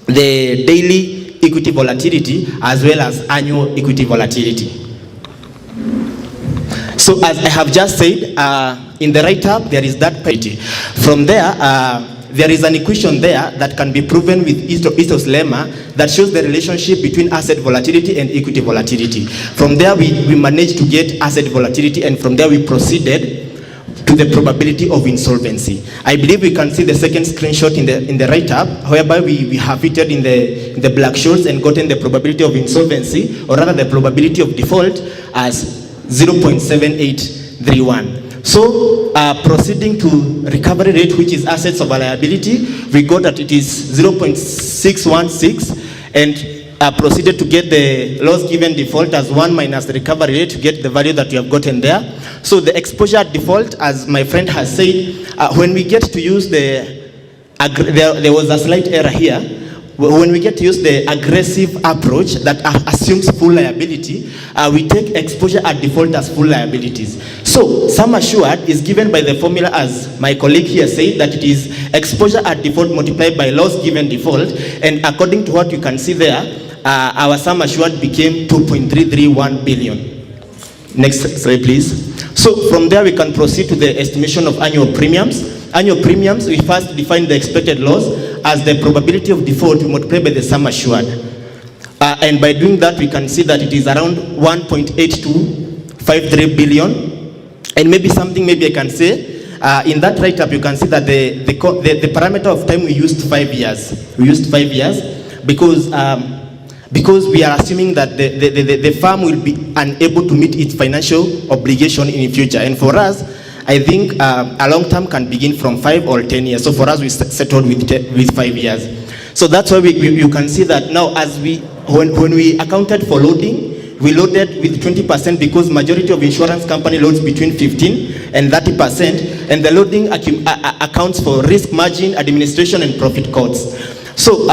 daily equity volatility as well as annual equity volatility. So as I have just said, in the write-up there is that parity. From there, there is an equation there that can be proven with Ito's lemma that shows the relationship between asset volatility and equity volatility. From there, we managed to get asset volatility, and from there we proceeded to the probability of insolvency. I believe we can see the second screenshot in the write-up, whereby we have fitted in the black shorts and gotten the probability of insolvency, or rather the probability of default, as 0.7831. So proceeding to recovery rate, which is assets over liability, we got that it is 0.616, and proceeded to get the loss given default as 1 minus the recovery rate to get the value that you have gotten there. So the exposure at default, as my friend has said, when we get to use there was a slight error here. When we get to use the aggressive approach that assumes full liability, we take exposure at default as full liabilities. So sum assured is given by the formula, as my colleague here said, that it is exposure at default multiplied by loss given default, and according to what you can see there, our sum assured became 2.331 billion. Next slide, please. So from there we can proceed to the estimation of annual premiums. Annual premiums, we first define the expected loss as the probability of default multiplied by the sum assured. And by doing that, we can see that it is around 1.8253 billion. And maybe I can say, in that write-up, you can see that the parameter of time we used 5 years. We used 5 years because we are assuming that the firm will be unable to meet its financial obligation in the future. And for us, I think a long term can begin from 5 or 10 years. So for us, we settled with 5 years. So that's why you can see that now, as when we accounted for loading, we loaded with 20% because majority of insurance company loads between 15 and 30%, and the loading accounts for risk margin, administration, and profit costs. So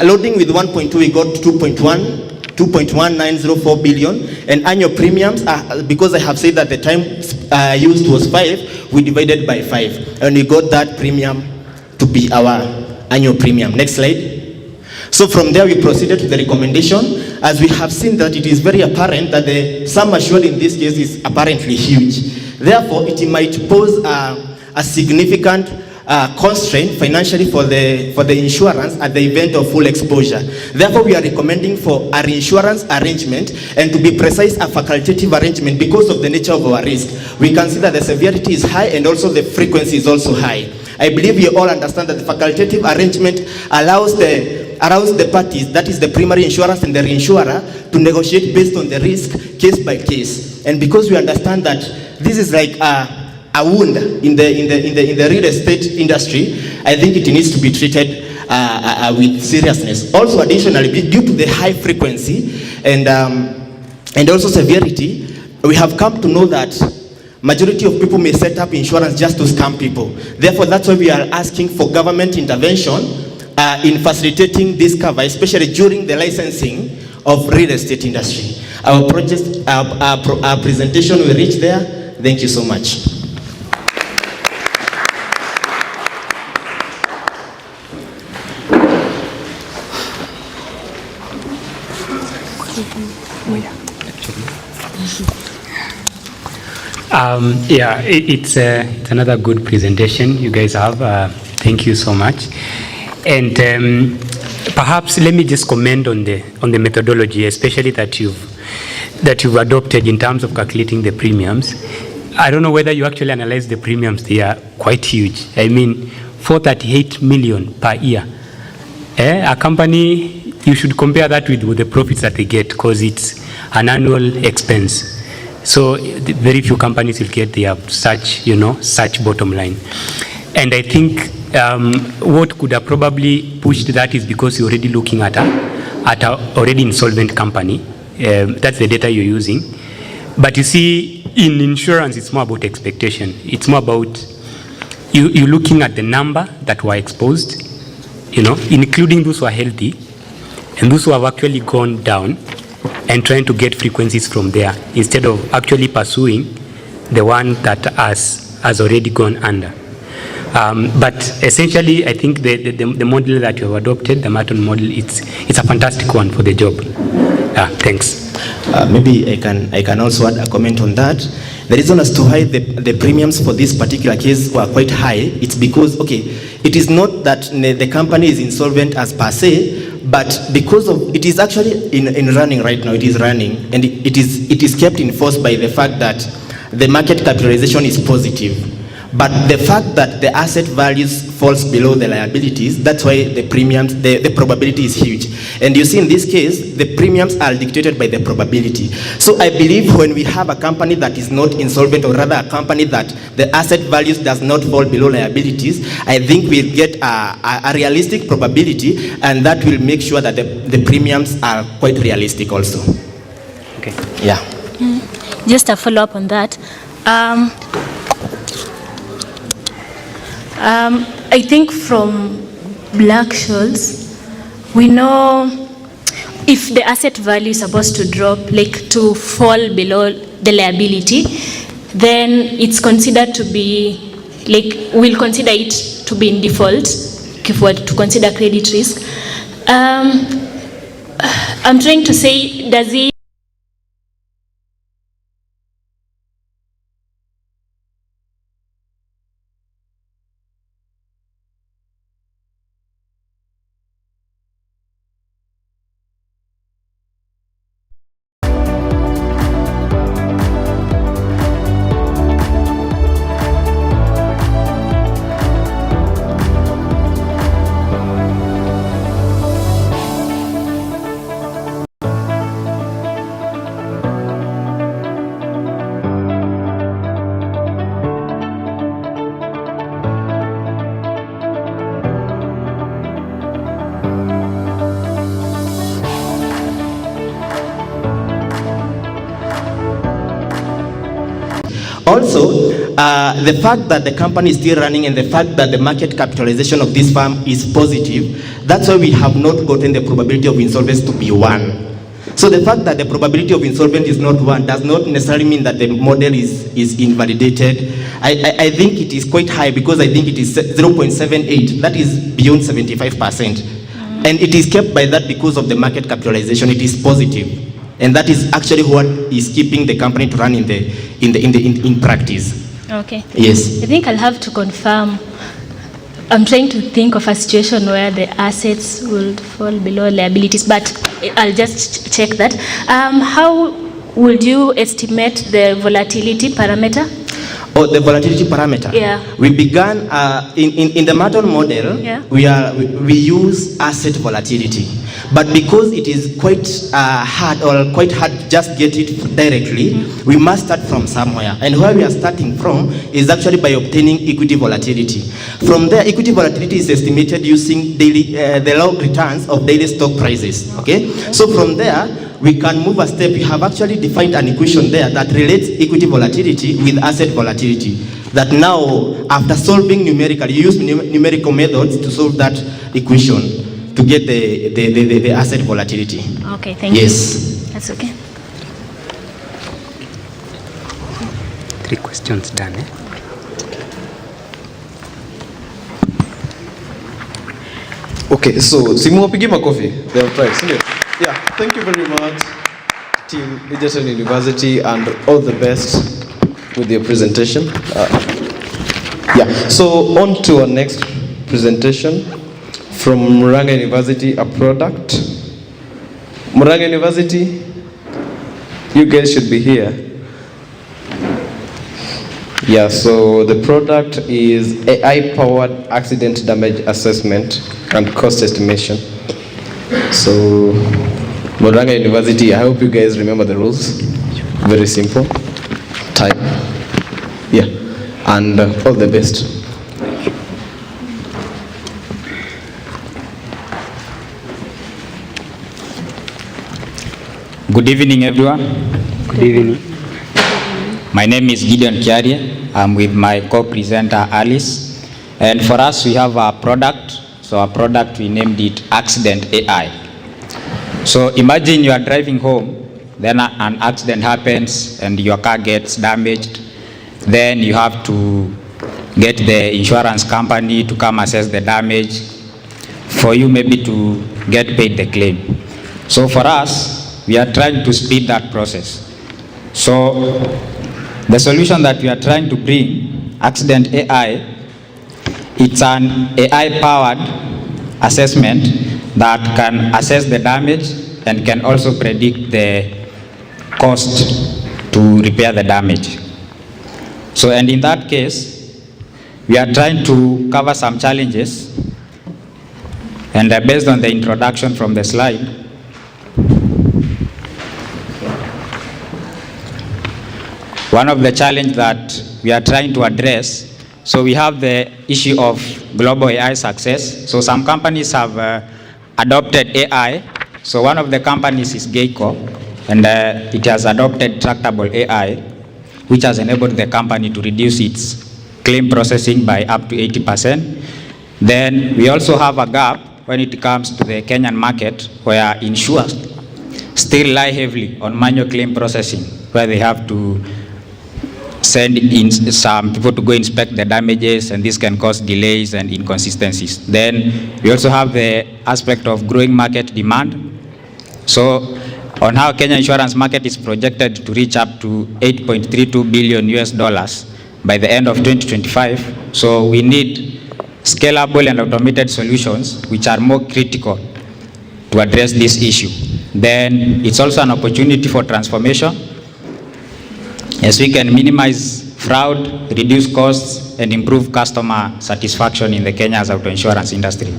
loading with 1.2, we got 2.1904 billion, and annual premiums, because I have said that the time used was 5, we divided by 5, and we got that premium to be our annual premium. Next slide. So from there we proceeded to the recommendation, as we have seen that it is very apparent that the sum assured in this case is apparently huge. Therefore, it might pose a significant constraint financially for the insurance at the event of full exposure. Therefore, we are recommending for a reinsurance arrangement, and to be precise, a facultative arrangement because of the nature of our risk. We can see that the severity is high and also the frequency is also high. I believe you all understand that the facultative arrangement allows the parties, that is the primary insurance and the reinsurer, to negotiate based on the risk case by case. And because we understand that this is like a wound in the real estate industry, I think it needs to be treated with seriousness. Also, additionally, due to the high frequency and also severity, we have come to know that majority of people may set up insurance just to scam people. Therefore, that's why we are asking for government intervention in facilitating this cover, especially during the licensing of real estate industry. Our presentation will reach there. Thank you so much. It's another good presentation you guys have. Thank you so much. And perhaps let me just comment on the methodology, especially that you've adopted in terms of calculating the premiums. I don't know whether you actually analyze the premiums. They are quite huge. I mean, 438 million per year. A company, you should compare that with the profits that they get, because it's an annual expense. So very few companies will get such bottom line. And I think what could have probably pushed that is because you're already looking at a already insolvent company. That's the data you're using. But you see, in insurance, it's more about expectation. It's more about you looking at the number that were exposed, including those who are healthy and those who have actually gone down, and trying to get frequencies from there instead of actually pursuing the one that has already gone under. But essentially, I think the model that you have adopted, the Martin model, it's a fantastic one for the job. Thanks. Maybe I can also add a comment on that. The reason as to why the premiums for this particular case were quite high, it's because, okay, it is not that the company is insolvent as per se, but because of, it is actually in running right now, it is running, and it is kept in force by the fact that the market capitalization is positive. But the fact that the asset values falls below the liabilities, that's why the premiums, the probability is huge. And you see in this case, the premiums are dictated by the probability. So I believe when we have a company that is not insolvent, or rather a company that the asset values does not fall below liabilities, I think we'll get a realistic probability, and that will make sure that the premiums are quite realistic also. Okay. Yeah. Just a follow-up on that. I think from Black-Scholes, we know if the asset value is supposed to drop, like to fall below the liability, then it's considered to be, like, we'll consider it to be in default, if we're to consider credit risk. I'm trying to say, does it Also, the fact that the company is still running and the fact that the market capitalization of this firm is positive, that's why we have not gotten the probability of insolvency to be 1. So the fact that the probability of insolvency is not 1 does not necessarily mean that the model is invalidated. I think it is quite high, because I think it is 0.78. That is beyond 75%. And it is kept by that because of the market capitalization. It is positive. And that is actually what is keeping the company to run in practice. Okay. Yes. I think I'll have to confirm. I'm trying to think of a situation where the assets will fall below liabilities, but I'll just check that. How would you estimate the volatility parameter? Oh, the volatility parameter. Yeah. We began in the Merton model. Yeah. We use asset volatility, but because it is quite hard to just get it directly, we must start from somewhere. And where we are starting from is actually by obtaining equity volatility. From there, equity volatility is estimated using the log returns of daily stock prices. Okay. So from there, we can move a step. We have actually defined an equation there that relates equity volatility with asset volatility. That now, after solving numerically, you use numerical methods to solve that equation to get the asset volatility. Okay, thank you. Yes. That's okay. 3 questions done, eh? Okay, so simuwapigi makofi. They have tried, isn't it? Yeah, thank you very much, Team Egerton University, and all the best with your presentation. Yeah, so on to our next presentation from Murang'a University, a product. Murang'a University, you guys should be here. Yeah, so the product is AI-powered accident damage assessment and cost estimation. So, Murang'a University, I hope you guys remember the rules. Very simple. Type. Yeah. And all the best. Good evening, everyone. Good evening. My name is Gideon Kiarie. I'm with my co-presenter Alice. And for us, we have a product. So our product, we named it Accident AI. So imagine you are driving home, then an accident happens and your car gets damaged. Then you have to get the insurance company to come assess the damage for you maybe to get paid the claim. So for us, we are trying to speed that process. So the solution that we are trying to bring, Accident AI, it's an AI-powered assessment that can assess the damage and can also predict the cost to repair the damage. So, and in that case, we are trying to cover some challenges, and based on the introduction from the slide, one of the challenges that we are trying to address, so we have the issue of global AI success. So some companies have adopted AI. So one of the companies is Geico, and it has adopted tractable AI, which has enabled the company to reduce its claim processing by up to 80%. Then we also have a gap when it comes to the Kenyan market, where insurers still rely heavily on manual claim processing, where they have to send in some people to go inspect the damages, and this can cause delays and inconsistencies. Then we also have the aspect of growing market demand. So on how Kenya insurance market is projected to reach up to $8.32 billion by the end of 2025. So we need scalable and automated solutions which are more critical to address this issue. Then it's also an opportunity for transformation, as we can minimize fraud, reduce costs, and improve customer satisfaction in the Kenya's auto insurance industry.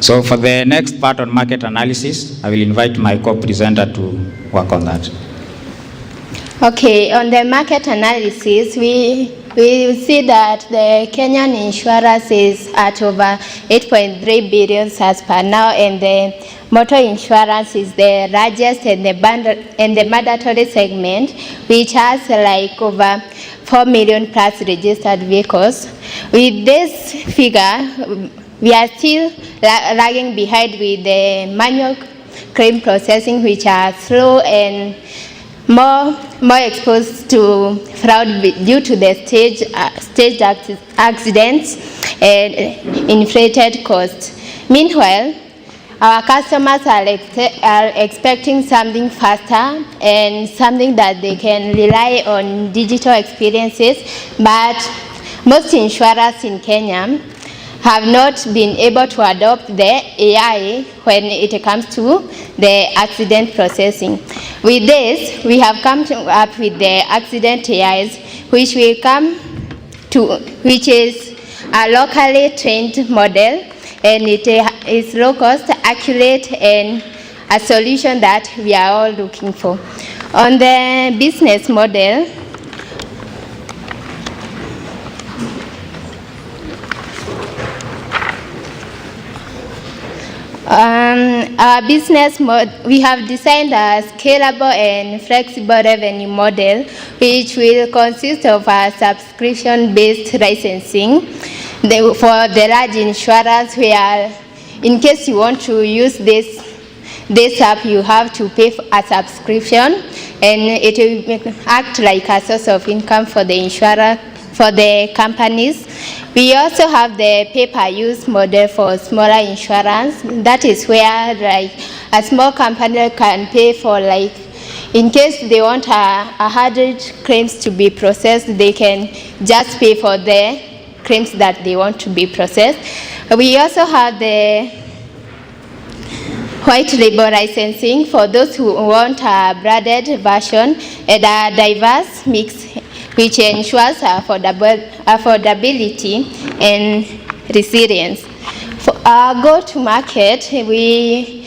So for the next part on market analysis, I will invite my co-presenter to work on that. Okay, on the market analysis, we see that the Kenyan insurance is at over 8.3 billion as per now, and the motor insurance is the largest in the mandatory segment, which has like over 4 million plus registered vehicles. With this figure, we are still lagging behind with the manual claim processing, which are slow and more exposed to fraud due to the staged accidents and inflated costs. Meanwhile, our customers are expecting something faster and something that they can rely on digital experiences, but most insurers in Kenya have not been able to adopt the AI when it comes to the accident processing. With this, we have come up with the accident AIs, which is a locally trained model, and it is low cost, accurate, and a solution that we are all looking for. On the business model, our business we have designed a scalable and flexible revenue model, which will consist of a subscription-based licensing for the large insurers, where in case you want to use this app, you have to pay for a subscription, and it will act like a source of income for the insurer, for the companies. We also have the pay-per-use model for smaller insurance. That is where like a small company can pay for, like, in case they want 100 claims to be processed, they can just pay for the claims that they want to be processed. We also have the white label licensing for those who want a branded version and a diverse mix, which ensures affordability and resilience. For our go-to-market, we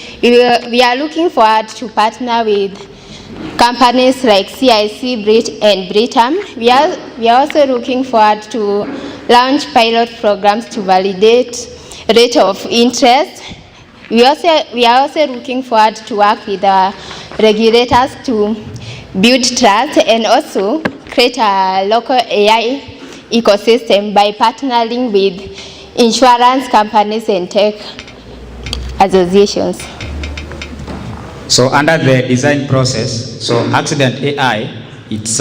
are looking forward to partner with companies like CIC and Britam. We are also looking forward to launch pilot programs to validate rate of interest. We are also looking forward to work with our regulators to build trust and also create a local AI ecosystem by partnering with insurance companies and tech associations. So under the design process, so Accident AI, it's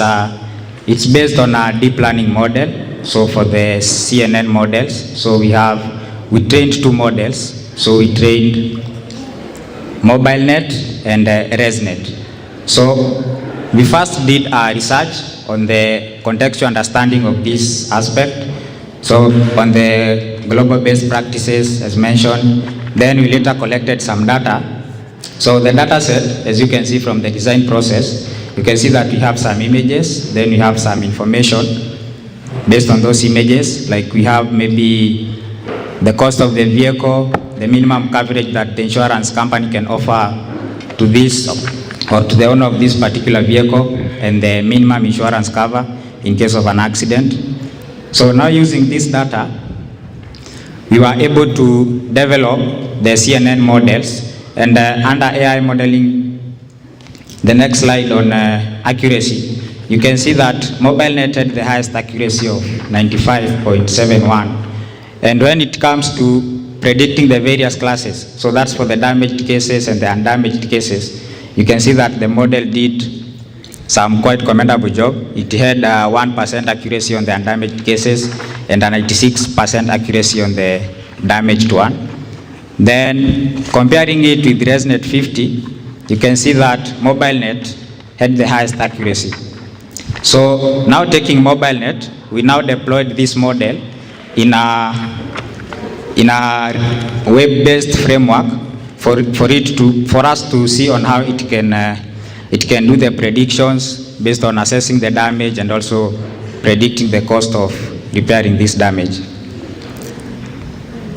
based on a deep learning model. So for the CNN models, so we trained two models. So we trained MobileNet and ResNet. So we first did our research on the contextual understanding of this aspect. So on the global best practices as mentioned, then we later collected some data. So the data set, as you can see from the design process, you can see that we have some images, then we have some information based on those images, like we have maybe the cost of the vehicle, the minimum coverage that the insurance company can offer to this or to the owner of this particular vehicle, and the minimum insurance cover in case of an accident. So now using this data, we were able to develop the CNN models, and under AI modeling, the next slide on accuracy, you can see that MobileNet had the highest accuracy of 95.71. And when it comes to predicting the various classes, so that's for the damaged cases and the undamaged cases, you can see that the model did some quite commendable job. It had 1% accuracy on the undamaged cases and a 96% accuracy on the damaged one. Then comparing it with ResNet 50, you can see that MobileNet had the highest accuracy. So now taking MobileNet, we now deployed this model in a web-based framework for us to see on how it can do the predictions based on assessing the damage and also predicting the cost of repairing this damage.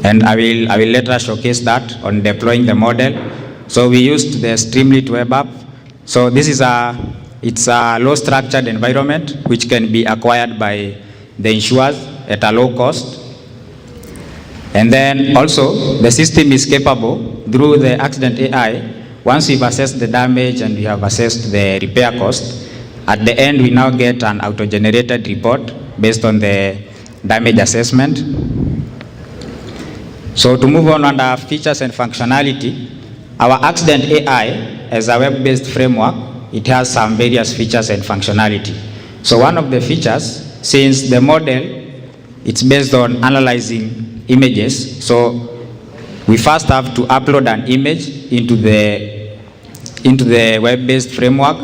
And I will later showcase that on deploying the model. So we used the Streamlit web app. So this is it's a low structured environment which can be acquired by the insurers at a low cost. And then also the system is capable through the accident AI. Once we've assessed the damage and we have assessed the repair cost, at the end we now get an auto-generated report based on the damage assessment. So to move on under features and functionality, our accident AI as a web-based framework, it has some various features and functionality. So one of the features, since the model, it's based on analyzing images, so we first have to upload an image into the web-based framework.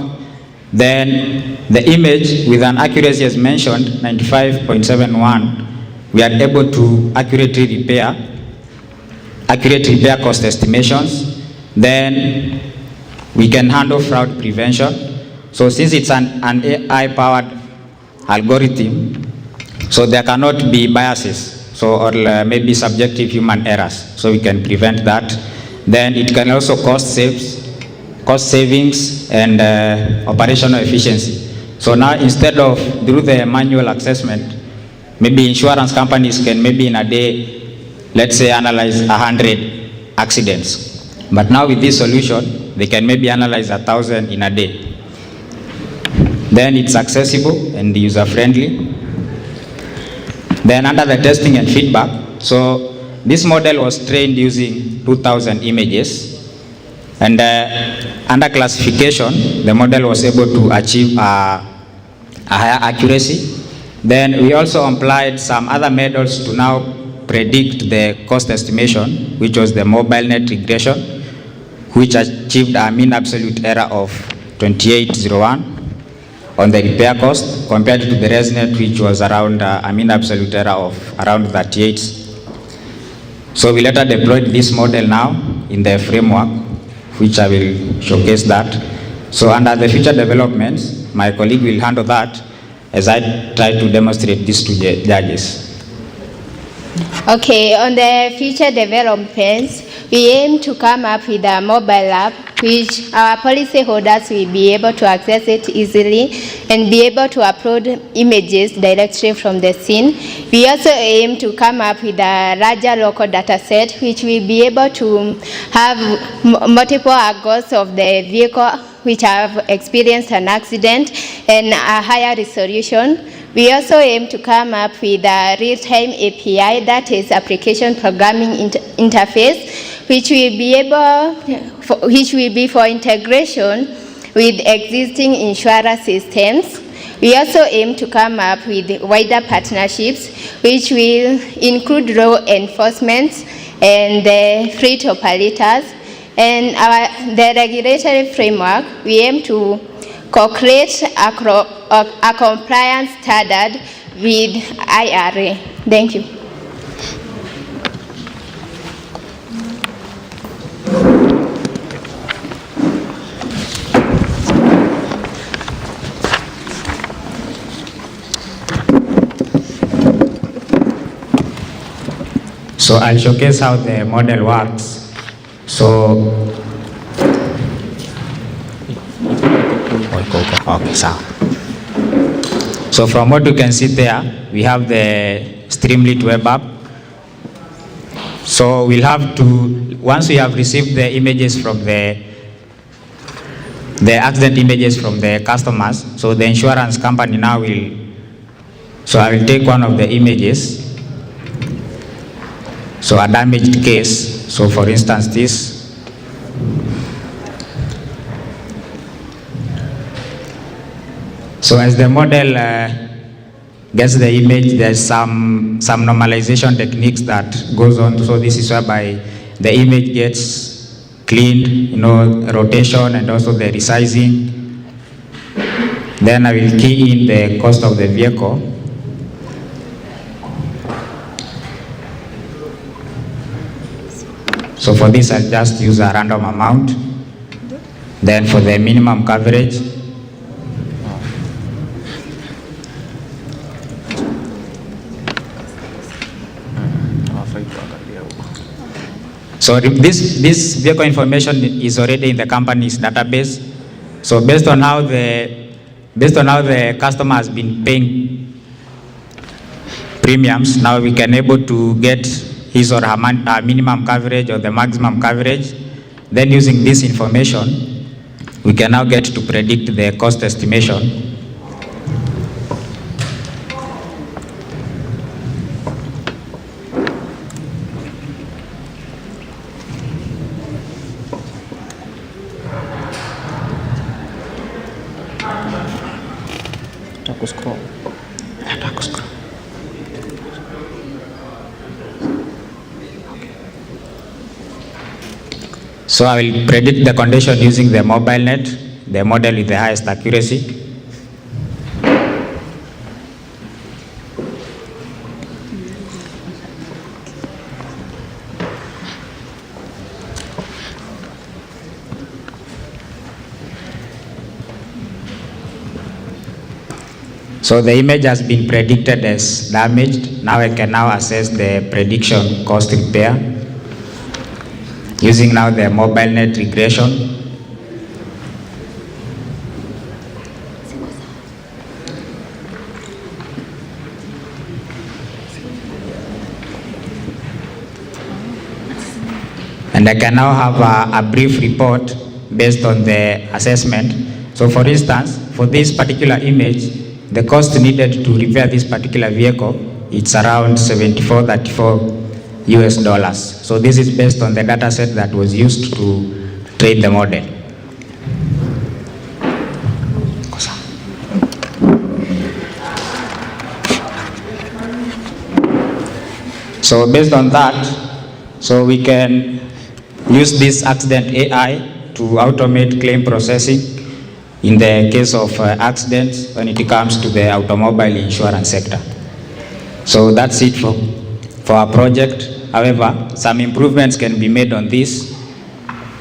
Then the image with an accuracy as mentioned, 95.71, we are able to accurately repair cost estimations. Then we can handle fraud prevention. So since it's an AI-powered algorithm, so there cannot be biases, so or maybe subjective human errors. So we can prevent that. Then it can also cost savings and operational efficiency. So now instead of through the manual assessment, maybe insurance companies can maybe in a day, let's say, analyze 100 accidents. But now with this solution, they can maybe analyze 1,000 in a day. Then it's accessible and user-friendly. Then under the testing and feedback, so this model was trained using 2,000 images. And under classification, the model was able to achieve a higher accuracy. Then we also applied some other methods to now predict the cost estimation, which was the MobileNet regression, which achieved a mean absolute error of 28.01 on the repair cost, compared to the ResNet, which was around a mean absolute error of around 38. So we later deployed this model now in the framework, which I will showcase that. So under the future developments, my colleague will handle that as I try to demonstrate this to the judges. Okay, on the future developments, we aim to come up with a mobile app which our policyholders will be able to access it easily and be able to upload images directly from the scene. We also aim to come up with a larger local data set which will be able to have multiple angles of the vehicle which have experienced an accident and a higher resolution. We also aim to come up with a real-time API, that is application programming interface, which will be for integration with existing insurer systems. We also aim to come up with wider partnerships, which will include law enforcement and the fleet operators. And the regulatory framework, we aim to co-create a compliance standard with IRA. Thank you. So I'll showcase how the model works. So, okay, so from what you can see there, we have the Streamlit web app. So we'll have to, once we have received the images from the accident images from the customers, so the insurance company now will, so I will take one of the images. So a damaged case, so for instance this. So as the model gets the image, there's some normalization techniques that goes on. So this is whereby the image gets cleaned, rotation and also the resizing. Then I will key in the cost of the vehicle. So for this, I'll just use a random amount. Then for the minimum coverage, so this vehicle information is already in the company's database. So based on how the customer has been paying premiums, now we can able to get his or her minimum coverage or the maximum coverage. Then using this information, we can now get to predict the cost estimation. So I will predict the condition using the mobile net, the model with the highest accuracy. So the image has been predicted as damaged. Now I can now assess the prediction cost repair using now the mobile net regression. And I can now have a brief report based on the assessment. So for instance, for this particular image, the cost needed to repair this particular vehicle, it's around $74.34. So this is based on the data set that was used to train the model. So based on that, so we can use this accident AI to automate claim processing in the case of accidents when it comes to the automobile insurance sector. So that's it for our project. However, some improvements can be made on this.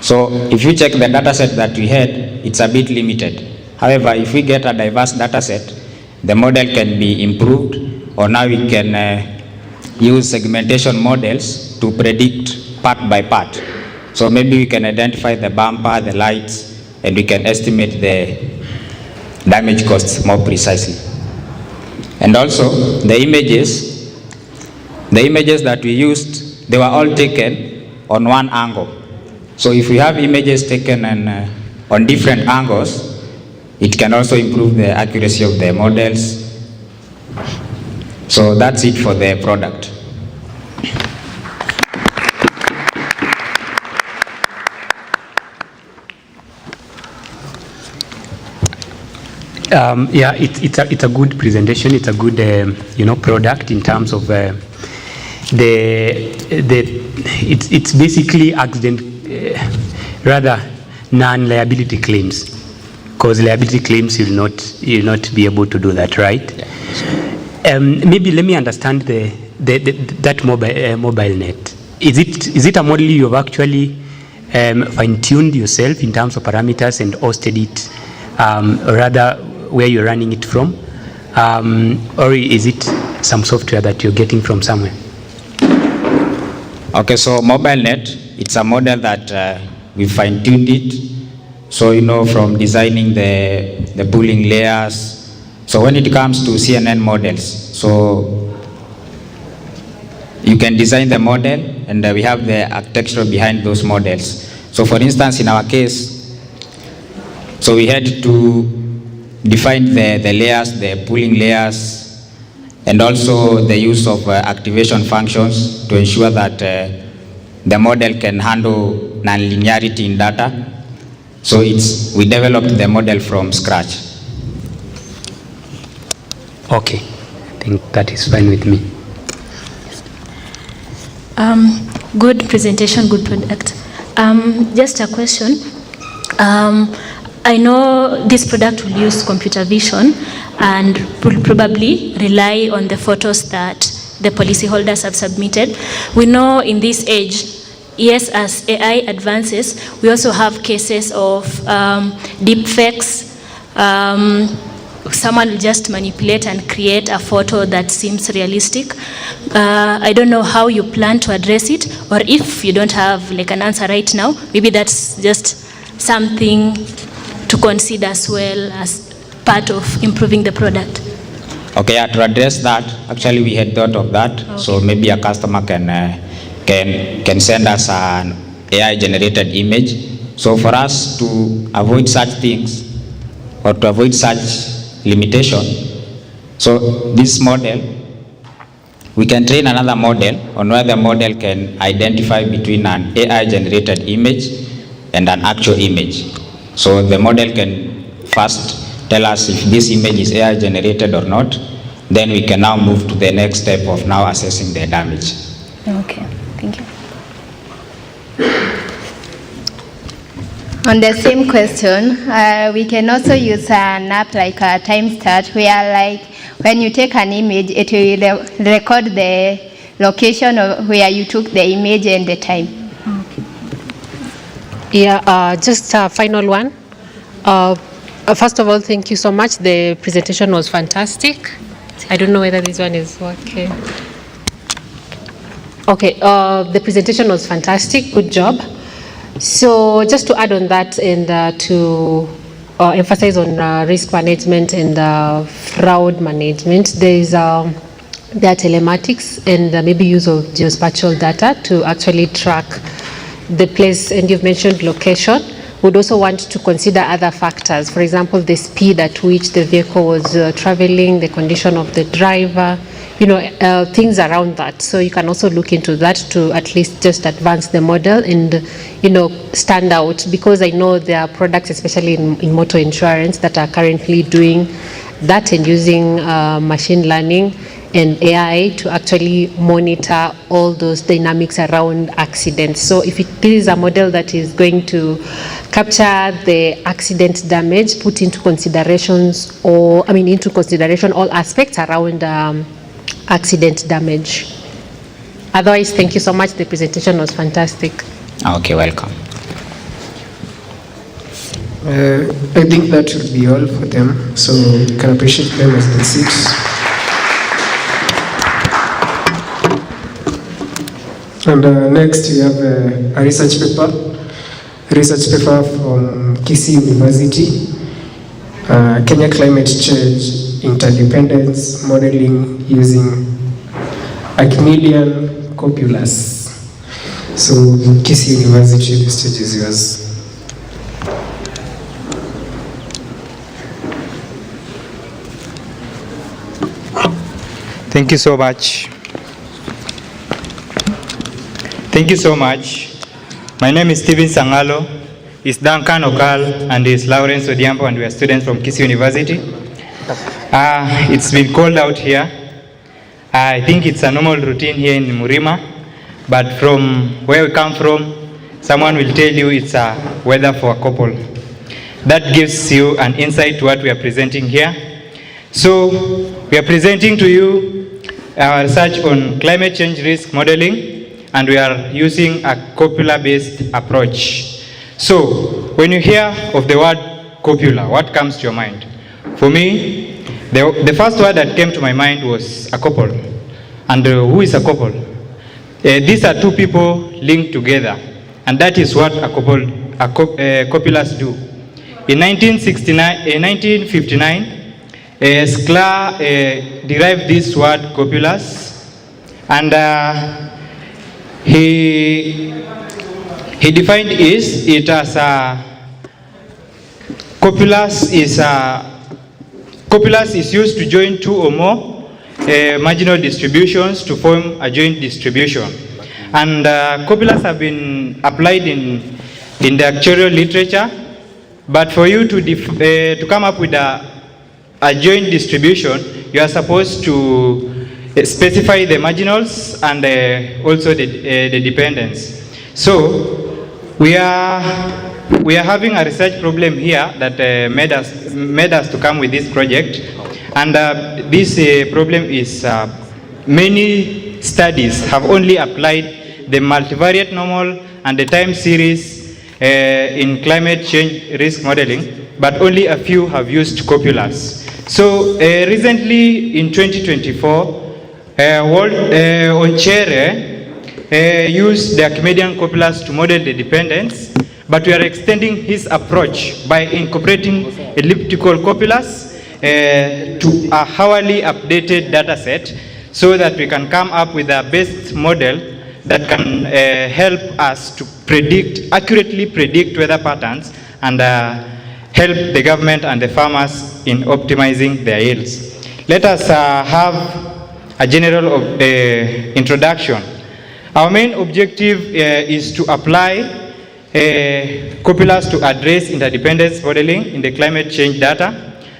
So if you check the data set that we had, it's a bit limited. However, if we get a diverse data set, the model can be improved, or now we can use segmentation models to predict part by part. So maybe we can identify the bumper, the lights, and we can estimate the damage costs more precisely. And also the images that we used, they were all taken on one angle. So if we have images taken on different angles, it can also improve the accuracy of the models. So that's it for the product. Yeah, it's a good presentation. It's a good product in terms of it's basically accident rather non-liability claims, because liability claims you'll not be able to do that, right? Maybe let me understand that mobile net. Is it a model you've actually fine-tuned yourself in terms of parameters and hosted it, or rather where you're running it from, or is it some software that you're getting from somewhere? Okay, so MobileNet, it's a model that we fine-tuned it. So, from designing the pooling layers. So when it comes to CNN models, so you can design the model, and we have the architecture behind those models. So for instance, in our case, so we had to define the layers, the pooling layers, and also the use of activation functions to ensure that the model can handle nonlinearity in data. So we developed the model from scratch. Okay, I think that is fine with me. Good presentation, good product. Just a question. I know this product will use computer vision and will probably rely on the photos that the policyholders have submitted. We know in this age, yes, as AI advances, we also have cases of deep fakes. Someone will just manipulate and create a photo that seems realistic. I don't know how you plan to address it, or if you don't have like an answer right now, maybe that's just something to consider as well as part of improving the product. Okay, to address that, actually we had thought of that. Okay. So maybe a customer can send us an AI-generated image. So for us to avoid such things, or to avoid such limitation, so this model, we can train another model on where the model can identify between an AI-generated image and an actual image. So the model can first tell us if this image is AI-generated or not. Then we can now move to the next step of now assessing the damage. Okay, thank you. On the same question, we can also use an app like a time start, where like when you take an image, it will record the location of where you took the image and the time. Yeah, just a final one. First of all, thank you so much. The presentation was fantastic. I don't know whether this one is working. Okay, the presentation was fantastic. Good job. So just to add on that and to emphasize on risk management and fraud management, there are telematics and maybe use of geospatial data to actually track the place, and you've mentioned location. Would also want to consider other factors, for example, the speed at which the vehicle was traveling, the condition of the driver, things around that. So you can also look into that to at least just advance the model and, stand out, because I know there are products, especially in motor insurance, that are currently doing that and using machine learning and AI to actually monitor all those dynamics around accidents. So if this is a model that is going to capture the accident damage, put into considerations all aspects around accident damage. Otherwise, thank you so much. The presentation was fantastic. Okay, welcome. I think that should be all for them. So we can appreciate them as they sit. And next we have a research paper from Kisii University, Kenya Climate Change Interdependence Modeling using Agri-livestock Copula. So Kisii University, the stage is yours. Thank you so much. Thank you so much. My name is Stephen Sangalo, is Duncan Okal, and is Lawrence Odiampo, and we are students from Kisii University. It's been cold out here. I think it's a normal routine here in Murima, but from where we come from, someone will tell you it's a weather for a couple. That gives you an insight to what we are presenting here. So we are presenting to you our research on climate change risk modeling, and we are using a Copula-based approach. So when you hear of the word Copula, what comes to your mind? For me, the first word that came to my mind was a couple. And who is a couple? These are two people linked together, and that is what copulas do. In 1959, Sklar derived this word copulas, and he defined it as copulus is used to join two or more marginal distributions to form a joint distribution. And copulas have been applied in the actuarial literature, but for you to come up with a joint distribution, you are supposed to specify the marginals and also the dependence. So we are having a research problem here that made us to come with this project, and this problem is many studies have only applied the multivariate normal and the time series in climate change risk modeling, but only a few have used copulas. So recently in 2024, Onchere used the Archimedean copulas to model the dependence, but we are extending his approach by incorporating elliptical copulas to a hourly updated data set, so that we can come up with a best model that can help us to accurately predict weather patterns and help the government and the farmers in optimizing their yields. Let us have a general introduction. Our main objective is to apply copulas to address interdependence modeling in the climate change data,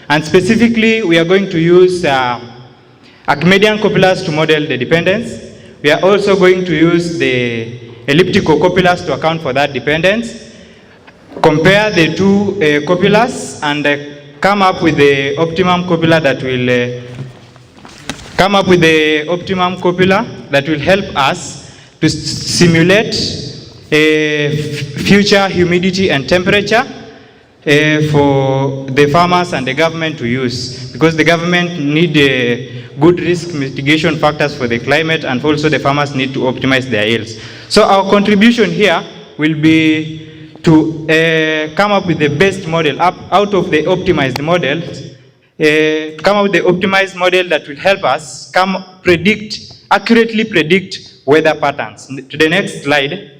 and specifically we are going to use Archimedean copulas to model the dependence. We are also going to use the elliptical copulas to account for that dependence, compare the two copulas, and come up with the optimum copula that will help us to simulate future humidity and temperature for the farmers and the government to use, because the government need good risk mitigation factors for the climate, and also the farmers need to optimize their yields. So our contribution here will be to come up with the best model out of the optimized models, come up with the optimized model that will help us accurately predict weather patterns. To the next slide.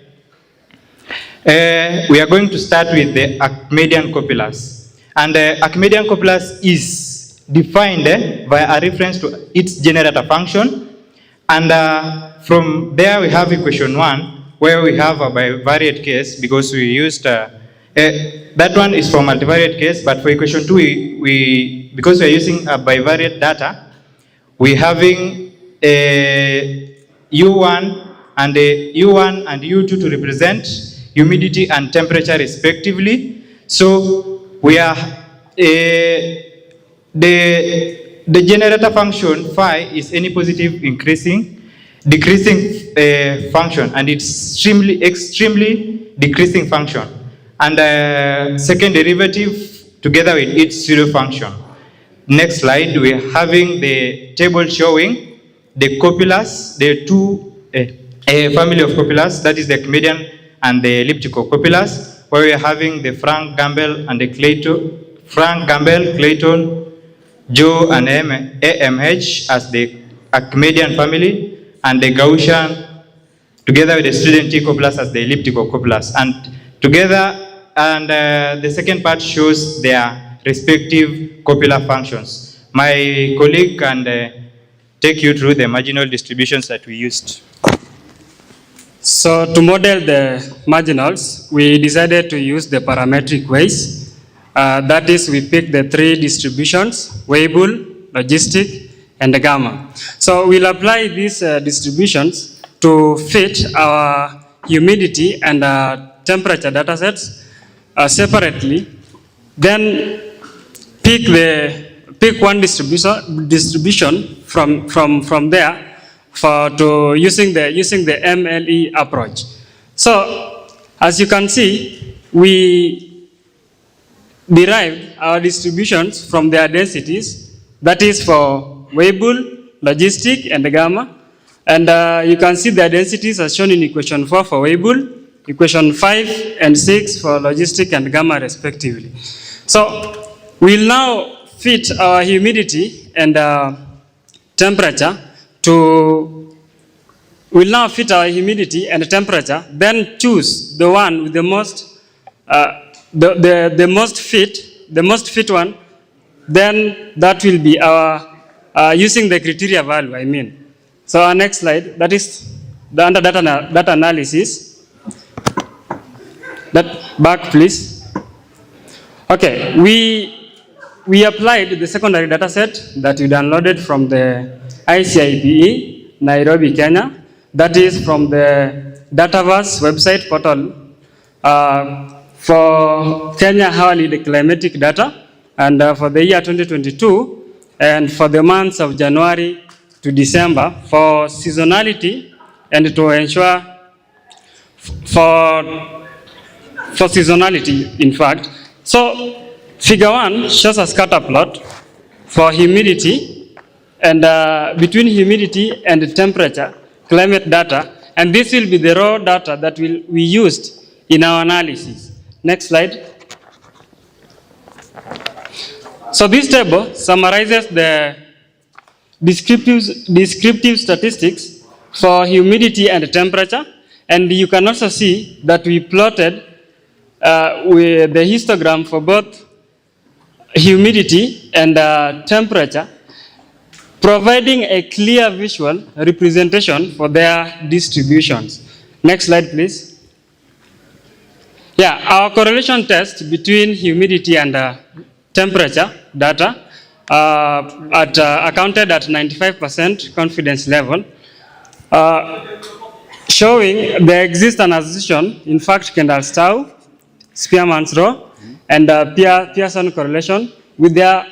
We are going to start with the Archimedean copulas. And the Archimedean copulas is defined via a reference to its generator function. And from there we have equation 1, where we have a bivariate case, because we used, that one is for multivariate case, but for equation 2, because we are using a bivariate data, we having U1 and U2 to represent humidity and temperature respectively. So we are the generator function phi is any positive decreasing function, and it's extremely decreasing function. And second derivative together with its pseudo function. Next slide, we are having the table showing the copulas, the two family of copulas, that is the Archimedean and the elliptical copulas, where we are having the Frank, Gamble, and the Clayton, Clayton, Joe, and AMH as the Archimedean family, and the Gaussian, together with the student T copulas as the elliptical copulas, and together, and the second part shows their respective copula functions. My colleague can take you through the marginal distributions that we used. So to model the marginals, we decided to use the parametric ways. That is, we picked the three distributions: weighable, logistic, and the gamma. So we'll apply these distributions to fit our humidity and temperature data sets separately, then pick one distribution from there to using the MLE approach. So as you can see, we derived our distributions from their densities, that is for Weibull, logistic, and gamma. And you can see the densities are shown in equation 4 for Weibull, equation 5 and 6 for logistic and gamma respectively. So we'll now fit our humidity and temperature then choose the one with the most the most fit one, then that will be our using the criteria value, I mean. So our next slide, that is the under data analysis. Back please. Okay, we applied the secondary data set that we downloaded from the ICIPE, Nairobi, Kenya. That is from the Dataverse website portal for Kenya hourly climatic data, and for the year 2022, and for the months of January to December for seasonality and to ensure for seasonality, in fact. So figure 1 shows a scatter plot for humidity and between humidity and temperature, climate data, and this will be the raw data that we used in our analysis. Next slide. So this table summarizes the descriptive statistics for humidity and temperature, and you can also see that we plotted with the histogram for both humidity and temperature, providing a clear visual representation for their distributions. Next slide, please. Yeah, our correlation test between humidity and temperature data accounted at 95% confidence level, showing the existence and assertion, in fact, Kendall-Stowe, Spearman's law, and Pearson correlation with their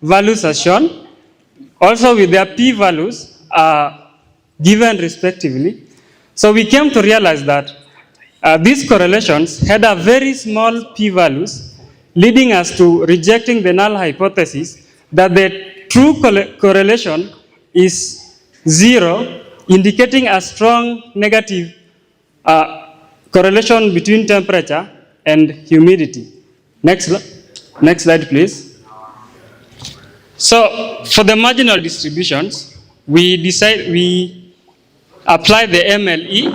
values as shown. Also with their p-values given respectively. So we came to realize that these correlations had a very small p-values, leading us to rejecting the null hypothesis that the true correlation is 0, indicating a strong negative correlation between temperature and humidity. Next slide, please. So for the marginal distributions, we apply the MLE,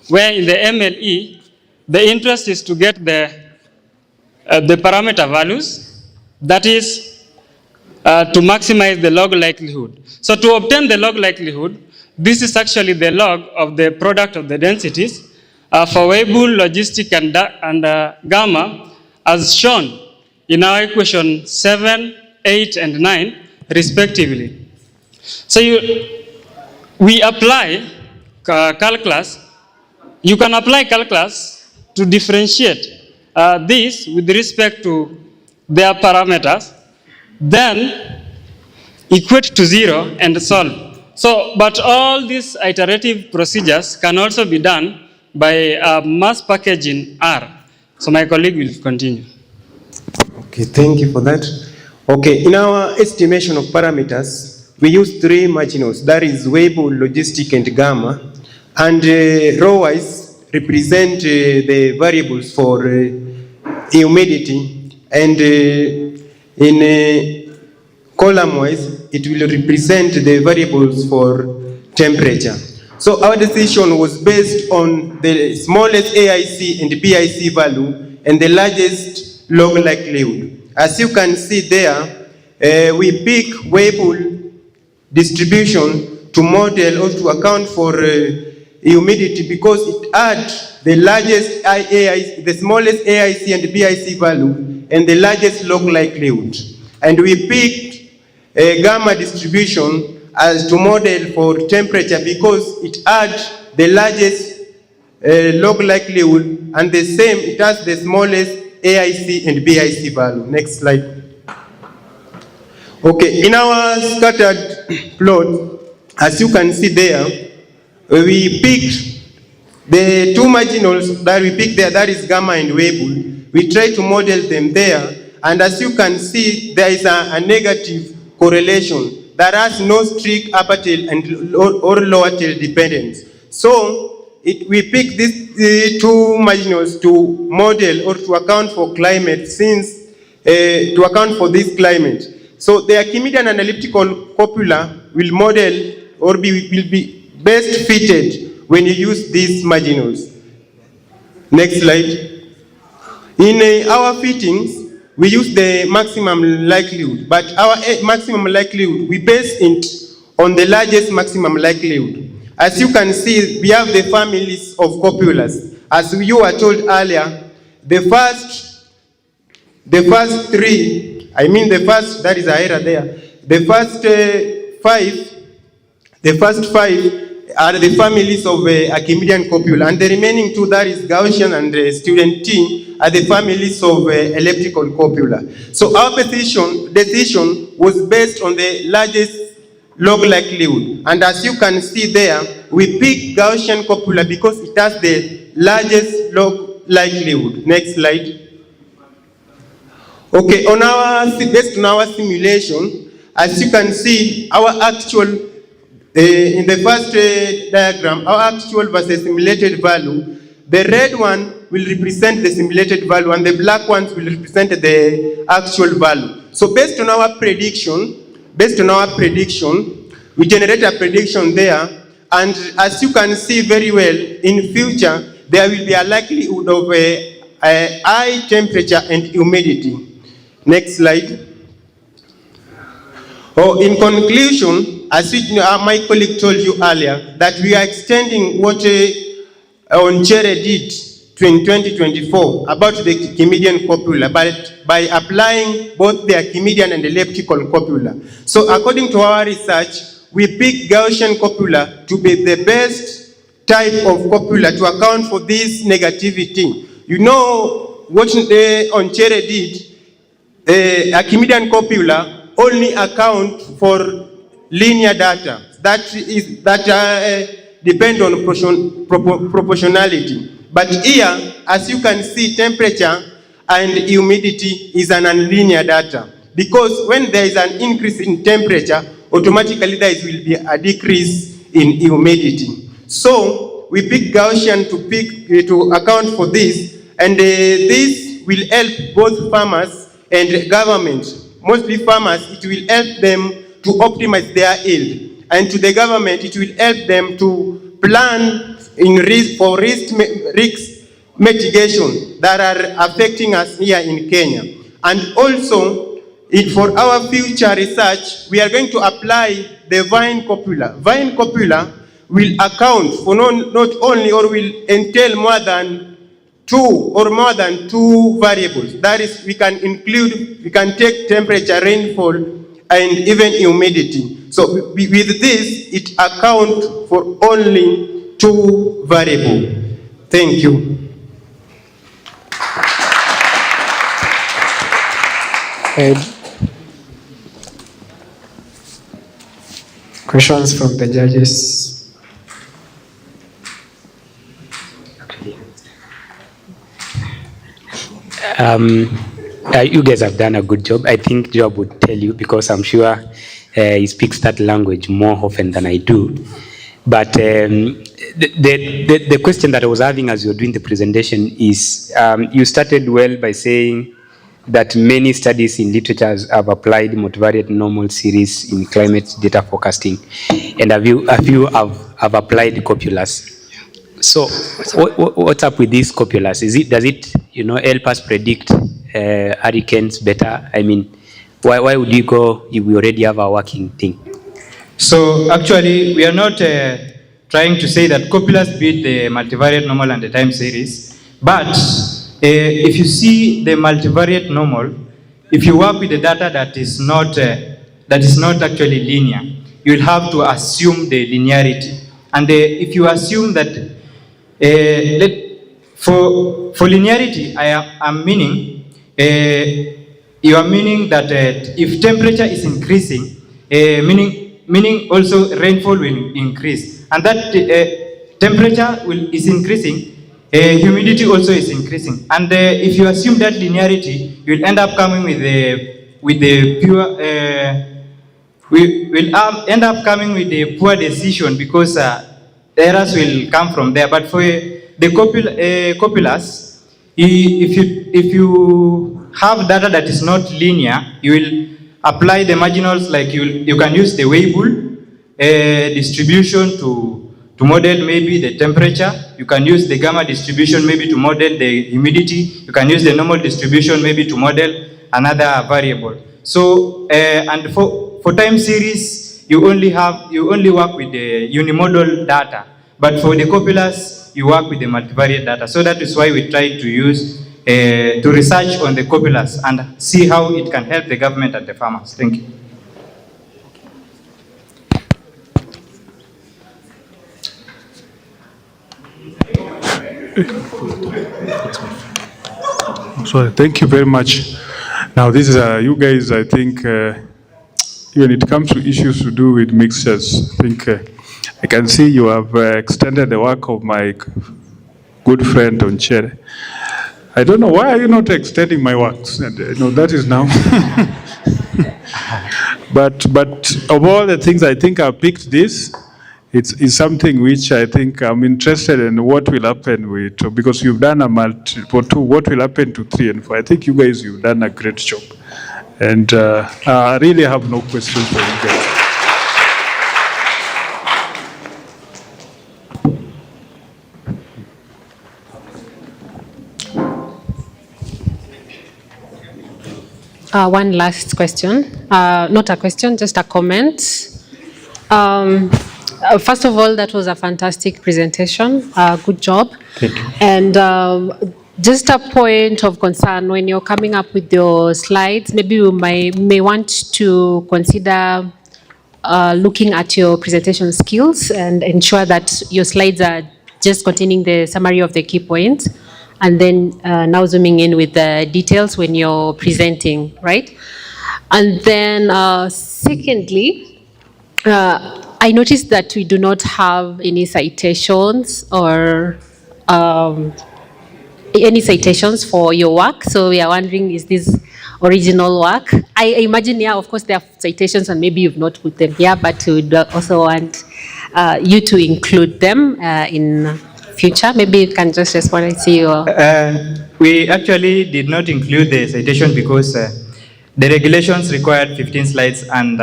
where in the MLE, the interest is to get the parameter values, that is to maximize the log likelihood. So to obtain the log likelihood, this is actually the log of the product of the densities for Weibull, logistic, and gamma, as shown in our equation 7, 8, and 9, respectively. So we apply calculus. You can apply calculus to differentiate this with respect to their parameters, then equate to 0 and solve. So, but all these iterative procedures can also be done by mass package in R. So my colleague will continue. Okay, thank you for that. Okay, in our estimation of parameters, we use 3 marginals, that is Weibull, logistic, and gamma, and row-wise represent the variables for humidity, and in column-wise, it will represent the variables for temperature. So our decision was based on the smallest AIC and PIC value and the largest log likelihood. As you can see there, we pick Weibull distribution to model or to account for humidity because it adds the largest AIC, the smallest AIC and PIC value and the largest log likelihood. And we picked a gamma distribution as to model for temperature because it adds the largest log likelihood, and the same, it has the smallest AIC and BIC value. Next slide. Okay, in our scattered plot, as you can see there, we picked the two marginals that we picked there, that is gamma and Weibull. We try to model them there, and as you can see, there is a negative correlation that has no strict upper tail and or lower tail dependence. So we pick these two marginals to model or to account for climate, to account for this climate. So the Archimedean analytical copula will model or will be best fitted when you use these marginals. Next slide. In our fittings, we use the maximum likelihood, but our maximum likelihood, we base it on the largest maximum likelihood. As you can see, we have the families of copulas. As you were told earlier, the first three, that is a error there. The first five are the families of Archimedean copula, and the remaining two, that is Gaussian and student T, are the families of elliptical copula. So our decision was based on the largest log likelihood. And as you can see there, we pick Gaussian copula because it has the largest log likelihood. Next slide. Okay, based on our simulation, as you can see, our actual, in the first diagram, our actual versus simulated value, the red one will represent the simulated value and the black ones will represent the actual value. So based on our prediction, we generate a prediction there, and as you can see very well, in future, there will be a likelihood of a high temperature and humidity. Next slide. In conclusion, as my colleague told you earlier, that we are extending what Chere did in 2024 about the Archimedean copula, but by applying both the Archimedean and elliptical copula. So according to our research, we picked Gaussian copula to be the best type of copula to account for this negativity. You know what Chere did? Archimedean copula only account for linear data that depend on proportionality. But here, as you can see, temperature and humidity is an nonlinear data, because when there is an increase in temperature, automatically there will be a decrease in humidity. So we pick Gaussian to account for this, and this will help both farmers and government. Mostly farmers, it will help them to optimize their yield, and to the government, it will help them to plan for risk mitigation that are affecting us here in Kenya. And also, for our future research, we are going to apply the vine copula. Vine copula will account for not only, or will entail more than two variables. That is, we can take temperature, rainfall, and even humidity. So with this, it accounts for only two variables. Thank you. Questions from the judges? You guys have done a good job. I think Job would tell you, because I'm sure he speaks that language more often than I do. But the question that I was having as you were doing the presentation is, you started well by saying that many studies in literature have applied multivariate normal series in climate data forecasting, and a few have applied copulas. So what's up with these copulas? Does it help us predict hurricanes better? I mean, why would you go if we already have a working thing? So actually, we are not trying to say that copulas beat the multivariate normal and the time series, but if you see the multivariate normal, if you work with the data that is not actually linear, you will have to assume the linearity. And if you assume that For linearity, I'm meaning, you are meaning that if temperature is increasing, meaning also rainfall will increase, and that temperature is increasing, humidity also is increasing, and if you assume that linearity, you will end up coming with the pure. We will end up coming with a poor decision because errors will come from there. But for the copulas, if you have data that is not linear, you will apply the marginals, like you can use the Weibull distribution to model maybe the temperature. You can use the gamma distribution maybe to model the humidity. You can use the normal distribution maybe to model another variable. So and for time series, you only work with the unimodal data. But for the copulas, you work with the multivariate data. So that is why we try to use to research on the copulas and see how it can help the government and the farmers. Thank you. Sorry, thank you very much. Now, this is you guys, I think, when it comes to issues to do with mixtures, I think I can see you have extended the work of my good friend on chair. I don't know, why are you not extending my works? And, that is now. But of all the things, I think I picked this. It's something which I think I'm interested in what will happen with, because you've done a multiple two, what will happen to 3 and 4. I think you guys, you've done a great job. And I really have no questions for you guys. One last question, not a question, just a comment. First of all, that was a fantastic presentation. Good job. Thank you. And just a point of concern, when you're coming up with your slides, maybe you may want to consider looking at your presentation skills and ensure that your slides are just containing the summary of the key points, and then now zooming in with the details when you're presenting, right? And then secondly, I noticed that we do not have any citations or any citations for your work. So we are wondering, is this original work? I imagine, yeah, of course there are citations and maybe you've not put them here, but we would also want you to include them in future. Maybe you can just respond and see your... We actually did not include the citation because the regulations required 15 slides, and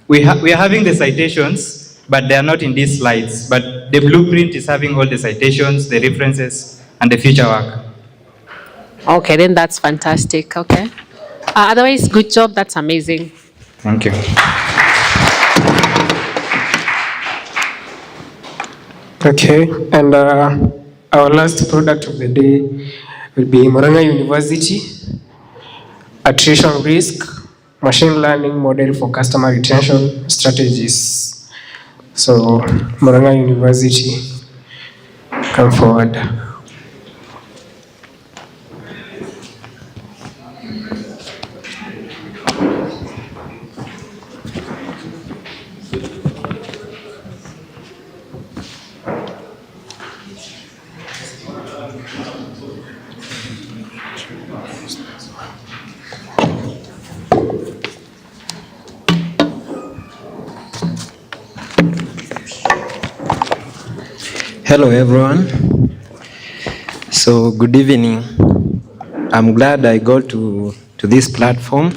we are having the citations, but they are not in these slides. But the blueprint is having all the citations, the references, and the future work. Okay, then that's fantastic. Okay. Otherwise, good job. That's amazing. Thank you. Okay, and our last product of the day will be Murang'a University Attrition Risk Machine Learning Model for Customer Retention Strategies. So, Murang'a University, come forward. Hello everyone. So good evening. I'm glad I got to this platform.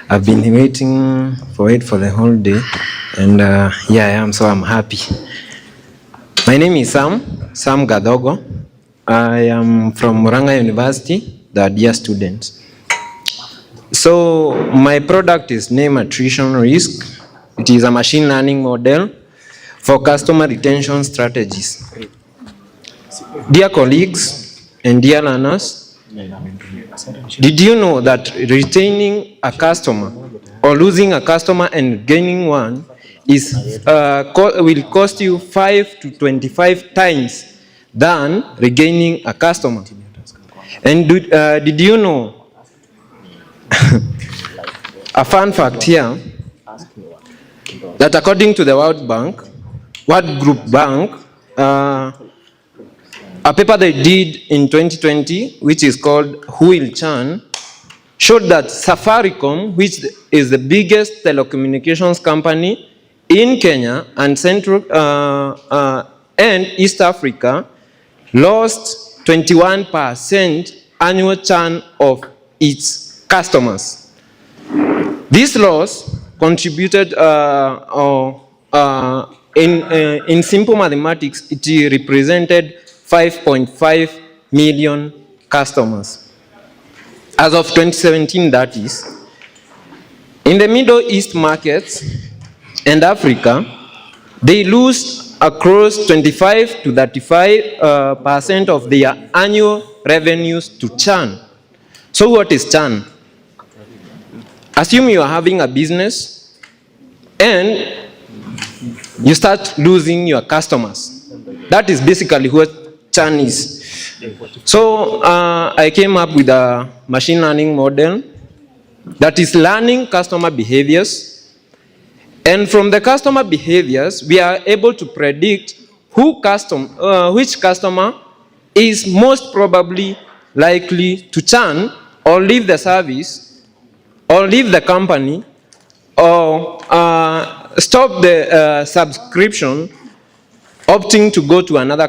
I've been waiting for it for the whole day, and yeah, I am, so I'm happy. My name is Sam Gadogo. I am from Murang'a University, the dear students. So my product is named Attrition Risk. It is a machine learning model for customer retention strategies. Dear colleagues and dear learners, did you know that retaining a customer or losing a customer and gaining one is will cost you 5 to 25 times than regaining a customer. And did you know a fun fact here, that according to the World Group Bank, a paper they did in 2020, which is called Who Will Churn, showed that Safaricom, which is the biggest telecommunications company in Kenya and Central and East Africa, lost 21% annual churn of its customers. This loss contributed, in simple mathematics, it represented 5.5 million customers. As of 2017, that is. In the Middle East markets and Africa, they lose across 25 to 35% of their annual revenues to churn. So what is churn? Assume you are having a business and you start losing your customers. That is basically what churn is. So I came up with a machine learning model that is learning customer behaviors. And from the customer behaviors, we are able to predict which customer is most probably likely to churn or leave the service or leave the company or stop the subscription, opting to go to another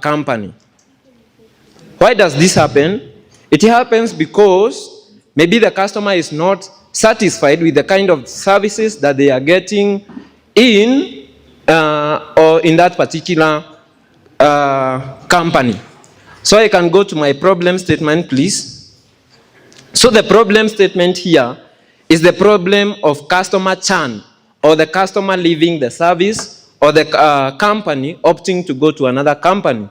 company. Why does this happen? It happens because maybe the customer is not satisfied with the kind of services that they are getting in or in that particular company. So I can go to my problem statement, please. So the problem statement here is the problem of customer churn, or the customer leaving the service, or the company opting to go to another company.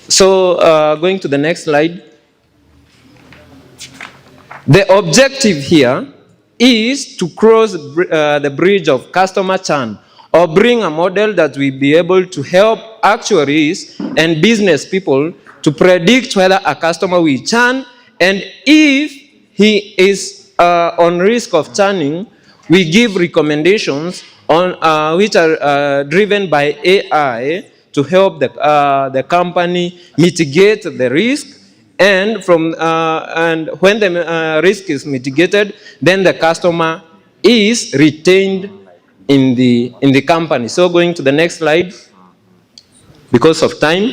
So going to the next slide. The objective here is to cross the bridge of customer churn, or bring a model that will be able to help actuaries and business people to predict whether a customer will churn, and if he is on risk of churning, we give recommendations on which are driven by AI to help the company mitigate the risk. And when the risk is mitigated, then the customer is retained in the company. So going to the next slide, because of time.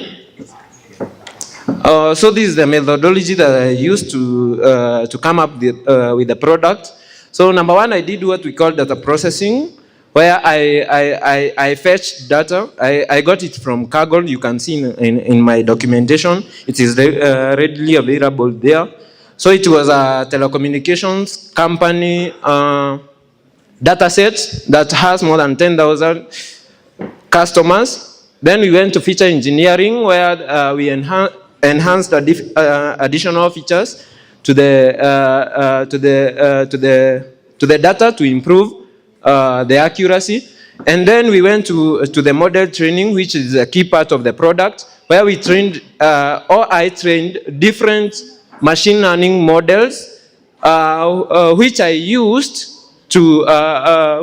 So this is the methodology that I used to come up with the product. So number one, I did what we call data processing, where I fetched data. I got it from Kaggle. You can see in my documentation. It is readily available there. So it was a telecommunications company data set that has more than 10,000 customers. Then we went to feature engineering, where we enhanced additional features to the data to improve the accuracy. And then we went to the model training, which is a key part of the product, where we trained, or I trained different machine learning models, which I used to,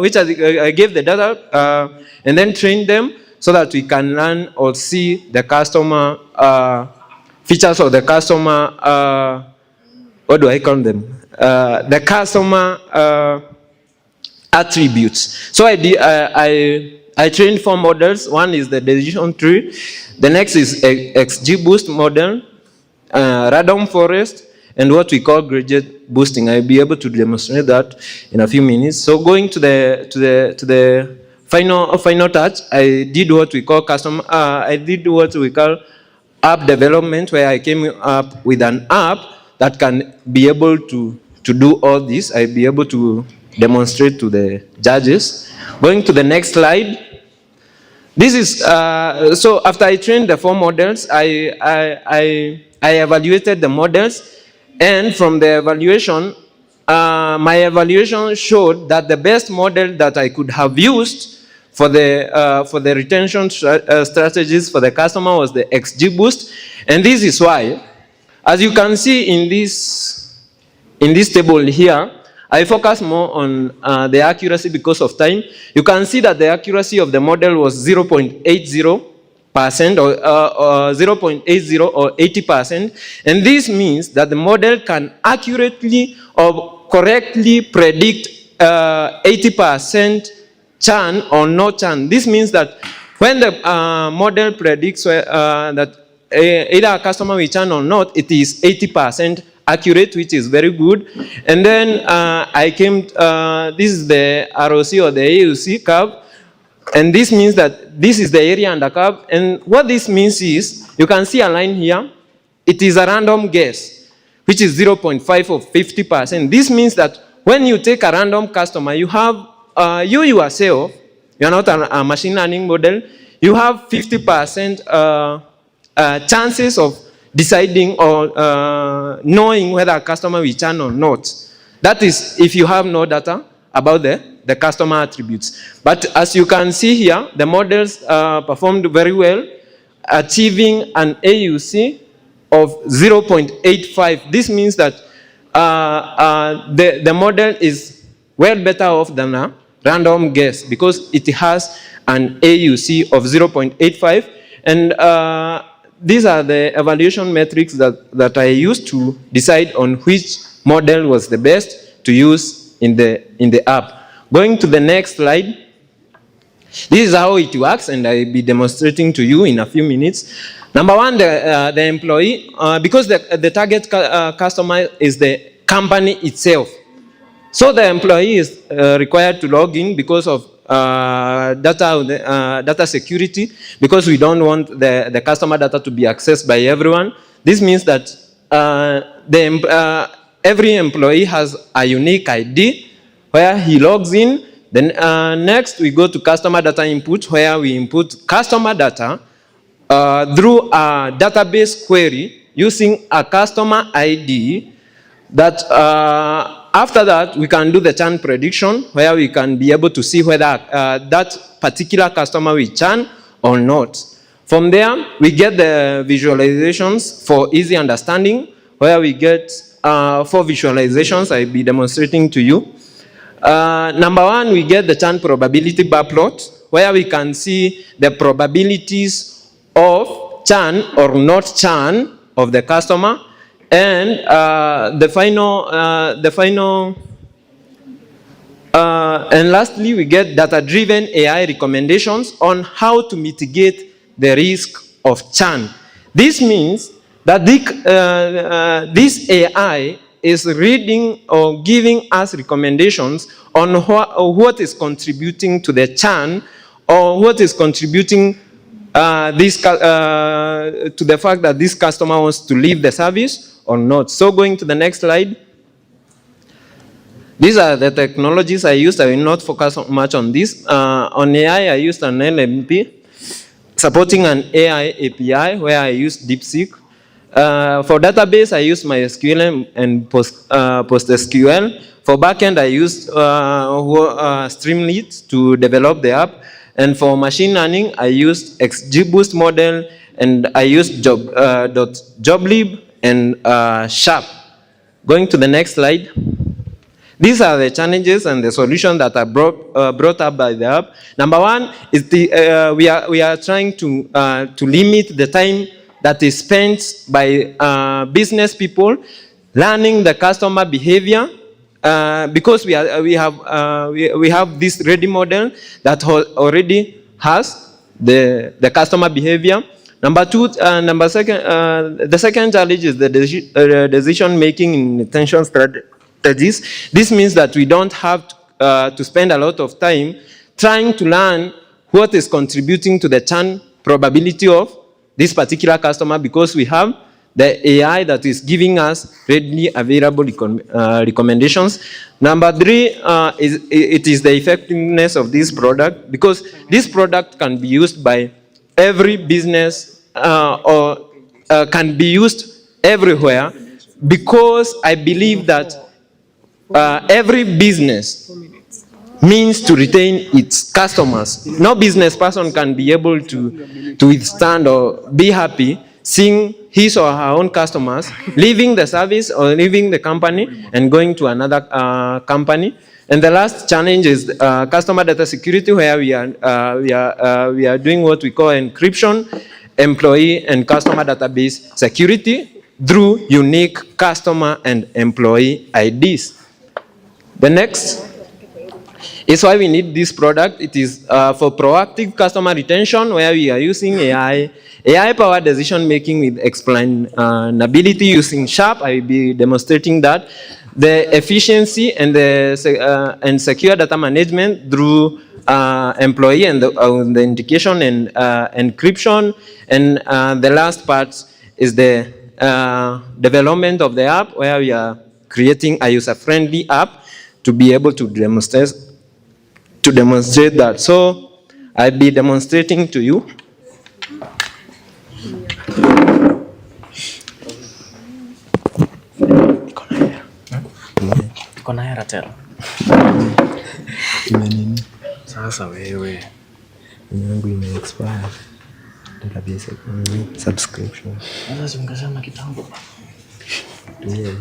which I gave the data and then trained them so that we can learn or see the customer features of the customer, what do I call them? The customer attributes. So I trained 4 models. One is the decision tree. The next is XGBoost model, random forest, and what we call gradient boosting. I'll be able to demonstrate that in a few minutes. So going to the final touch, I did what we call app development, where I came up with an app that can be able to do all this. I'll be able to demonstrate to the judges. Going to the next slide. This is so after I trained the 4 models, I evaluated the models, and from the evaluation, my evaluation showed that the best model that I could have used for the retention strategies for the customer was the XG boost, and this is why, as you can see in this table here, I focus more on the accuracy because of time. You can see that the accuracy of the model was 0.80% or 0.80 or 80%, and this means that the model can accurately or correctly predict 80% churn or no churn. This means that when the model predicts that either a customer will churn or not, it is 80% accurate, which is very good. And then this is the ROC or the AUC curve, and this means that this is the area under curve. And what this means is, you can see a line here, it is a random guess, which is 0.5 or 50%. This means that when you take a random customer, you have, you yourself, you're not a machine learning model, you have 50% chances of deciding or knowing whether a customer will churn or not. That is if you have no data about the customer attributes. But as you can see here, the models performed very well, achieving an AUC of 0.85. This means that the model is well better off than a random guess because it has an AUC of 0.85. And these are the evaluation metrics that I used to decide on which model was the best to use in the app. Going to the next slide. This is how it works, and I'll be demonstrating to you in a few minutes. Number one, the employee, because the target customer is the company itself. So the employee is required to log in because of data security, because we don't want the customer data to be accessed by everyone. This means that every employee has a unique ID where he logs in. Then next we go to customer data input, where we input customer data through a database query using a customer ID. That after that we can do the churn prediction, where we can be able to see whether that particular customer will churn or not. From there we get the visualizations for easy understanding, where we get 4 visualizations I'll be demonstrating to you. Number one, we get the churn probability bar plot, where we can see the probabilities of churn or not churn of the customer. And and lastly, we get data-driven AI recommendations on how to mitigate the risk of churn. This means that this AI is reading or giving us recommendations on what is contributing to the churn, or what is contributing to the fact that this customer wants to leave the service or not. So going to the next slide. These are the technologies I used. I will not focus much on this. On AI, I used an LMP supporting an AI API where I used DeepSeek. For database, I used MySQL and PostSQL. For backend, I used Streamlit to develop the app. And for machine learning, I used XGBoost model, and I used joblib and Sharp. Going to the next slide. These are the challenges and the solutions that are brought up by the app. Number one is we are trying to limit the time that is spent by business people learning the customer behavior, because we have this ready model that already has the customer behavior. Number two, the second challenge is the decision making in attention strategies. This means that we don't have to spend a lot of time trying to learn what is contributing to the churn probability of this particular customer, because we have the AI that is giving us readily available recommendations. Number three, it is the effectiveness of this product, because this product can be used by every business or can be used everywhere, because I believe that every business means to retain its customers. No business person can be able to withstand or be happy seeing his or her own customers leaving the service or leaving the company and going to another company. And the last challenge is customer data security, where we are doing what we call encryption, employee and customer database security through unique customer and employee IDs. The next is why we need this product. It is for proactive customer retention, where we are using AI-powered decision making with explainability using Sharp. I will be demonstrating that. The efficiency and and secure data management through employee and the authentication and encryption. And the last part is the development of the app, where we are creating a user-friendly app to be able to demonstrate that. So I'll be demonstrating to you. Sasa wewe yangu ime-expire database subscription. Sasa ungesema kitambo.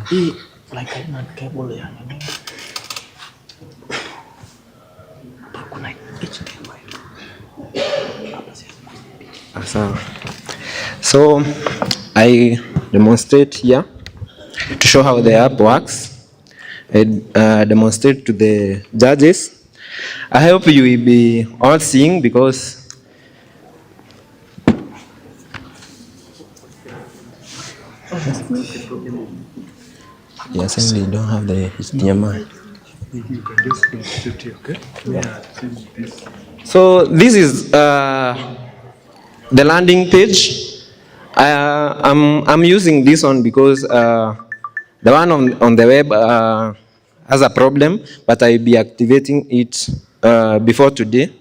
Hii like haina cable ya nini? Kuna HDMI. So I demonstrate here to show how the app works. I demonstrate to the judges. I hope you will be all seeing, because yes, and they don't have the HDMI. You can just demonstrate here, okay? Yeah. So this is the landing page. I'm using this one because the one on the web has a problem, but I'll be activating it before today,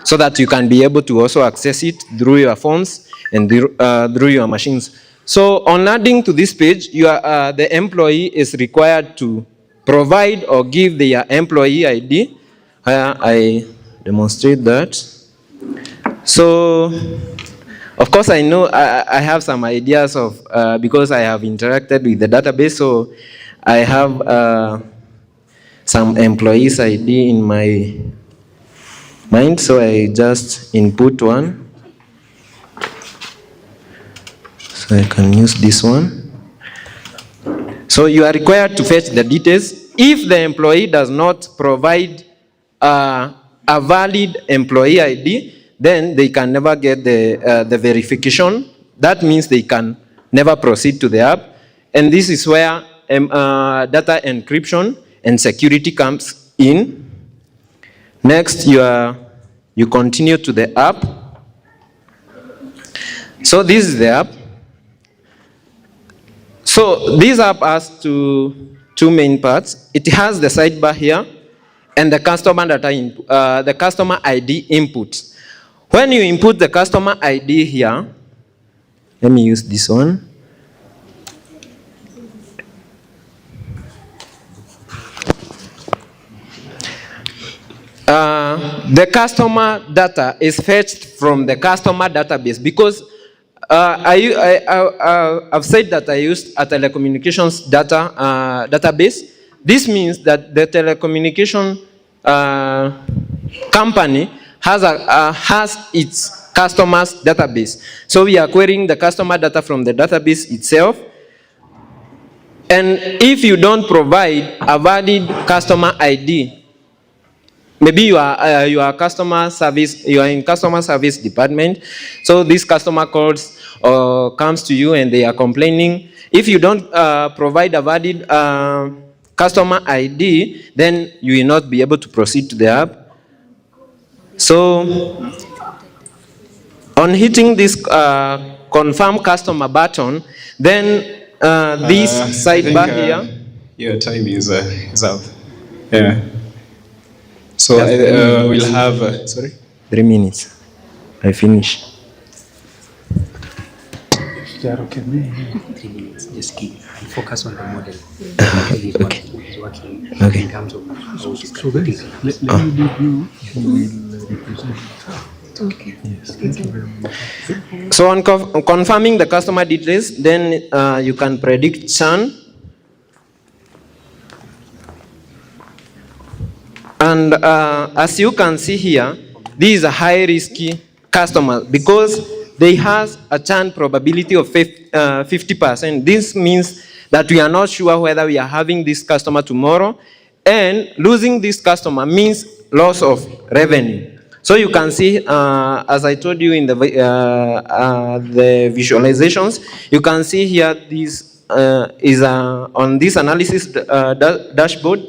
so that you can be able to also access it through your phones and through your machines. So on landing to this page, the employee is required to provide or give their employee ID. I demonstrate that. So, of course, I know I have some ideas of, because I have interacted with the database, so I have some employees ID in my mind, so I just input one. So I can use this one. So you are required to fetch the details. If the employee does not provide a valid employee ID, then they can never get the verification. That means they can never proceed to the app. And this is where data encryption and security comes in. Next, you continue to the app. So this is the app. So this app has two main parts. It has the sidebar here and the customer data the customer ID input. When you input the customer ID here, let me use this one. The customer data is fetched from the customer database, because I've said that I used a telecommunications database. This means that the telecommunication company has its customers database. So we are querying the customer data from the database itself. And if you don't provide a valid customer ID, maybe you are customer service, you are in customer service department. So this customer calls or comes to you and they are complaining. If you don't provide a valid customer ID, then you will not be able to proceed to the app. So on hitting this confirm customer button, then this sidebar here. Your time is up. Yeah. So we'll have, sorry? 3 minutes. I finish. 3 minutes. Just keep focus on the model. Okay. It's working Okay. in terms of how it is So then, let me leave you, you will represent it. Okay. Yes, thank you very much. So on confirming the customer details, then you can predict churn. And as you can see here, this is a high risky customer because they have a churn probability of 50%. This means that we are not sure whether we are having this customer tomorrow, and losing this customer means loss of revenue. So you can see, as I told you in the visualizations, you can see here this is on this analysis dashboard.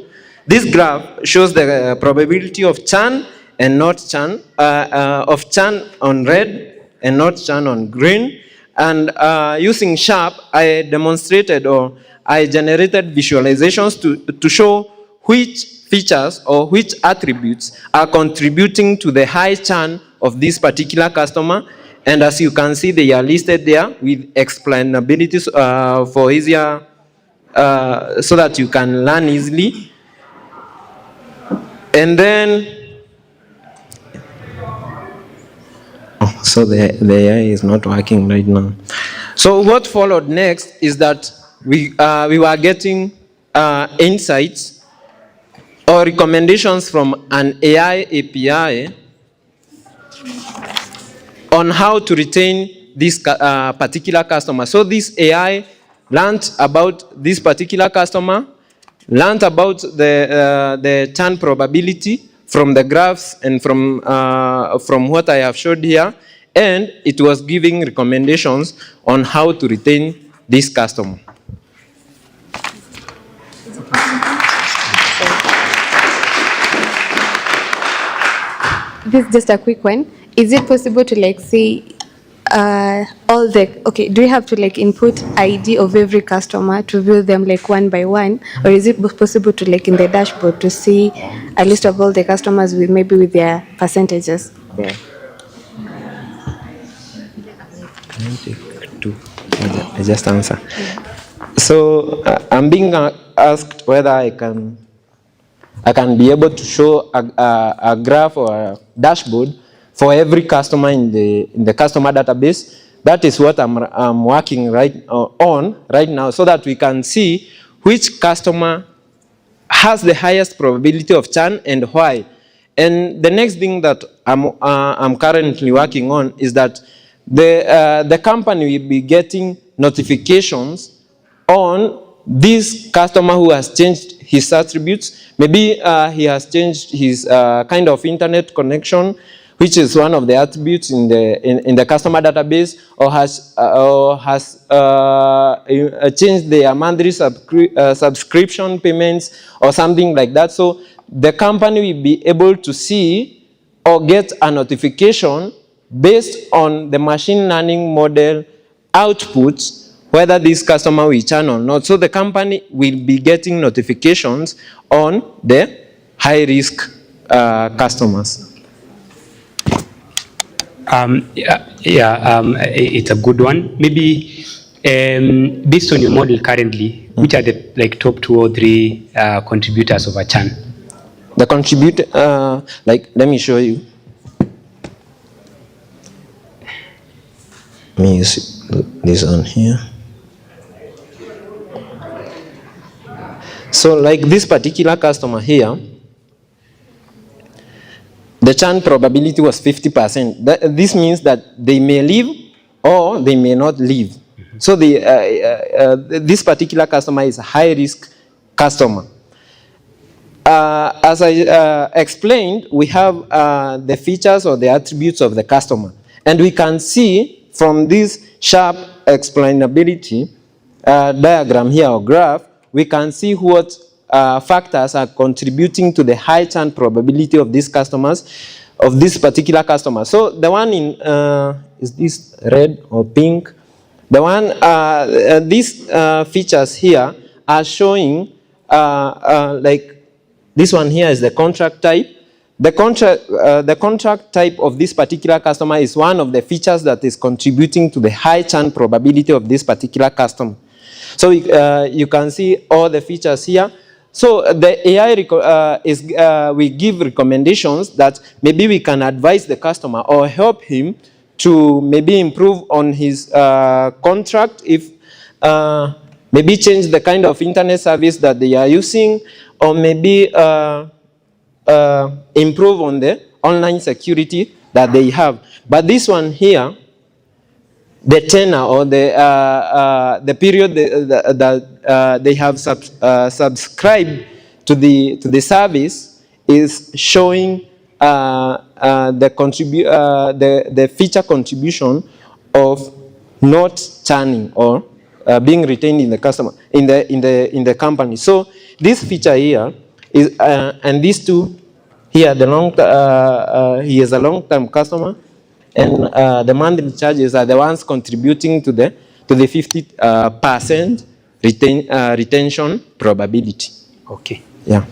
This graph shows the probability of churn and not churn, of churn on red and not churn on green. And using Sharp, I demonstrated or I generated visualizations to show which features or which attributes are contributing to the high churn of this particular customer. And as you can see, they are listed there with explainabilities for easier, so that you can learn easily. And then, so the AI is not working right now. So what followed next is that we were getting insights or recommendations from an AI API on how to retain this particular customer. So this AI learned about this particular customer, learned about the churn probability from the graphs and from what I have showed here, and it was giving recommendations on how to retain this customer. This is just a quick one. Is it possible to like see all the, okay, do you have to like input ID of every customer to view them like one by one, or is it possible to like in the dashboard to see a list of all the customers with maybe with their percentages there? I just answer. So I'm being asked whether I can be able to show a graph or a dashboard for every customer in the customer database. That is what I'm working on right now, so that we can see which customer has the highest probability of churn and why. And the next thing that I'm currently working on is that the company will be getting notifications on this customer who has changed his attributes. Maybe he has changed his kind of internet connection, which is one of the attributes in the customer database, or has changed their monthly subscription payments or something like that. So the company will be able to see or get a notification based on the machine learning model outputs whether this customer will churn or not. So the company will be getting notifications on the high-risk customers. It's a good one. Maybe based on your model currently, which are the like top 2 or 3 contributors of a churn? The contributor, let me show you. Let me use this on here. So like this particular customer here, the churn probability was 50%. This means that they may leave or they may not leave. So this particular customer is a high-risk customer. As I explained, we have the features or the attributes of the customer. And we can see from this Sharp explainability diagram here or graph, we can see what factors are contributing to the high churn probability of these customers, of this particular customer. So the one in, is this red or pink? The one, these features here are showing, like this one here is the contract type. the contract type of this particular customer is one of the features that is contributing to the high churn probability of this particular customer. So you can see all the features here. So the AI we give recommendations that maybe we can advise the customer or help him to maybe improve on his contract, if maybe change the kind of internet service that they are using, or maybe improve on the online security that they have. But this one here, the tenor or the period that they have subscribed to the service is showing the feature contribution of not churning or being retained in the customer in the company. So this feature here is and these two here, he is a long-term customer, and the monthly charges are the ones contributing to the 50% retention probability. Okay. Yeah.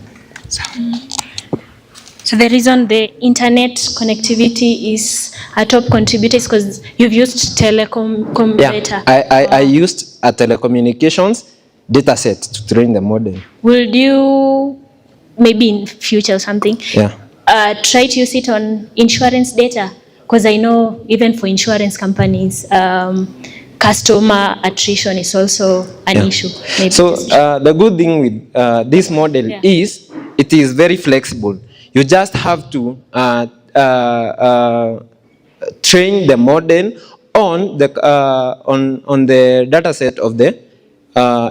So the reason the internet connectivity is a top contributor is because you've used telecom data. I used a telecommunications data set to train the model. Will you, maybe in future or something, try to use it on insurance data? Because I know even for insurance companies, customer attrition is also an issue. Maybe so the good thing with this model is it is very flexible. You just have to train the model on the data set of the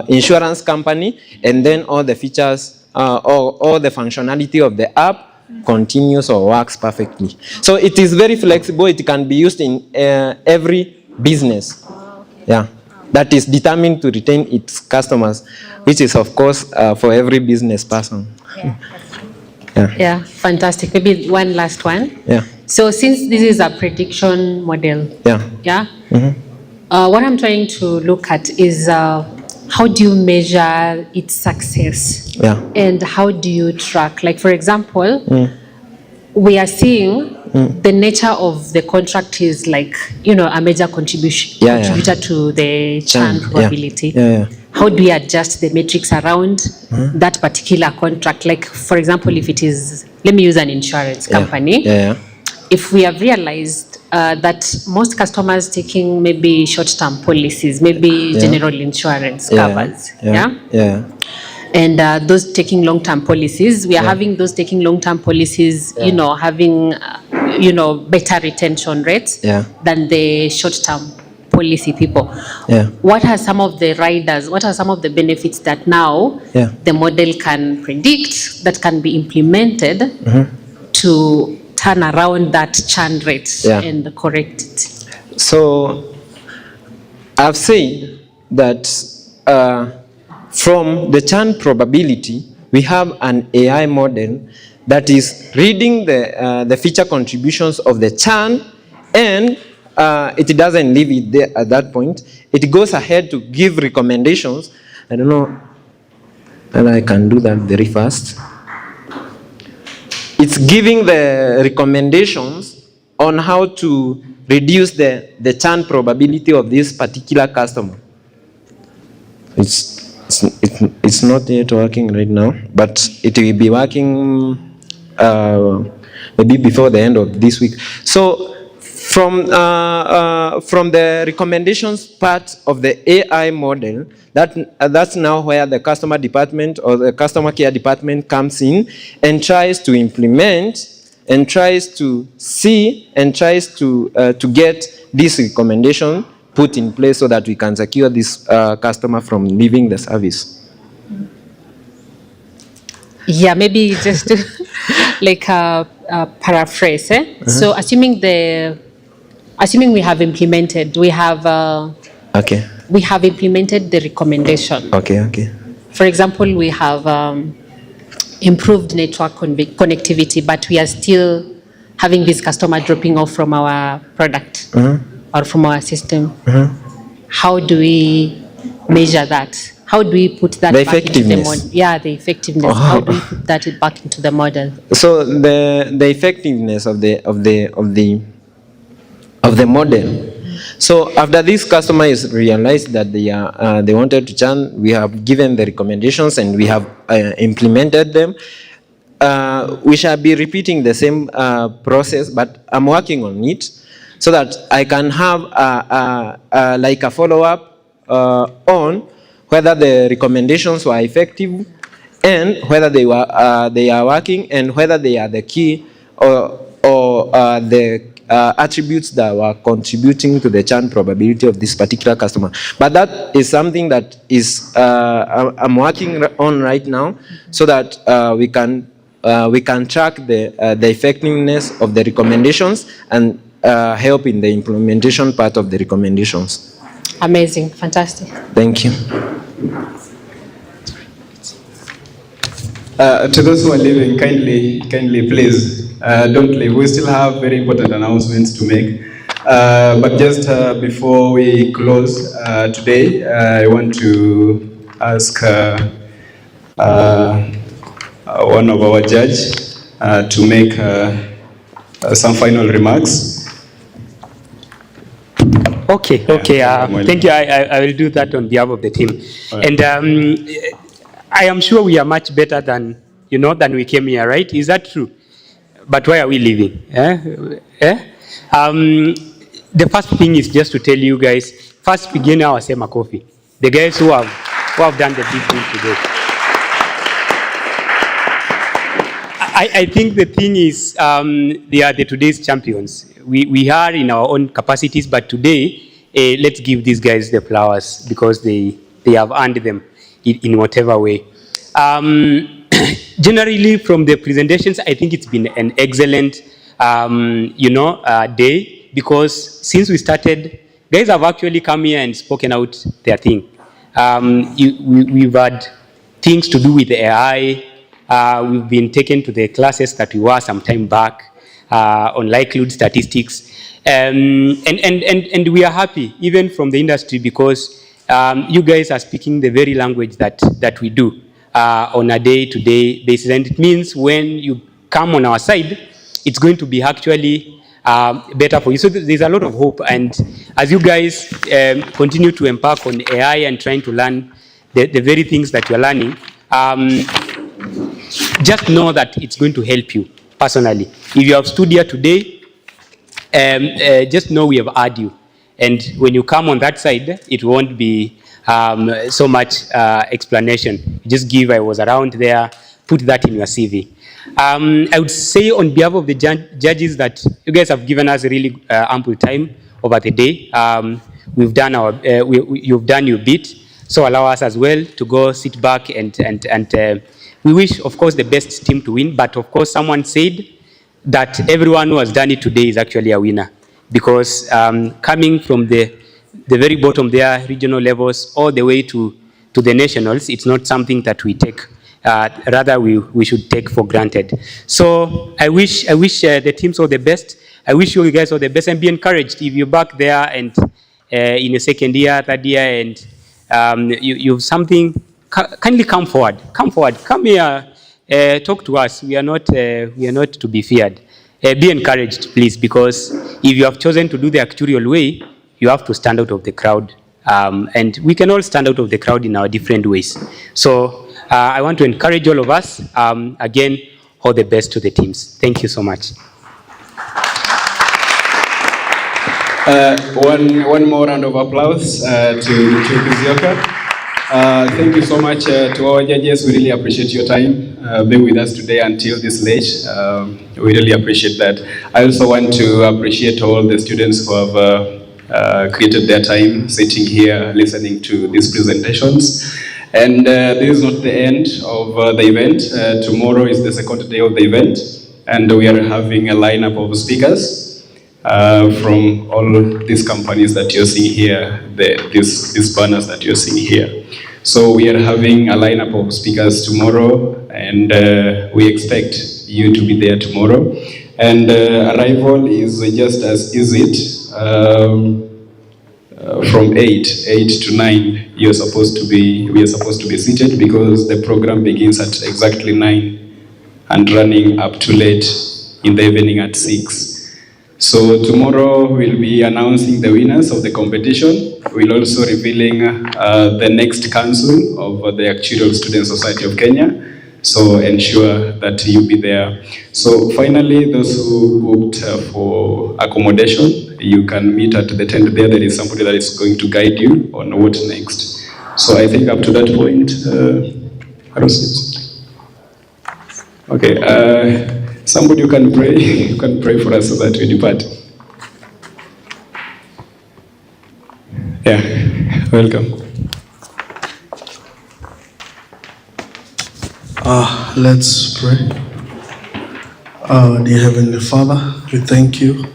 insurance company, and then all the features, all the functionality of the app continues or works perfectly. So it is very flexible. It can be used in every business. Yeah, that is determined to retain its customers, which is of course for every business person. Yeah, fantastic. Maybe one last one. Yeah. So since this is a prediction model, what I'm trying to look at is how do you measure its success? And how do you track? Like, for example, we are seeing the nature of the contract is like, a major contributor to the churn probability. How do we adjust the metrics around that particular contract? Like, for example, if it is, let me use an insurance company. If we have realized that most customers taking maybe short-term policies, maybe general insurance covers, and those taking long-term policies, we are having those taking long-term policies, having, better retention rates than the short-term policy people. What are some of the riders, what are some of the benefits that now the model can predict that can be implemented to turn around that churn rate and correct it? So I've said that from the churn probability, we have an AI model that is reading the feature contributions of the churn, and it doesn't leave it there at that point. It goes ahead to give recommendations. I don't know, and I can do that very fast. It's giving the recommendations on how to reduce the churn probability of this particular customer. It's not yet working right now, but it will be working maybe before the end of this week. So from the recommendations part of the AI model, that's now where the customer department or the customer care department comes in and tries to implement and tries to see and tries to get this recommendation put in place so that we can secure this customer from leaving the service. Yeah, maybe just to like paraphrase. So assuming we have implemented, we have implemented the recommendation. For example, we have improved network connectivity, but we are still having this customer dropping off from our product or from our system. How do we measure that? how do we put that The back into the effectiveness. model? Yeah, the effectiveness. Oh. How do we put that back into the model? So the effectiveness of the model. So after this customer is realized that they wanted to churn, we have given the recommendations and we have implemented them. We shall be repeating the same process, but I'm working on it so that I can have like a follow-up on whether the recommendations were effective and whether they are working and whether they are the key or the attributes that were contributing to the churn probability of this particular customer. But that is something that is I'm working on right now, so that we can track the effectiveness of the recommendations and help in the implementation part of the recommendations. Amazing, fantastic. Thank you. To those who are leaving, kindly please don't leave. We still have very important announcements to make. But just before we close today, I want to ask one of our judges to make some final remarks. Okay. Thank you. I will do that on behalf of the team. Right. And I am sure we are much better than we came here, right? Is that true? But why are we leaving? The first thing is just to tell you guys, first begin our Sema Coffee. The guys who have done the big thing today. I think the thing is, they are today's champions. We are in our own capacities, but today, let's give these guys the flowers because they have earned them in whatever way. Generally, from the presentations, I think it's been an excellent, day, because since we started, guys have actually come here and spoken out their thing. We've had things to do with the AI. We've been taken to the classes that we were some time back on likelihood statistics, and we are happy even from the industry because you guys are speaking the very language that we do on a day-to-day basis, and it means when you come on our side, it's going to be actually better for you. So there's a lot of hope, and as you guys continue to embark on AI and trying to learn the very things that you're learning, just know that it's going to help you personally. If you have stood here today, just know we have heard you. And when you come on that side, it won't be so much explanation. Just give, I was around there, put that in your CV. I would say on behalf of the judges that you guys have given us really ample time over the day. We've done you've done your bit, so allow us as well to go sit back and we wish, of course, the best team to win, but of course, someone said that everyone who has done it today is actually a winner, because coming from the very bottom there, regional levels, all the way to the nationals, it's not something that we take. Rather, we should take for granted. So I wish the teams all the best. I wish you guys all the best and be encouraged. If you're back there and in your second year, third year, and you have something, kindly come forward. Come here, talk to us. We are not to be feared. Be encouraged, please, because if you have chosen to do the actuarial way, you have to stand out of the crowd. And we can all stand out of the crowd in our different ways. So I want to encourage all of us. Again, all the best to the teams. Thank you so much. One more round of applause to Kizioka. Thank you so much to our judges. We really appreciate your time being with us today until this late. We really appreciate that. I also want to appreciate all the students who have created their time sitting here listening to these presentations. And this is not the end of the event. Tomorrow is the second day of the event, and we are having a lineup of speakers from all these companies that you're seeing here, these banners that you're seeing here. So we are having a lineup of speakers tomorrow, and we expect you to be there tomorrow. And arrival is just as easy. from 8 to 9, we are supposed to be seated, because the program begins at exactly 9 and running up to late in the evening at 6. So tomorrow we'll be announcing the winners of the competition. We'll also revealing the next council of the Actuarial Student Society of Kenya. So ensure that you be there. So finally, those who booked for accommodation, you can meet at the tent there. There is somebody that is going to guide you on what next. So I think up to that point, okay, somebody who can pray, you can pray for us so that we depart. Yeah, welcome. Let's pray. Dear Heavenly Father, we thank you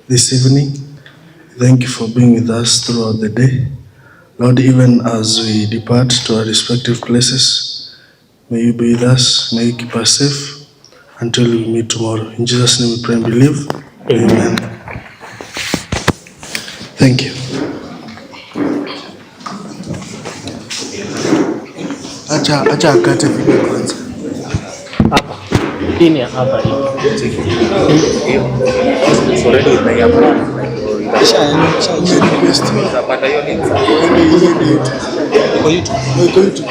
this evening. Thank you for being with us throughout the day. Lord, even as we depart to our respective places, may you be with us, may you keep us safe until we meet tomorrow. In Jesus' name we pray and believe. Amen. Thank you. Acha akate video kwanza. Hapa. Ini hapa hivi. Already umeapprove. Utapata hiyo link. Kwa YouTube.